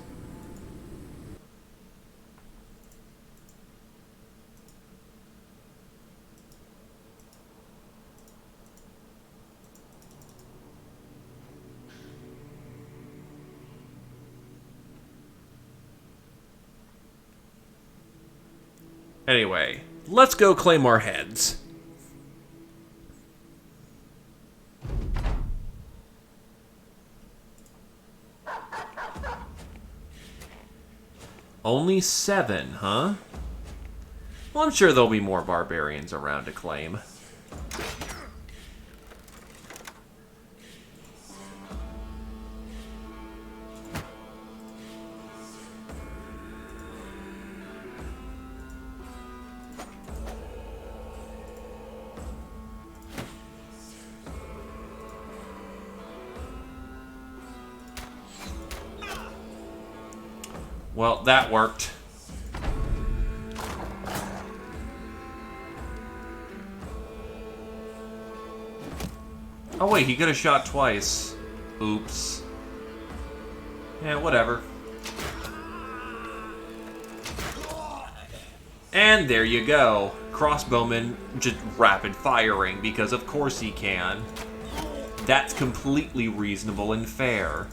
Anyway, let's go claim our heads. Only 7, huh? Well, I'm sure there'll be more barbarians around to claim. Well, that worked. Oh wait, he could have shot twice. Oops. Yeah, whatever. And there you go. Crossbowman just rapid firing, because of course he can. That's completely reasonable and fair.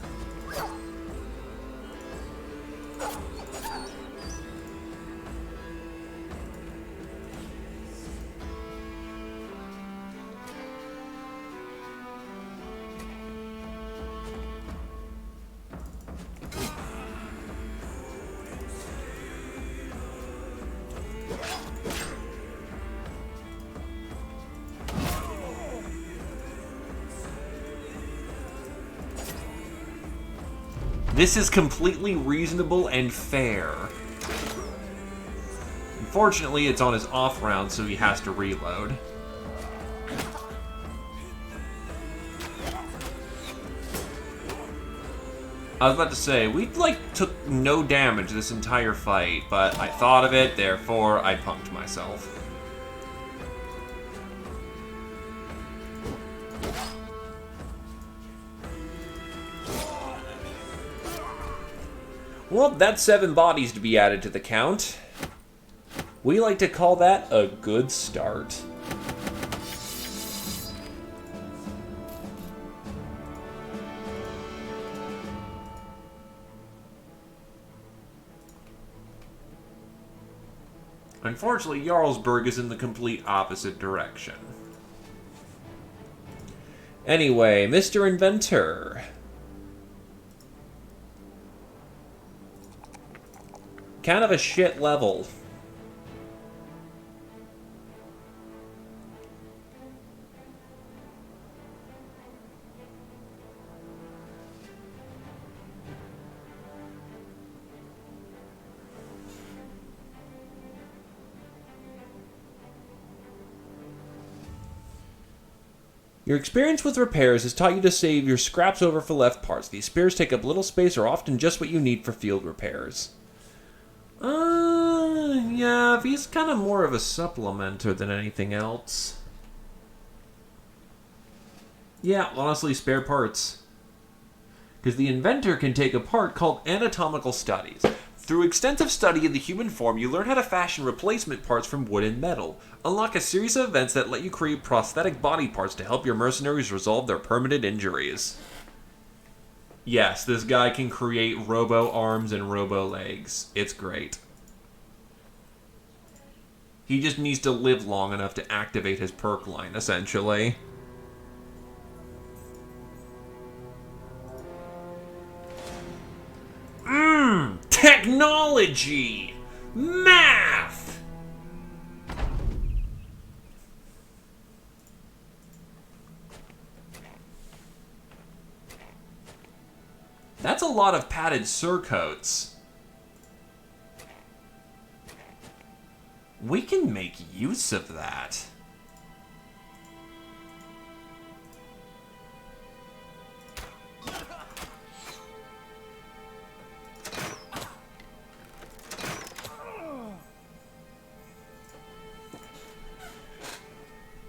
This is completely reasonable and fair. Unfortunately, it's on his off round, so he has to reload. I was about to say, we, like, took no damage this entire fight, but I thought of it, therefore I punked myself. Well, that's 7 bodies to be added to the count. We like to call that a good start. Unfortunately, Jarlsberg is in the complete opposite direction. Anyway, Mr. Inventor. Kind of a shit level. Your experience with repairs has taught you to save your scraps over for left parts. These spares take up little space, are often just what you need for field repairs. Yeah, he's kind of more of a supplementer than anything else. Yeah, honestly, spare parts. Because the inventor can take a part called anatomical studies. Through extensive study of the human form, you learn how to fashion replacement parts from wood and metal. Unlock a series of events that let you create prosthetic body parts to help your mercenaries resolve their permanent injuries. Yes, this guy can create robo-arms and robo-legs. It's great. He just needs to live long enough to activate his perk line, essentially. Technology! Math! That's a lot of padded surcoats. We can make use of that.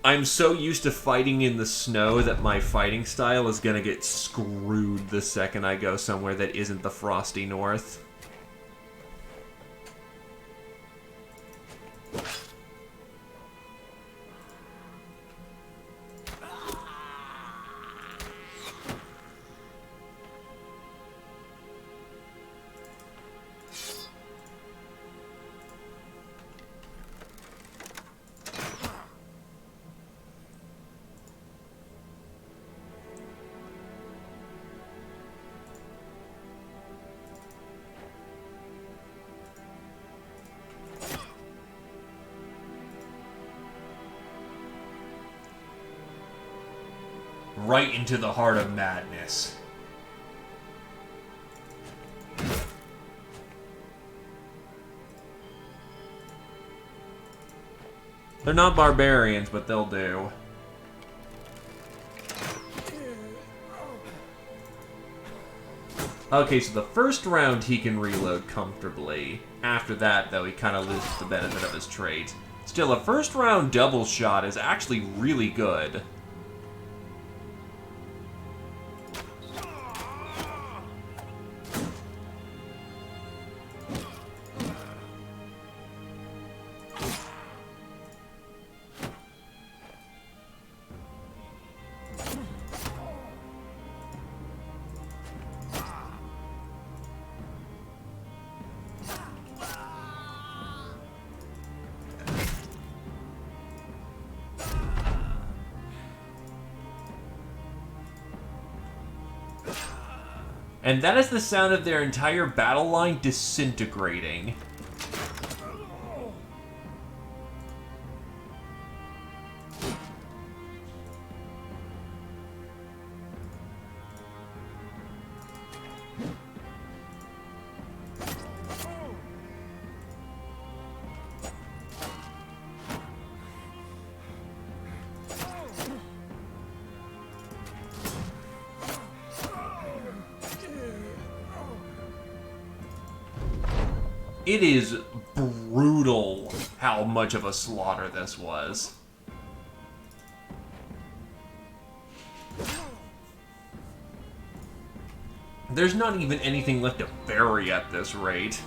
I'm so used to fighting in the snow that my fighting style is gonna get screwed the second I go somewhere that isn't the frosty north. Right into the heart of madness. They're not barbarians, but they'll do. Okay, so the first round he can reload comfortably. After that, though, he kind of loses the benefit of his trait. Still, a first round double shot is actually really good. And that is the sound of their entire battle line disintegrating. It is brutal how much of a slaughter this was. There's not even anything left to bury at this rate.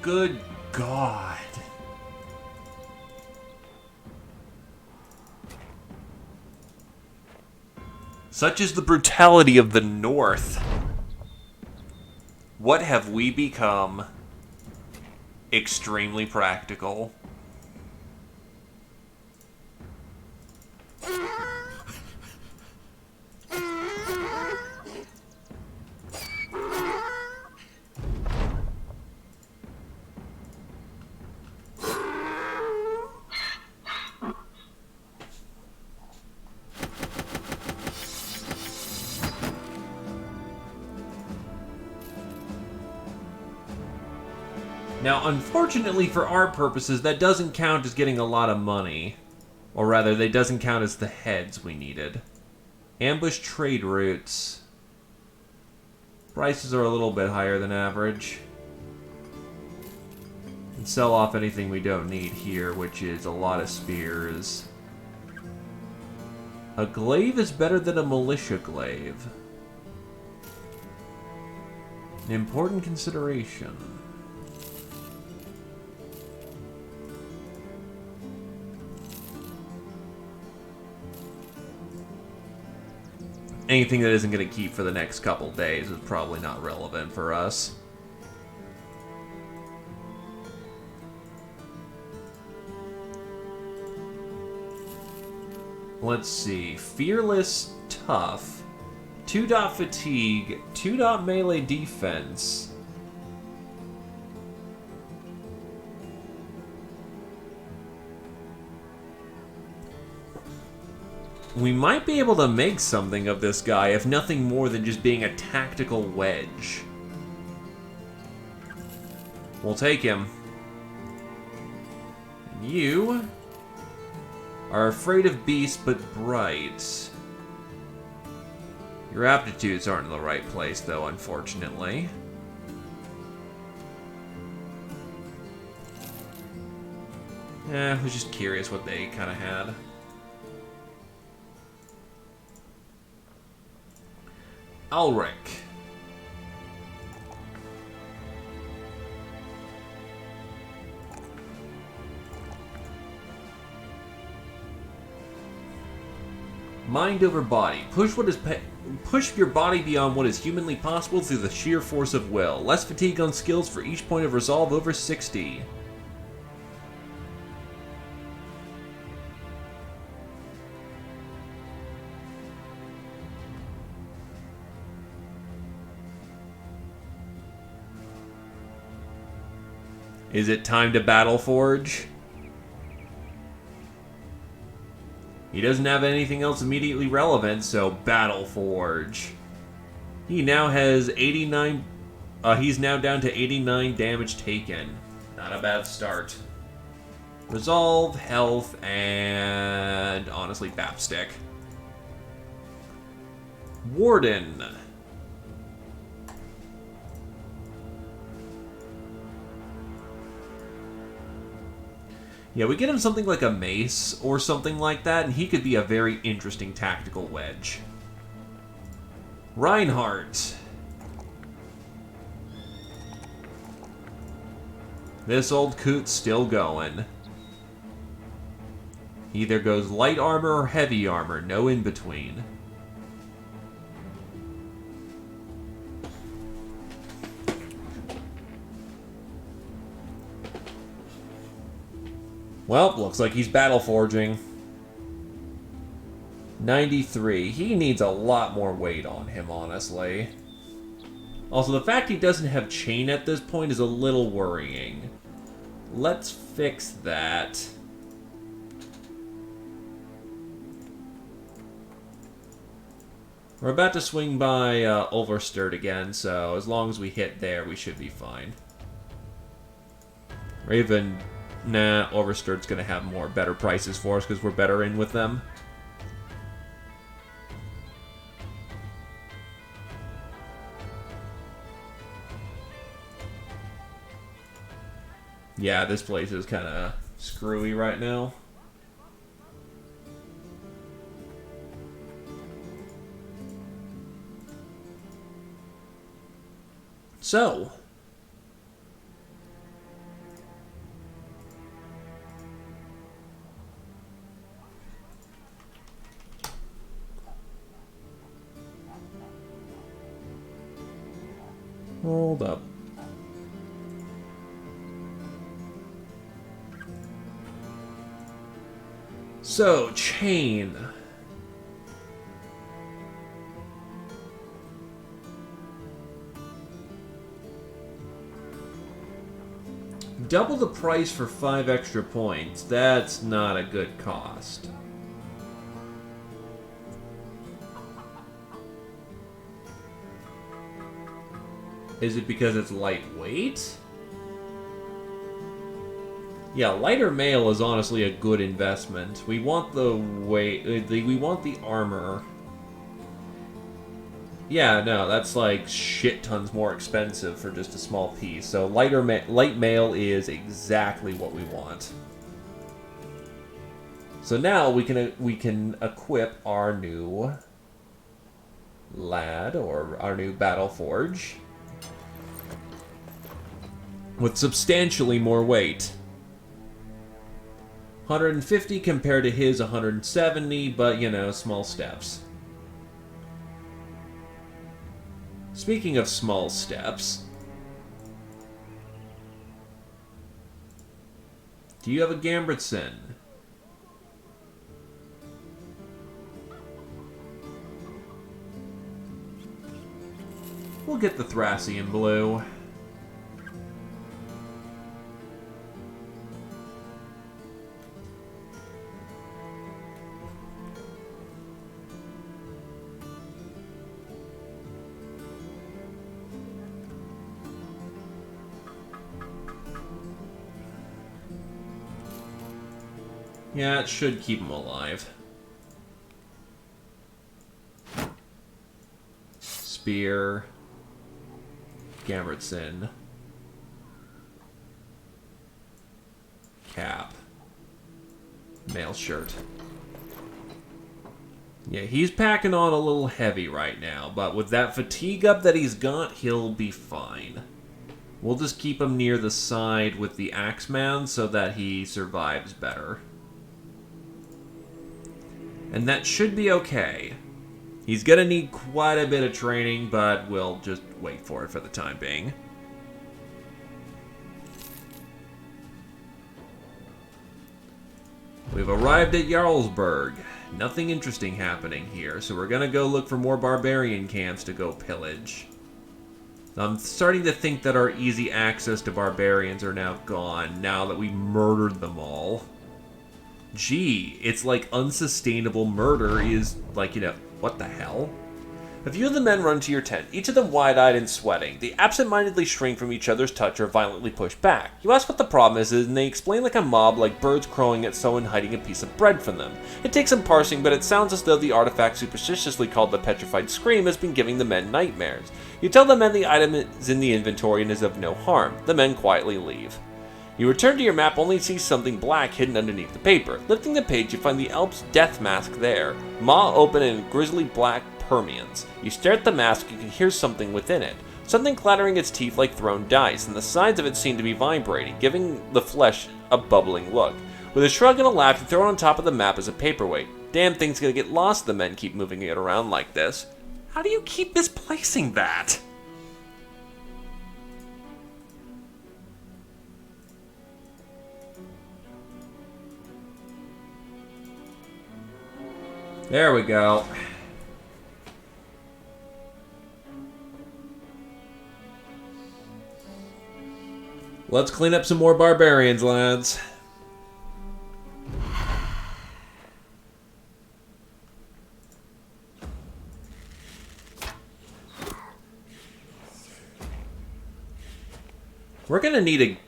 Good God. Such is the brutality of the North. What have we become? Extremely practical. Now, unfortunately for our purposes, that doesn't count as getting a lot of money. Or rather, that doesn't count as the heads we needed. Ambush trade routes. Prices are a little bit higher than average. And sell off anything we don't need here, which is a lot of spears. A glaive is better than a militia glaive. An important consideration. Anything that isn't going to keep for the next couple days is probably not relevant for us. Let's see. Fearless, tough. 2-dot fatigue. 2-dot melee defense. We might be able to make something of this guy, if nothing more than just being a tactical wedge. We'll take him. You are afraid of beasts but bright. Your aptitudes aren't in the right place, though, unfortunately. I was just curious what they kind of had. Ulrich. Mind over body. Push your body beyond what is humanly possible through the sheer force of will. Less fatigue on skills for each point of resolve over 60. Is it time to Battle Forge? He doesn't have anything else immediately relevant, so Battle Forge. He now has 89... he's now down to 89 damage taken. Not a bad start. Resolve, health, and... honestly, Bapstick. Warden. Yeah, we get him something like a mace or something like that, and he could be a very interesting tactical wedge. Reinhardt. This old coot's still going. Either goes light armor or heavy armor, no in between. Well, looks like he's battle forging. 93. He needs a lot more weight on him, honestly. Also, the fact he doesn't have chain at this point is a little worrying. Let's fix that. We're about to swing by Ulversturd again, so as long as we hit there, we should be fine. Or even, nah, Ulversturd's going to have better prices for us because we're better in with them. Yeah, this place is kind of screwy right now. So, hold up. So, chain. Double the price for 5 extra points. That's not a good cost. Is it because it's lightweight? Yeah, lighter mail is honestly a good investment. We want the weight. We want the armor. Yeah, no, that's like shit tons more expensive for just a small piece. So light mail is exactly what we want. So now we can equip our new lad or our new battle forge with substantially more weight. 150 compared to his 170, but you know, small steps. Speaking of small steps, do you have a Gambritson? We'll get the Thracian Blue. Yeah, it should keep him alive. Spear. Gambritson. Cap. Mail shirt. Yeah, he's packing on a little heavy right now, but with that fatigue up that he's got, he'll be fine. We'll just keep him near the side with the Axeman so that he survives better. And that should be okay. He's gonna need quite a bit of training, but we'll just wait for it for the time being. We've arrived at Jarlsberg. Nothing interesting happening here, so we're gonna go look for more barbarian camps to go pillage. I'm starting to think that our easy access to barbarians are now gone, now that we murdered them all. Gee, it's like unsustainable murder is like, you know, what the hell? A few of the men run to your tent, each of them wide-eyed and sweating. They absent-mindedly shrink from each other's touch or violently push back. You ask what the problem is, and they explain like a mob, like birds crowing at someone hiding a piece of bread from them. It takes some parsing, but it sounds as though the artifact superstitiously called the Petrified Scream has been giving the men nightmares. You tell the men the item is in the inventory and is of no harm. The men quietly leave. You return to your map only to see something black hidden underneath the paper. Lifting the page, you find the elf's death mask there. Maw open and grisly black Permians. You stare at the mask and can hear something within it. Something clattering its teeth like thrown dice, and the sides of it seem to be vibrating, giving the flesh a bubbling look. With a shrug and a laugh, you throw it on top of the map as a paperweight. Damn thing's gonna get lost, the men keep moving it around like this. How do you keep misplacing that? There we go. Let's clean up some more barbarians, lads. We're gonna need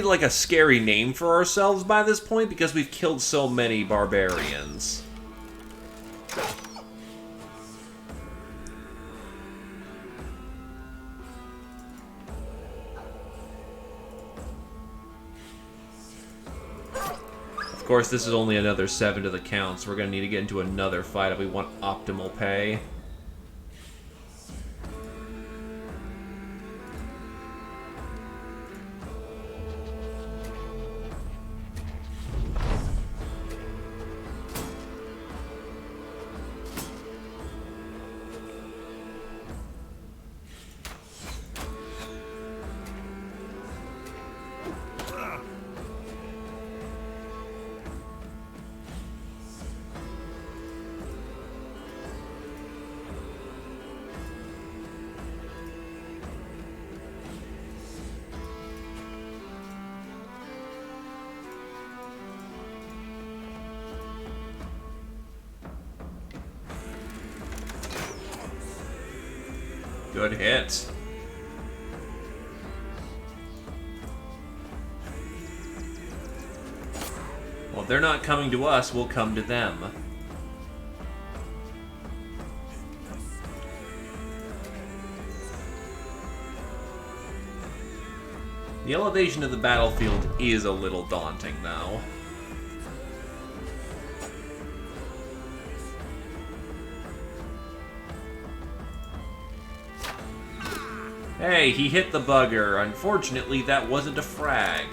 like a scary name for ourselves by this point because we've killed so many barbarians. Of course, this is only another 7 to the count, so we're going to need to get into another fight if we want optimal pay. Good hit. Well, if they're not coming to us, we'll come to them. The elevation of the battlefield is a little daunting, though. Hey, he hit the bugger. Unfortunately, that wasn't a frag.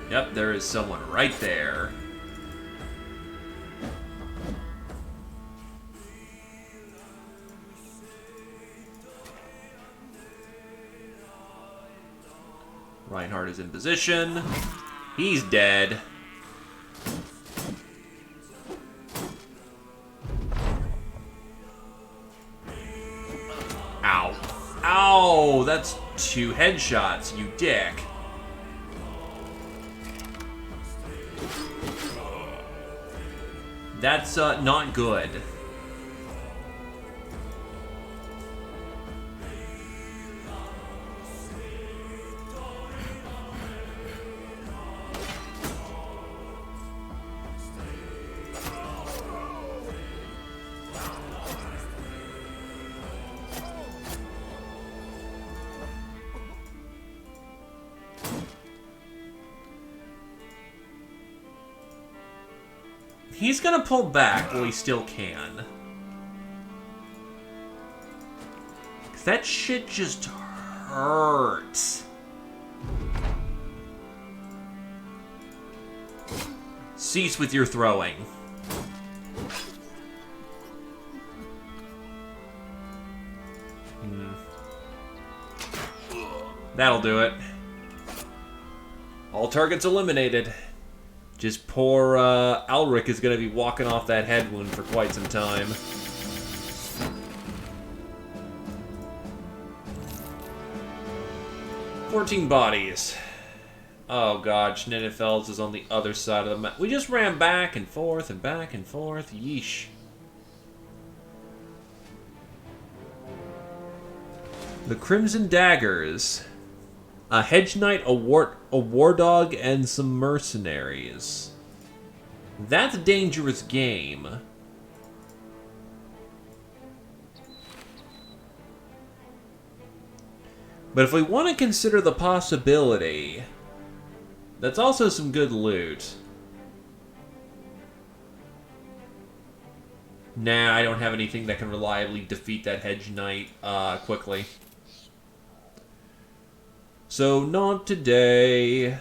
Yep, there is someone right there. Reinhardt is in position. He's dead. Ow. Ow! That's 2 headshots, you dick. That's not good. He's gonna pull back while he still can. 'Cause that shit just hurts. Cease with your throwing. That'll do it. All targets eliminated. Just poor Alric is going to be walking off that head wound for quite some time. "14 bodies. Oh god, Schneiderfels is on the other side of the map. We just ran back and forth and back and forth. Yeesh. The Crimson Daggers. A Hedge Knight, a War Dog, and some mercenaries. That's a dangerous game. But if we want to consider the possibility, that's also some good loot. Nah, I don't have anything that can reliably defeat that Hedge Knight quickly. So, not today.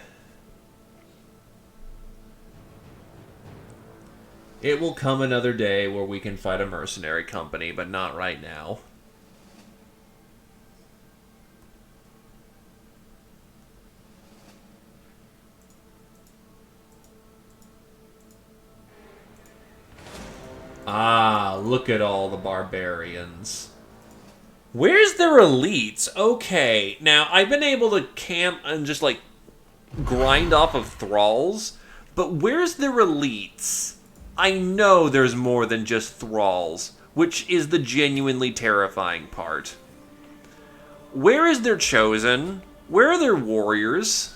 It will come another day where we can fight a mercenary company, but not right now. Ah, look at all the barbarians. Where's their elites? Okay, now I've been able to camp and just like grind off of thralls, but where's their elites? I know there's more than just thralls, which is the genuinely terrifying part. Where is their chosen? Where are their warriors?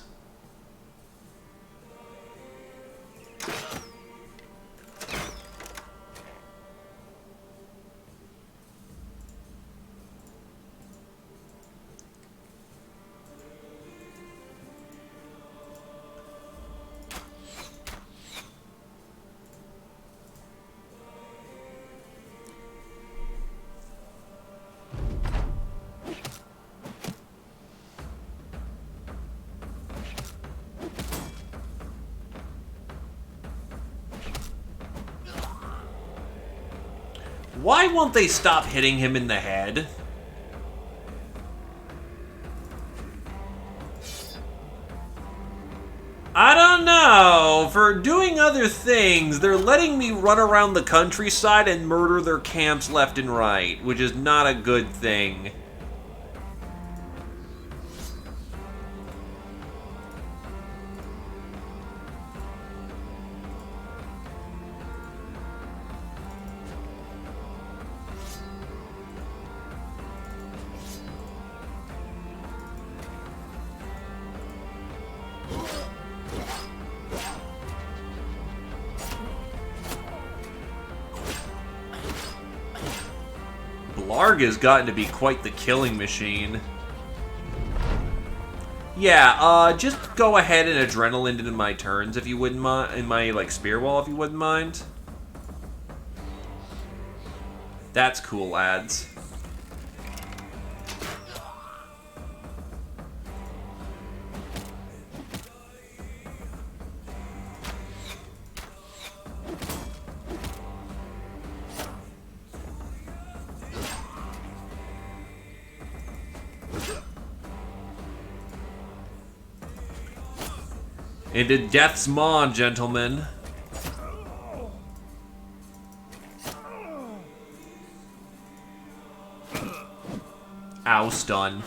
Why won't they stop hitting him in the head? I don't know. For doing other things, they're letting me run around the countryside and murder their camps left and right, which is not a good thing. Blarg has gotten to be quite the killing machine. Yeah, just go ahead and adrenaline into my turns if you wouldn't mind, in my, like, spear wall if you wouldn't mind. That's cool, lads. Into death's maw, gentlemen. Ow, stun.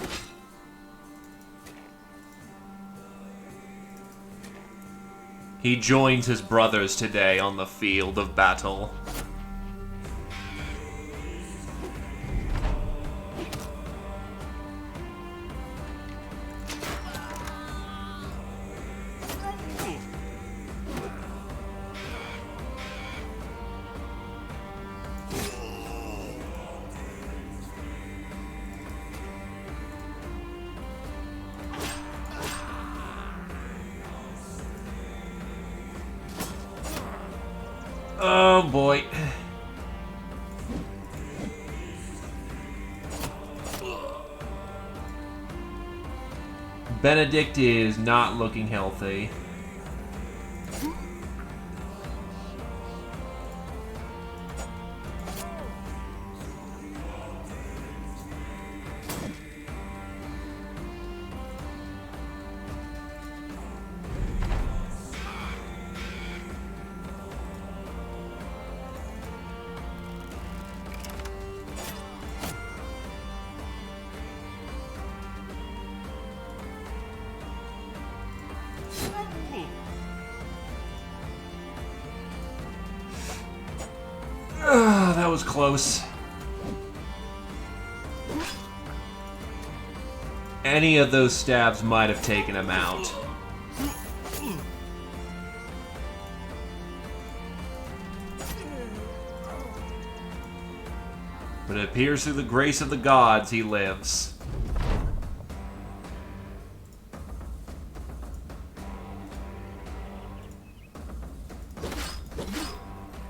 He joins his brothers today on the field of battle. Oh boy. Benedict is not looking healthy. That was close. Any of those stabs might have taken him out. But it appears through the grace of the gods he lives.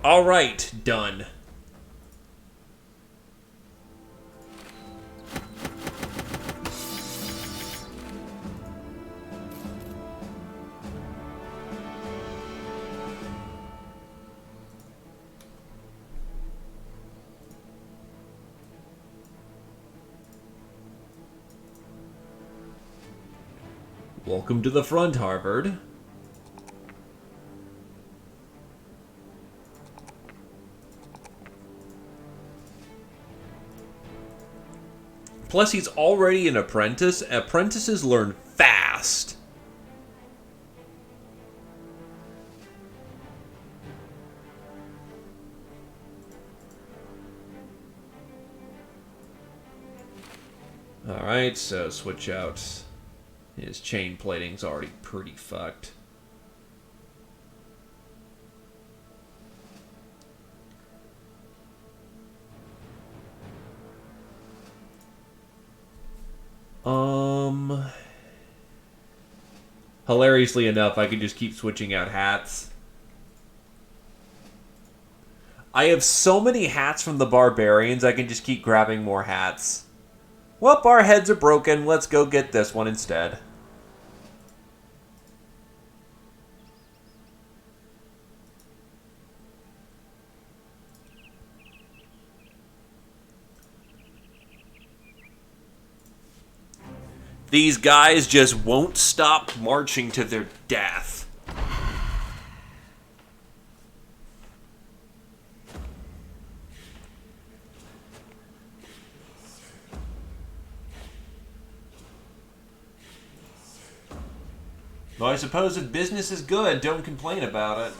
Alright, done. Welcome to the front, Harvard. Plus, he's already an apprentice. Apprentices learn fast. Alright, so switch out. His chain plating's already pretty fucked. Hilariously enough, I could just keep switching out hats. I have so many hats from the barbarians, I can just keep grabbing more hats. Well, our heads are broken. Let's go get this one instead. These guys just won't stop marching to their death. Well, I suppose if business is good, don't complain about it.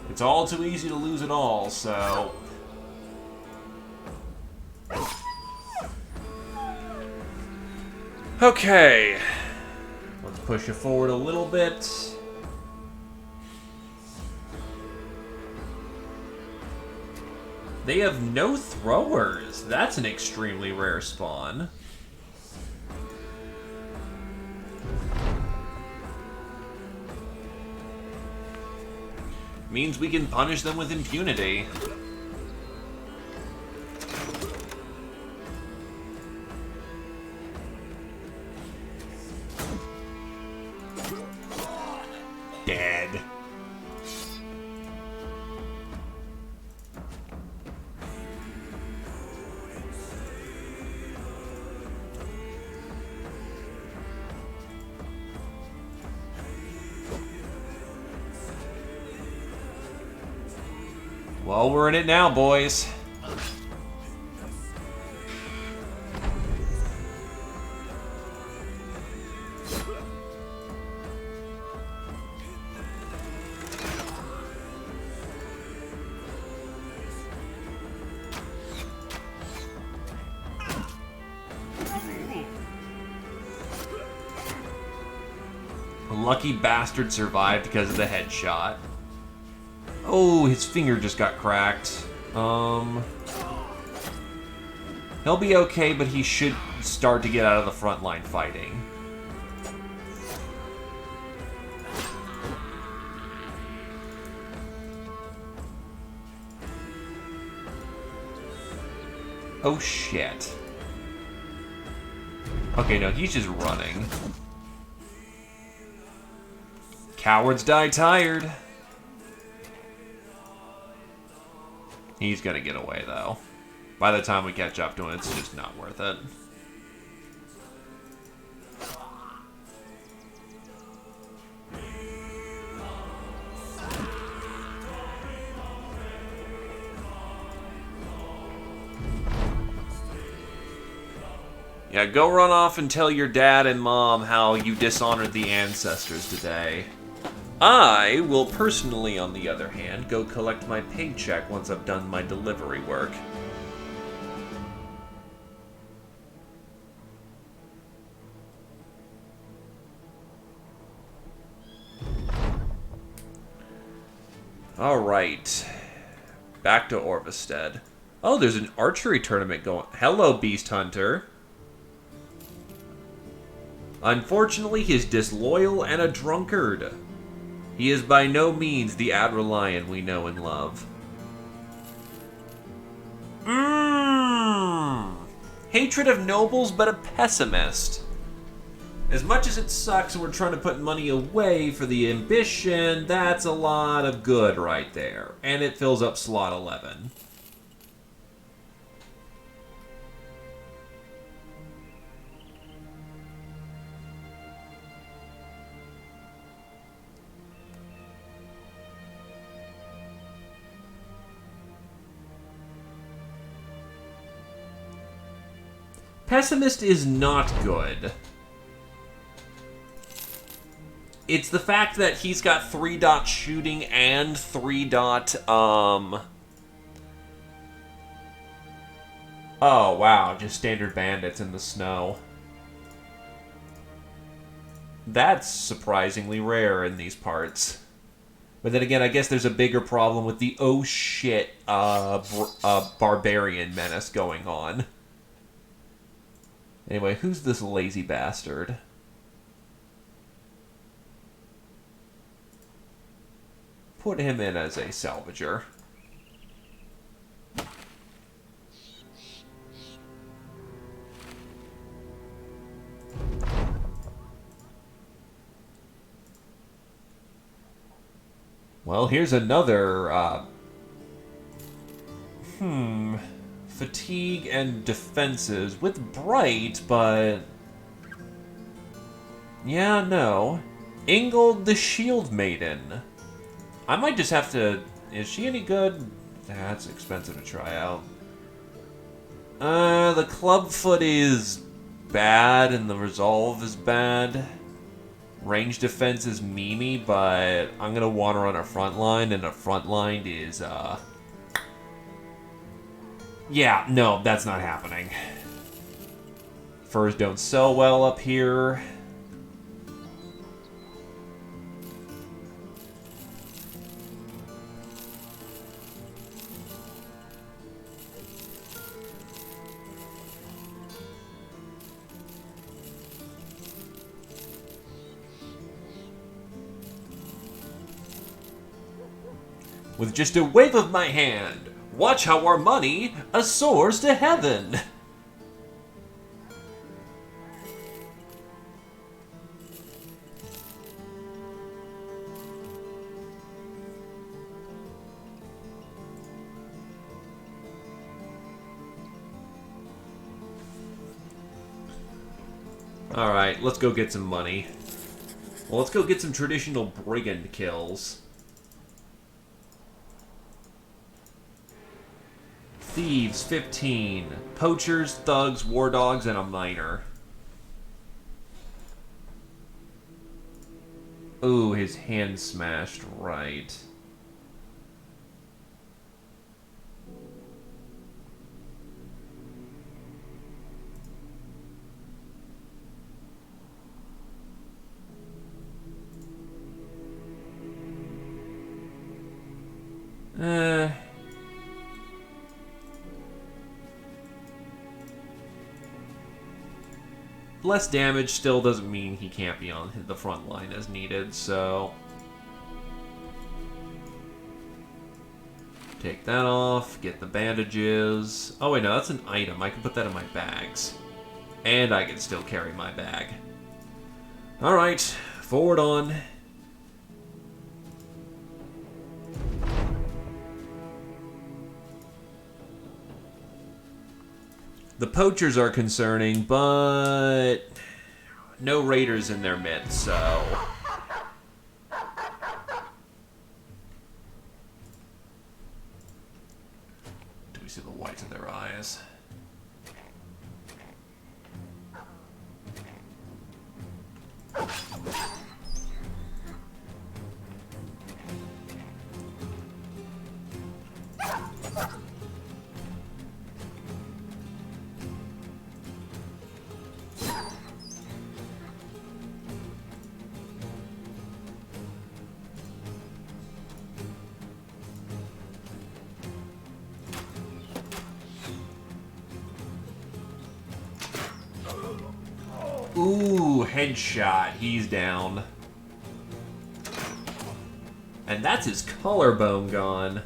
It's all too easy to lose it all, so... Okay. Let's push it forward a little bit. They have no throwers. That's an extremely rare spawn. Means we can punish them with impunity. Dead. Well, we're in it now, boys. The lucky bastard survived because of the headshot. Oh, his finger just got cracked. He'll be okay, but he should start to get out of the front line fighting. Oh, shit. Okay, no, he's just running. Cowards die tired. He's gonna get away, though. By the time we catch up to him, it's just not worth it. Yeah, go run off and tell your dad and mom how you dishonored the ancestors today. I will personally, on the other hand, go collect my paycheck once I've done my delivery work. Alright. Back to Orvestead. Oh, there's an archery tournament going. Hello, Beast Hunter. Unfortunately, he's disloyal and a drunkard. He is by no means the Adrelion we know and love. Hatred of nobles, but a pessimist. As much as it sucks and we're trying to put money away for the ambition, that's a lot of good right there. And it fills up slot 11. Pessimist is not good. It's the fact that he's got 3-dot shooting and 3-dot, Oh, wow, just standard bandits in the snow. That's surprisingly rare in these parts. But then again, I guess there's a bigger problem with the oh shit barbarian menace going on. Anyway, who's this lazy bastard? Put him in as a salvager. Well, here's another, fatigue and defenses with bright, but... yeah, no. Ingold the Shield Maiden. I might just have to... is she any good? That's expensive to try out. The Clubfoot is bad, and the Resolve is bad. Range defense is memey, but I'm gonna want her on a front line, and a front line is, yeah, no, that's not happening. Furs don't sell well up here. With just a wave of my hand, watch how our money soars to heaven. Alright, let's go get some money. Well, let's go get some traditional brigand kills. Thieves, 15. Poachers, thugs, war dogs, and a miner. Ooh, his hand smashed right. Less damage still doesn't mean he can't be on the front line as needed, so... take that off, get the bandages... oh wait, no, that's an item. I can put that in my bags. And I can still carry my bag. Alright, forward on. The poachers are concerning, but no raiders in their midst, so... do we see the whites of their eyes? Ooh, headshot. He's down. And that's his collarbone gone.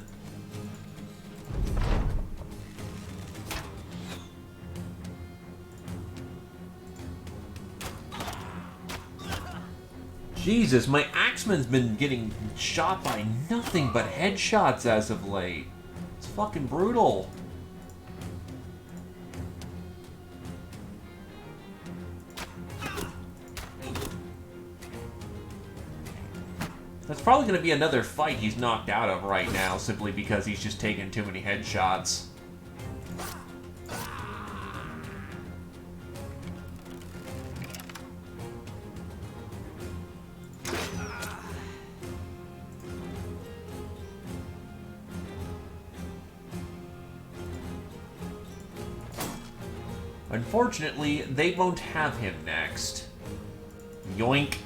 Jesus, my Axeman's been getting shot by nothing but headshots as of late. It's fucking brutal. That's probably going to be another fight he's knocked out of right now, simply because he's just taken too many headshots. Unfortunately, they won't have him next. Yoink.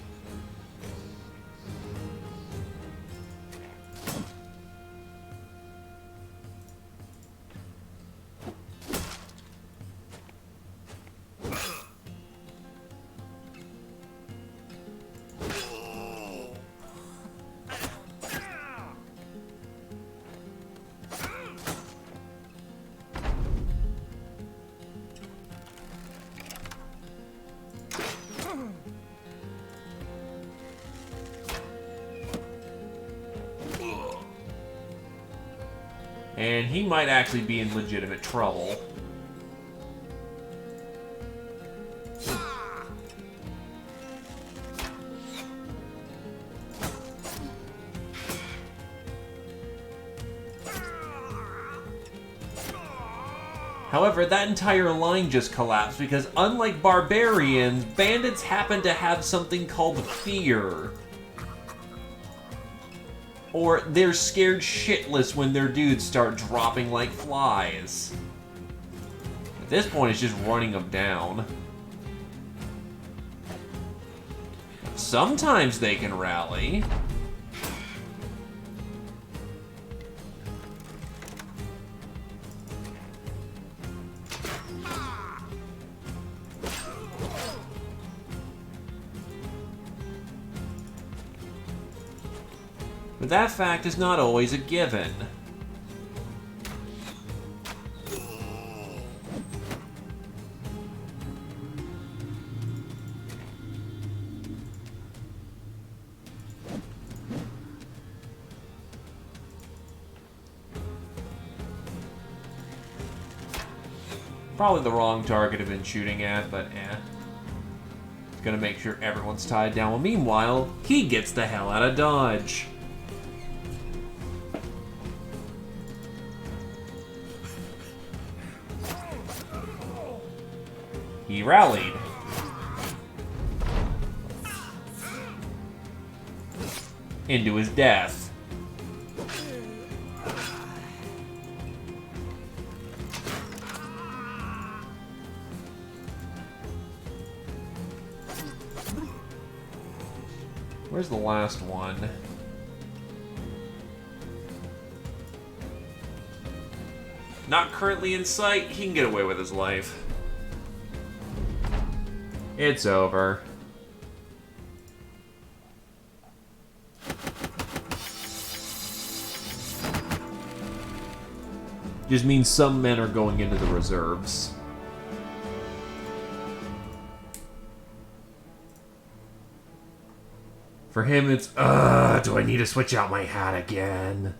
And he might actually be in legitimate trouble. However, that entire line just collapsed because unlike barbarians, bandits happen to have something called fear. Or they're scared shitless when their dudes start dropping like flies. At this point, it's just running them down. Sometimes they can rally. But that fact is not always a given. Probably the wrong target I've been shooting at, but eh. Gonna make sure everyone's tied down. Well, meanwhile, he gets the hell out of Dodge. He rallied. Into his death. Where's the last one? Not currently in sight. He can get away with his life. It's over. Just means some men are going into the reserves. For him, it's, do I need to switch out my hat again?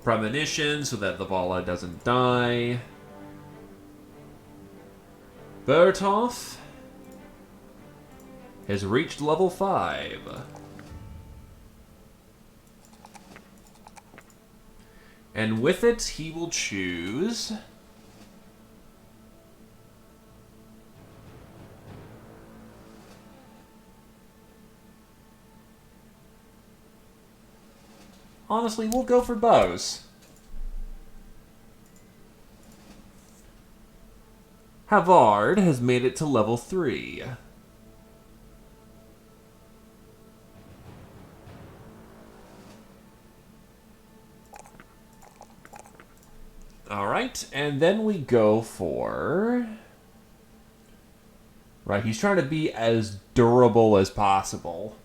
Premonition so that the Vala doesn't die. Bertolf has reached level 5. And with it, he will choose... Honestly, we'll go for bows. Havard has made it to level 3. Alright, and then we go for... Right, he's trying to be as durable as possible.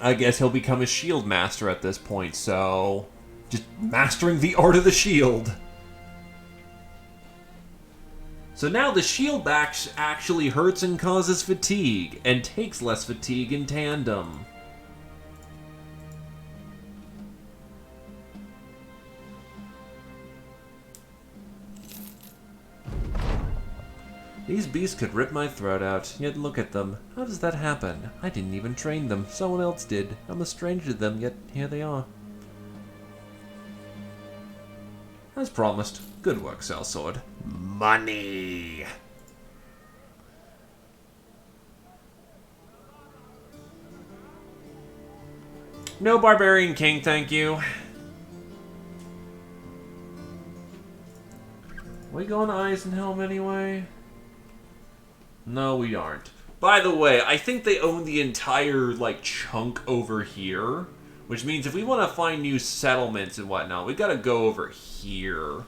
I guess he'll become a shield master at this point, so... Just mastering the art of the shield. So now the shield bash actually hurts and causes fatigue, and takes less fatigue in tandem. These beasts could rip my throat out, yet look at them. How does that happen? I didn't even train them. Someone else did. I'm a stranger to them, yet here they are. As promised. Good work, Sellsword. Money! No Barbarian King, thank you. We going to Eisenhelm anyway? No, we aren't. By the way, I think they own the entire, like, chunk over here. Which means if we want to find new settlements and whatnot, we gotta go over here.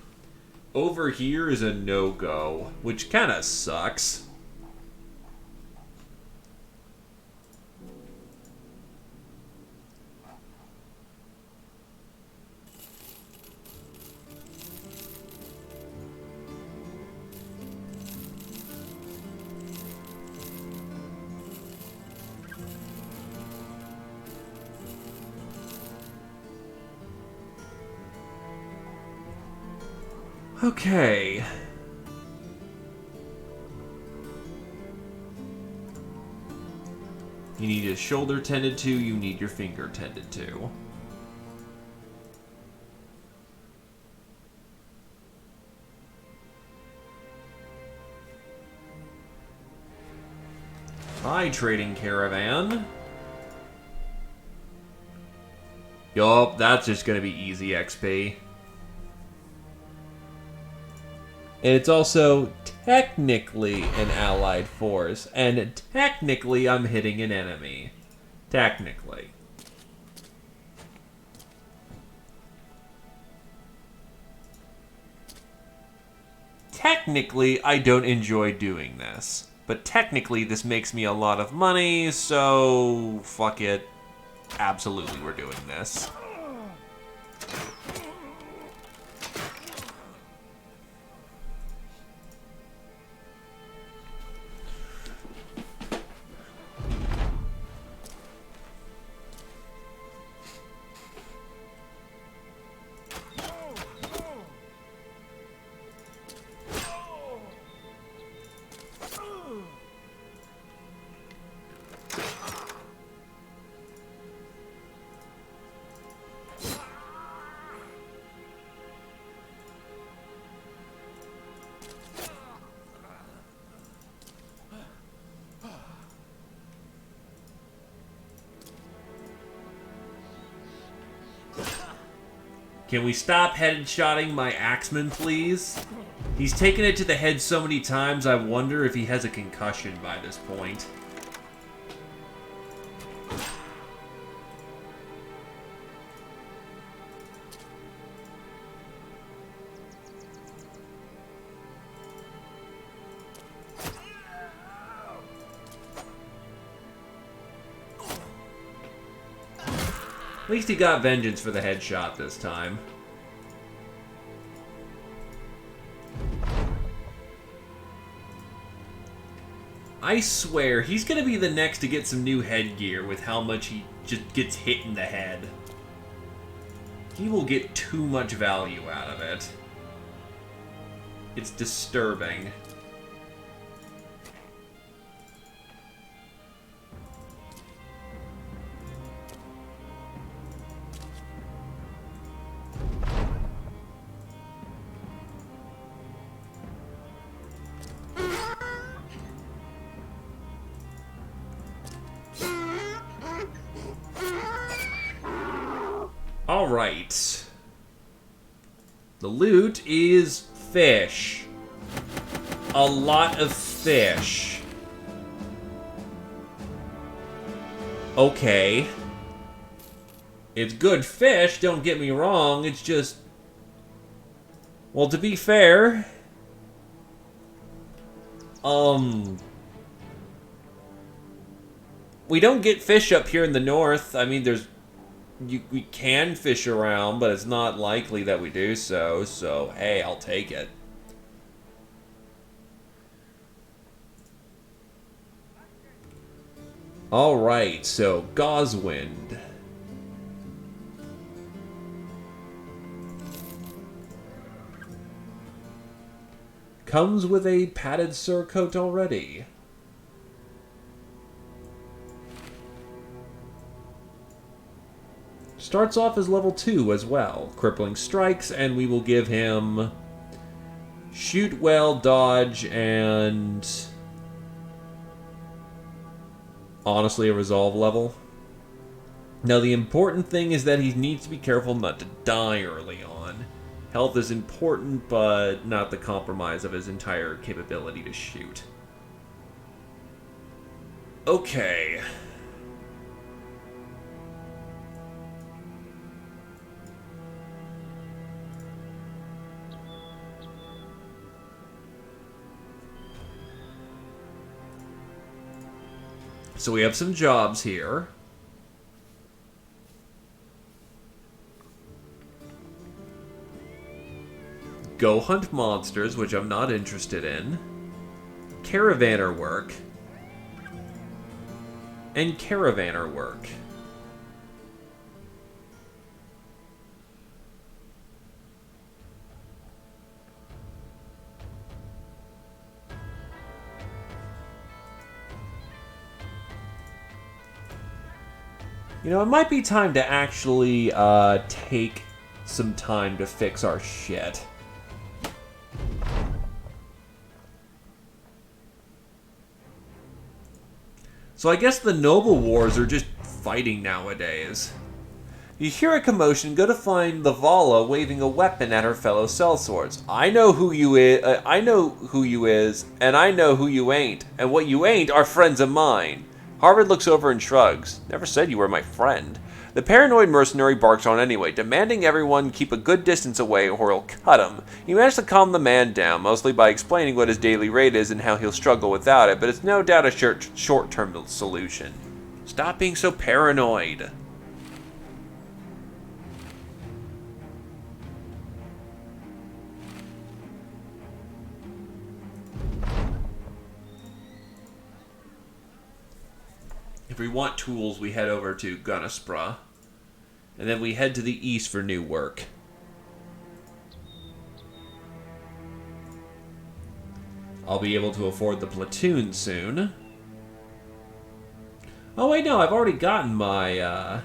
Over here is a no-go, which kind of sucks. Okay. You need your shoulder tended to, you need your finger tended to. Hi, trading caravan. Yup, that's just gonna be easy XP. And it's also technically an allied force, and technically I'm hitting an enemy. Technically. Technically, I don't enjoy doing this. But technically, this makes me a lot of money, so fuck it. Absolutely, we're doing this. Can we stop headshotting my axeman, please? He's taken it to the head so many times, I wonder if he has a concussion by this point. At least he got vengeance for the headshot this time. I swear, he's gonna be the next to get some new headgear with how much he just gets hit in the head. He will get too much value out of it. It's disturbing. Alright. The loot is fish. A lot of fish. Okay. It's good fish, don't get me wrong, it's just... Well, to be fair... We don't get fish up here in the north. I mean, we can fish around, but it's not likely that we do so, hey, I'll take it. Alright, so Goswind. Comes with a padded surcoat already. Starts off as level 2 as well. Crippling strikes, and we will give him shoot well, dodge, and honestly a resolve level. Now the important thing is that he needs to be careful not to die early on. Health is important, but not the compromise of his entire capability to shoot. Okay. So we have some jobs here. Go hunt monsters, which I'm not interested in. Caravaner work. And Caravaner work. You know, it might be time to actually take some time to fix our shit. So I guess the Noble Wars are just fighting nowadays. You hear a commotion, go to find the Vala waving a weapon at her fellow sellswords. I know who you is, and I know who you ain't, and what you ain't are friends of mine. Harvard looks over and shrugs. Never said you were my friend. The paranoid mercenary barks on anyway, demanding everyone keep a good distance away or he'll cut him. He managed to calm the man down, mostly by explaining what his daily rate is and how he'll struggle without it, but it's no doubt a short-term solution. Stop being so paranoid. If we want tools, we head over to Gunnaspra. And then we head to the east for new work. I'll be able to afford the platoon soon. Oh wait, no, I've already gotten my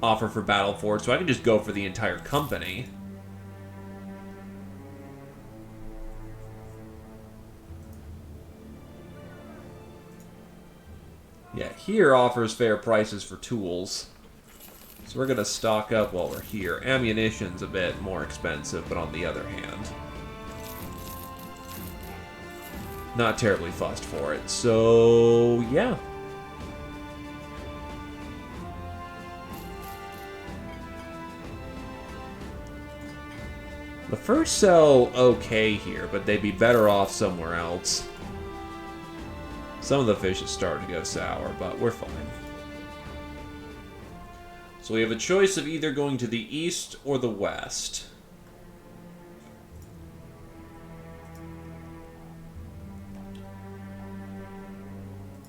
offer for Battle Fort, so I can just go for the entire company. Yeah, here offers fair prices for tools. So we're going to stock up while we're here. Ammunition's a bit more expensive, but on the other hand, not terribly fussed for it. So, yeah. The first sell okay here, but they'd be better off somewhere else. Some of the fish is starting to go sour, but we're fine. So we have a choice of either going to the east or the west.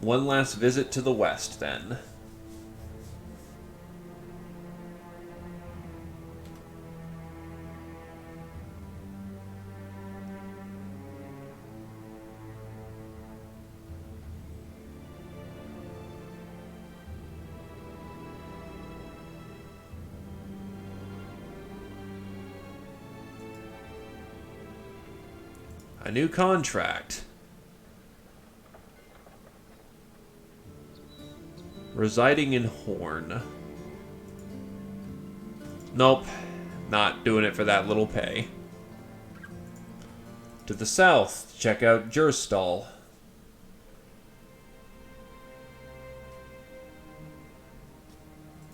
One last visit to the west, then. A new contract. Residing in Horn. Nope. Not doing it for that little pay. To the south, check out Jurstal.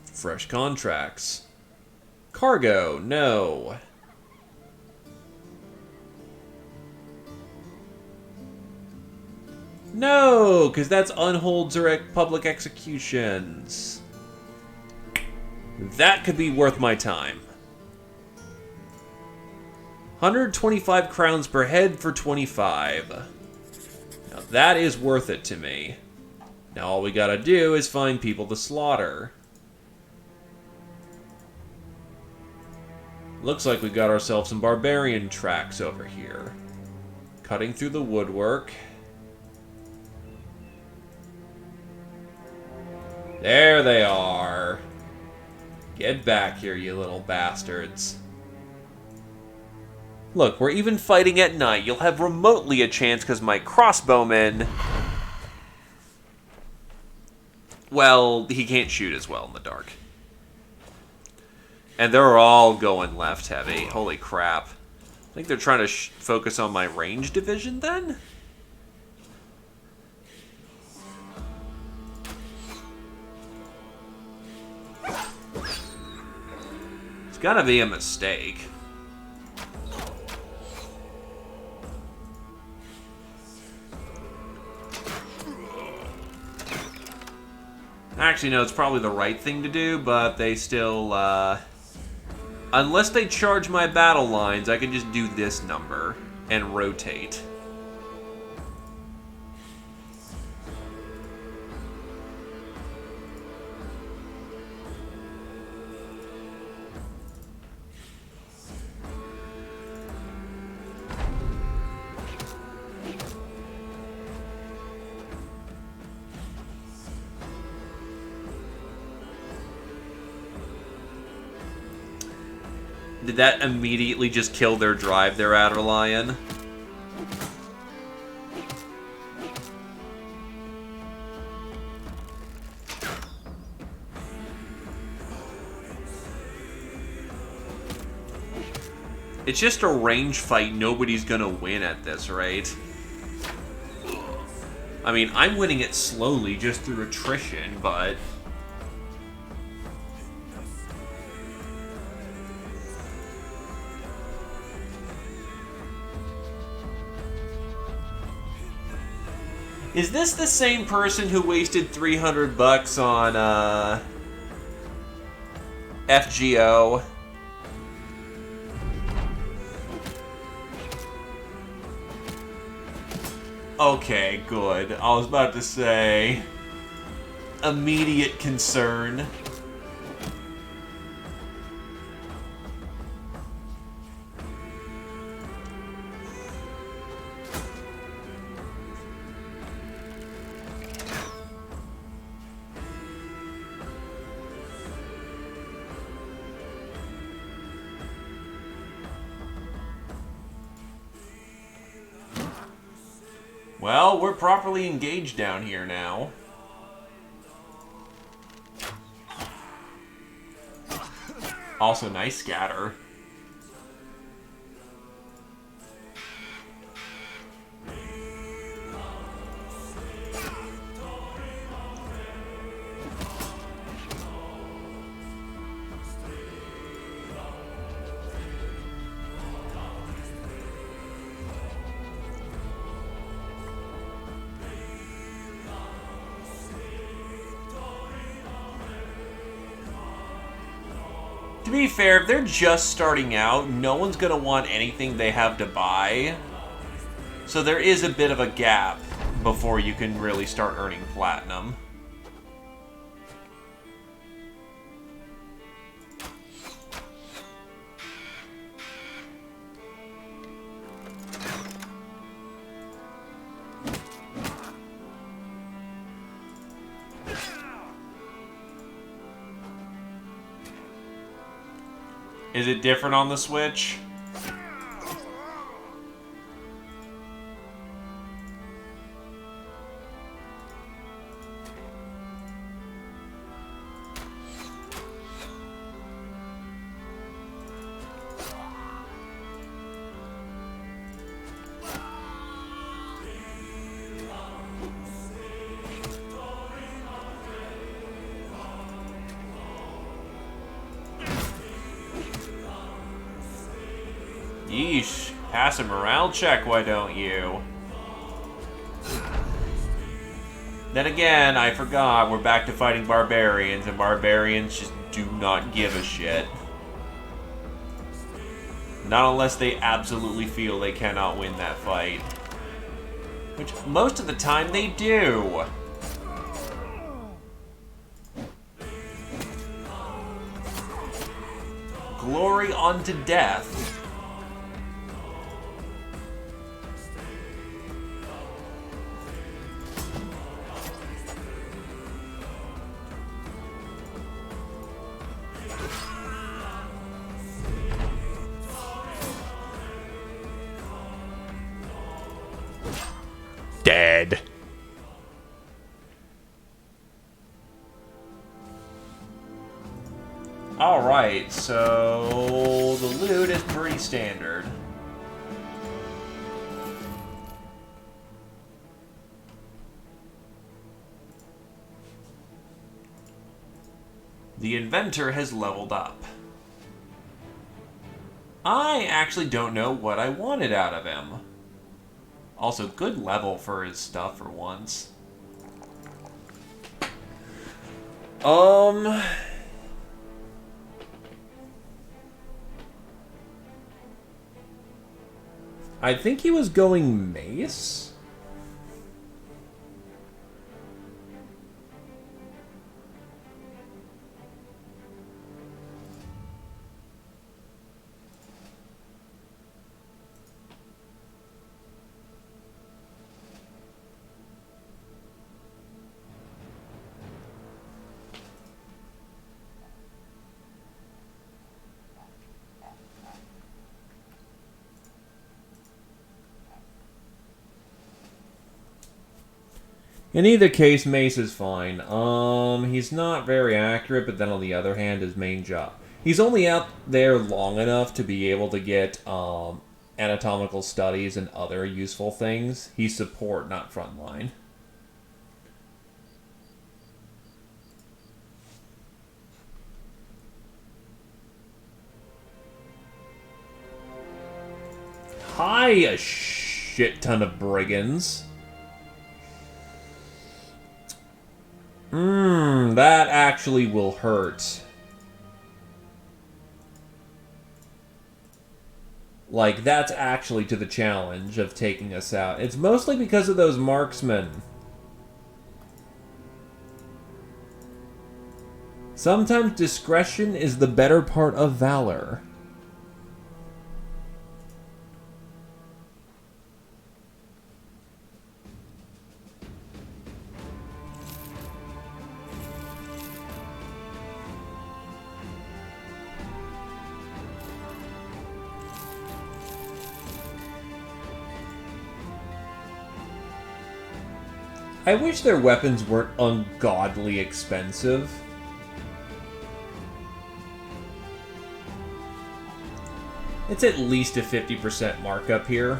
Fresh contracts. Cargo, no. No, because that's unholds or public executions. That could be worth my time. 125 crowns per head for 25. Now that is worth it to me. Now all we gotta do is find people to slaughter. Looks like we got ourselves some barbarian tracks over here. Cutting through the woodwork. There they are. Get back here, you little bastards. Look, we're even fighting at night. You'll have remotely a chance because my crossbowman... Well, he can't shoot as well in the dark. And they're all going left heavy. Holy crap. I think they're trying to focus on my range division then? It's gotta be a mistake. Actually, no, it's probably the right thing to do, but they still, unless they charge my battle lines, I can just do this number and rotate. Did that immediately just kill their drive there, Adderlion? It's just a range fight. Nobody's gonna win at this, right? I mean, I'm winning it slowly just through attrition, but... Is this the same person who wasted $300 on, FGO? Okay, good. I was about to say... Immediate concern. Well, we're properly engaged down here now. Also, nice scatter. To be fair, if they're just starting out, no one's going to want anything they have to buy. So there is a bit of a gap before you can really start earning platinum. Is it different on the Switch? Yeesh. Pass a morale check, why don't you? Then again, I forgot, we're back to fighting barbarians, and barbarians just do not give a shit. Not unless they absolutely feel they cannot win that fight. Which, most of the time, they do. Glory unto death. Dead. Alright, so the loot is pretty standard. The inventor has leveled up. I actually don't know what I wanted out of him. Also, good level for his stuff for once. I think he was going mace. In either case, mace is fine. He's not very accurate, but then on the other hand, his main job. He's only out there long enough to be able to get anatomical studies and other useful things. He's support, not frontline. Hi, a shit ton of brigands. That actually will hurt. Like, that's actually to the challenge of taking us out. It's mostly because of those marksmen. Sometimes discretion is the better part of valor. I wish their weapons weren't ungodly expensive. It's at least a 50% markup here.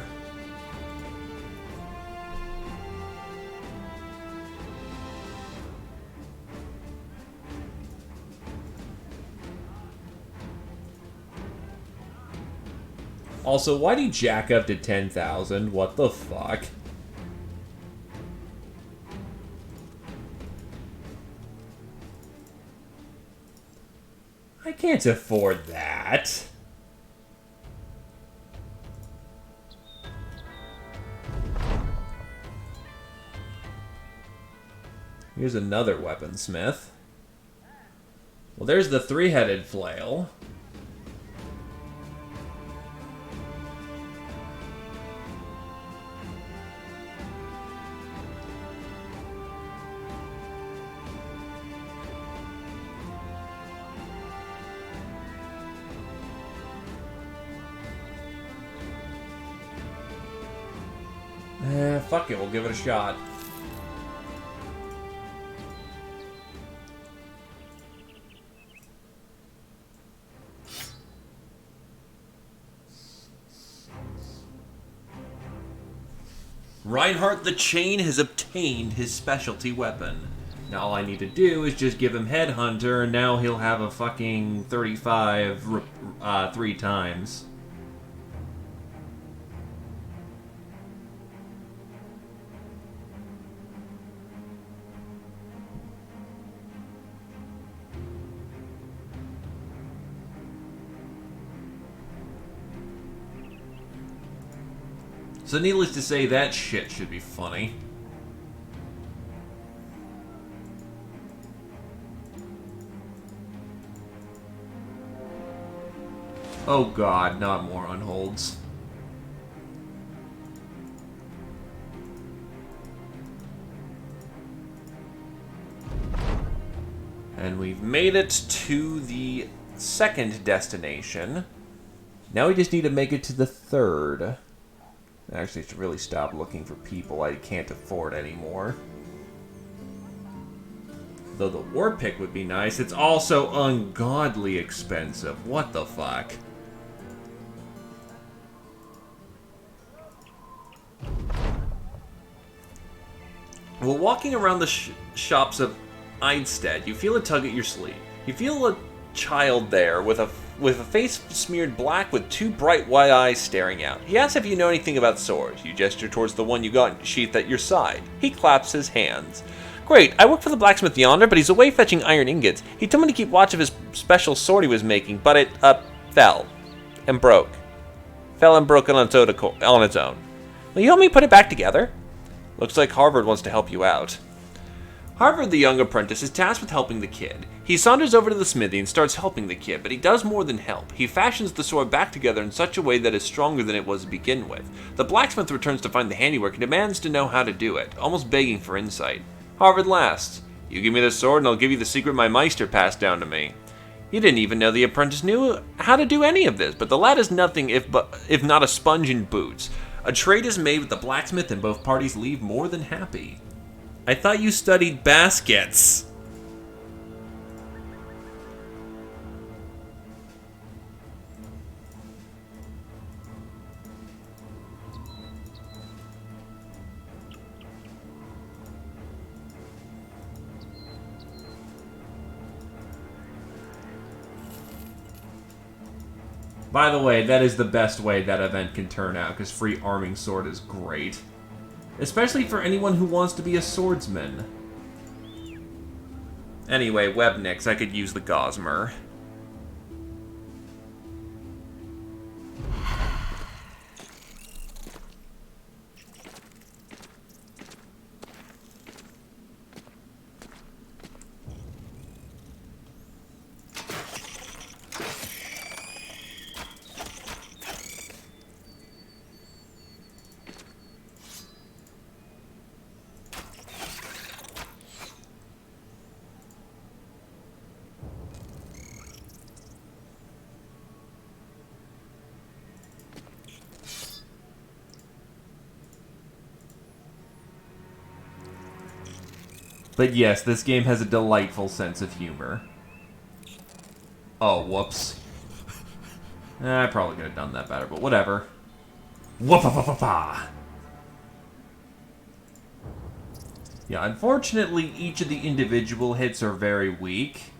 Also, why'd he jack up to 10,000? What the fuck? I can't afford that. Here's another weaponsmith. Well, there's the three-headed flail. Fuck it, we'll give it a shot. Reinhardt the Chain has obtained his specialty weapon. Now all I need to do is just give him Headhunter, and now he'll have a fucking 35 3 times. So needless to say, that shit should be funny. Oh god, not more unholds. And we've made it to the second destination. Now we just need to make it to the third. Actually, I should really stop looking for people I can't afford anymore. Though the war pick would be nice, it's also ungodly expensive. What the fuck? While walking around the shops of Einstead, you feel a tug at your sleeve. You feel a child there with a face smeared black with two bright white eyes staring out. He asks if you know anything about swords. You gesture towards the one you got sheathed at your side. He claps his hands. Great, I work for the blacksmith yonder, but he's away fetching iron ingots. He told me to keep watch of his special sword he was making, but it, fell. And broke. Fell and broke on its own. Will you help me put it back together? Looks like Harvard wants to help you out. Harvard, the young apprentice, is tasked with helping the kid. He saunters over to the smithy and starts helping the kid, but he does more than help. He fashions the sword back together in such a way that is stronger than it was to begin with. The blacksmith returns to find the handiwork and demands to know how to do it, almost begging for insight. Harvard laughs. You give me the sword and I'll give you the secret my meister passed down to me. He didn't even know the apprentice knew how to do any of this, but the lad is nothing if not a sponge in boots. A trade is made with the blacksmith and both parties leave more than happy. I thought you studied baskets. By the way, that is the best way that event can turn out, because free arming sword is great. Especially for anyone who wants to be a swordsman. Anyway, Webnix, I could use the Gosmer. But yes, this game has a delightful sense of humor. Oh, whoops. I probably could have done that better, but whatever. Whoop-a-pa-pa-pa! Yeah, unfortunately, each of the individual hits are very weak,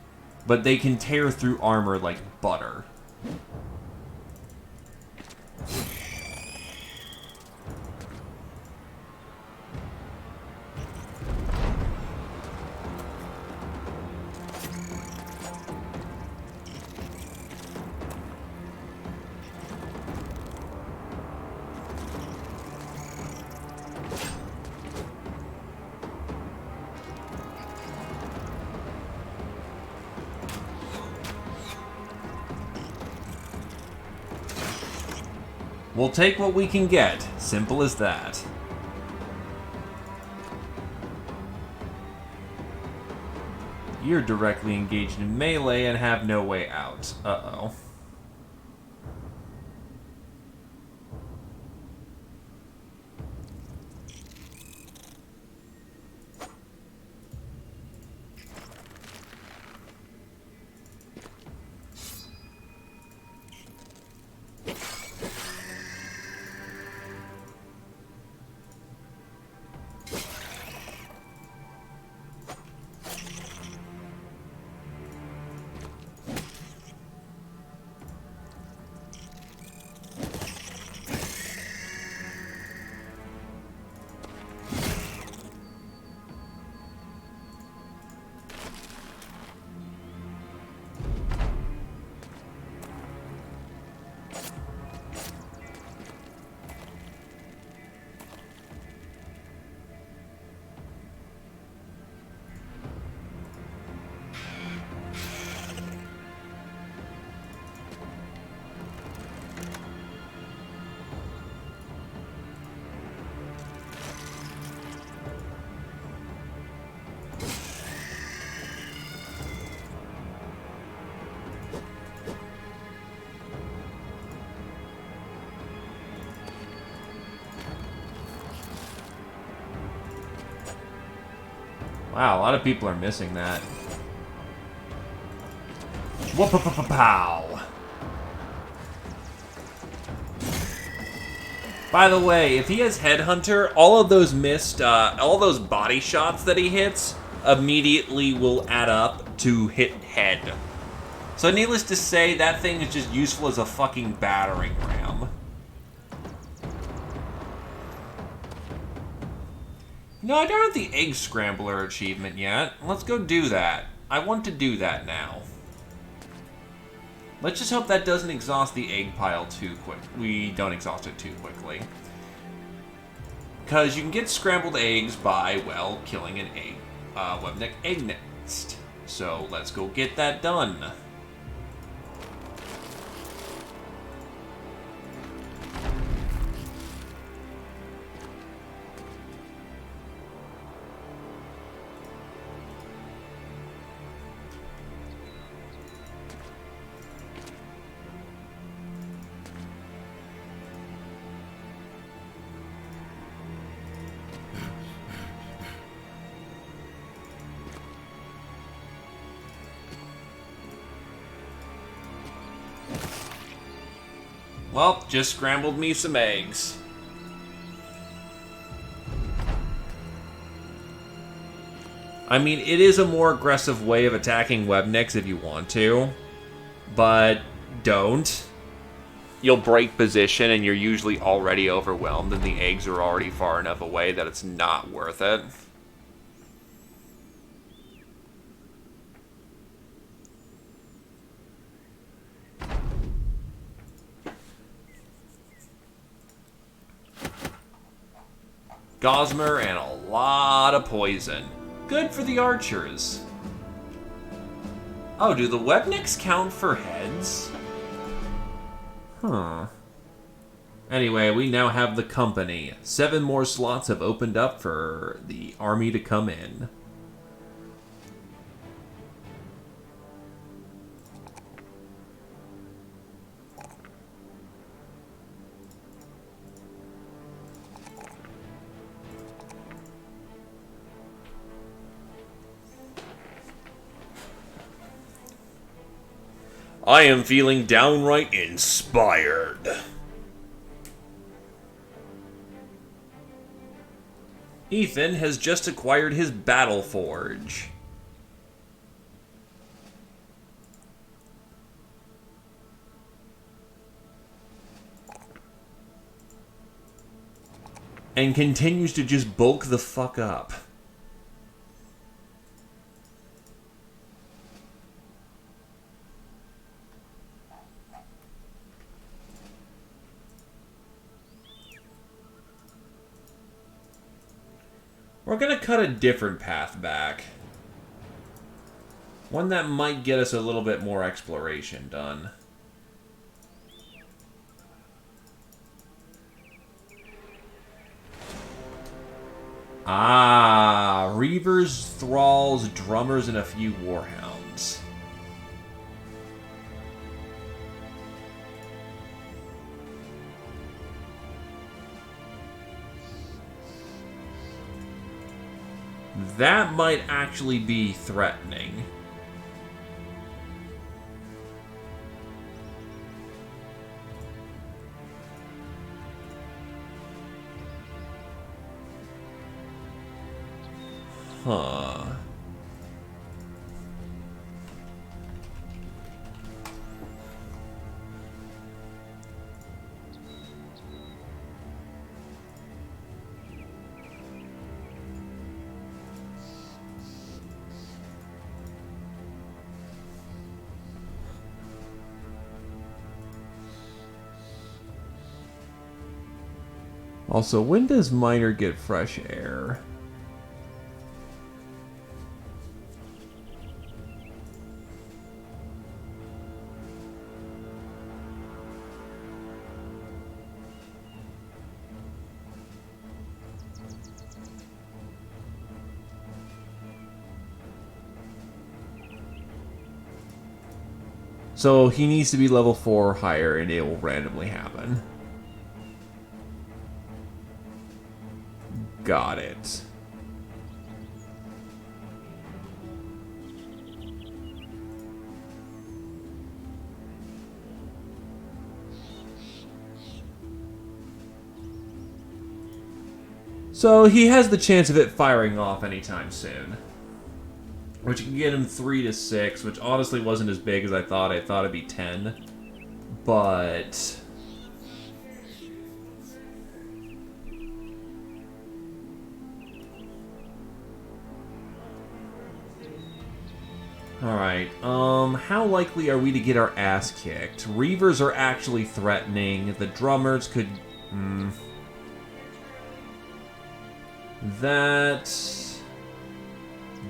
but they can tear through armor like butter. We'll take what we can get. Simple as that. You're directly engaged in melee and have no way out. Uh-oh. Wow, a lot of people are missing that. Whoop-a-pa-pa-pow! By the way, if he has Headhunter, all of those all those body shots that he hits immediately will add up to hit head. So needless to say, that thing is just useful as a fucking battering ram. No, I don't have the Egg Scrambler achievement yet. Let's go do that. I want to do that now. Let's just hope that doesn't exhaust the egg pile too quick. We don't exhaust it too quickly. Because you can get scrambled eggs by, well, killing an egg, webneck egg nest. So let's go get that done. Well, just scrambled me some eggs. I mean, it is a more aggressive way of attacking webnecks if you want to, but don't. You'll break position and you're usually already overwhelmed and the eggs are already far enough away that it's not worth it. Gossamer and a lot of poison. Good for the archers. Oh, do the webnicks count for heads? Huh. Anyway, we now have the company. 7 more slots have opened up for the army to come in. I am feeling downright inspired. Ethan has just acquired his Battle Forge. And continues to just bulk the fuck up. We're gonna cut a different path back. One that might get us a little bit more exploration done. Ah, Reavers, Thralls, Drummers, and a few Warhounds. That might actually be threatening. Huh. Also, when does Miner get fresh air? So he needs to be level 4 or higher and it will randomly happen. Got it. So he has the chance of it firing off anytime soon. Which can get him 3 to 6, which honestly wasn't as big as I thought. I thought it'd be 10. But... Alright, how likely are we to get our ass kicked? Reavers are actually threatening. The drummers could...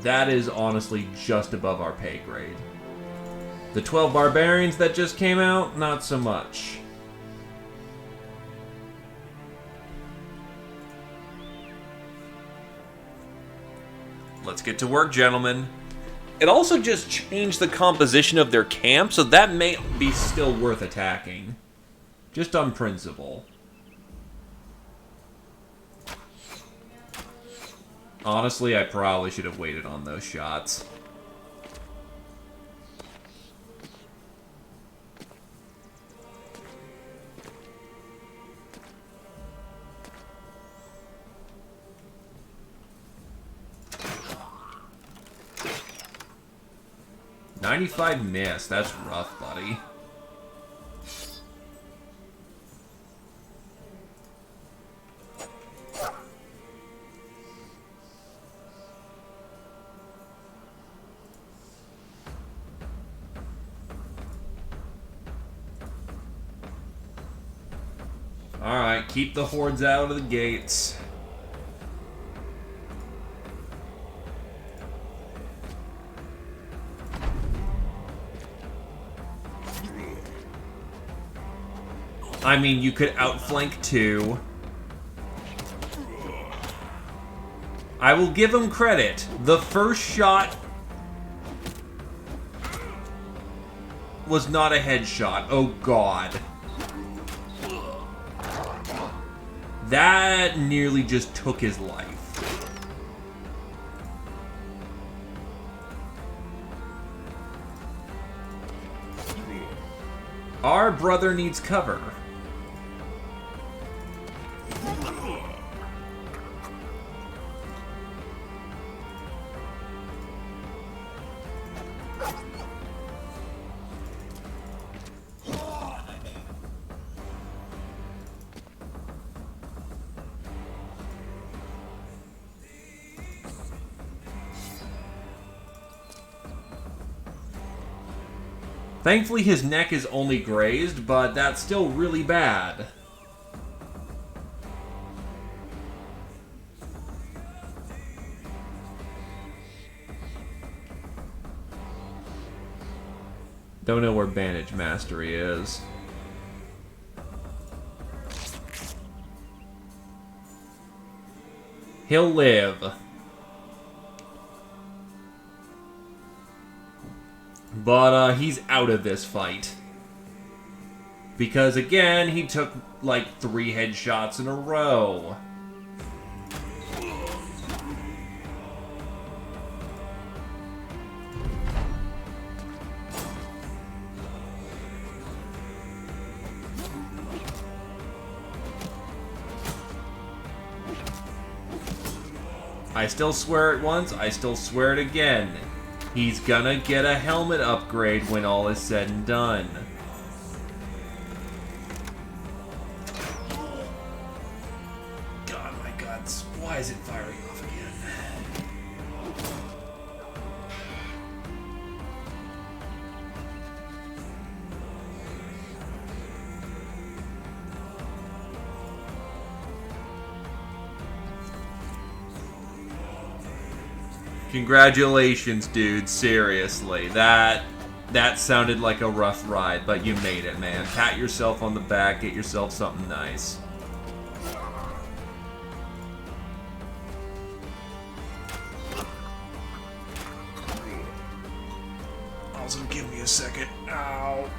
That is honestly just above our pay grade. The 12 barbarians that just came out, not so much. Let's get to work, gentlemen. It also just changed the composition of their camp, so that may be still worth attacking. Just on principle. Honestly, I probably should have waited on those shots. $95 miss. That's rough, buddy. Alright, keep the hordes out of the gates. I mean, you could outflank 2. I will give him credit. The first shot was not a headshot. Oh, God. That nearly just took his life. Our brother needs cover. Thankfully, his neck is only grazed, but that's still really bad. Don't know where Bandage Mastery is. He'll live. But he's out of this fight. Because again, he took like 3 headshots in a row. I still swear it once, I still swear it again. He's gonna get a helmet upgrade when all is said and done. God, my God, why is it firing off again? Congratulations, dude. Seriously. That sounded like a rough ride, but you made it, man. Pat yourself on the back, get yourself something nice. Also, give me a second. Ow.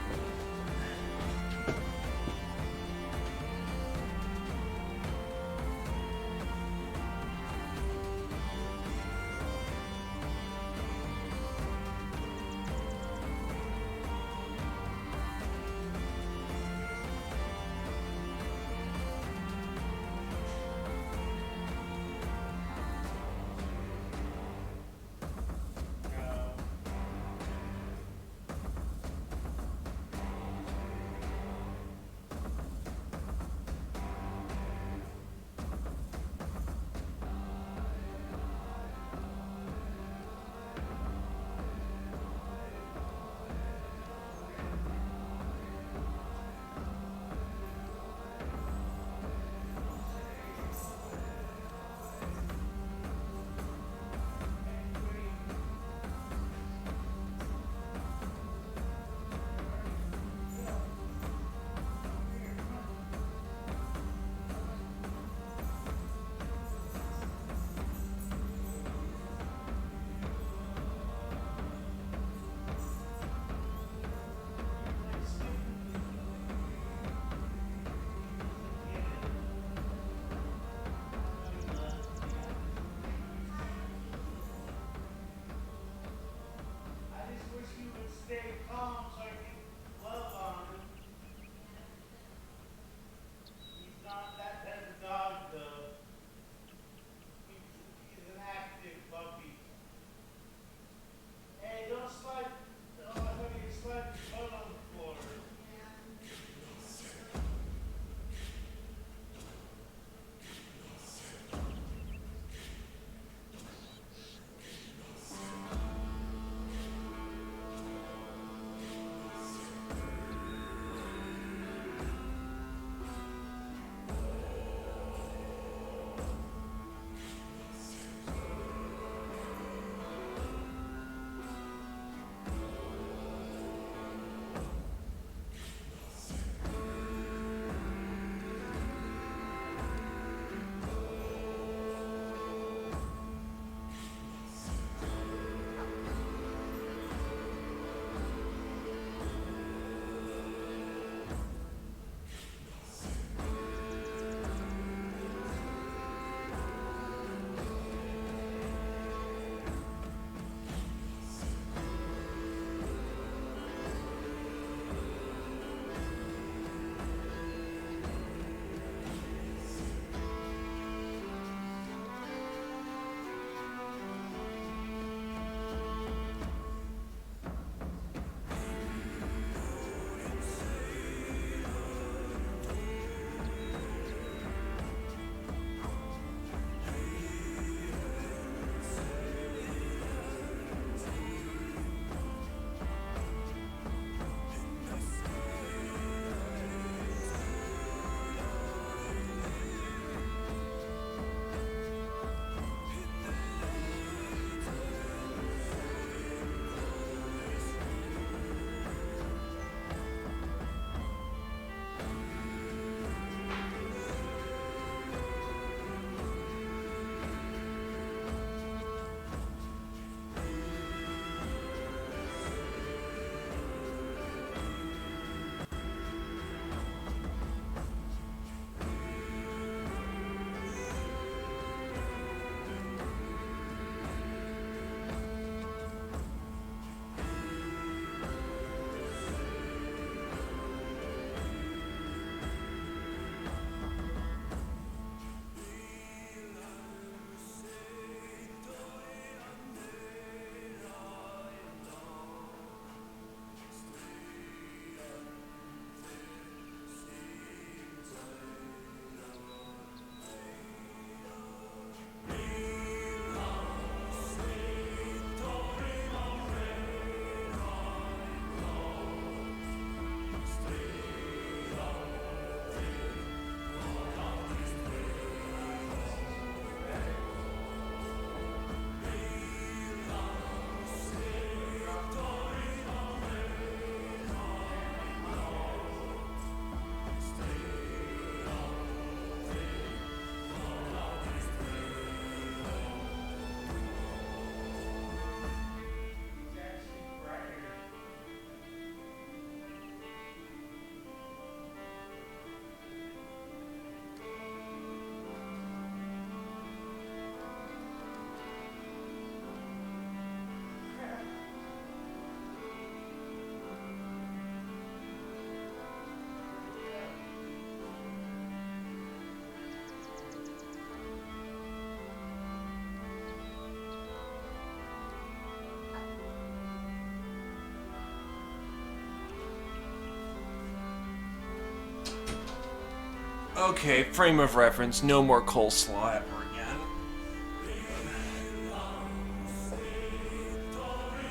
Okay, frame of reference, no more coleslaw ever again.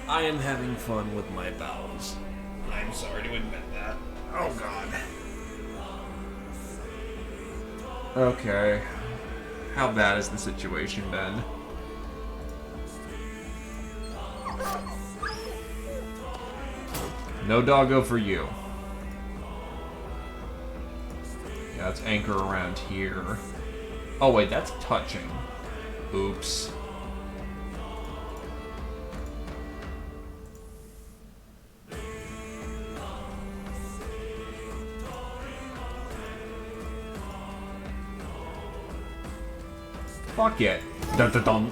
I am having fun with my bowels. I'm sorry to admit that. Oh god. Okay. How bad has the situation been? No doggo for you. Yeah, let's anchor around here. Oh wait, that's touching. Oops. Fuck it. Dun dun dun.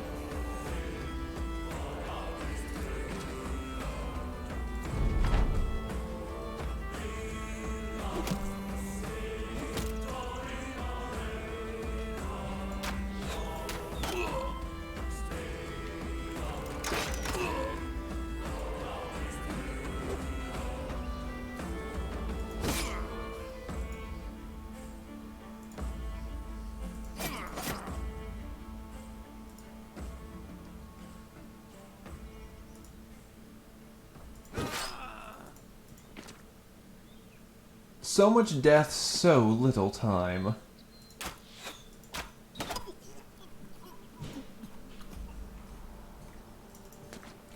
So much death, so little time.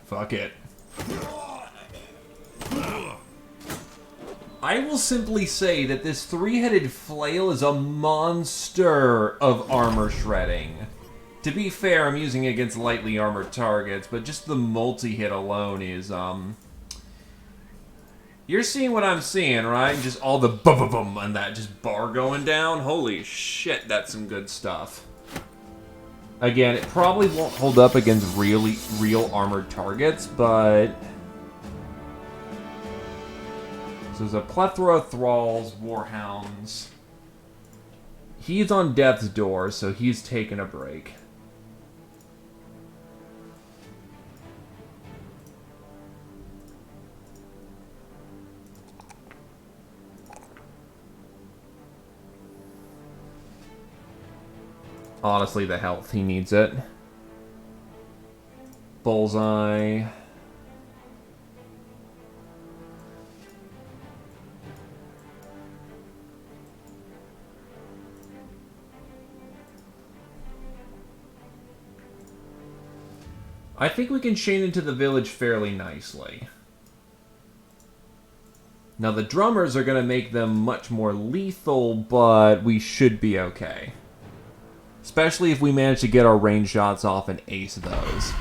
Fuck it. I will simply say that this three-headed flail is a monster of armor shredding. To be fair, I'm using it against lightly armored targets, but just the multi-hit alone is, You're seeing what I'm seeing, right? Just all the bum and that just bar going down. Holy shit, that's some good stuff. Again, it probably won't hold up against real armored targets, but... So there's a plethora of thralls, warhounds. He's on death's door, so he's taking a break. Honestly, the health, he needs it. Bullseye. I think we can chain into the village fairly nicely. Now the drummers are going to make them much more lethal, but we should be okay. Especially if we manage to get our range shots off and ace those.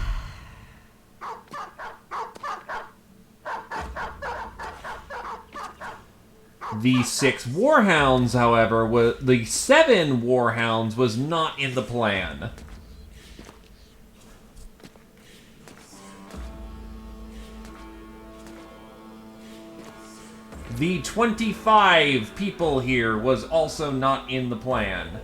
The 6 warhounds, however, the 7 warhounds was not in the plan. The 25 people here was also not in the plan.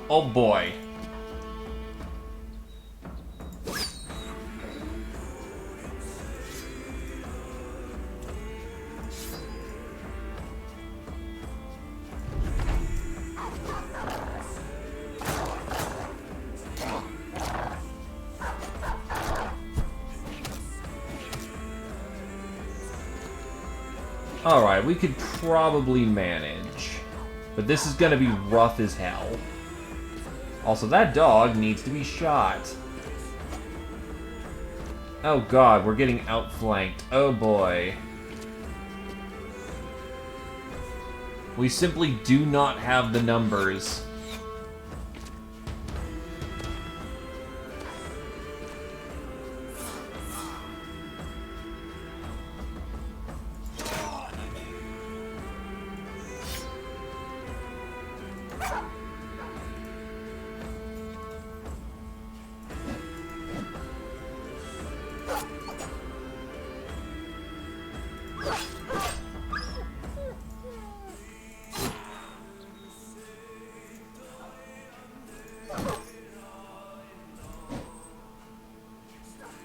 Oh boy. Alright, we could probably manage. But this is gonna be rough as hell. Also, that dog needs to be shot. Oh god, we're getting outflanked. Oh boy. We simply do not have the numbers.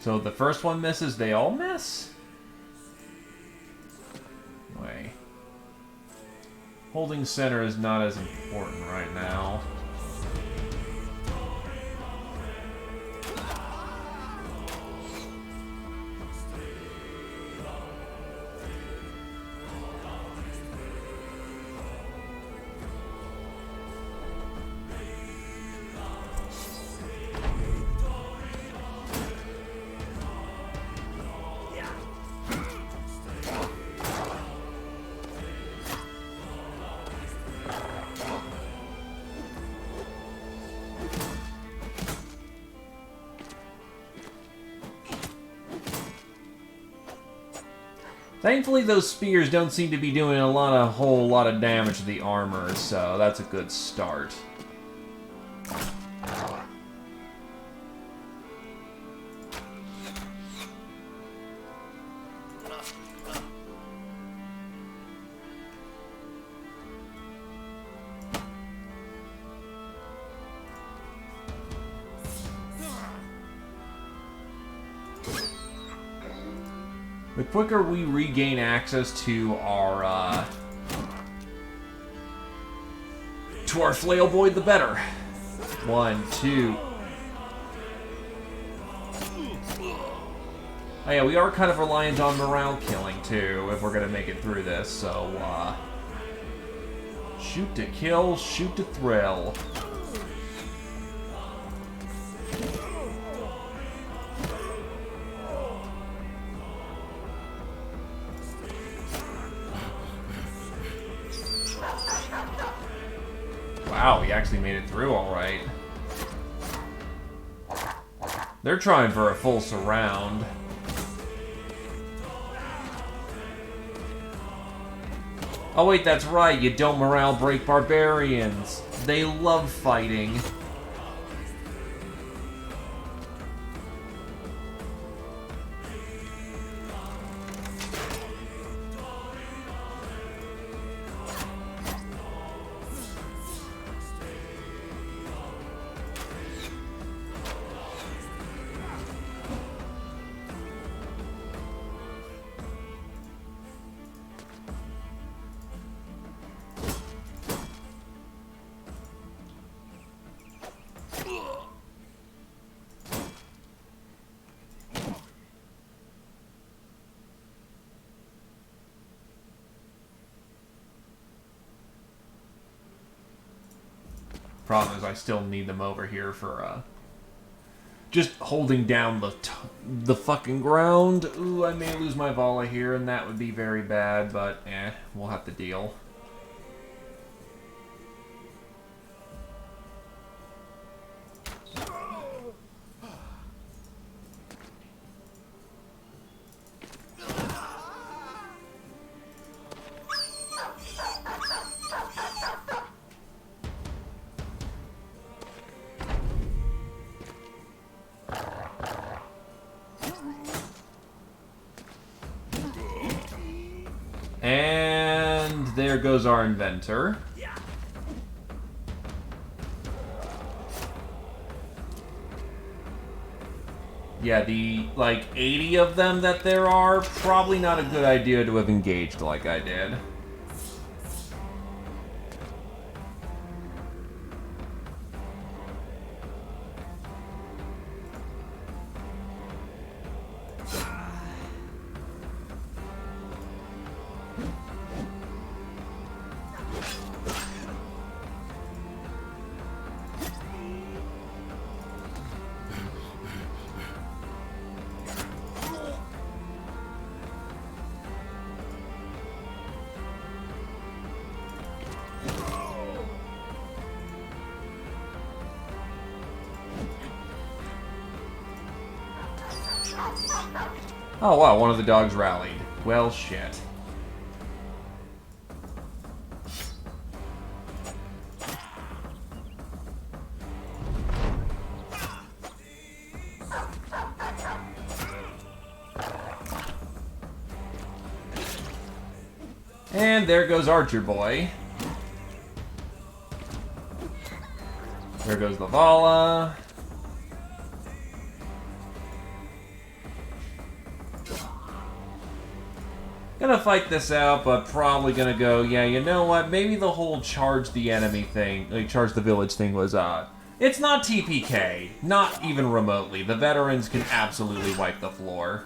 So the first one misses, they all miss? Wait. Holding center is not as important right now. Thankfully, those spears don't seem to be doing a whole lot of damage to the armor, so that's a good start. The quicker we regain access to our flail void, the better. 1, 2. Oh yeah, we are kind of reliant on morale killing too, if we're gonna make it through this. So shoot to kill, shoot to thrill. Wow, he actually made it through all right. They're trying for a full surround. Oh wait, that's right, you don't morale break barbarians. They love fighting. Problem is, I still need them over here for, just holding down the fucking ground. Ooh, I may lose my volley here, and that would be very bad, but, we'll have to deal. And there goes our inventor. Yeah, the, 80 of them that there are, probably not a good idea to have engaged like I did. Oh wow, one of the dogs rallied. Well, shit. And there goes Archer Boy. There goes the Vala. Gonna fight this out, but probably gonna go, yeah, you know what? Maybe the whole charge the enemy thing, like charge the village thing was, it's not TPK. Not even remotely. The veterans can absolutely wipe the floor.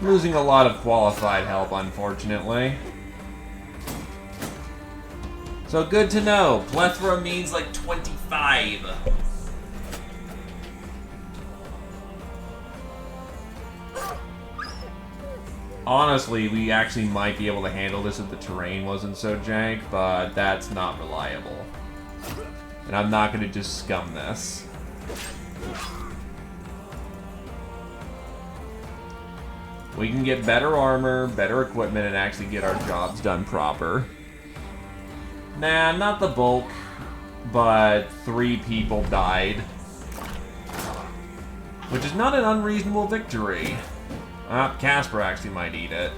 Losing a lot of qualified help, unfortunately. So good to know. Plethora means like 25. Honestly, we actually might be able to handle this if the terrain wasn't so jank, but that's not reliable. And I'm not going to just scum this. We can get better armor, better equipment, and actually get our jobs done proper. Nah, not the bulk, but 3 people died. Which is not an unreasonable victory. Casper actually might eat it.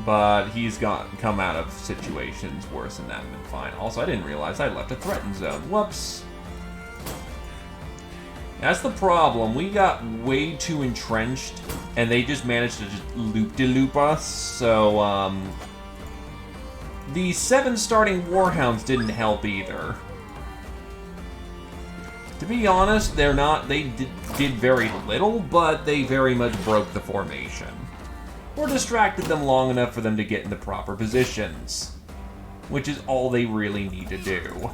But he's come out of situations worse than that and been fine. Also, I didn't realize I left a threatened zone. Whoops. That's the problem. We got way too entrenched, and they just managed to just loop-de-loop us. So, the 7 starting Warhounds didn't help either. To be honest, they did very little, but they very much broke the formation. Or distracted them long enough for them to get into proper positions. Which is all they really need to do.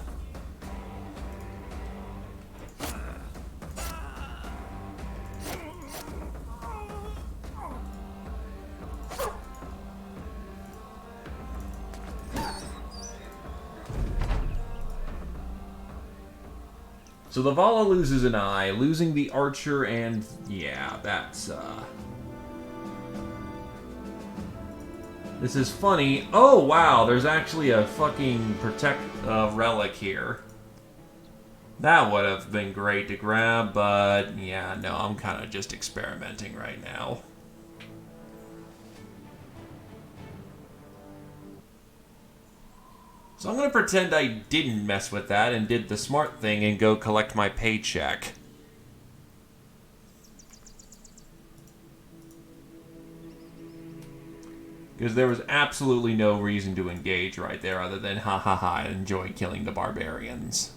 So the Vala loses an eye, losing the Archer, and yeah, that's, This is funny. Oh, wow, there's actually a fucking relic here. That would have been great to grab, but yeah, no, I'm kind of just experimenting right now. So I'm going to pretend I didn't mess with that and did the smart thing and go collect my paycheck. Because there was absolutely no reason to engage right there other than ha ha ha, enjoy killing the barbarians.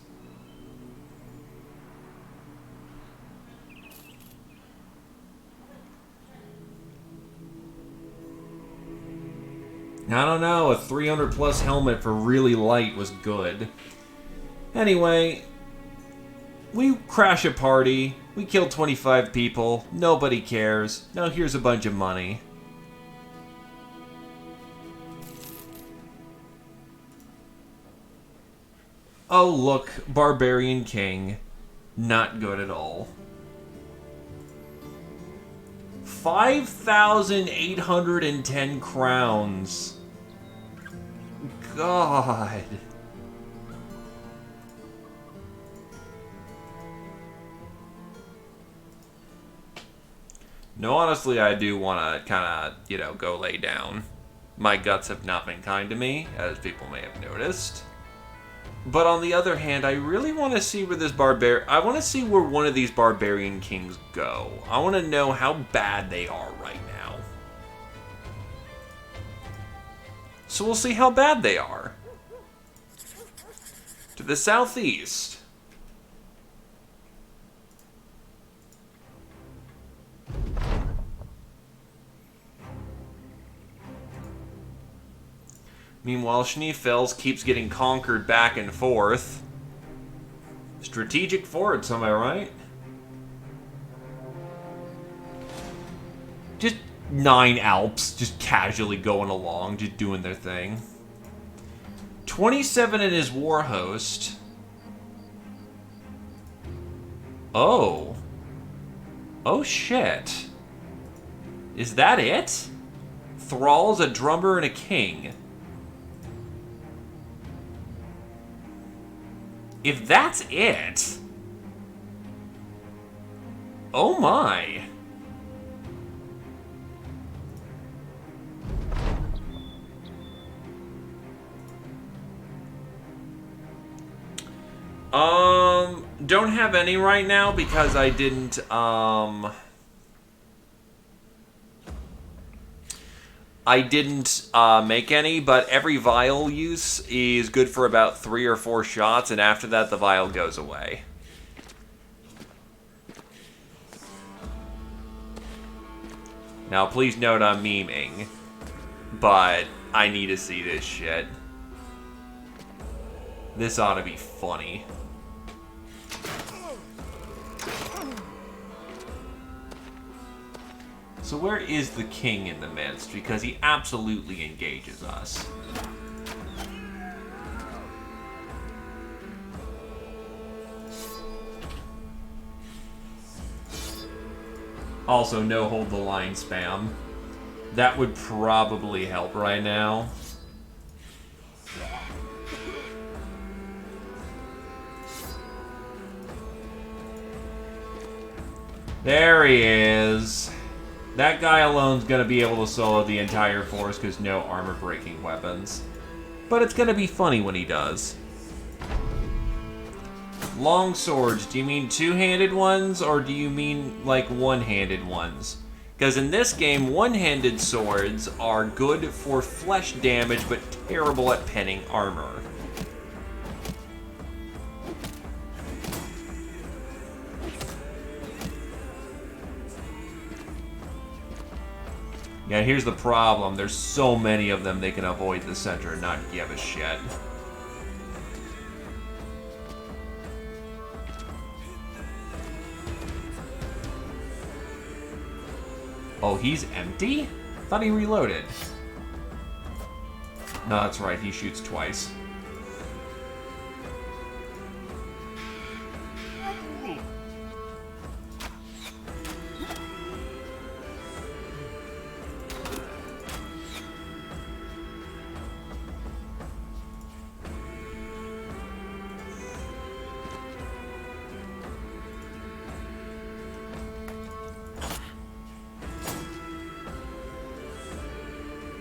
I don't know, a 300 plus helmet for really light was good. Anyway, we crash a party, we kill 25 people, nobody cares, now here's a bunch of money. Oh look, Barbarian King. Not good at all. 5,810 crowns. God. No, honestly, I do want to kind of, go lay down. My guts have not been kind to me, as people may have noticed. But on the other hand, I really want to see where I want to see where one of these barbarian kings go. I want to know how bad they are right now. So we'll see how bad they are. To the southeast. Meanwhile, Schneefels keeps getting conquered back and forth. Strategic forts, am I right? Just 9 Alps, just casually going along, just doing their thing. 27 in his war host. Oh. Oh shit. Is that it? Thralls, a drummer, and a king. If that's it... Oh my. Don't have any right now because I didn't, make any, but every vial use is good for about 3 or 4 shots, and after that the vial goes away. Now, please note I'm memeing, but I need to see this shit. This ought to be funny. So where is the king in the midst? Because he absolutely engages us. Also, no hold the line spam. That would probably help right now. There he is. That guy alone's gonna be able to solo the entire force because no armor-breaking weapons. But it's gonna be funny when he does. Long swords, do you mean two-handed ones, or do you mean, like, one-handed ones? Because in this game, one-handed swords are good for flesh damage, but terrible at penning armor. Yeah, here's the problem. There's so many of them they can avoid the center and not give a shit. Oh, he's empty? Thought he reloaded. No, that's right. He shoots twice.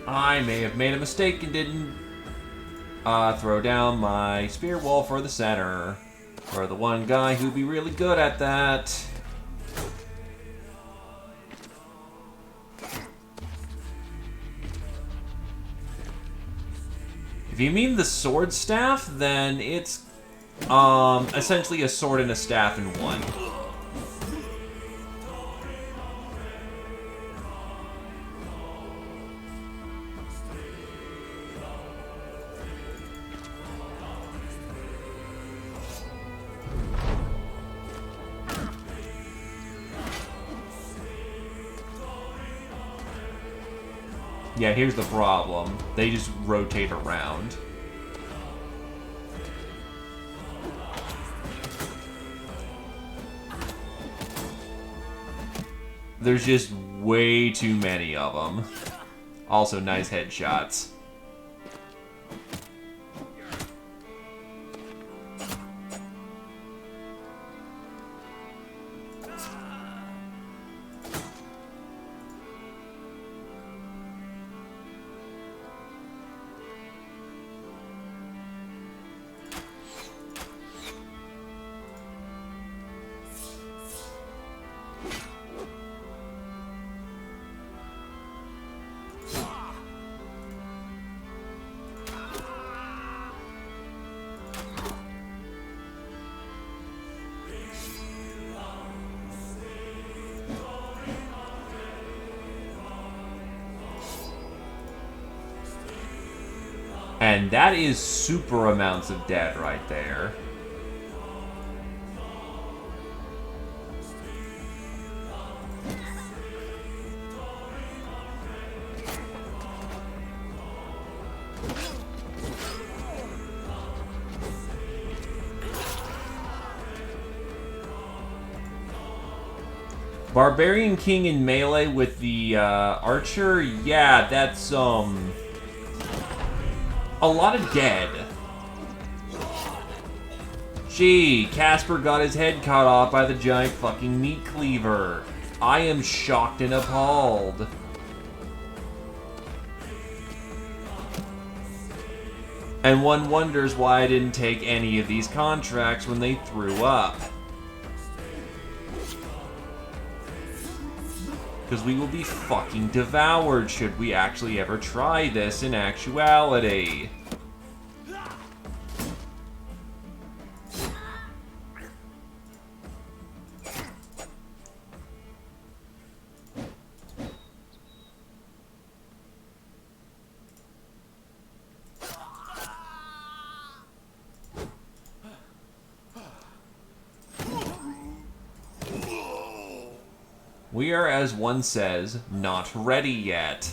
I may have made a mistake and didn't throw down my spear wall for the center. For the one guy who'd be really good at that. If you mean the sword staff, then it's essentially a sword and a staff in one. Yeah, here's the problem. They just rotate around. There's just way too many of them. Also, nice headshots. Man, that is super amounts of dead right there. Barbarian King in melee with the archer? Yeah, that's a lot of dead. Gee, Casper got his head cut off by the giant fucking meat cleaver. I am shocked and appalled. And one wonders why I didn't take any of these contracts when they threw up. Because we will be fucking devoured should we actually ever try this in actuality. We are, as one says, not ready yet.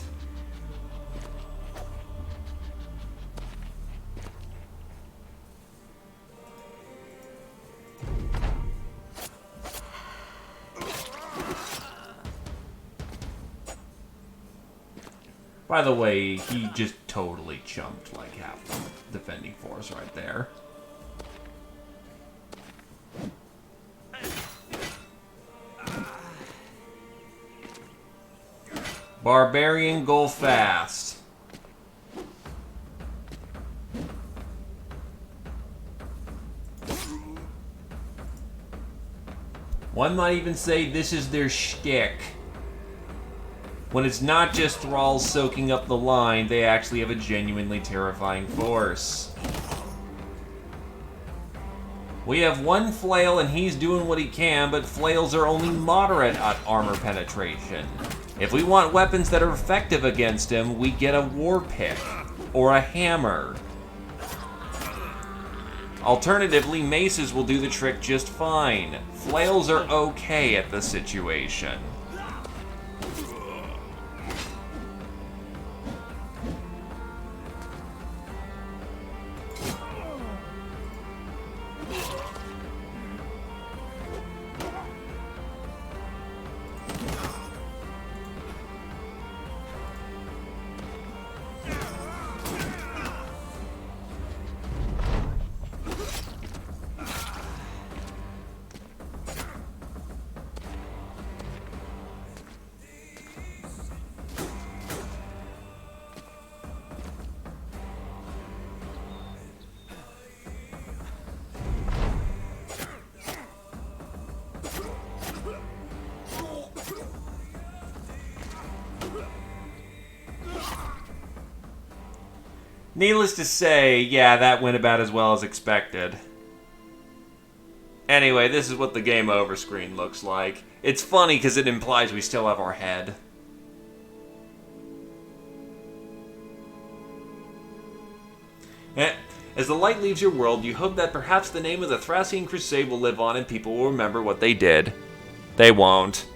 By the way, he just totally chumped like half the defending force right there. Barbarian, go fast. One might even say this is their shtick. When it's not just thralls soaking up the line, they actually have a genuinely terrifying force. We have one flail and he's doing what he can, but flails are only moderate at armor penetration. If we want weapons that are effective against him, we get a war pick or a hammer. Alternatively, maces will do the trick just fine. Flails are okay at the situation. Needless to say, yeah, that went about as well as expected. Anyway, this is what the game over screen looks like. It's funny because it implies we still have our head. As the light leaves your world, you hope that perhaps the name of the Thracian Crusade will live on and people will remember what they did. They won't.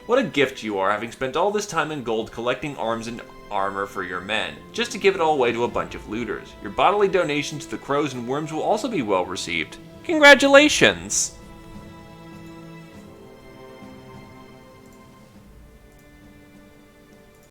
What a gift you are, having spent all this time in gold collecting arms and armor for your men, just to give it all away to a bunch of looters. Your bodily donations to the crows and worms will also be well received. Congratulations!